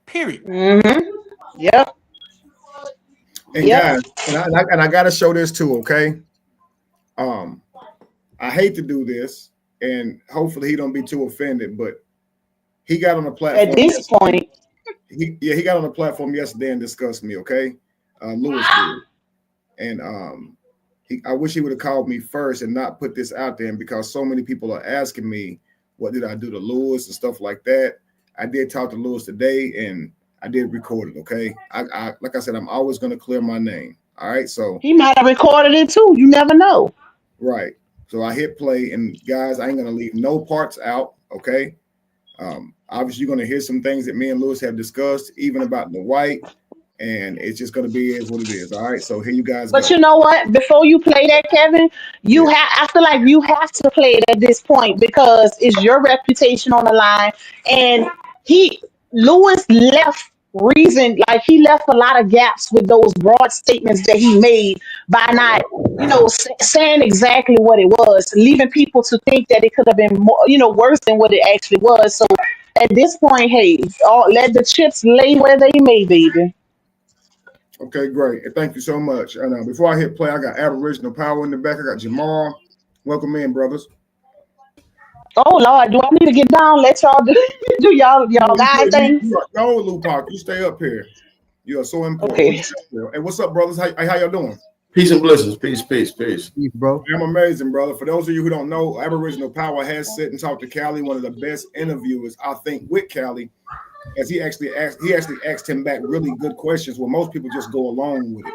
Period. Hmm. Yep. And Yep. guys, and I gotta show this too, okay? Um, I hate to do this, and hopefully he don't be too offended, but he got on the At platform this yesterday. point, He got on the platform yesterday and discussed me, okay? Lewis did. And I wish he would have called me first and not put this out there. And because so many people are asking me, what did I do to Lewis and stuff like that? I did talk to Lewis today, and I did record it. Okay, I like I said, I'm always going to clear my name. All right, so he might have recorded it too. You never know. right, so I hit play, and guys, I ain't going to leave no parts out. Okay, obviously you're going to hear some things that me and Lewis have discussed, even about the white, and it's just going to be is what it is. All right, so here you guys But go. you know what? Before you play that, Kevin, you Yeah. have. I feel like you have to play it at this point because it's your reputation on the line, and he Lewis left reason like he left a lot of gaps with those broad statements that he made by not, saying exactly what it was, leaving people to think that it could have been more, worse than what it actually was. So at this point, hey, let the chips lay where they may, baby. Okay, great. And thank you so much. And before I hit play, I got Aboriginal Power in the back. I got Jamal. Welcome in, brothers. Oh Lord, do I need to get down? Let y'all do, do y'all You guy good? thing. No, Lupac, you stay up here. You are so important. Okay. Hey, what's up, brothers? How y'all doing? Peace and blessings. Peace, peace, peace. Peace, bro. I'm amazing, brother. For those of you who don't know, Aboriginal Power has sit and talked to Callie, one of the best interviewers, I think, with Callie, as he actually asked him back really good questions where most people just go along with it.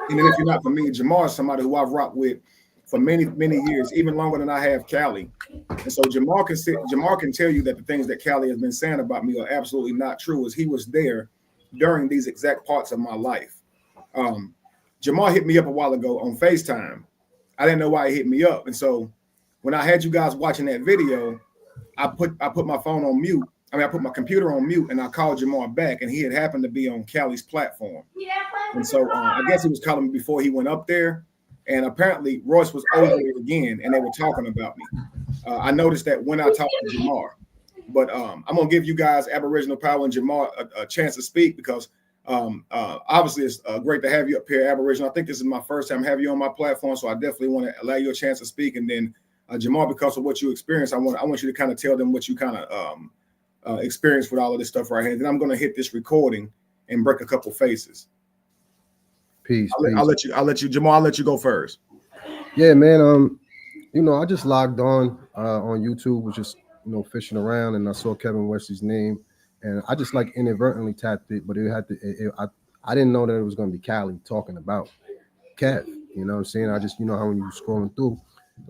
And then if you're not familiar, Jamar is somebody who I've rocked with for many, many years, even longer than I have Callie. And so Jamar can tell you that the things that Callie has been saying about me are absolutely not true, as he was there during these exact parts of my life. Jamar hit me up a while ago on FaceTime. I didn't know why he hit me up. And so when I had you guys watching that video, I put my phone on mute. I put my computer on mute and I called Jamar back, and he had happened to be on Callie's platform. And so I guess he was calling me before he went up there. And apparently Royce was over there again, and they were talking about me. I noticed that when I talked to Jamar. But I'm going to give you guys, Aboriginal Power and Jamar, a chance to speak because obviously it's great to have you up here, Aboriginal. I think this is my first time having you on my platform, so I definitely want to allow you a chance to speak. And then Jamar, because of what you experienced, I want you to kind of tell them what you kind of experienced with all of this stuff right here. Then I'm going to hit this recording and break a couple faces. Peace. I'll let you, Jamal. I'll let you go first. Yeah, man. I just logged on YouTube, was just fishing around, and I saw Kevin Wesley's name, and I just like inadvertently tapped it, but it had to. I didn't know that it was going to be Callie talking about Kev. You know what I'm saying? I just how when you scrolling through,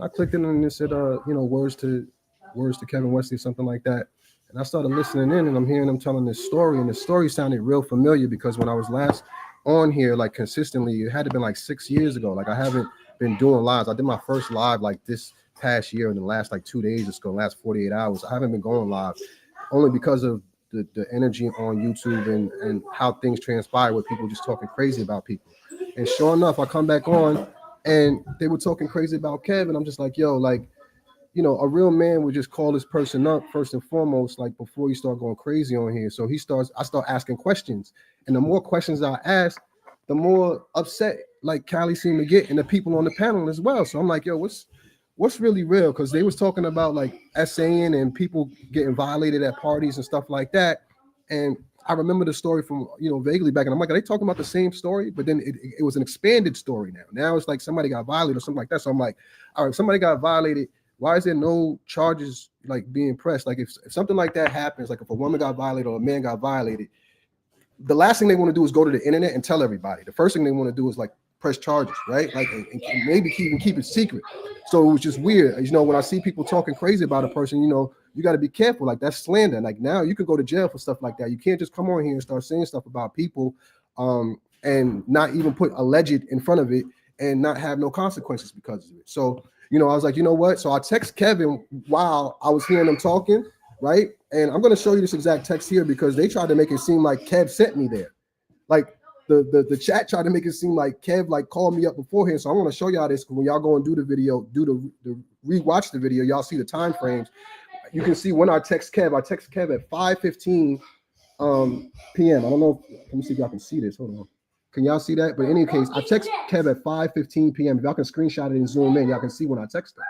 I clicked in and it said words to Kevin Wesley, something like that. And I started listening in, and I'm hearing him telling this story, and the story sounded real familiar because when I was last on here, like consistently, it had to been like 6 years ago. Like I haven't been doing lives. I did my first live like this past year in the last like 2 days, the last 48 hours. I haven't been going live only because of the energy on YouTube and how things transpire with people just talking crazy about people. And sure enough, I come back on and they were talking crazy about Kev, and I'm just like, yo, like, a real man would just call this person up first and foremost, like before you start going crazy on here. So I start asking questions. And the more questions I ask, the more upset like Callie seemed to get, and the people on the panel as well. So I'm like, yo, what's really real? Because they was talking about like essaying and people getting violated at parties and stuff like that. And I remember the story from, vaguely back, and I'm like, are they talking about the same story? But then it was an expanded story now. Now it's like somebody got violated or something like that. So I'm like, all right, somebody got violated. Why is there no charges like being pressed? Like if something like that happens, like if a woman got violated or a man got violated, the last thing they want to do is go to the internet and tell everybody. The first thing they want to do is like press charges, right? Like and maybe keep it secret. So it was just weird. When I see people talking crazy about a person, you got to be careful. Like that's slander. Like now you can go to jail for stuff like that. You can't just come on here and start saying stuff about people and not even put alleged in front of it and not have no consequences because of it. So, I was like, you know what? So I text Kevin while I was hearing them talking, right? And I'm going to show you this exact text here because they tried to make it seem like Kev sent me there. Like the chat tried to make it seem like Kev like called me up beforehand. So I want to show y'all this when y'all go and do the video, the rewatch the video, y'all see the time frames. You can see when I text Kev at 5:15 p.m. I don't know. Let me see if y'all can see this. Hold on. Can y'all see that? But in any case, I text Kev at 5:15 p.m. If y'all can screenshot it and zoom in, y'all can see when I text him.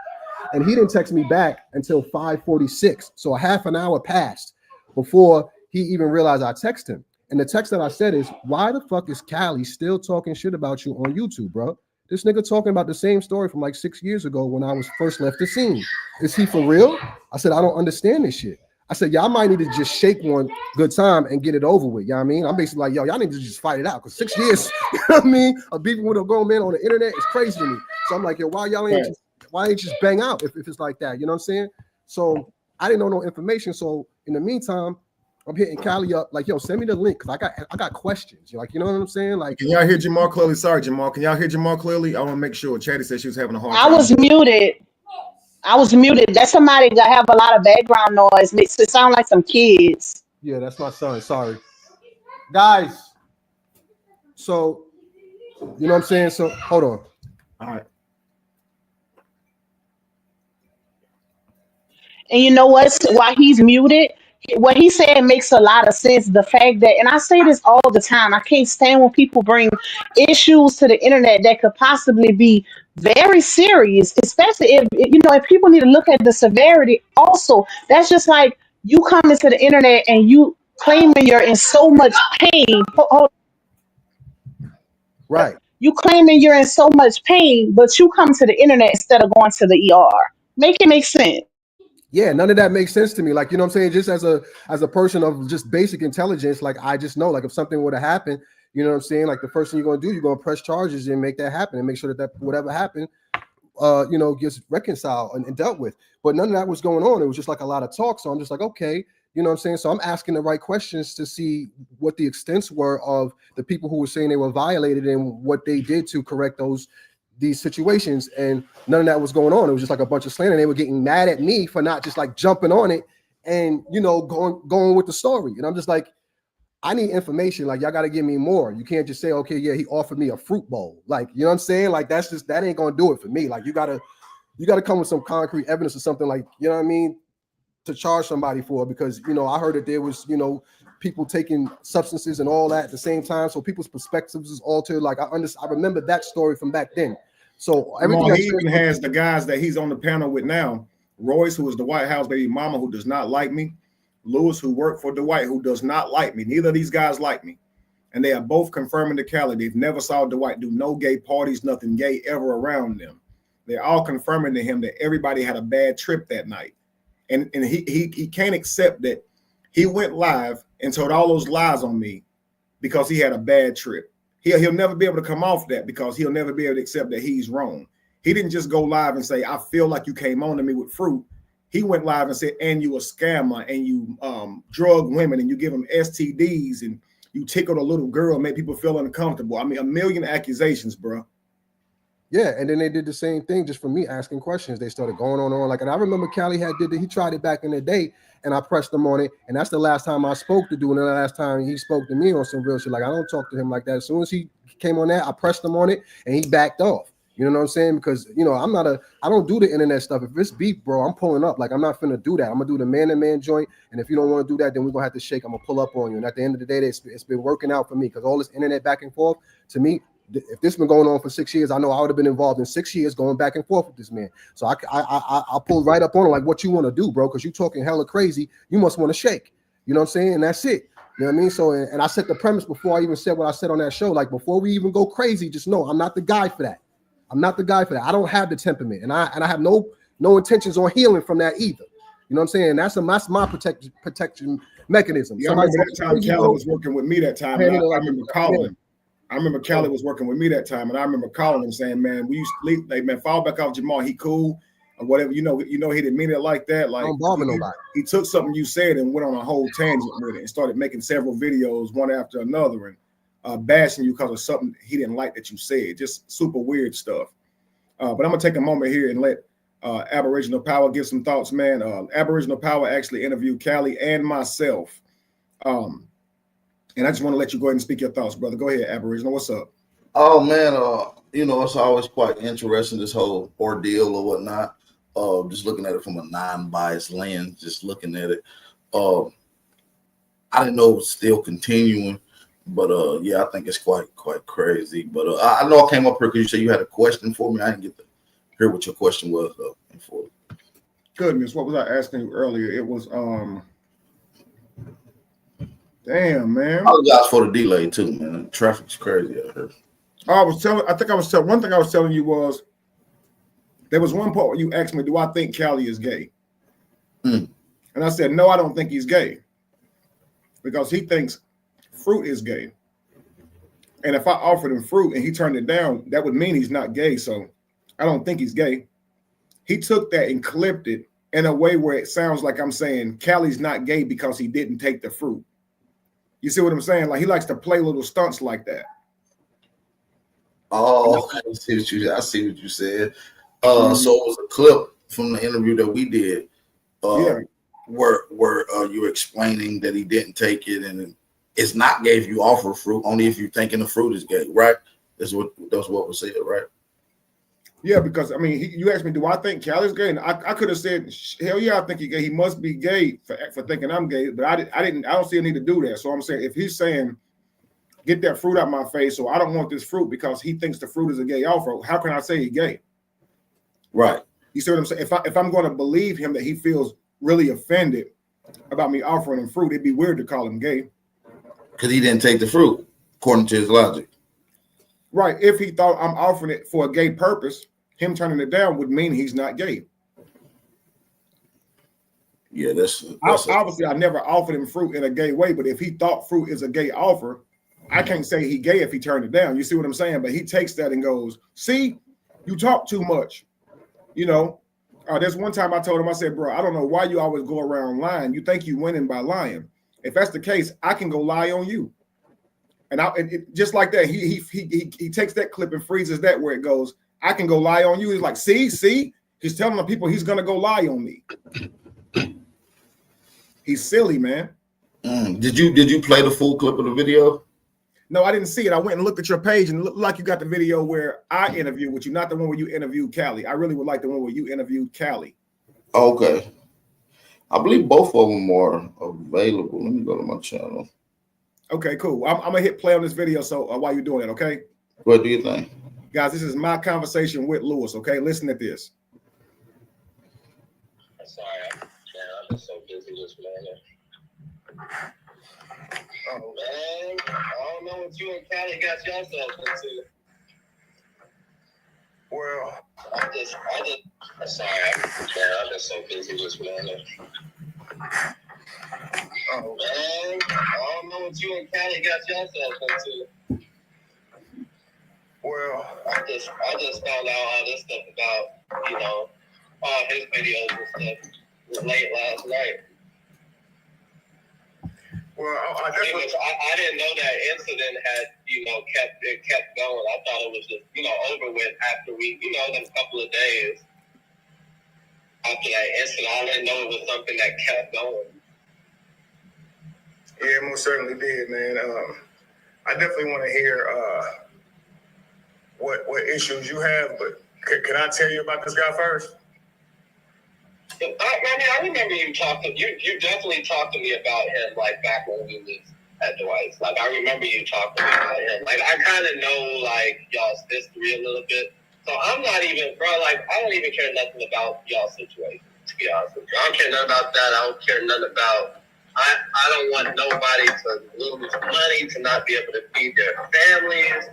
And he didn't text me back until 5:46. So a half an hour passed before he even realized I texted him. And the text that I said is, why the fuck is Callie still talking shit about you on YouTube, bro? This nigga talking about the same story from like 6 years ago when I was first left the scene. Is he for real? I said, I don't understand this shit. I said, y'all might need to just shake one good time and get it over with. You know what I mean? I'm basically like, y'all need to just fight it out. Because 6 years, you know what I mean, of beefing with a grown man on the internet is crazy to me. So I'm like, yo, why ain't just bang out if it's like that? You know what I'm saying? So I didn't know no information. So in the meantime, I'm hitting Callie up, like, yo, send me the link because I got questions. Like, you know what I'm saying? Like, can y'all hear Jamal clearly? Sorry, Jamal. Can y'all hear Jamal clearly? I want to make sure. Chatty said she was having a hard time. I was muted. That's somebody that have a lot of background noise. Makes it sound like some kids. Yeah, that's my son. Sorry. Guys. So, you know what I'm saying? So, hold on. All right. And you know what? Why he's muted? What he said makes a lot of sense. The fact that, and I say this all the time, I can't stand when people bring issues to the internet that could possibly be very serious, especially if people need to look at the severity. Also, that's just like you coming to the internet and you claiming you're in so much pain. Right. You claiming you're in so much pain, but you come to the internet instead of going to the ER. Make it make sense. Yeah, none of that makes sense to me. Like, you know what I'm saying? Just as a person of just basic intelligence, like I just know, like if something were to happen, you know what I'm saying? Like the first thing you're gonna do, you're gonna press charges and make that happen and make sure that whatever happened, gets reconciled and dealt with. But none of that was going on. It was just like a lot of talk. So I'm just like, okay, you know what I'm saying? So I'm asking the right questions to see what the extents were of the people who were saying they were violated and what they did to correct these situations, and none of that was going on. It was just like a bunch of slander. They were getting mad at me for not just like jumping on it and going with the story. And I'm just like, I need information. Like, y'all got to give me more. You can't just say, okay, yeah, he offered me a fruit bowl. Like, you know what I'm saying? Like, that ain't gonna do it for me. Like, you gotta come with some concrete evidence or something, like, you know what I mean, to charge somebody for. Because I heard that there was people taking substances and all that at the same time, so people's perspectives is altered. Like, I remember that story from back then. So everything he even has the guys that he's on the panel with now. Royce, who is the White House baby mama, who does not like me. Lewis, who worked for Dwight, who does not like me. Neither of these guys like me. And they are both confirming to Callie they've never saw Dwight do no gay parties, nothing gay ever around them. They're all confirming to him that everybody had a bad trip that night. And he can't accept that he went live and told all those lies on me because he had a bad trip. He'll never be able to come off that because he'll never be able to accept that he's wrong. He didn't just go live and say, I feel like you came on to me with fruit. He went live and said, and you a scammer and you drug women and you give them STDs and you tickled a little girl, make people feel uncomfortable. I mean, a million accusations, bro. Yeah, and then they did the same thing just for me asking questions. They started going on. Like, and I remember Callie he tried it back in the day, and I pressed him on it. And that's the last time I spoke to dude, and the last time he spoke to me on some real shit. Like, I don't talk to him like that. As soon as he came on that, I pressed him on it, and he backed off. You know what I'm saying? Because I don't do the internet stuff. If it's beef, bro, I'm pulling up. Like, I'm not finna do that. I'm gonna do the man-to-man joint. And if you don't want to do that, then we're gonna have to shake. I'm gonna pull up on you. And at the end of the day, it's been working out for me because all this internet back and forth, to me, if this been going on for 6 years, I know I would have been involved in 6 years going back and forth with this man. So I'll pull right up on him like, what you want to do, bro? Because you talking hella crazy. You must want to shake. You know what I'm saying? And that's it. You know what I mean? So, and I set the premise before I even said what I said on that show. Like, before we even go crazy, just know I'm not the guy for that. I'm not the guy for that. I don't have the temperament, and I have no intentions on healing from that either. You know what I'm saying? That's my protection mechanism. Yeah, I remember that time Callie was working with me that time. And I remember calling him. I remember Callie was working with me that time, and I remember calling him saying, "Man, we used to leave, like, man, fall back off Jamal. He cool or whatever. You know, he didn't mean it like that. Like, don't bother nobody. He took something you said and went on a whole tangent with it and started making several videos one after another and bashing you because of something he didn't like that you said. Just super weird stuff. But I'm gonna take a moment here and let Aboriginal Power give some thoughts, man. Aboriginal Power actually interviewed Callie and myself. And I just want to let you go ahead and speak your thoughts, brother. Go ahead, Aboriginal. What's up? Oh man, it's always quite interesting, this whole ordeal or whatnot. Just looking at it from a non-biased lens, just looking at it. I didn't know it was still continuing, but yeah, I think it's quite crazy. But I know I came up here because you said you had a question for me. I didn't get to hear what your question was for. Goodness, what was I asking you earlier? It was damn, man. I apologize for the delay too, man. Traffic's crazy out here. One thing I was telling you was there was one part where you asked me, do I think Callie is gay? And I said, no, I don't think he's gay. Because he thinks fruit is gay. And if I offered him fruit and he turned it down, that would mean he's not gay. So I don't think he's gay. He took that and clipped it in a way where it sounds like I'm saying Callie's not gay because he didn't take the fruit. You see what I'm saying? Like, he likes to play little stunts like that. Oh, I see what you said. So it was a clip from the interview that we did, where you were explaining that he didn't take it, and it's not gay if you offer fruit, only if you're thinking the fruit is gay, right? That's what was said, right? Yeah, because I mean, you asked me, do I think Callie's gay? And I could have said, hell yeah, I think he's gay. He must be gay for thinking I'm gay, but I don't see a need to do that. So I'm saying, if he's saying, get that fruit out my face, so I don't want this fruit because he thinks the fruit is a gay offer, how can I say he's gay? Right. You see what I'm saying? If I'm going to believe him that he feels really offended about me offering him fruit, it'd be weird to call him gay. Because he didn't take the fruit, according to his logic. Right. If he thought I'm offering it for a gay purpose, him turning it down would mean he's not gay. Yeah, that's obviously I never offered him fruit in a gay way, but if he thought fruit is a gay offer, I can't say he gay if he turned it down. You see what I'm saying? But he takes that and goes, see, you talk too much. You know, there's one time I told him, I said, bro, I don't know why you always go around lying. You think you winning by lying. If that's the case, I can go lie on you. And just like that, he takes that clip and freezes that where it goes, I can go lie on you. He's like, see, he's telling the people he's gonna go lie on me. He's silly, man. Did you play the full clip of the video? No, I didn't see it. I went and looked at your page and it looked like you got the video where I interviewed with you, not the one where you interviewed Callie. I really would like the one where you interviewed Callie. Okay. I believe both of them are available. Let me go to my channel. Okay, cool. I'm gonna hit play on this video. So while you're doing it, okay? What do you think? Guys, this is my conversation with Lewis, okay? Listen to this. Sorry, man, I'm just so busy this morning. Oh man, I don't know what you and Callie got yourselves into. Well, I'm sorry, man, I'm just so busy this morning. Oh man, I don't know what you and Callie got yourselves into. Well, I just found out all this stuff about, all his videos and stuff late last night. Well, I didn't know that incident had, kept going. I thought it was just, over with after we, them couple of days after that incident. I didn't know it was something that kept going. Yeah, most certainly did, man. I definitely want to hear what issues you have, but can I tell you about this guy first? I mean, I remember you definitely talked to me about him, like, back when we was at Dwight's. Like, I remember you talking to me about him. Like, I kind of know, like, y'all's history a little bit. So I'm not even, bro, like, I don't even care nothing about y'all's situation, to be honest with you. I don't care nothing about that. I don't care nothing about, I don't want nobody to lose money, to not be able to feed their families.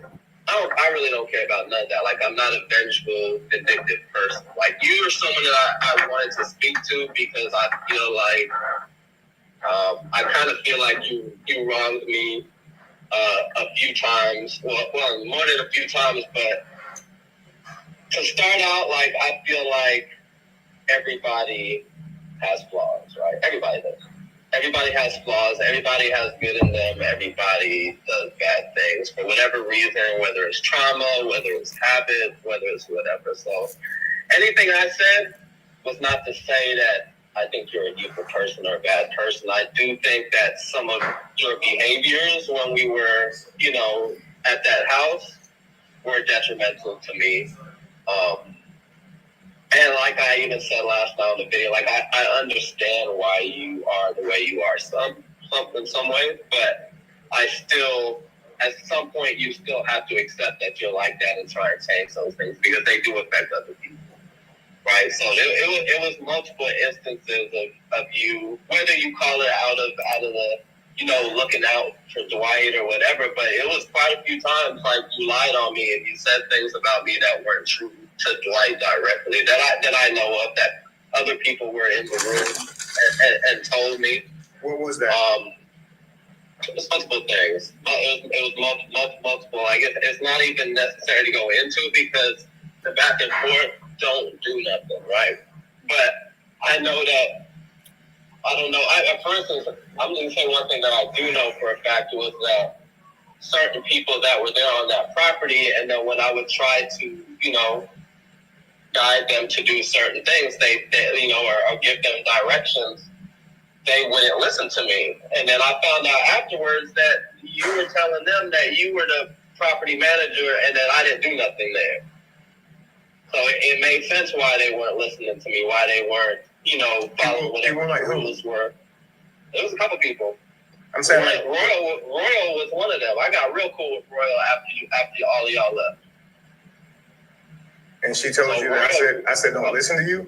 I really don't care about none of that. Like, I'm not a vengeful, vindictive person. Like, you are someone that I wanted to speak to because I feel like, I kind of feel like you wronged me a few times. Well, more than a few times, but to start out, like, I feel like everybody has flaws, right? Everybody does. Everybody has flaws. Everybody has good in them. Everybody does bad things for whatever reason, whether it's trauma, whether it's habit, whether it's whatever. So anything I said was not to say that I think you're an evil person or a bad person. I do think that some of your behaviors when we were, you know, at that house were detrimental to me. And like I even said last night on the video, like I understand why you are the way you are in some way, but I still, at some point, you still have to accept that you're like that and try and change those things because they do affect other people, right? So it was multiple instances of you, whether you call it out of the, you know, looking out for Dwight or whatever, but it was quite a few times like you lied on me and you said things about me that weren't true to Dwight directly that I know of, that other people were in the room and told me. What was that? It was multiple things. It was multiple. Like it's not even necessary to go into because the back and forth don't do nothing, right? But I know that, I don't know. For instance, I'm going to say one thing that I do know for a fact was that certain people that were there on that property, and then when I would try to, you know, guide them to do certain things, they you know, or give them directions, they wouldn't listen to me. And then I found out afterwards that you were telling them that you were the property manager and that I didn't do nothing there. So it made sense why they weren't listening to me, why they weren't, you know, following whatever the rules were. It was a couple people. I'm saying Royal was one of them. I got real cool with Royal after all of y'all left. And she told you that I said don't listen to you?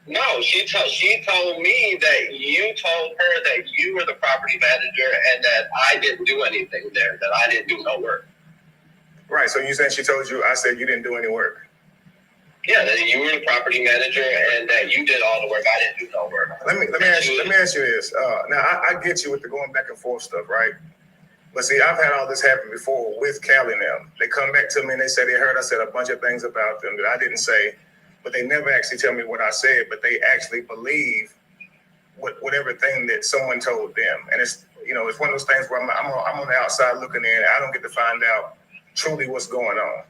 No, she told me that you told her that you were the property manager and that I didn't do anything there, that I didn't do no work. Right, so you saying she told you I said you didn't do any work? Yeah, that you were the property manager and that you did all the work. I didn't do no work. Let me ask you this. Now I get you with the going back and forth stuff, right? But see, I've had all this happen before with Callie and them. They come back to me and they say they heard I said a bunch of things about them that I didn't say, but they never actually tell me what I said, but they actually believe whatever thing that someone told them. And it's, you know, it's one of those things where I'm on the outside looking in. I don't get to find out truly what's going on.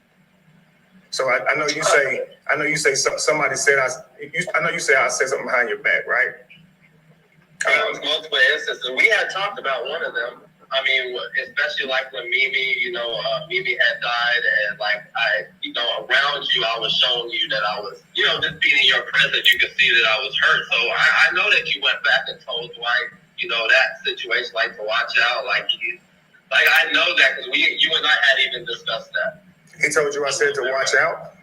So I know you say somebody said I know you say I said something behind your back, right? There was multiple instances. We had talked about one of them. I mean, especially like when Mimi, you know, Mimi had died, and like you know, around you, I was showing you that I was, you know, just being in your presence, you could see that I was hurt. So I know that you went back and told Dwight, you know, that situation, like to watch out, like I know that because you and I had even discussed that. He told you I said to watch out?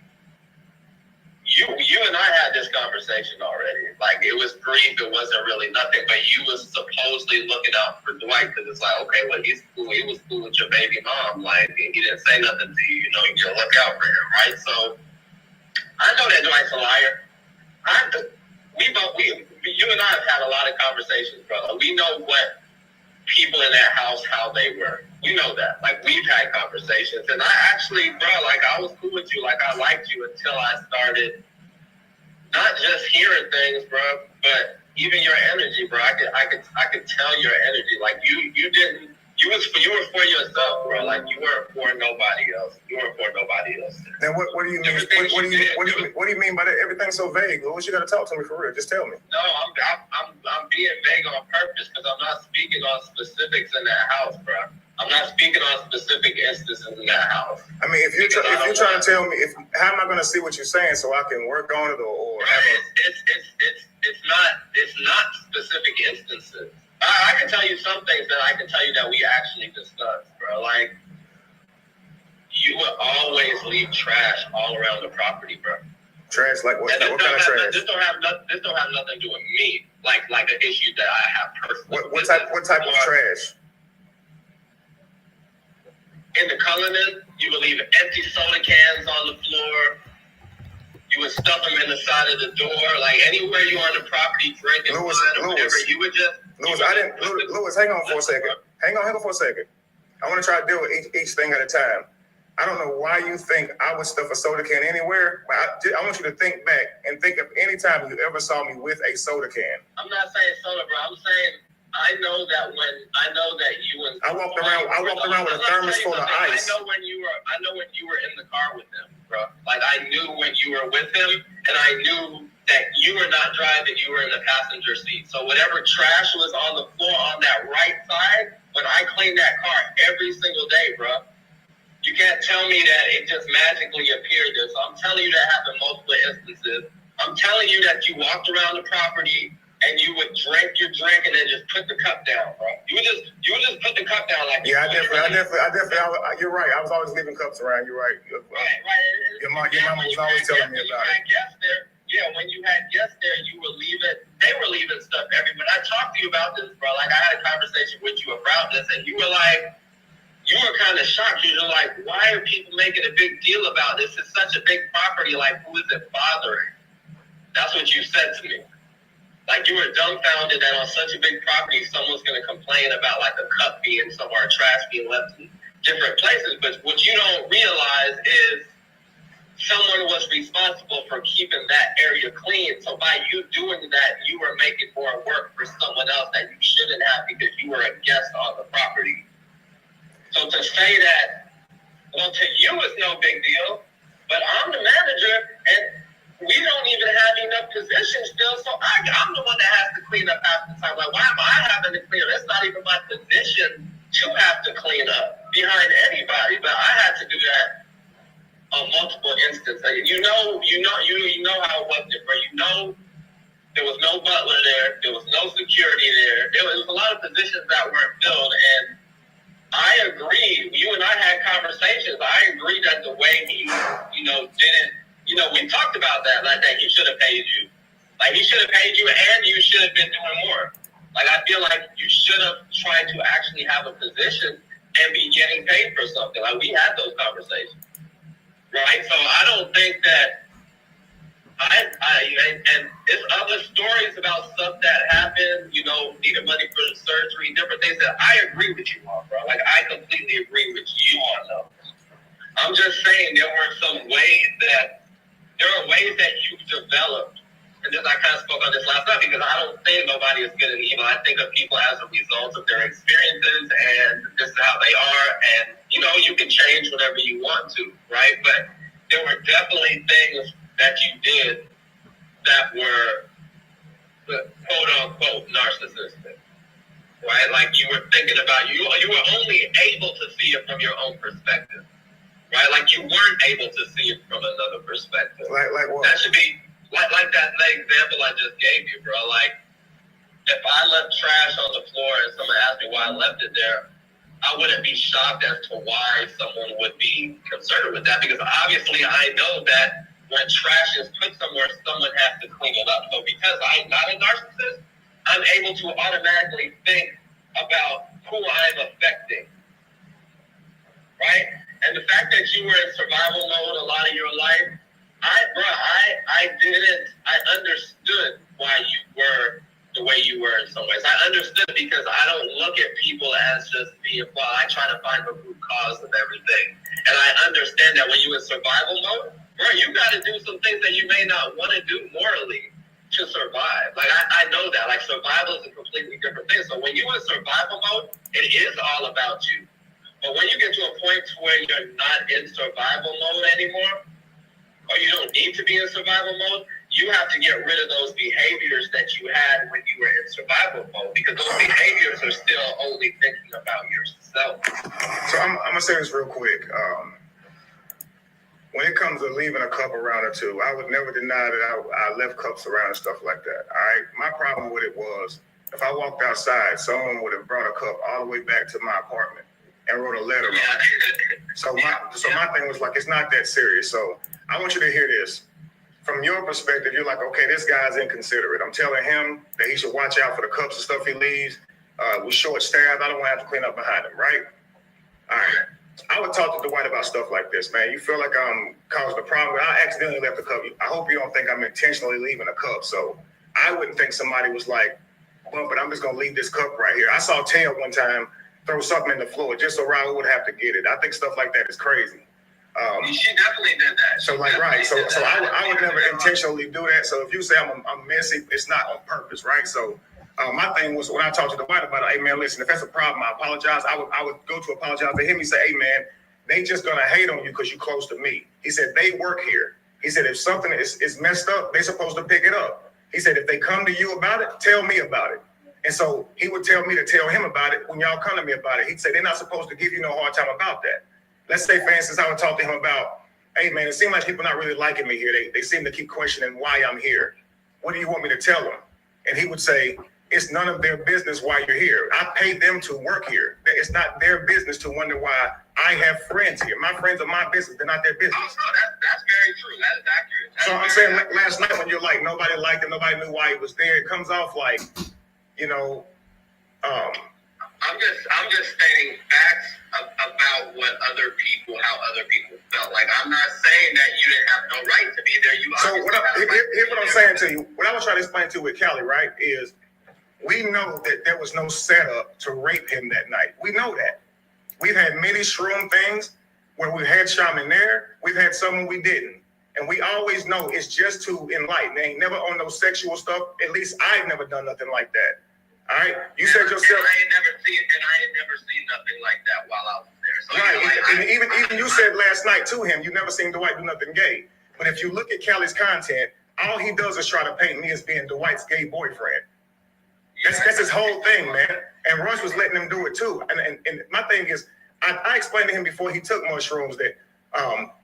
You and I had this conversation already. Like, it was brief, it wasn't really nothing, but you was supposedly looking out for Dwight because it's like, okay, well, he's cool. He was cool with your baby mom. Like, he didn't say nothing to you. You know, you gotta look out for him, right? So, I know that Dwight's a liar. You and I have had a lot of conversations, brother. We know what people in that house, how they were. We know that. Like, we've had conversations. And I actually, bro, like, I was cool with you. Like, I liked you until I started not just hearing things, bro, but even your energy, bro. I could tell your energy. Like, you were for yourself, bro. Like, you weren't for nobody else. You weren't for nobody else. Now, what do you mean? What do you mean by that? Everything's so vague. What you gotta talk to me for real? Just tell me. No, I'm being vague on purpose because I'm not speaking on specifics in that house, bro. I'm not speaking on specific instances in that house. I mean, if you're trying to tell me, how am I going to see what you're saying so I can work on it or have it's not specific instances. I can tell you some things that I can tell you that we actually discussed, bro. Like, you would always leave trash all around the property, bro. Trash like what? What kind of trash? This don't have nothing to do with me. Like an issue that I have personally. What type of trash? In the Cullinan, you would leave empty soda cans on the floor. You would stuff them in the side of the door, like anywhere you on the property, drinking wine or whatever. You would just. Lewis, hang on for a second. Hang on for a second. I want to try to deal with each thing at a time. I don't know why you think I would stuff a soda can anywhere, but I want you to think back and think of any time you ever saw me with a soda can. I'm not saying soda, bro. I'm saying I know that you and I walked around with a thermos full of ice. I know when you were in the car with him, bro. Like I knew when you were with him, and I knew that you were not driving, you were in the passenger seat. So whatever trash was on the floor on that right side, when I cleaned that car every single day, bro. You can't tell me that it just magically appeared there. So I'm telling you that happened multiple instances. I'm telling you that you walked around the property and you would drink your drink and then just put the cup down, bro. You would just put the cup down like. Yeah, I definitely. You're right. I was always leaving cups around. You're right. Right. Your mama was always telling me about it. When you had guests there, you were leaving. They were leaving stuff everywhere. I talked to you about this, bro. Like I had a conversation with you about this, and you were like. You were kind of shocked. You were like, why are people making a big deal about this? It's such a big property. Like, who is it bothering? That's what you said to me. Like, you were dumbfounded that on such a big property, someone's going to complain about, like, a cup being somewhere, trash being left in different places. But what you don't realize is someone was responsible for keeping that area clean. So by you doing that, you were making more work for someone else that you shouldn't have because you were a guest on the property. So to say that, well, to you it's no big deal, but I'm the manager and we don't even have enough positions still, so I'm the one that has to clean up half the time. Like, why am I having to clean up? It's not even my position to have to clean up behind anybody, but I had to do that on multiple instances. You know how it was different. You know there was no butler there was no security there. There was a lot of positions that weren't filled, and I agree. You and I had conversations. I agree that the way he, didn't, we talked about that, like that he should have paid you. Like he should have paid you and you should have been doing more. Like I feel like you should have tried to actually have a position and be getting paid for something. Like we had those conversations, right? So I don't think that and it's other stories about stuff that happened, needed money for the surgery, different things that I agree with you on, bro. Like, I completely agree with you on those. I'm just saying there are ways that you've developed, and I kind of spoke on this last night because I don't think nobody is good and evil. I think of people as a result of their experiences, and this is how they are, and, you can change whatever you want to, right? But there were definitely things that you did that were quote unquote narcissistic, right? Like you were thinking about you were only able to see it from your own perspective, right? Like you weren't able to see it from another perspective. Like what? That should be like that example I just gave you, bro. Like if I left trash on the floor and someone asked me why I left it there, I wouldn't be shocked as to why someone would be concerned with that, because obviously I know that when trash is put somewhere, someone has to clean it up. So because I'm not a narcissist, I'm able to automatically think about who I'm affecting, right? And the fact that you were in survival mode a lot of your life, I understood why you were the way you were in some ways. I understood because I don't look at people as just being, I try to find the root cause of everything. And I understand that when you're in survival mode, bro, you got to do some things that you may not want to do morally to survive. Like, I know that. Like, survival is a completely different thing. So when you're in survival mode, it is all about you. But when you get to a point where you're not in survival mode anymore, or you don't need to be in survival mode, you have to get rid of those behaviors that you had when you were in survival mode, because those behaviors are still only thinking about yourself. gonna say this real quick. When it comes to leaving a cup around or two, I would never deny that I left cups around and stuff like that. All right. My problem with it was if I walked outside, someone would have brought a cup all the way back to my apartment and wrote a letter on it. So my thing was like, it's not that serious. So I want you to hear this. From your perspective, you're like, okay, this guy's inconsiderate. I'm telling him that he should watch out for the cups and stuff he leaves. We're short-staffed. I don't want to have to clean up behind him, right? All right. I would talk to Dwight about stuff like this, man. You feel like I'm causing a problem. I accidentally left a cup. I hope you don't think I'm intentionally leaving a cup. So I wouldn't think somebody was like, well, but I'm just going to leave this cup right here. I saw Tail one time throw something in the floor just so Raul would have to get it. I think stuff like that is crazy. She definitely did that. So like, right. So I would never intentionally do that. So if you say I'm messy, it's not on purpose, right? So my thing was when I talked to Dwight about it, hey man, listen, if that's a problem, I apologize. I would go to apologize to him. He said, hey man, they just gonna hate on you because you're close to me. He said they work here. He said if something is messed up, they're supposed to pick it up. He said if they come to you about it, tell me about it. And so he would tell me to tell him about it when y'all come to me about it. He'd say they're not supposed to give you no hard time about that. Let's say, for instance, I would talk to him about, hey man, it seems like people not really liking me here. They seem to keep questioning why I'm here. What do you want me to tell them? And he would say, it's none of their business why you're here. I paid them to work here. It's not their business to wonder why I have friends here. My friends are my business. They're not their business. Oh, no, that's very true. That is accurate. So I'm saying like, last night when you're like, nobody liked him, nobody knew why he was there, it comes off like, you know, I'm just stating facts about what other people, how other people felt. Like, I'm not saying that you didn't have no right to be there. Here's what I'm saying to you. What I was trying to explain to you with Callie, right, is we know that there was no setup to rape him that night. We know that. We've had many shroom things where we've had shaman there. We've had some when we didn't. And we always know it's just to enlighten. They ain't never on no sexual stuff. At least I've never done nothing like that. All right? You said yourself. And I ain't never seen nothing like that while I was there. So right. And even you said last night to him, you never seen Dwight do nothing gay. But if you look at Callie's content, all he does is try to paint me as being Dwight's gay boyfriend. That's his whole thing, man. And Rush was letting him do it too. And my thing is, I explained to him before he took mushrooms that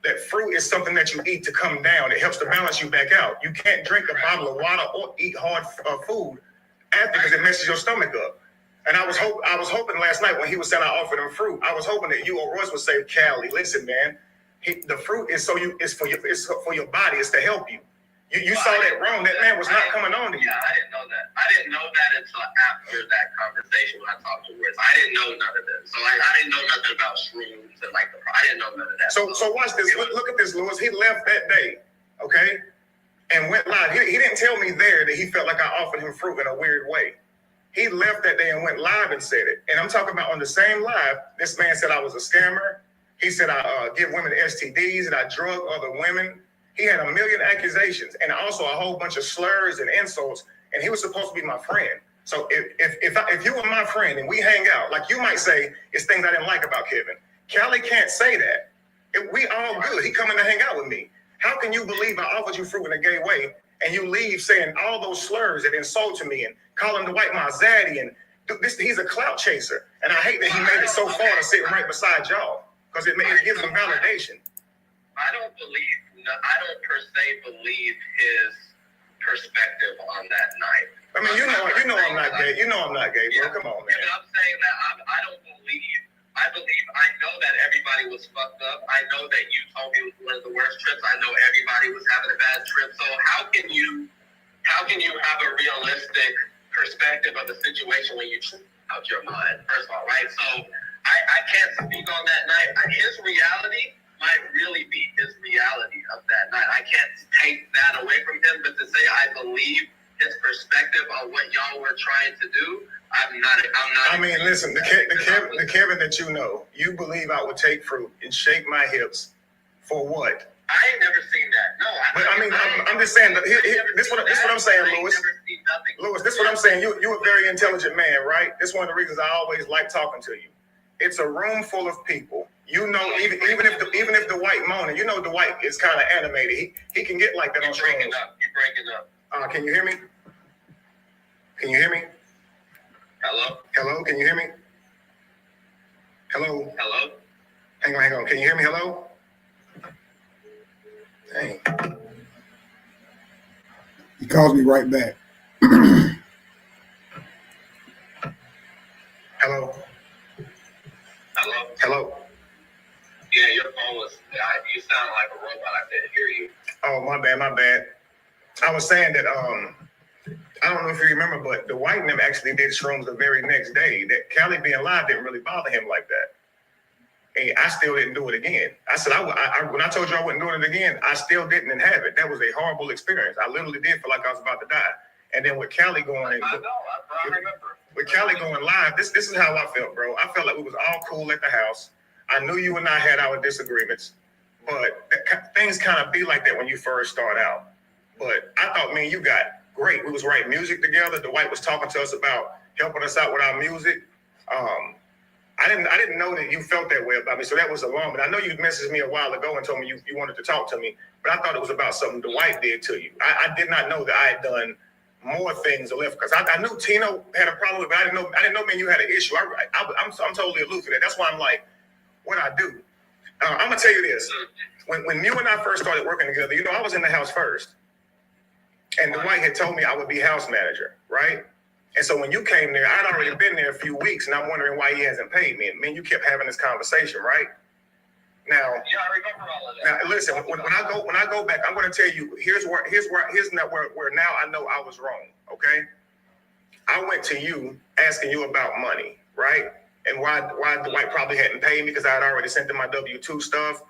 that fruit is something that you eat to come down. It helps to balance you back out. You can't drink a bottle of water or eat hard food after because it messes your stomach up. And I was hoping last night when he was saying I offered him fruit, I was hoping that you or Royce would say, Callie, listen, man, the fruit is it's for your body. It's to help you. You saw that wrong. That man was not coming on to you. Yeah, I didn't know that. I didn't know that until after that conversation when I talked to Royce. I didn't know none of this. So I didn't know nothing about shrooms and I didn't know none of that. So watch this. Look at this, Lewis. He left that day, okay, and went live. He didn't tell me there that he felt like I offered him fruit in a weird way. He left that day and went live and said it. And I'm talking about on the same live, this man said I was a scammer. He said I give women STDs and I drug other women. He had a million accusations and also a whole bunch of slurs and insults. And he was supposed to be my friend. So if you were my friend and we hang out, like you might say, it's things I didn't like about Kevin. Callie can't say that. We all good. He coming to hang out with me. How can you believe I offered you fruit in a gay way and you leave saying all those slurs and insulting me and calling Dwight my zaddy and he's a clout chaser. And I hate that he made it so far to sit right beside y'all because it gives him validation. I don't per se believe his perspective on that night. I mean, you know I'm not gay. You know I'm not gay, bro. Come on, man. I'm saying that I don't believe. I know that everybody was fucked up. I know that you told me it was one of the worst trips. I know everybody was having a bad trip. So how can you have a realistic perspective of the situation when you trip out your mind? First of all, right? So I can't speak on that night. His reality might really be his reality of that night. I can't take that away from him, but to say I believe his perspective on what y'all were trying to do, I'm not. I mean, listen, the Kevin that you know, you believe I would take fruit and shake my hips for what? I ain't never seen that. No, I'm just saying. This what I'm saying, Lewis. Lewis, this what I'm saying. You're a very intelligent man, right? This is one of the reasons I always like talking to you. It's a room full of people. You know, even if Dwight moaning, you know Dwight is kind of animated. He can get like that on shrooms. You're breaking up. Can you hear me? Can you hear me? Hello? Hello? Can you hear me? Hello? Hello? Hang on. Can you hear me? Hello? Dang. He calls me right back. Hello? Hello? Yeah, your phone was. You sound like a robot. I couldn't hear you. Oh, my bad. I was saying that I don't know if you remember, but the White and them actually did shrooms the very next day. That Cali being live didn't really bother him like that. And I still didn't do it again. I said, when I told you I wasn't doing it again, I still didn't have it. That was a horrible experience. I literally did feel like I was about to die. And then with Cali going, I remember. With Cali going live, this is how I felt, bro. I felt like we was all cool at the house. I knew you and I had our disagreements, but things kind of be like that when you first start out. But I thought, man, you got great. We was writing music together. Dwight was talking to us about helping us out with our music. I didn't know that you felt that way about me, so that was alarming. I know you messaged me a while ago and told me you wanted to talk to me, but I thought it was about something Dwight did to you. I did not know that I had done more things left, because I knew Tino had a problem with it, but I didn't know, man, you had an issue. I'm totally aloof to that. That's why I'm like, what I do. I'm gonna tell you this: when you and I first started working together, you know, I was in the house first, and Dwight had told me I would be house manager, right? And so when you came there, I'd already been there a few weeks, and I'm wondering why he hasn't paid me. And man, you kept having this conversation, right? Now, Yeah, I remember all of that. now listen. When I go back, I'm going to tell you. Here's where now I know I was wrong. Okay, I went to you asking you about money, right? And why Dwight probably hadn't paid me, because I had already sent him my W-2 stuff.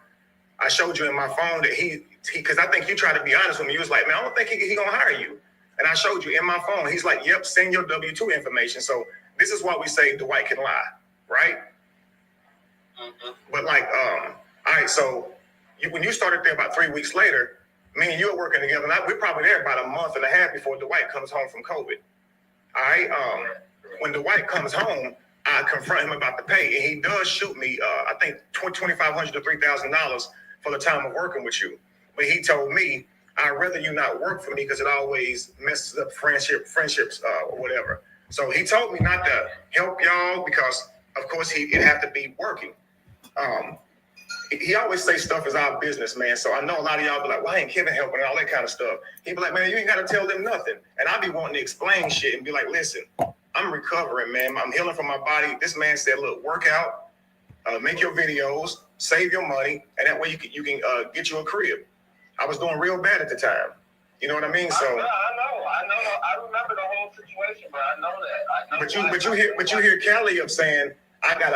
I showed you in my phone that he because I think you tried to be honest with me. You was like, man, I don't think he gonna hire you. And I showed you in my phone. He's like, yep, send your W-2 information. So this is why we say Dwight can lie, right? Mm-hmm. But like, all right, so when you started there about 3 weeks later, me and you were working together. And we're probably there about a month and a half before Dwight comes home from COVID. All right, when Dwight comes home, I confront him about the pay, and he does shoot me, I think $2,500 to $3,000 for the time of working with you. But he told me, I'd rather you not work for me because it always messes up friendships or whatever. So he told me not to help y'all because, of course, it'd have to be working. He always say stuff is our business, man. So I know a lot of y'all be like, why ain't Kevin helping and all that kind of stuff. He be like, man, you ain't got to tell them nothing. And I be wanting to explain shit and be like, listen, I'm recovering, man. I'm healing from my body. This man said, look, work out, make your videos, save your money, and that way you can get you a crib. I was doing real bad at the time. You know what I mean? So I know. I remember the whole situation, but I know that. But you hear Kelly up saying, I got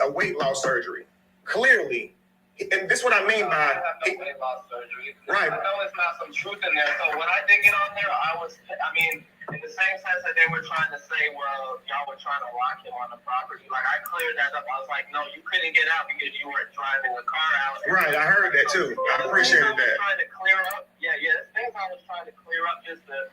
a weight loss surgery. Clearly, and this is what I mean by I have no weight loss surgery. Right. I know it's not some truth in there. So when I did get on there, in the same sense that they were trying to say, well, y'all were trying to lock him on the property. Like, I cleared that up. I was like, no, you couldn't get out because you weren't driving the car out. Right, I heard that too. I appreciated that. Trying to clear up. Yeah, there's things I was trying to clear up just to,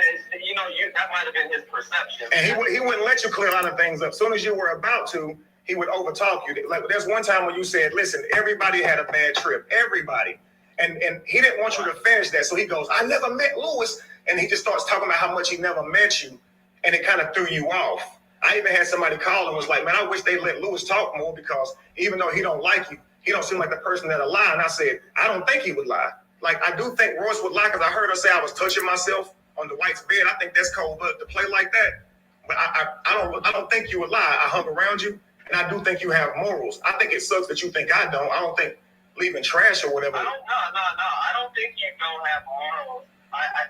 that might have been his perception. And he wouldn't let you clear a lot of things up. As soon as you were about to, he would overtalk you. Like, there's one time when you said, listen, everybody had a bad trip. Everybody. And he didn't want you to finish that. So he goes, I never met Lewis. And he just starts talking about how much he never met you. And it kind of threw you off. I even had somebody call and was like, man, I wish they let Lewis talk more, because even though he don't like you, he don't seem like the person that'll lie. And I said, I don't think he would lie. Like, I do think Royce would lie, because I heard her say I was touching myself on Dwight's bed. I think that's cold blood to play like that. But I don't think you would lie. I hung around you, and I do think you have morals. I think it sucks that you think I don't. I don't think leaving trash or whatever. No. I don't think you don't have morals.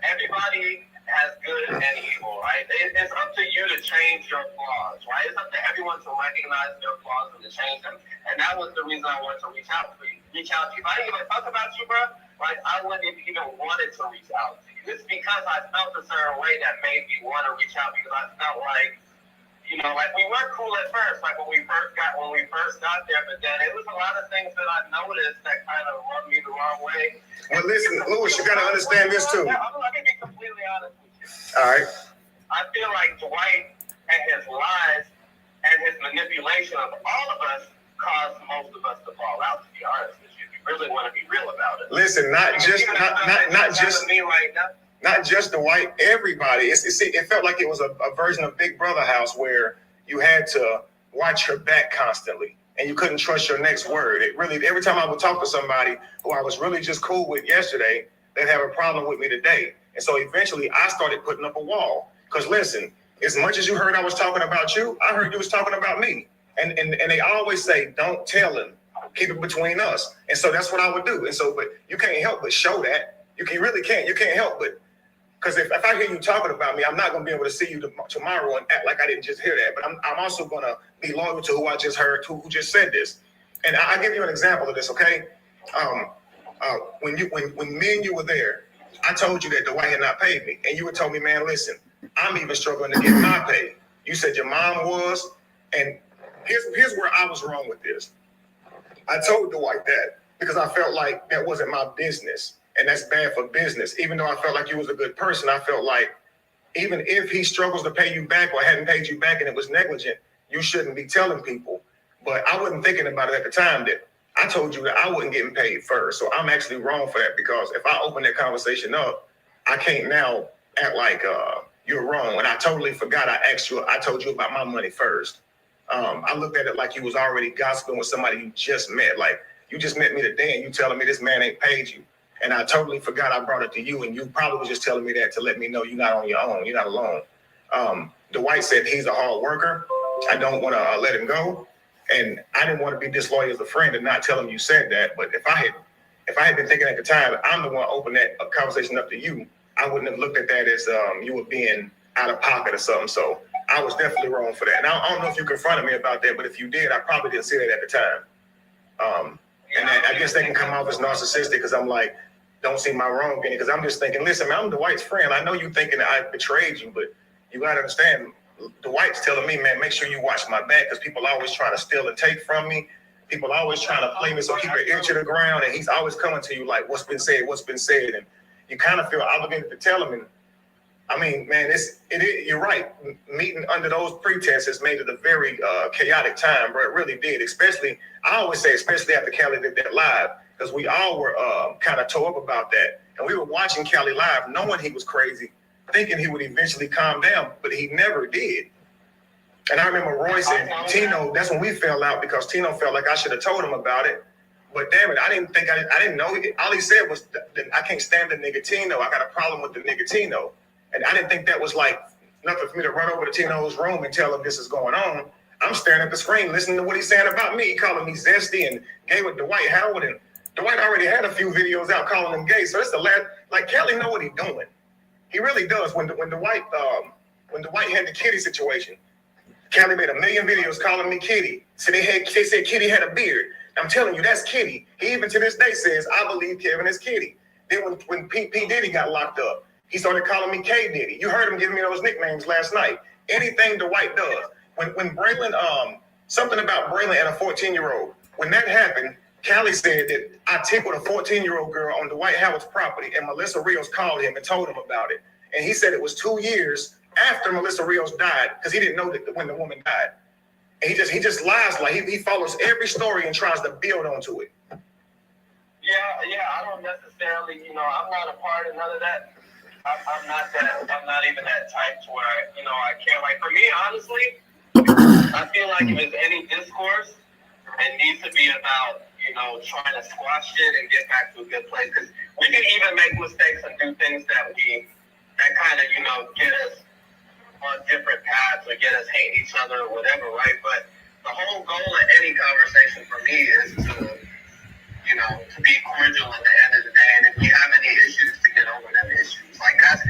Everybody has good and evil, right? It's up to you to change your flaws, right? It's up to everyone to recognize their flaws and to change them. And that was the reason I wanted to reach out to you. If I didn't even talk about you, bro, like, I wouldn't have even wanted to reach out to you. It's because I felt a certain way that made me want to reach out, because I felt like, like, we were cool at first, like when we first got there, but then it was a lot of things that I noticed that kind of rubbed me the wrong way. Well, listen, Lewis, you got to understand this too. Let me be completely honest with you. All right. I feel like Dwight and his lies and his manipulation of all of us caused most of us to fall out, to be honest with you. If you really want to be real about it. Listen, not just Dwight, everybody. It felt like it was a version of Big Brother house where you had to watch her back constantly. and you couldn't trust your next word. It really, every time I would talk to somebody who I was really just cool with yesterday, they'd have a problem with me today. And so eventually I started putting up a wall. Because listen, as much as you heard I was talking about you, I heard you was talking about me. And they always say, don't tell him, keep it between us. And so that's what I would do. And so, but you can't help but show that. You really can't. You can't help but, because if I hear you talking about me, I'm not going to be able to see you tomorrow and act like I didn't just hear that. But I'm also going to be loyal to who I just heard, who just said this. And I'll give you an example of this, okay? When me and you were there, I told you that Dwight had not paid me. And you would told me, man, listen, I'm even struggling to get my pay. You said your mom was. And here's where I was wrong with this. I told Dwight that because I felt like that wasn't my business. And that's bad for business. Even though I felt like you was a good person, I felt like even if he struggles to pay you back or hadn't paid you back and it was negligent, you shouldn't be telling people. But I wasn't thinking about it at the time that I told you that I wasn't getting paid first. So I'm actually wrong for that, because if I open that conversation up, I can't now act like you're wrong. And I totally forgot I told you about my money first. I looked at it like you was already gossiping with somebody you just met. Like, you just met me today and you telling me this man ain't paid you. And I totally forgot I brought it to you, and you probably was just telling me that to let me know you're not on your own. You're not alone. Dwight said he's a hard worker. I don't want to let him go. And I didn't want to be disloyal as a friend and not tell him you said that. But if I had been thinking at the time, I'm the one opening that conversation up to you, I wouldn't have looked at that as you were being out of pocket or something. So I was definitely wrong for that. And I don't know if you confronted me about that, but if you did, I probably didn't see that at the time. And I guess they can come off as narcissistic because I'm like, don't see my wrong in it, because I'm just thinking, listen, man, I'm Dwight's friend. I know you thinking that I betrayed you, but you got to understand, Dwight's telling me, man, make sure you watch my back, because people always trying to steal and take from me. People always trying to play me, so keep your ear to the ground, and he's always coming to you like, what's been said, and you kind of feel obligated to tell him. And I mean, man, you're right. Meeting under those pretenses made it a very chaotic time, bro. It really did. Especially, I always say, especially after Cali did that live, because we all were kind of tore up about that. And we were watching Cali live, knowing he was crazy, thinking he would eventually calm down, but he never did. And I remember Royce and Tino, that's when we fell out, because Tino felt like I should have told him about it. But damn it, I didn't know. All he said was, I can't stand the nigga Tino. I got a problem with the nigga Tino. And I didn't think that was like nothing for me to run over to Tino's room and tell him this is going on. I'm staring at the screen, listening to what he's saying about me. He calling me zesty and gay with Dwight Howard. And Dwight already had a few videos out calling him gay. So it's the last, like, Kelly know what he's doing. He really does. When Dwight had the Kitty situation, Kelly made 1 million videos calling me Kitty. So they said Kitty had a beard. I'm telling you, that's Kitty. He even to this day says, I believe Kevin is Kitty. Then when P. Diddy got locked up, he started calling me K Diddy. You heard him giving me those nicknames last night. Anything Dwight does. When Braylon, something about Braylon and a 14-year-old, when that happened, Callie said that I tickled a 14-year-old girl on Dwight Howard's property, and Melissa Rios called him and told him about it. And he said it was 2 years after Melissa Rios died, because he didn't know that when the woman died. And he just lies, like he follows every story and tries to build onto it. Yeah, I don't necessarily, I'm not a part of none of that. I'm not even that type to where I care. Like, for me, honestly, I feel like if it's any discourse, it needs to be about, trying to squash it and get back to a good place. Because we can even make mistakes and do things that kind of, get us on different paths or get us hating each other or whatever, right? But the whole goal of any conversation for me is to be cordial at the end of the day. And if we have any issues, to get over them issues. Like, that's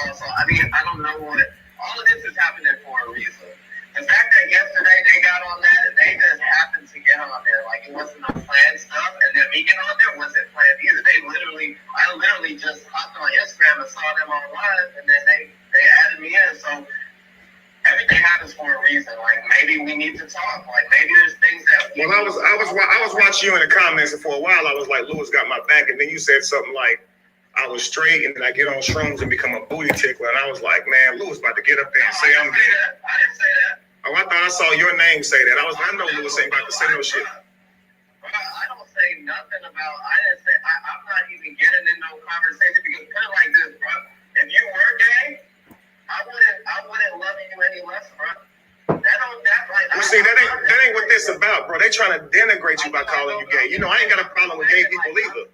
also, I mean, I don't know what, all of this is happening for a reason. The fact that yesterday they got on that and they just happened to get on there, like, it wasn't no planned stuff, and then me getting on there wasn't planned either. I literally just hopped on Instagram and saw them online, and then they added me in. So everything happens for a reason. Like, maybe we need to talk. Like, maybe there's things that. Well, I was watching you in the comments, and for a while I was like, Lewis got my back, and then you said something like, I was straight, and then I get on shrooms and become a booty tickler, and I was like, man, Lewis about to get up there and say I'm gay. I didn't say that. Oh, I thought I saw your name say that. I know Lewis ain't about to say no shit. Bro, I don't say nothing about. I'm not even getting in no conversation, because put it like this, bro. If you were gay, I wouldn't love you any less, bro. That ain't what this it's about, bro. They trying to denigrate you by calling you gay. You know, I ain't got a problem with gay people either.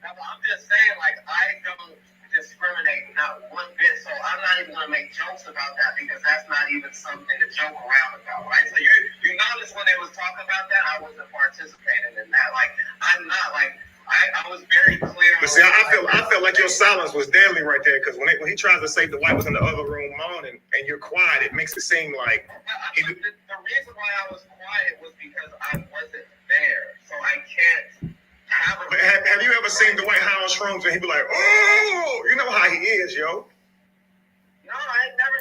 I'm just saying, like, I don't discriminate not one bit, so I'm not even gonna make jokes about that because that's not even something to joke around about, right? So you notice when they was talking about that, I wasn't participating in that. Like, I'm not like I was very clear. But see, I felt like your silence was deadly right there because when he tries to say Dwight was in the other room moaning and you're quiet, it makes it seem like the reason why I was quiet was because I wasn't there, so I can't. Have you ever seen Dwight Howard shrooms and he be like, oh, you know how he is, yo? No, I ain't never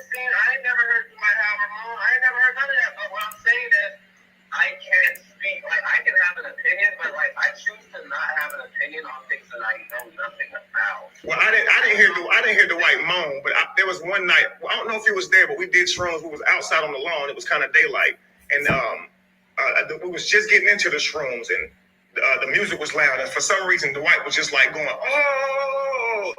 heard Dwight Howard moan. I ain't never heard none of that. But what I'm saying is, I can't speak. Like, I can have an opinion, but like, I choose to not have an opinion on things that I know nothing about. Well, I didn't hear Dwight moan, but there was one night. Well, I don't know if he was there, but we did shrooms. We was outside on the lawn. It was kind of daylight, and we was just getting into the shrooms and. The music was loud, and for some reason, Dwight was just like going, oh,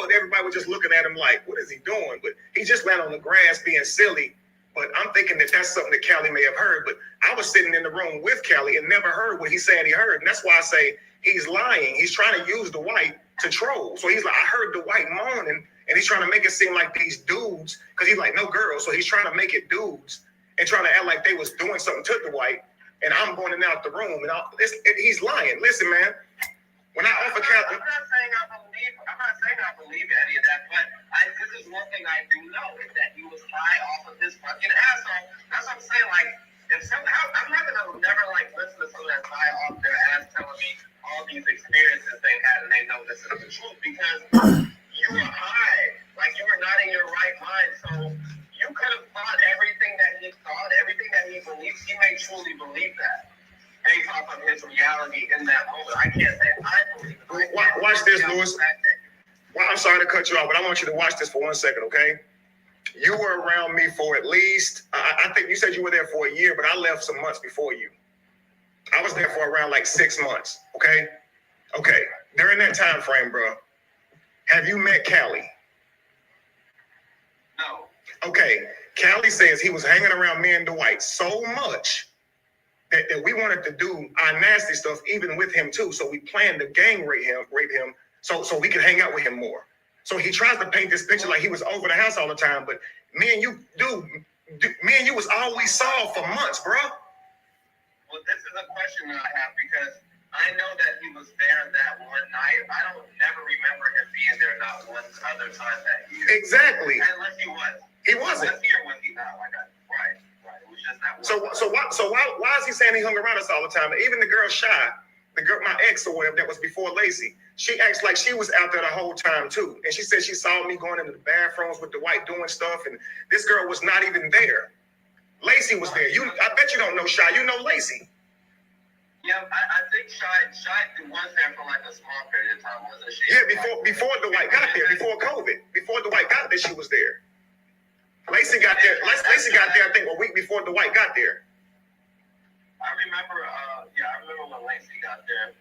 and everybody was just looking at him like, what is he doing? But he just landed on the grass being silly. But I'm thinking that that's something that Callie may have heard. But I was sitting in the room with Callie and never heard what he said he heard. And that's why I say he's lying. He's trying to use Dwight to troll. So he's like, I heard Dwight moaning, and he's trying to make it seem like these dudes, because he's like, no girls. So he's trying to make it dudes and trying to act like they was doing something to Dwight. And I'm going in out the room, and he's lying. Listen, man. When I offer Callie, I'm not saying I believe any of that, but this is one thing I do know is that he was high off of his fucking asshole. That's what I'm saying. Like, I'm not gonna never like listen to someone that's high off their ass telling me all these experiences they had, and they know this is the truth because you were high, like you were not in your right mind, so. You could have thought everything that he thought, everything that he believes, he may truly believe that. Based off of his reality in that moment. I can't say I believe it. Watch this, Lewis. Well, I'm sorry to cut you off, but I want you to watch this for 1 second, okay? You were around me for at least, I think you said you were there for a year, but I left some months before you. I was there for around like 6 months, okay? Okay, during that time frame, bro, have you met Callie? No. Okay, Callie says he was hanging around me and Dwight so much that we wanted to do our nasty stuff even with him too. So we planned to gang rape him so we could hang out with him more. So he tries to paint this picture like he was over the house all the time, but me and you was always solved for months, bro. Well, this is a question that I have because I know that he was there that one night. I don't never remember him being there not one other time that year. Exactly. Unless he was. He wasn't. Was he or was he not? Like, right. It was just that one. So why is he saying he hung around us all the time? Even the girl Shy, my ex or whatever, that was before Lacey, she acts like she was out there the whole time too. And she said she saw me going into the bathrooms with Dwight doing stuff, and this girl was not even there. Lacey was there. I bet you don't know Shy. You know Lacey. Yeah, I think Shy was there for like a small period of time, wasn't she? Yeah, before Dwight got there, before COVID. Before Dwight got there, she was there. Lacey got there. Lacey got there, I think, a week before Dwight got there. I remember when Lacey got there.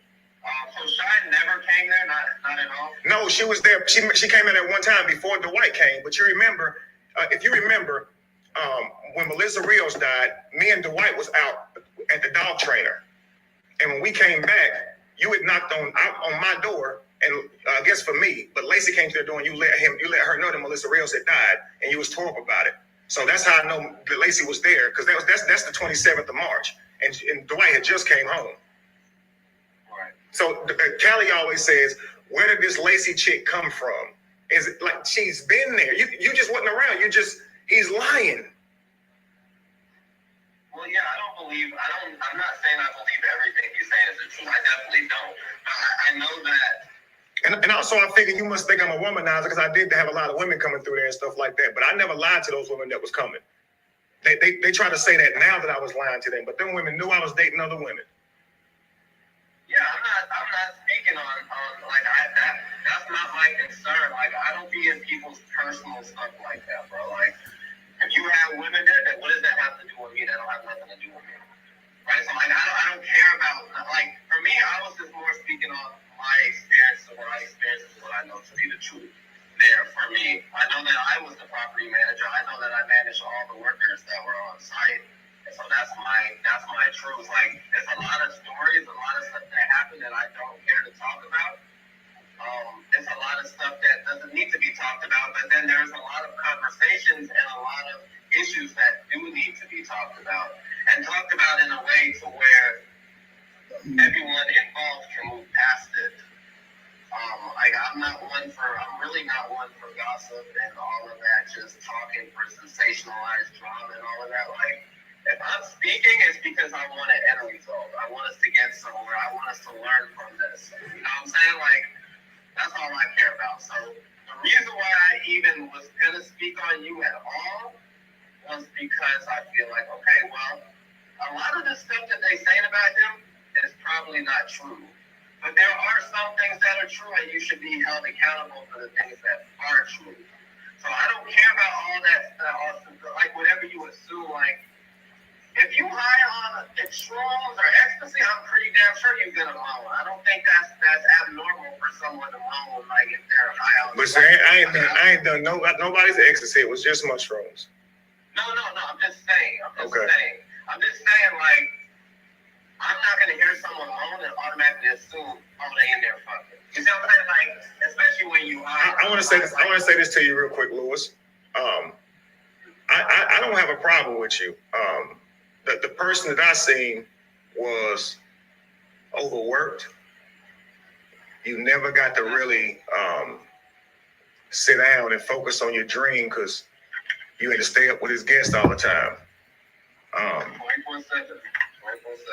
So Shy never came there, not at all. No, she was there. She came in at one time before Dwight came. But you remember, if you remember, when Melissa Rios died, me and Dwight was out at the dog trainer, and when we came back, you had knocked on my door. And I guess for me, but Lacey came to the door and you let her know that Melissa Rios had died, and you was talking about it. So that's how I know that Lacey was there, because that's the 27th of March, and Dwight had just came home. Right. So Callie always says, "Where did this Lacey chick come from?" Is it like she's been there? You just wasn't around. He's lying. Well, yeah, I'm not saying I believe everything he's saying is the truth. I definitely don't. I know that. And also, I figure you must think I'm a womanizer because I did have a lot of women coming through there and stuff like that. But I never lied to those women that was coming. They try to say that now that I was lying to them, but them women knew I was dating other women. Yeah, I'm not speaking on like that's not my concern. Like, I don't be in people's personal stuff like that, bro. Like, if you have women there, what does that have to do with me? That don't have nothing to do with me. Right? So like, I don't care about, like, for me, I was just more speaking on my experience and what I experienced is what I know to be the truth there for me. I know that I was the property manager. I know that I managed all the workers that were on site. And so that's talked about in a way to where everyone involved can move past it. Like I'm really not one for gossip and all of that, just talking for sensationalized drama and all of that. Like, if I'm speaking, it's because I want an end result. I want us to get somewhere. I want us to learn from this. You know what I'm saying? Like, that's all I care about. So the reason why I even was gonna speak on you at all was because I feel like, okay, well, a lot of the stuff that they saying about him is probably not true. But there are some things that are true, and you should be held accountable for the things that are true. So I don't care about all that stuff, like whatever you assume. Like, if you high on shrooms or ecstasy, I'm pretty damn sure you're gonna moan. I don't think that's abnormal for someone to moan, like if they're high on. But I ain't done nobody's ecstasy. It was just mushrooms. No. I'm just saying. I'm just saying, like, I'm not gonna hear someone moan and automatically assume, oh, they in there fucking. You see what I'm saying? Like, especially when you are. I want to say this. I want to say this to you real quick, Lewis. I don't have a problem with you. The person that I seen was overworked. You never got to really sit down and focus on your dream because you had to stay up with his guests all the time. 24/7.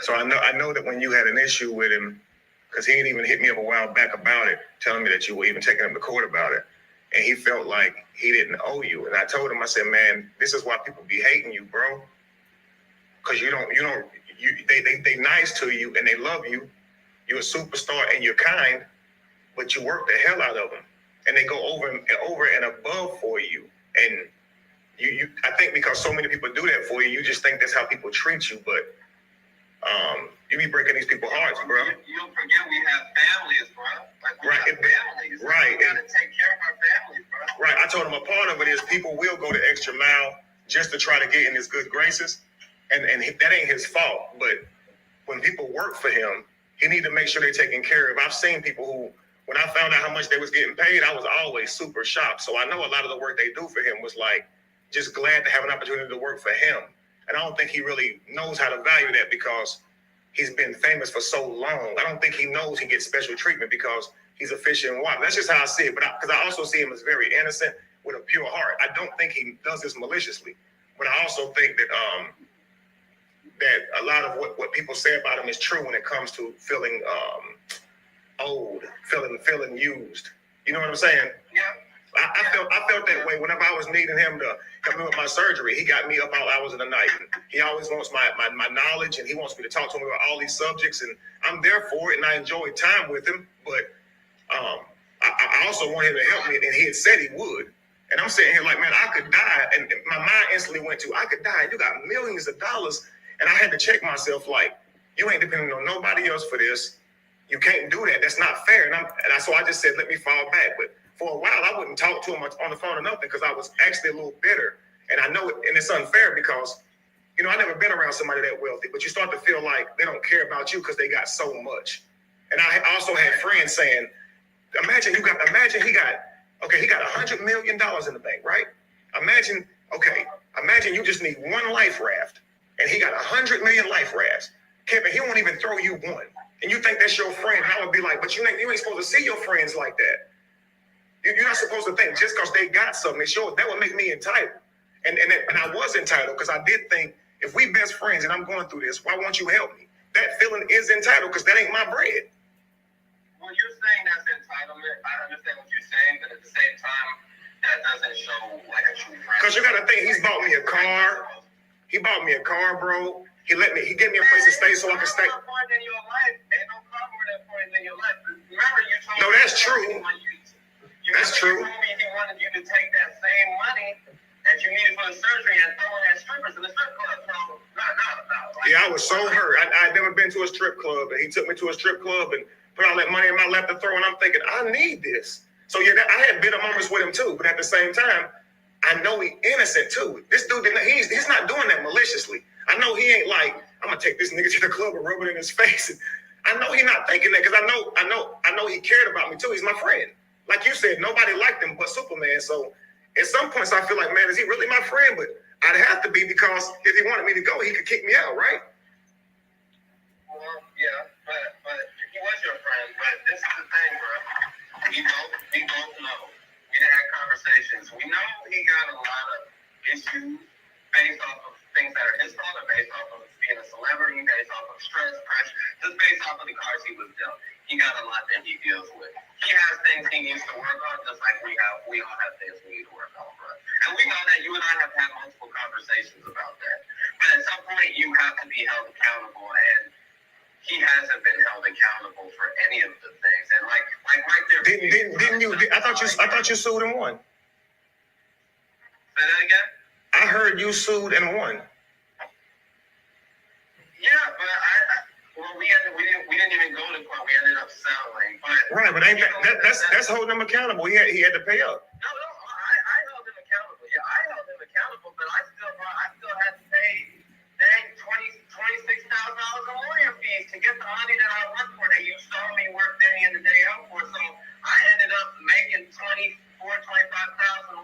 So I know that when you had an issue with him, because he didn't even hit me up a while back about it, telling me that you were even taking him to court about it, and he felt like he didn't owe you. And I told him, I said, man, this is why people be hating you, bro. Because they nice to you and they love you. You're a superstar and you're kind, but you work the hell out of them, and they go over and above for you. And I think because so many people do that for you, you just think that's how people treat you, but you be breaking these people's hearts, bro. You don't forget we have families, bro. Like, we have families. Right. We gotta take care of our families, bro. Right. I told him a part of it is people will go the extra mile just to try to get in his good graces, and that ain't his fault. But when people work for him, he need to make sure they're taken care of. I've seen people who, when I found out how much they was getting paid, I was always super shocked. So I know a lot of the work they do for him was like just glad to have an opportunity to work for him. And I don't think he really knows how to value that because he's been famous for so long. I don't think he knows he gets special treatment because he's a fish in water. That's just how I see it. But because I also see him as very innocent with a pure heart. I don't think he does this maliciously. But I also think that that a lot of what people say about him is true when it comes to feeling old, feeling used. You know what I'm saying? Yeah. I felt that way whenever I was needing him to come in with my surgery. He got me up all hours of the night. And he always wants my knowledge, and he wants me to talk to him about all these subjects, and I'm there for it, and I enjoy time with him. But I also want him to help me, and he had said he would. And I'm sitting here like, man, I could die. And my mind instantly went to, I could die. And you got millions of dollars. And I had to check myself like, you ain't depending on nobody else for this. You can't do that. That's not fair. So I just said, let me fall back. But for a while, I wouldn't talk to him on the phone or nothing because I was actually a little bitter. And I know it, and it's unfair because, you know, I never been around somebody that wealthy, but you start to feel like they don't care about you because they got so much. And I also had friends saying, imagine he got $100 million in the bank, right? Imagine you just need one life raft and he got 100 million life rafts. Kevin, he won't even throw you one. And you think that's your friend. And I would be like, but you ain't supposed to see your friends like that. You're not supposed to think just because they got something, that would make me entitled. And I was entitled because I did think, if we best friends and I'm going through this, why won't you help me? That feeling is entitled because that ain't my bread. Well, you're saying that's entitlement. I understand what you're saying, but at the same time, that doesn't show like a true friend. Because you got to think, he's bought me a car. He bought me a car, bro. He gave me a place to stay so I could stay. Ain't no car in your life. Ain't no car more important than your life. Remember, you told me. No, that's true. That's true. You told me he wanted you to take that same money that you needed for the surgery and throw it at strippers in the strip club. So, no. Yeah, I was so hurt. I'd never been to a strip club, and he took me to a strip club and put all that money in my lap to throw, and I'm thinking, I need this. So yeah, I had bitter moments with him too, but at the same time, I know he's innocent too. This dude, he's not doing that maliciously. I know he ain't like, I'm gonna take this nigga to the club and rub it in his face. And I know he's not thinking that because I know he cared about me too. He's my friend. Like you said, nobody liked him but Superman. So at some points I feel like, man, is he really my friend? But I'd have to be, because if he wanted me to go, he could kick me out, right? Well, yeah, but he was your friend. But this is the thing, bro. We both know. We done had conversations. We know he got a lot of issues based off of things that are his fault, or based off of being a celebrity, based off of stress, pressure, just based off of the cards he was dealt. He got a lot that he deals with. He has things he needs to work on, just like we all have things we need to work on, bro. And we know that you and I have had multiple conversations about that. But at some point, you have to be held accountable, and he hasn't been held accountable for any of the things. And like right there. Didn't you? I thought you sued and won. Say that again? I heard you sued and won. Yeah, but we didn't even go to court. We ended up settling. But Right, but ain't that's holding him accountable. He had to pay up. No, I held him accountable. Yeah, I held him accountable, but I still had to pay $26,000 in lawyer fees to get the money that I worked for, that you saw me work day in and day out for. So I ended up making $25,000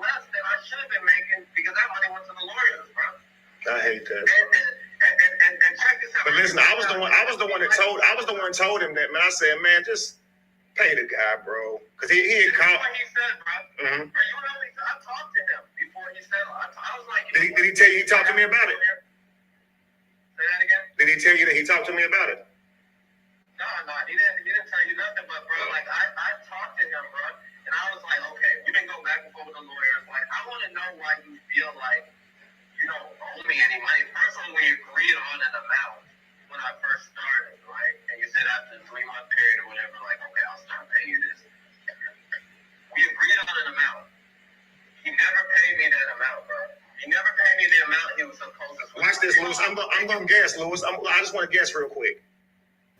less than I should have been making, because that money went to the lawyers, bro. I hate that. And check this out. But listen, I was the one that told him that, man. I said, man, just pay the guy, bro, because he had called. What he said, bro. Mm-hmm. Bro, you know, I talked to him before he said. I was like, Did he tell you he talked to me about it? Say that again. Did he tell you that he talked to me about it? No, he didn't tell you nothing. But bro, like I talked to him, bro, and I was like, okay, we've been going back and forth with the lawyers. Like, I want to know why you feel like you don't owe me any money. First of all, we agreed on an amount when I first started, right? And you said after the 3-month period or whatever, like, okay, I'll start paying you this. We agreed on an amount. He never paid me that amount, bro. He never paid me the amount he was supposed to. Watch this, Lewis. I'm gonna guess, Lewis. I just want to guess real quick.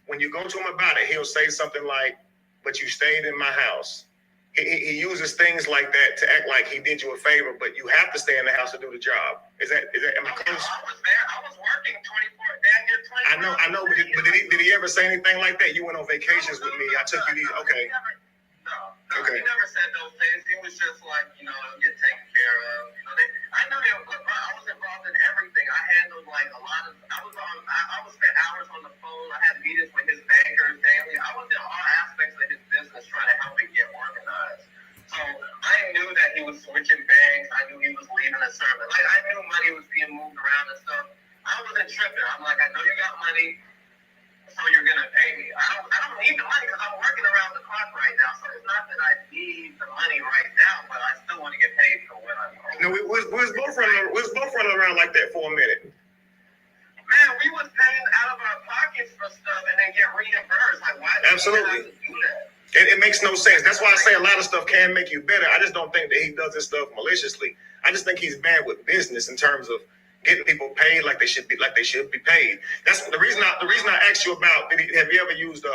When you go to him about it, he'll say something like, "But you stayed in my house." He uses things like that to act like he did you a favor, but you have to stay in the house to do the job. Is that am I close? I was there. I was working 24. I know, but did he ever say anything like that? You went on vacations with me. I took you these. Okay. No, Okay. he never said those things. He was just like, get taken care of. I knew I was involved in everything. I handled like a lot of. I was spent hours on the phone. I had meetings with his bankers daily. I was in all aspects of his business trying to help it get organized. So I knew that he was switching banks. I knew he was leaving a service. Like, I knew money was being moved around and stuff. I wasn't tripping. I'm like, I know you got money, so you're gonna pay me. I don't need the money because I'm working around the clock right now. So it's not that I need the money right now, but I still want to get paid for what I'm doing. No, we was both running around like that for a minute. Man, we was paying out of our pockets for stuff and then get reimbursed. Like, why do Absolutely. we have to do that? It makes no sense. That's why I say a lot of stuff can make you better. I just don't think that he does this stuff maliciously. I just think he's bad with business in terms of getting people paid like they should be paid. That's the reason I asked you about. Have you ever used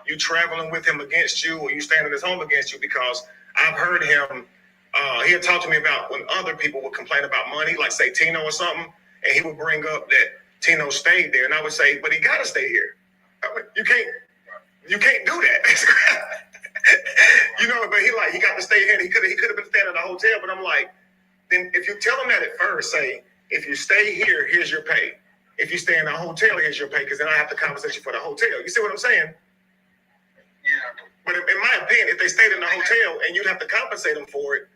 you traveling with him against you, or you staying at his home against you? Because I've heard him. He'll talk to me about when other people would complain about money, like say Tino or something, and he would bring up that Tino stayed there, and I would say, but he got to stay here. You can't do that. But he got to stay here. He could have been staying at a hotel, but I'm like, then if you tell him that at first, say, if you stay here, here's your pay. If you stay in a hotel, here's your pay, because then I have to compensate you for the hotel. You see what I'm saying? Yeah. But in my opinion, if they stayed in the hotel and you'd have to compensate them for it,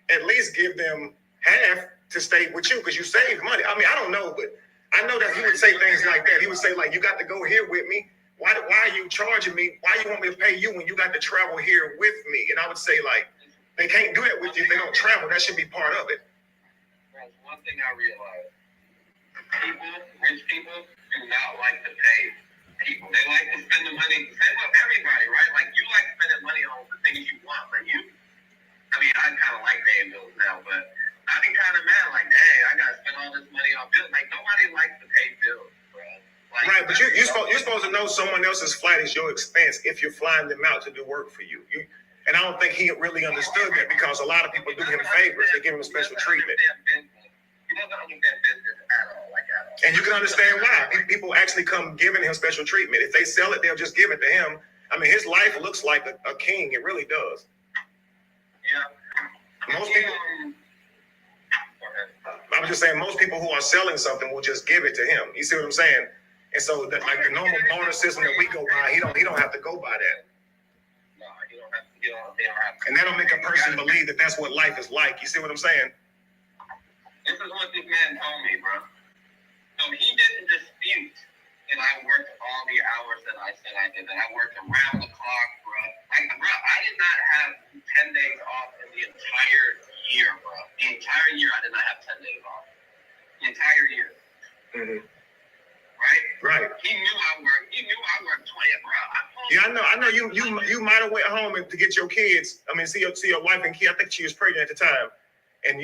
at least give them half to stay with you because you saved money. I mean, I don't know, but I know that he would say things like that. He would say, like, you got to go here with me. Why are you charging me? Why you want me to pay you when you got to travel here with me? And I would say, like, they can't do that with you if they don't travel. That should be part of it. That's one thing I realized. Rich people do not like to pay people. They like to spend the money. Same with everybody, right? Like, you like spending money on the things you want, but I kind of like paying bills now, but I'd be kind of mad, like, dang, I got to spend all this money on bills. Like, nobody likes to pay bills, bro. Like, right, but you're supposed to know someone else's flight is your expense if you're flying them out to do work for you. And I don't think he really understood that, because a lot of people do him favors. They give him special treatment. He doesn't understand business at all, like at all. And you can understand why. People actually come giving him special treatment. If they sell it, they'll just give it to him. I mean, his life looks like a king. It really does. Yeah. Most people. was just saying most people who are selling something will just give it to him. You see what I'm saying? And so that like the normal barter system that we go by, he don't have to go by that. No, he don't have to. And that'll make a person believe that that's what life is like. You see what I'm saying? This is what this man told me, bro. So he didn't dispute that I worked all the hours that I said I did, that I worked around the clock, bro. I did not have 10 days off in the entire year, bro. The entire year, I did not have 10 days off. The entire year. Mm-hmm. Right? Right. He knew I worked 20, bro. Yeah, I know. You might have went home to get your kids. I mean, see your wife and kid. I think she was pregnant at the time. And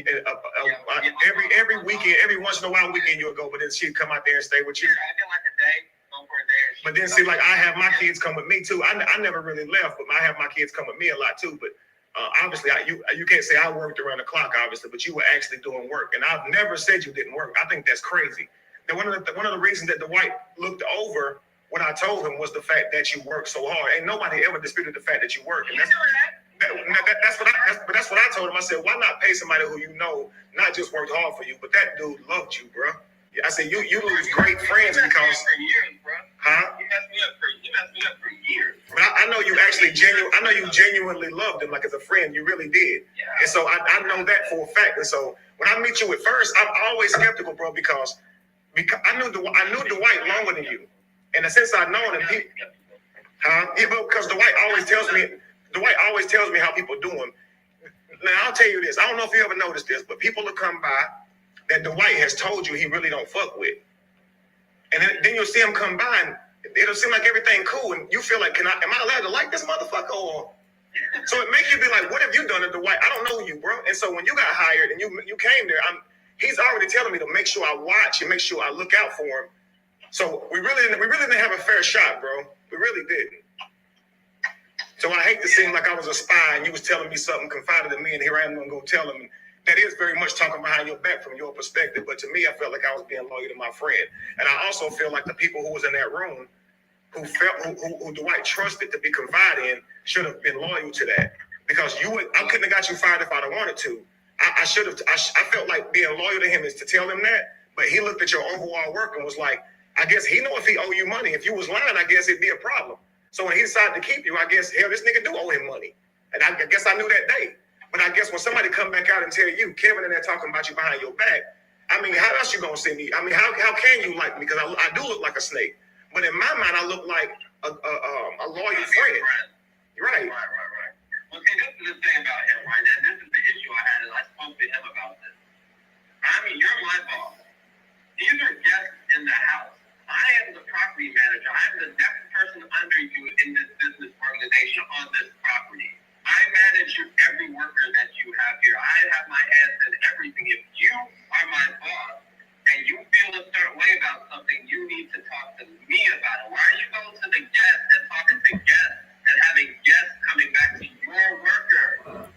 every weekend, every once in a while weekend you would go, but then she'd come out there and stay with you. Yeah, I did like a day, go for a day. But then see, like I have my kids come with me too. I never really left, but I have my kids come with me a lot too. But obviously, you can't say I worked around the clock, obviously, but you were actually doing work. And I've never said you didn't work. I think that's crazy. That one of the reasons that Dwight looked over what I told him was the fact that you worked so hard. Ain't nobody ever disputed the fact that you work. And that's what I told him. I said, why not pay somebody who you know not just worked hard for you, but that dude loved you, bro. I said, you lose great friends because. For years, bro. Huh? You messed me up for years. But I know you actually genuinely loved him, like as a friend, you really did. Yeah. And so I know that for a fact. And so when I meet you at first, I'm always skeptical, bro, because I knew Dwight longer than you. And since I've known him, because Dwight always tells me how people do him. Now I'll tell you this. I don't know if you ever noticed this, but people will come by that Dwight has told you he really don't fuck with. And then you'll see him come by and it'll seem like everything cool, and you feel like, am I allowed to like this motherfucker? Or so it makes you be like, what have you done to Dwight? I don't know you, bro. And so when you got hired and you came there, he's already telling me to make sure I watch and make sure I look out for him. So we really didn't have a fair shot, bro. We really didn't. So I hate to seem like I was a spy and you was telling me something, confided in me, and here I am going to go tell him. That is very much talking behind your back from your perspective. But to me, I felt like I was being loyal to my friend. And I also feel like the people who was in that room who Dwight trusted to be confided in should have been loyal to that. Because I couldn't have got you fired if I'd have wanted to. I felt like being loyal to him is to tell him that. But he looked at your overall work and was like, I guess he know if he owe you money. If you was lying, I guess it'd be a problem. So when he decided to keep you, I guess, hell, this nigga do owe him money. And I guess I knew that day. But I guess when somebody come back out and tell you, Kevin and they're talking about you behind your back, I mean, how else you gonna see me? I mean, how can you like me? Because I do look like a snake. But in my mind, I look like a loyal friend. Right. Well, see, this is the thing about him, right? And this is the issue I had, and I spoke to him about this. I mean, you're my boss. These are guests in the house. I am the property manager. I'm the next person under you in this business organization on this property. I manage every worker that you have here. I have my hands in everything. If you are my boss and you feel a certain way about something, you need to talk to me about it. Why are you going to the guests and talking to guests and having guests coming back to your worker?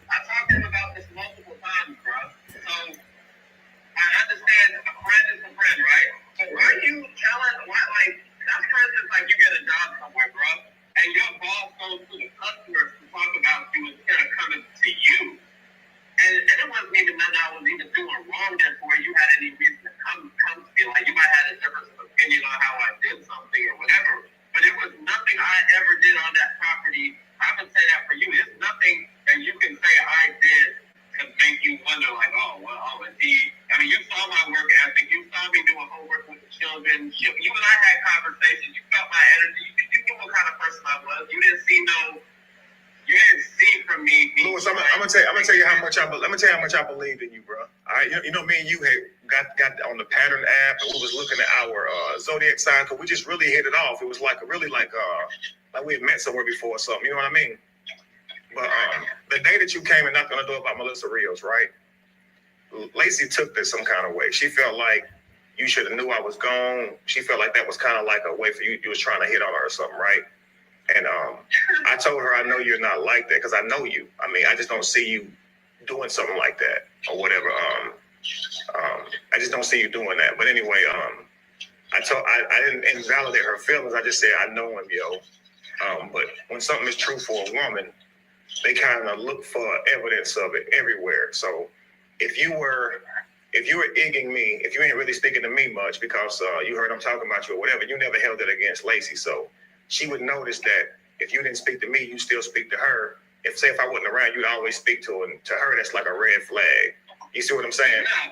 I talked to him about this multiple times, bro. So I understand a friend is a friend, right? So why are you telling, that's for instance, like you get a job somewhere, bro, and your boss goes to the customers to talk about you instead of coming to you. And it wasn't even nothing I was even doing wrong there for you had any reason to come to me. Like you might have a difference of opinion on how I did something or whatever. But it was nothing I ever did on that property. I would say that for you. It's nothing that you can say I did to make you wonder like, is he? I mean, you saw my work ethic. You saw me doing homework with the children. You and I had conversations. You felt my energy. You knew what kind of person I was. You didn't see from me. Louis, I'm gonna tell you how much I believed in you, bro. All right, you know, me and you had got on the pattern app and we was looking at our zodiac sign, because we just really hit it off. It was like we had met somewhere before or something. You know what I mean? But the day that you came and knocked on the door about Melissa Rios, right? Lacey took this some kind of way. She felt like you should have knew I was gone. She felt like that was kind of like a way for you. You was trying to hit on her or something, right? And I told her, I know you're not like that because I know you. I mean, I just don't see you doing something like that or whatever. I just don't see you doing that. But anyway, I didn't invalidate her feelings. I just said, I know him, yo. But when something is true for a woman, they kind of look for evidence of it everywhere. So if you were if you were egging me, if you ain't really speaking to me much because you heard I'm talking about you or whatever, you never held it against Lacey. So she would notice that if you didn't speak to me, you still speak to her. If I wasn't around, you'd always speak to her. And to her, that's like a red flag. You see what I'm saying? But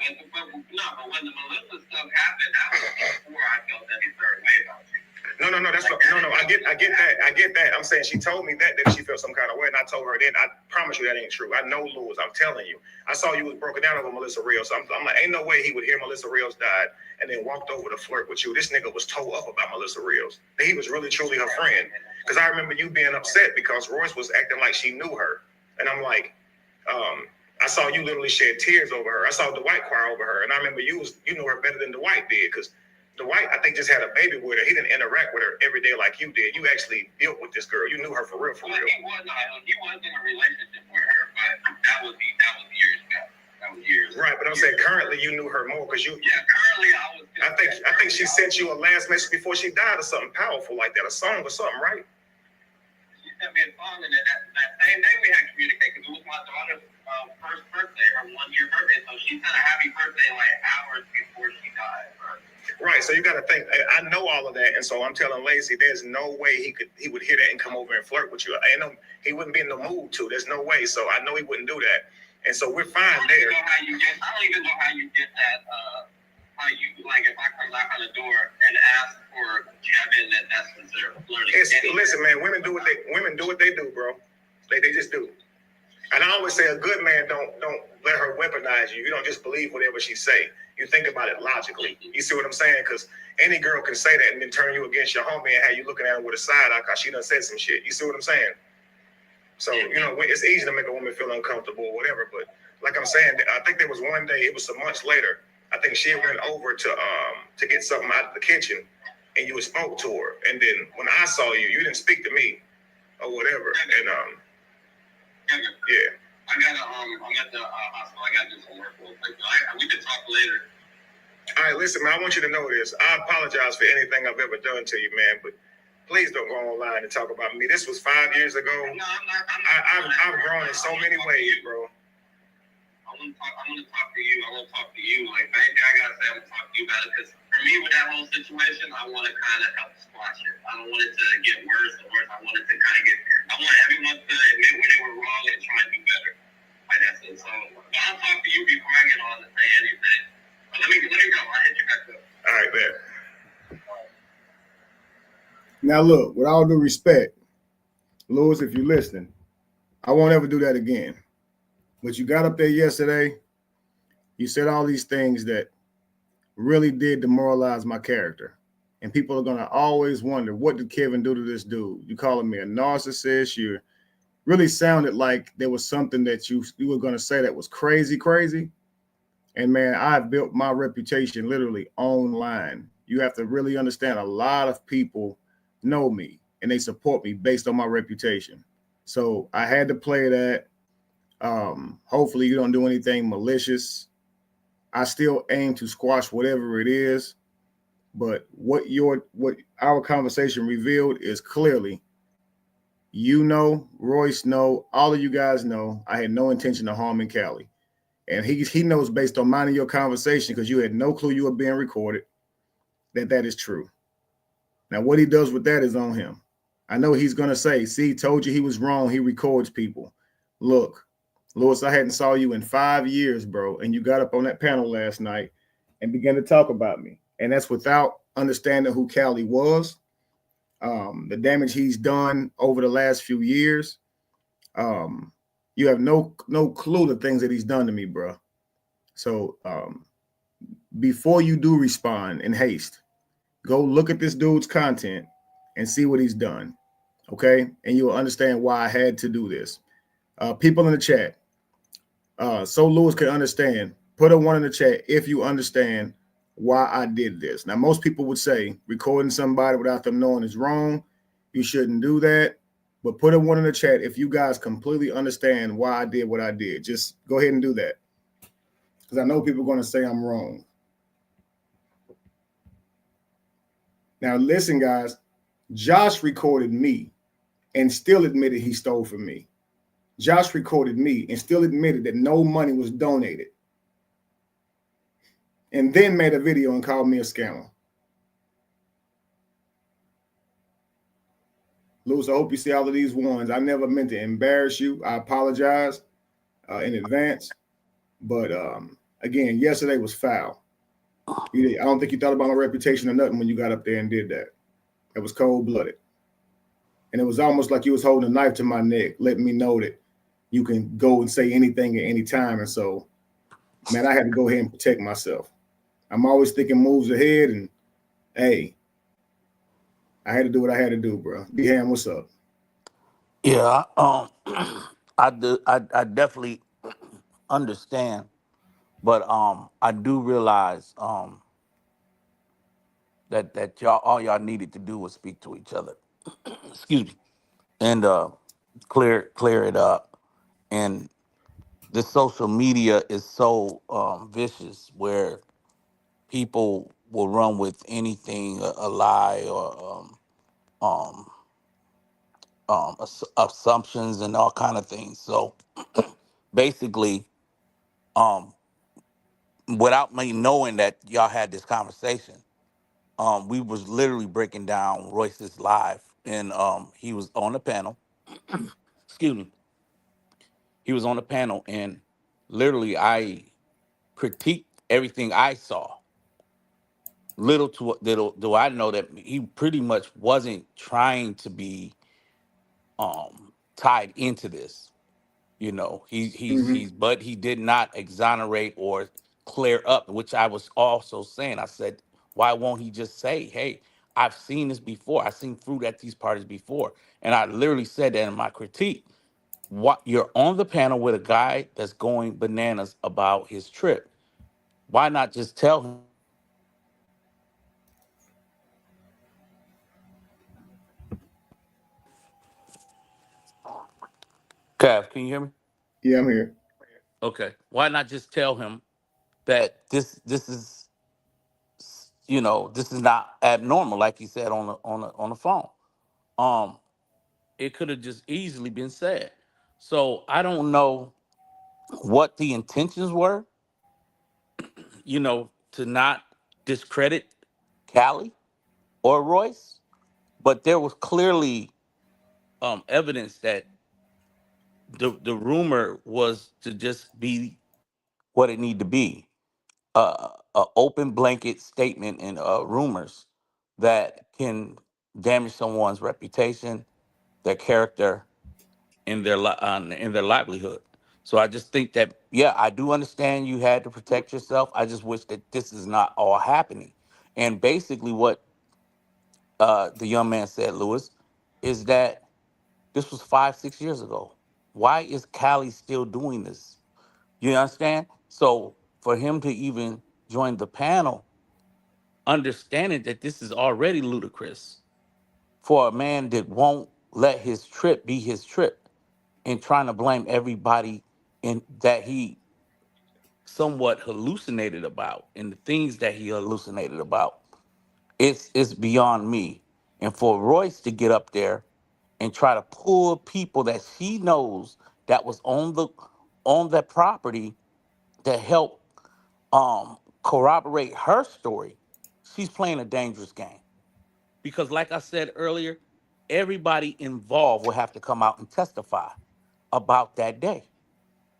when the Melissa stuff happened, that was before I felt any certain way about you. No. I get that. I'm saying she told me that she felt some kind of way, and I told her then. I promise you that ain't true. I know Lewis. I'm telling you. I saw you was broken down over Melissa Rios. So I'm like, ain't no way he would hear Melissa Rios died and then walked over to flirt with you. This nigga was toe up about Melissa Rios. He was really truly her friend. Because I remember you being upset because Royce was acting like she knew her, and I'm like, I saw you literally shed tears over her. I saw Dwight cry over her, and I remember you knew her better than Dwight did because Dwight, I think, just had a baby with her. He didn't interact with her every day like you did. You actually built with this girl. You knew her for real. He was in a relationship with her, but that was years back. That was years. Right, but I'm saying currently you knew her more because you. Yeah, currently I was. I think she sent you a last message before she died or something powerful like that, a song or something, right? She sent me a song, and that same day we had communicated because it was my daughter's first birthday, her 1-year birthday. So she sent a happy birthday like hours before she died. Right, so you got to think. I know all of that, and so I'm telling Lacey, there's no way he would hear that and come over and flirt with you. He wouldn't be in the mood to. There's no way. So I know he wouldn't do that, and so we're fine there. I don't even know how you get that. How you like if I come knock on the door and ask for Kevin, that's considered flirting. Listen, man, women do what they do, bro. They just do. And I always say a good man don't let her weaponize you. You don't just believe whatever she say. You think about it logically. You see what I'm saying? Because any girl can say that and then turn you against your homie and have you looking at her with a side eye because she done said some shit. You see what I'm saying? So, it's easy to make a woman feel uncomfortable or whatever. But like I'm saying, I think there was one day, it was some months later, I think she went over to get something out of the kitchen and you spoke to her. And then when I saw you, you didn't speak to me or whatever. And yeah. I'm at the hospital. I got to do some work real quick. We can talk later. All right, listen, man, I want you to know this. I apologize for anything I've ever done to you, man, but please don't go online and talk about me. This was 5 years ago. No, I'm not. I've grown in so many ways, bro. I want to talk to you. Like, anything I gotta say, I'm gonna talk to you about it. Because for me, with that whole situation, I want to kind of help squash it. I don't want it to get worse and worse. I want everyone to admit when they were wrong and try and do better. Like that's it. So I'll talk to you before I get on to say anything. But let me go. I'll hit you back up. All right, man. Now look, with all due respect, Lewis, if you're listening, I won't ever do that again. But you got up there yesterday, you said all these things that really did demoralize my character. And people are going to always wonder, what did Kevin do to this dude? You calling me a narcissist. You really sounded like there was something that you were going to say that was crazy. And man, I've built my reputation literally online. You have to really understand a lot of people know me and they support me based on my reputation. So I had to play that. Hopefully you don't do anything malicious. I still aim to squash whatever it is, but what our conversation revealed is clearly, Royce know, all of you guys know, I had no intention of harming Callie. And he knows based on mine and your conversation, because you had no clue you were being recorded, that is true. Now, what he does with that is on him. I know he's going to say, see, told you he was wrong. He records people. Look, Lewis, I hadn't saw you in 5 years, bro. And you got up on that panel last night and began to talk about me. And that's without understanding who Callie was, the damage he's done over the last few years. You have no clue the things that he's done to me, bro. So before you do respond in haste, go look at this dude's content and see what he's done, okay? And you'll understand why I had to do this. People in the chat, so Lewis can understand, put a 1 in the chat if you understand why I did this. Now, most people would say recording somebody without them knowing is wrong. You shouldn't do that. But put a 1 in the chat if you guys completely understand why I did what I did. Just go ahead and do that, because I know people are going to say I'm wrong. Now, listen, guys, Josh recorded me and still admitted he stole from me. Josh recorded me and still admitted that no money was donated. and then made a video and called me a scammer. Lewis, I hope you see all of these ones. I never meant to embarrass you. I apologize in advance. But again, yesterday was foul. I don't think you thought about my reputation or nothing when you got up there and did that. It was cold-blooded. And it was almost like you was holding a knife to my neck, letting me know that you can go and say anything at any time. And so, man, I had to go ahead and protect myself. I'm always thinking moves ahead, and hey, I had to do what I had to do, bro. D-Ham, what's up? Yeah, I definitely understand, but I do realize that all y'all needed to do was speak to each other. Excuse me, and clear it up. And the social media is so vicious, where people will run with anything, a lie or assumptions and all kind of things. So basically, without me knowing that y'all had this conversation, we was literally breaking down Royce's live, and he was on the panel. Excuse me. He was on the panel, and literally I critiqued everything I saw. Little do I know that he pretty much wasn't trying to be tied into this. You know, he's but he did not exonerate or clear up, which I was also saying. I said, why won't he just say, hey, I've seen this before. I've seen fruit at these parties before. And I literally said that in my critique. What, you're on the panel with a guy that's going bananas about his trip. Why not just tell him? Cav, can you hear me? Yeah, I'm here. Okay. Why not just tell him that this is, you know, this is not abnormal, like he said on the phone. It could have just easily been said. So I don't know what the intentions were, you know, to not discredit Callie or Royce, but there was clearly evidence that the rumor was to just be what it needed to be, a open blanket statement and rumors that can damage someone's reputation, their character, in their livelihood. So I just think that, yeah, I do understand you had to protect yourself. I just wish that this is not all happening. And basically, what the young man said, Lewis, is that this was 5-6 years ago. Why is Callie still doing this? You understand? So for him to even join the panel, understanding that this is already ludicrous for a man that won't let his trip be his trip, and trying to blame everybody in that he somewhat hallucinated about, and the things that he hallucinated about, it's beyond me. And for Royce to get up there and try to pull people that she knows that was on that property to help corroborate her story, she's playing a dangerous game. Because like I said earlier, everybody involved will have to come out and testify about that day.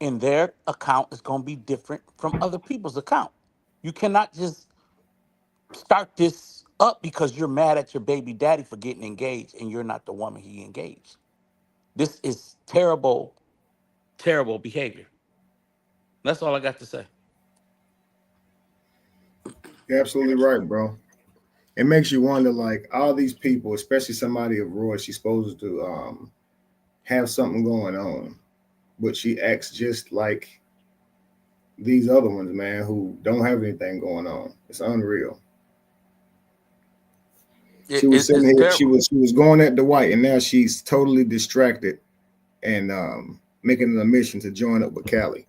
And their account is going to be different from other people's account. You cannot just start this up because you're mad at your baby daddy for getting engaged and you're not the woman he engaged. This is terrible, terrible behavior. That's all I got to say. You're absolutely right, bro. It makes you wonder, like, all these people, especially somebody of Royce, she's supposed to have something going on, but she acts just like these other ones, man, who don't have anything going on. It's unreal. She was sitting here, terrible. she was going at Dwight, and now she's totally distracted and making an admission to join up with Callie.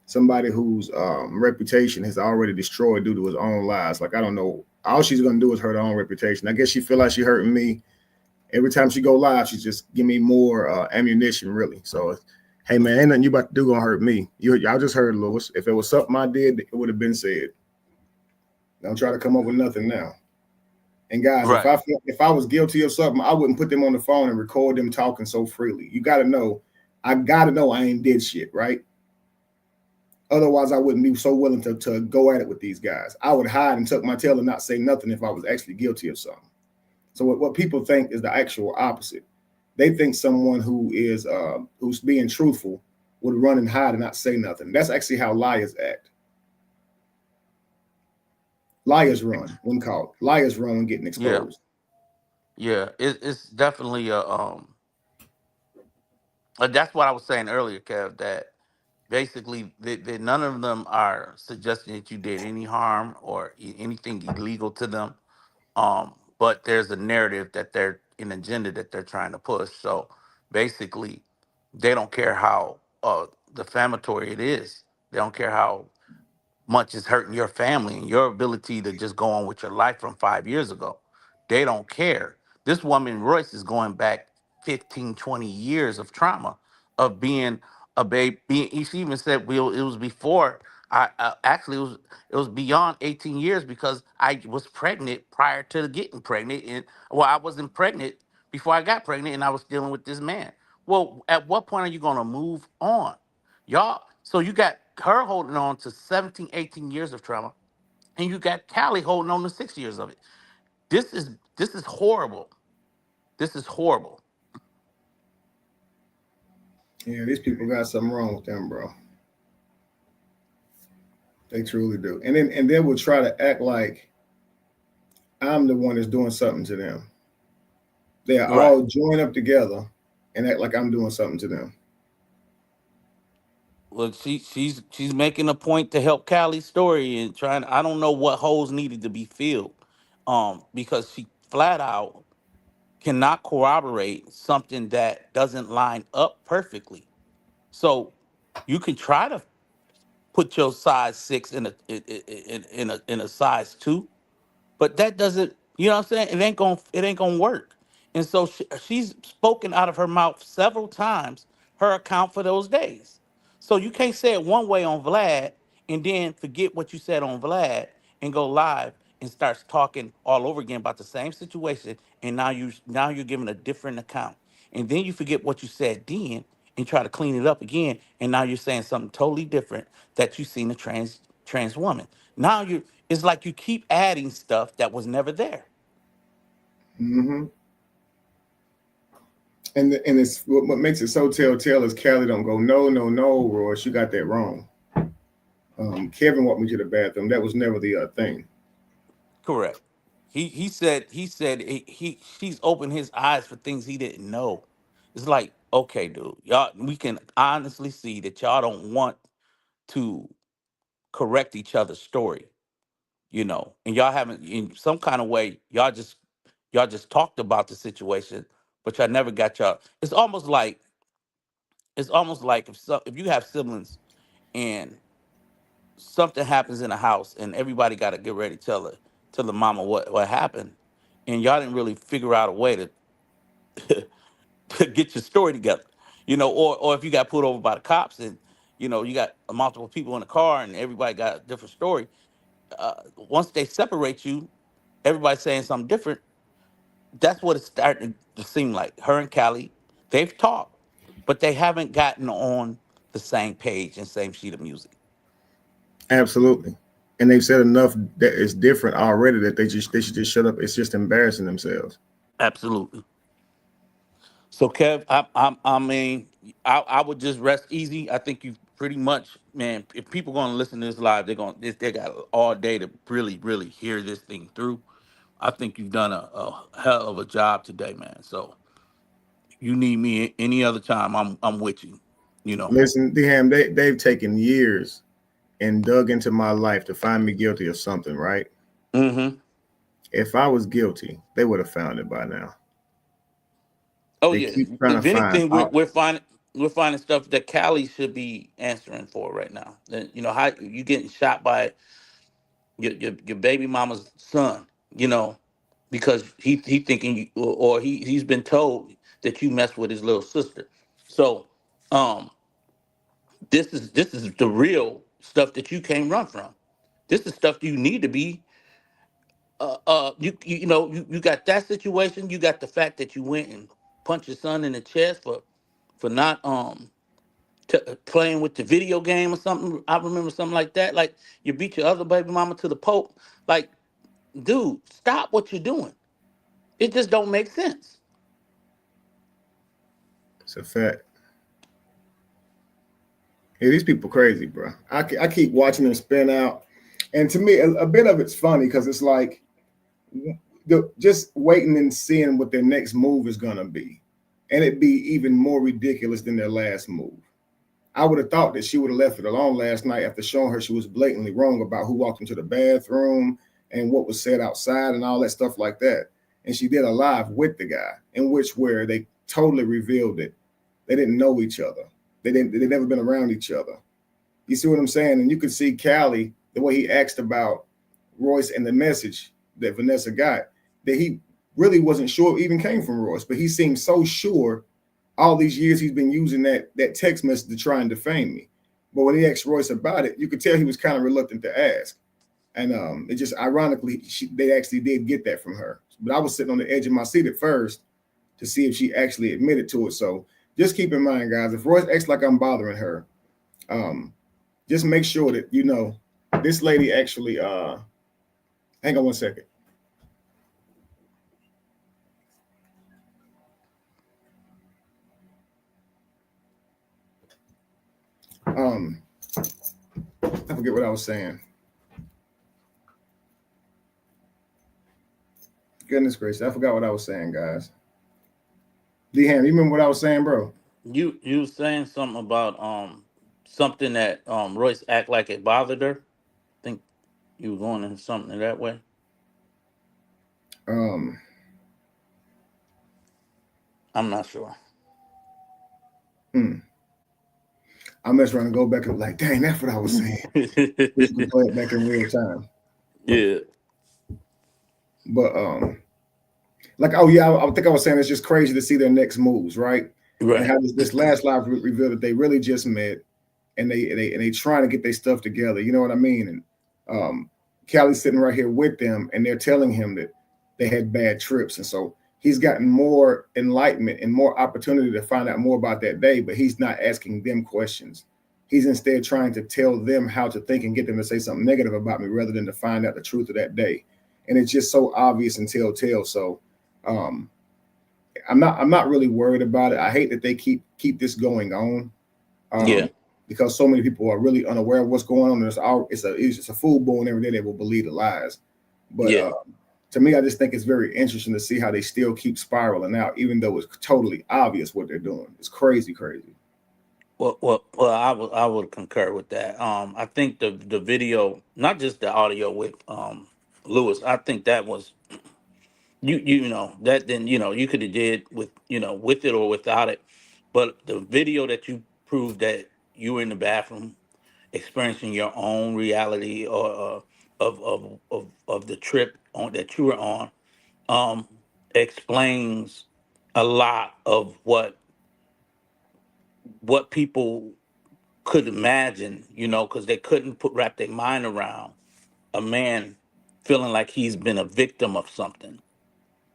Somebody whose reputation has already destroyed due to his own lies. Like, I don't know. All she's gonna do is hurt her own reputation. I guess she feel like she hurting me. Every time she go live, she just give me more ammunition, really. So, hey man, ain't nothing you about to do gonna hurt me. Y'all just heard Lewis. If it was something I did, it would have been said. Don't try to come up with nothing now. And guys, Right. if I was guilty of something, I wouldn't put them on the phone and record them talking so freely. You got to know, I ain't did shit, right? Otherwise, I wouldn't be so willing to go at it with these guys. I would hide and tuck my tail and not say nothing if I was actually guilty of something. So what people think is the actual opposite. They think someone who is who's being truthful would run and hide and not say nothing. That's actually how liars act. Liars run when caught. Liars run when getting Yeah. exposed. Yeah. It's definitely that's what I was saying earlier, Kev, that basically none of them are suggesting that you did any harm or anything illegal to them. But there's a narrative that they're an agenda that they're trying to push. So basically, they don't care how defamatory it is. They don't care how much it's hurting your family and your ability to just go on with your life from 5 years ago. They don't care. This woman, Royce, is going back 15, 20 years of trauma of being a baby. She even said, well, it was before. Actually, it was beyond 18 years because I was pregnant prior to getting pregnant. And well, I wasn't pregnant before I got pregnant and I was dealing with this man. Well, at what point are you going to move on? Y'all, so you got her holding on to 17, 18 years of trauma, and you got Callie holding on to 6 years of it. This is horrible. This is horrible. Yeah, these people got something wrong with them, bro. They truly do. And then will try to act like I'm the one that's doing something to them. They are all join up together and act like I'm doing something to them. Well, she's making a point to help Callie's story and trying. I don't know what holes needed to be filled, because she flat out cannot corroborate something that doesn't line up perfectly. So you can try to put your size 6 in a size 2, but that doesn't, you know what I'm saying? It ain't gonna work. And so she's spoken out of her mouth several times her account for those days. So you can't say it one way on Vlad and then forget what you said on Vlad and go live and starts talking all over again about the same situation. And now you're giving a different account. And then you forget what you said then and try to clean it up again. And now you're saying something totally different that you seen a trans woman. Now it's like you keep adding stuff that was never there. Mm-hmm. And it's what makes it so telltale is Callie don't go, no, Royce, you got that wrong. Kevin walked me to the bathroom. That was never the thing. Correct. He said she's opened his eyes for things he didn't know. It's like, okay, dude, y'all, we can honestly see that y'all don't want to correct each other's story, and y'all haven't, in some kind of way, y'all just talked about the situation, but y'all never got y'all. It's almost like if you have siblings and something happens in the house and everybody got to get ready to tell the mama what happened, and y'all didn't really figure out a way to to get your story together, or if you got pulled over by the cops and you got multiple people in the car and everybody got a different story. Once they separate you, everybody's saying something different. That's what it's starting to seem like. Her and Callie, they've talked, but they haven't gotten on the same page and same sheet of music. Absolutely. And they've said enough that it's different already that they should just shut up. It's just embarrassing themselves. Absolutely. So Kev, I would just rest easy. I think you've pretty much, man. If people going to listen to this live, they got all day to really, really hear this thing through. I think you've done a hell of a job today, man. So you need me any other time, I'm with you. Listen, Deham, they've taken years and dug into my life to find me guilty of something, right? Mm-hmm. If I was guilty, they would have found it by now. Oh They yeah. keep trying If to anything, find. we're finding stuff that Callie should be answering for right now. That, how you getting shot by your baby mama's son, because he thinking you, or he's been told that you messed with his little sister. So this is the real stuff that you can't run from. This is stuff you need to be you got that situation. You got the fact that you went and punched your son in the chest for not playing with the video game or something. I remember something like that. Like you beat your other baby mama to the pope. Like, dude, stop what you're doing. It just don't make sense. It's a fact. Yeah, these people crazy, bro. I keep watching them spin out, and to me, a bit of it's funny because it's like just waiting and seeing what their next move is gonna be, and it'd be even more ridiculous than their last move. I would have thought that she would have left it alone last night after showing her she was blatantly wrong about who walked into the bathroom and what was said outside and all that stuff like that. And she did a live with the guy, in which where they totally revealed it. They didn't know each other. They'd never been around each other. You see what I'm saying? And you could see Callie, the way he asked about Royce and the message that Vanessa got, that he really wasn't sure it even came from Royce, but he seemed so sure all these years he's been using that text message to try and defame me. But when he asked Royce about it, you could tell he was kind of reluctant to ask. And it just ironically, they actually did get that from her. But I was sitting on the edge of my seat at first to see if she actually admitted to it. So just keep in mind, guys, if Royce acts like I'm bothering her, just make sure that, you know, this lady actually, hang on one second. I forget what I was saying. Goodness gracious, I forgot what I was saying, guys. D-Ham, you remember what I was saying, bro? You was saying something about something that Royce act like it bothered her. I think you were going into something that way. I'm not sure. I'm just trying to go back and like, dang, that's what I was saying. We can play it back in real time. Yeah. But like, oh yeah, I think I was saying it's just crazy to see their next moves, right? Right. And how this last live revealed that they really just met, and they trying to get their stuff together. You know what I mean? And Callie's sitting right here with them, and they're telling him that they had bad trips, and so he's gotten more enlightenment and more opportunity to find out more about that day, but he's not asking them questions. He's instead trying to tell them how to think and get them to say something negative about me rather than to find out the truth of that day. And it's just so obvious and telltale. So I'm not really worried about it. I hate that they keep this going on. Yeah. Because so many people are really unaware of what's going on. It's just a fool born every day that will believe the lies. But Yeah. To me, I just think it's very interesting to see how they still keep spiraling out, even though it's totally obvious what they're doing. It's crazy. Well, I would concur with that. I think the video, not just the audio with Lewis, I think that was you know that then you could have did with with it or without it, but the video that you proved that you were in the bathroom experiencing your own reality or of the trip on that you were on explains a lot of what people could imagine, because they couldn't wrap their mind around a man feeling like he's been a victim of something.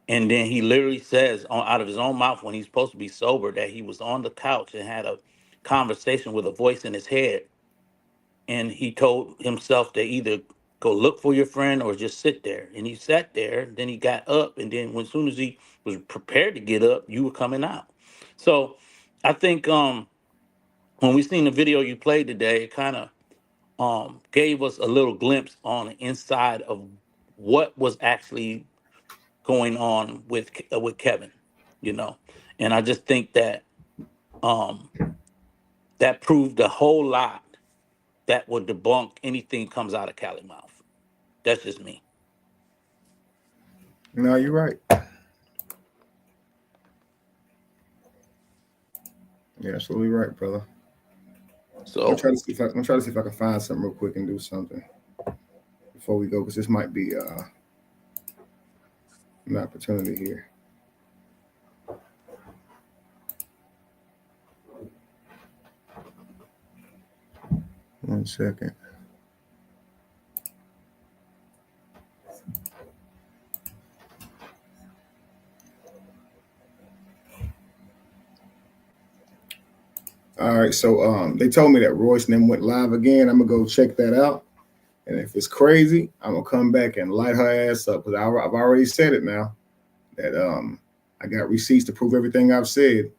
And then he literally says out of his own mouth when he's supposed to be sober that he was on the couch and had a conversation with a voice in his head. And he told himself to either go look for your friend or just sit there. And he sat there, then he got up, and then as soon as he was prepared to get up, you were coming out. So I think when we seen the video you played today, it kind of gave us a little glimpse on the inside of what was actually going on with Kevin, and I just think that that proved a whole lot that would debunk anything comes out of Cali's mouth. That's just me. No, you're right. You're absolutely right, brother. So I'm trying to see if I can find something real quick and do something before we go, because this might be an opportunity here. One second. All right, so they told me that Royce and them went live again. I'm gonna go check that out, and if it's crazy, I'm gonna come back and light her ass up because I've already said it now that I got receipts to prove everything I've said.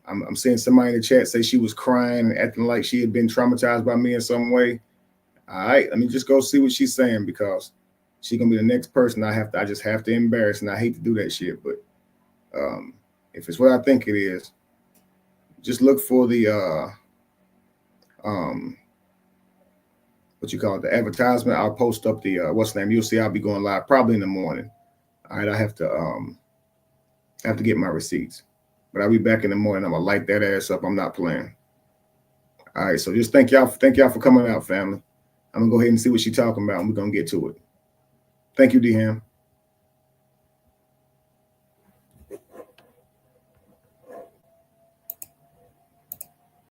I'm seeing somebody in the chat say she was crying and acting like she had been traumatized by me in some way. All right, let me just go see what she's saying because she's gonna be the next person I just have to embarrass, and I hate to do that shit, but if it's what I think it is, just look for the what you call it, the advertisement. I'll post up the what's the name. You'll see I'll be going live probably in the morning. All right, I have to get my receipts, but I'll be back in the morning. I'm gonna light that ass up. I'm not playing. All right, so just thank y'all for coming out, family. I'm gonna go ahead and see what she's talking about, and we're gonna get to it. Thank you, D-Ham.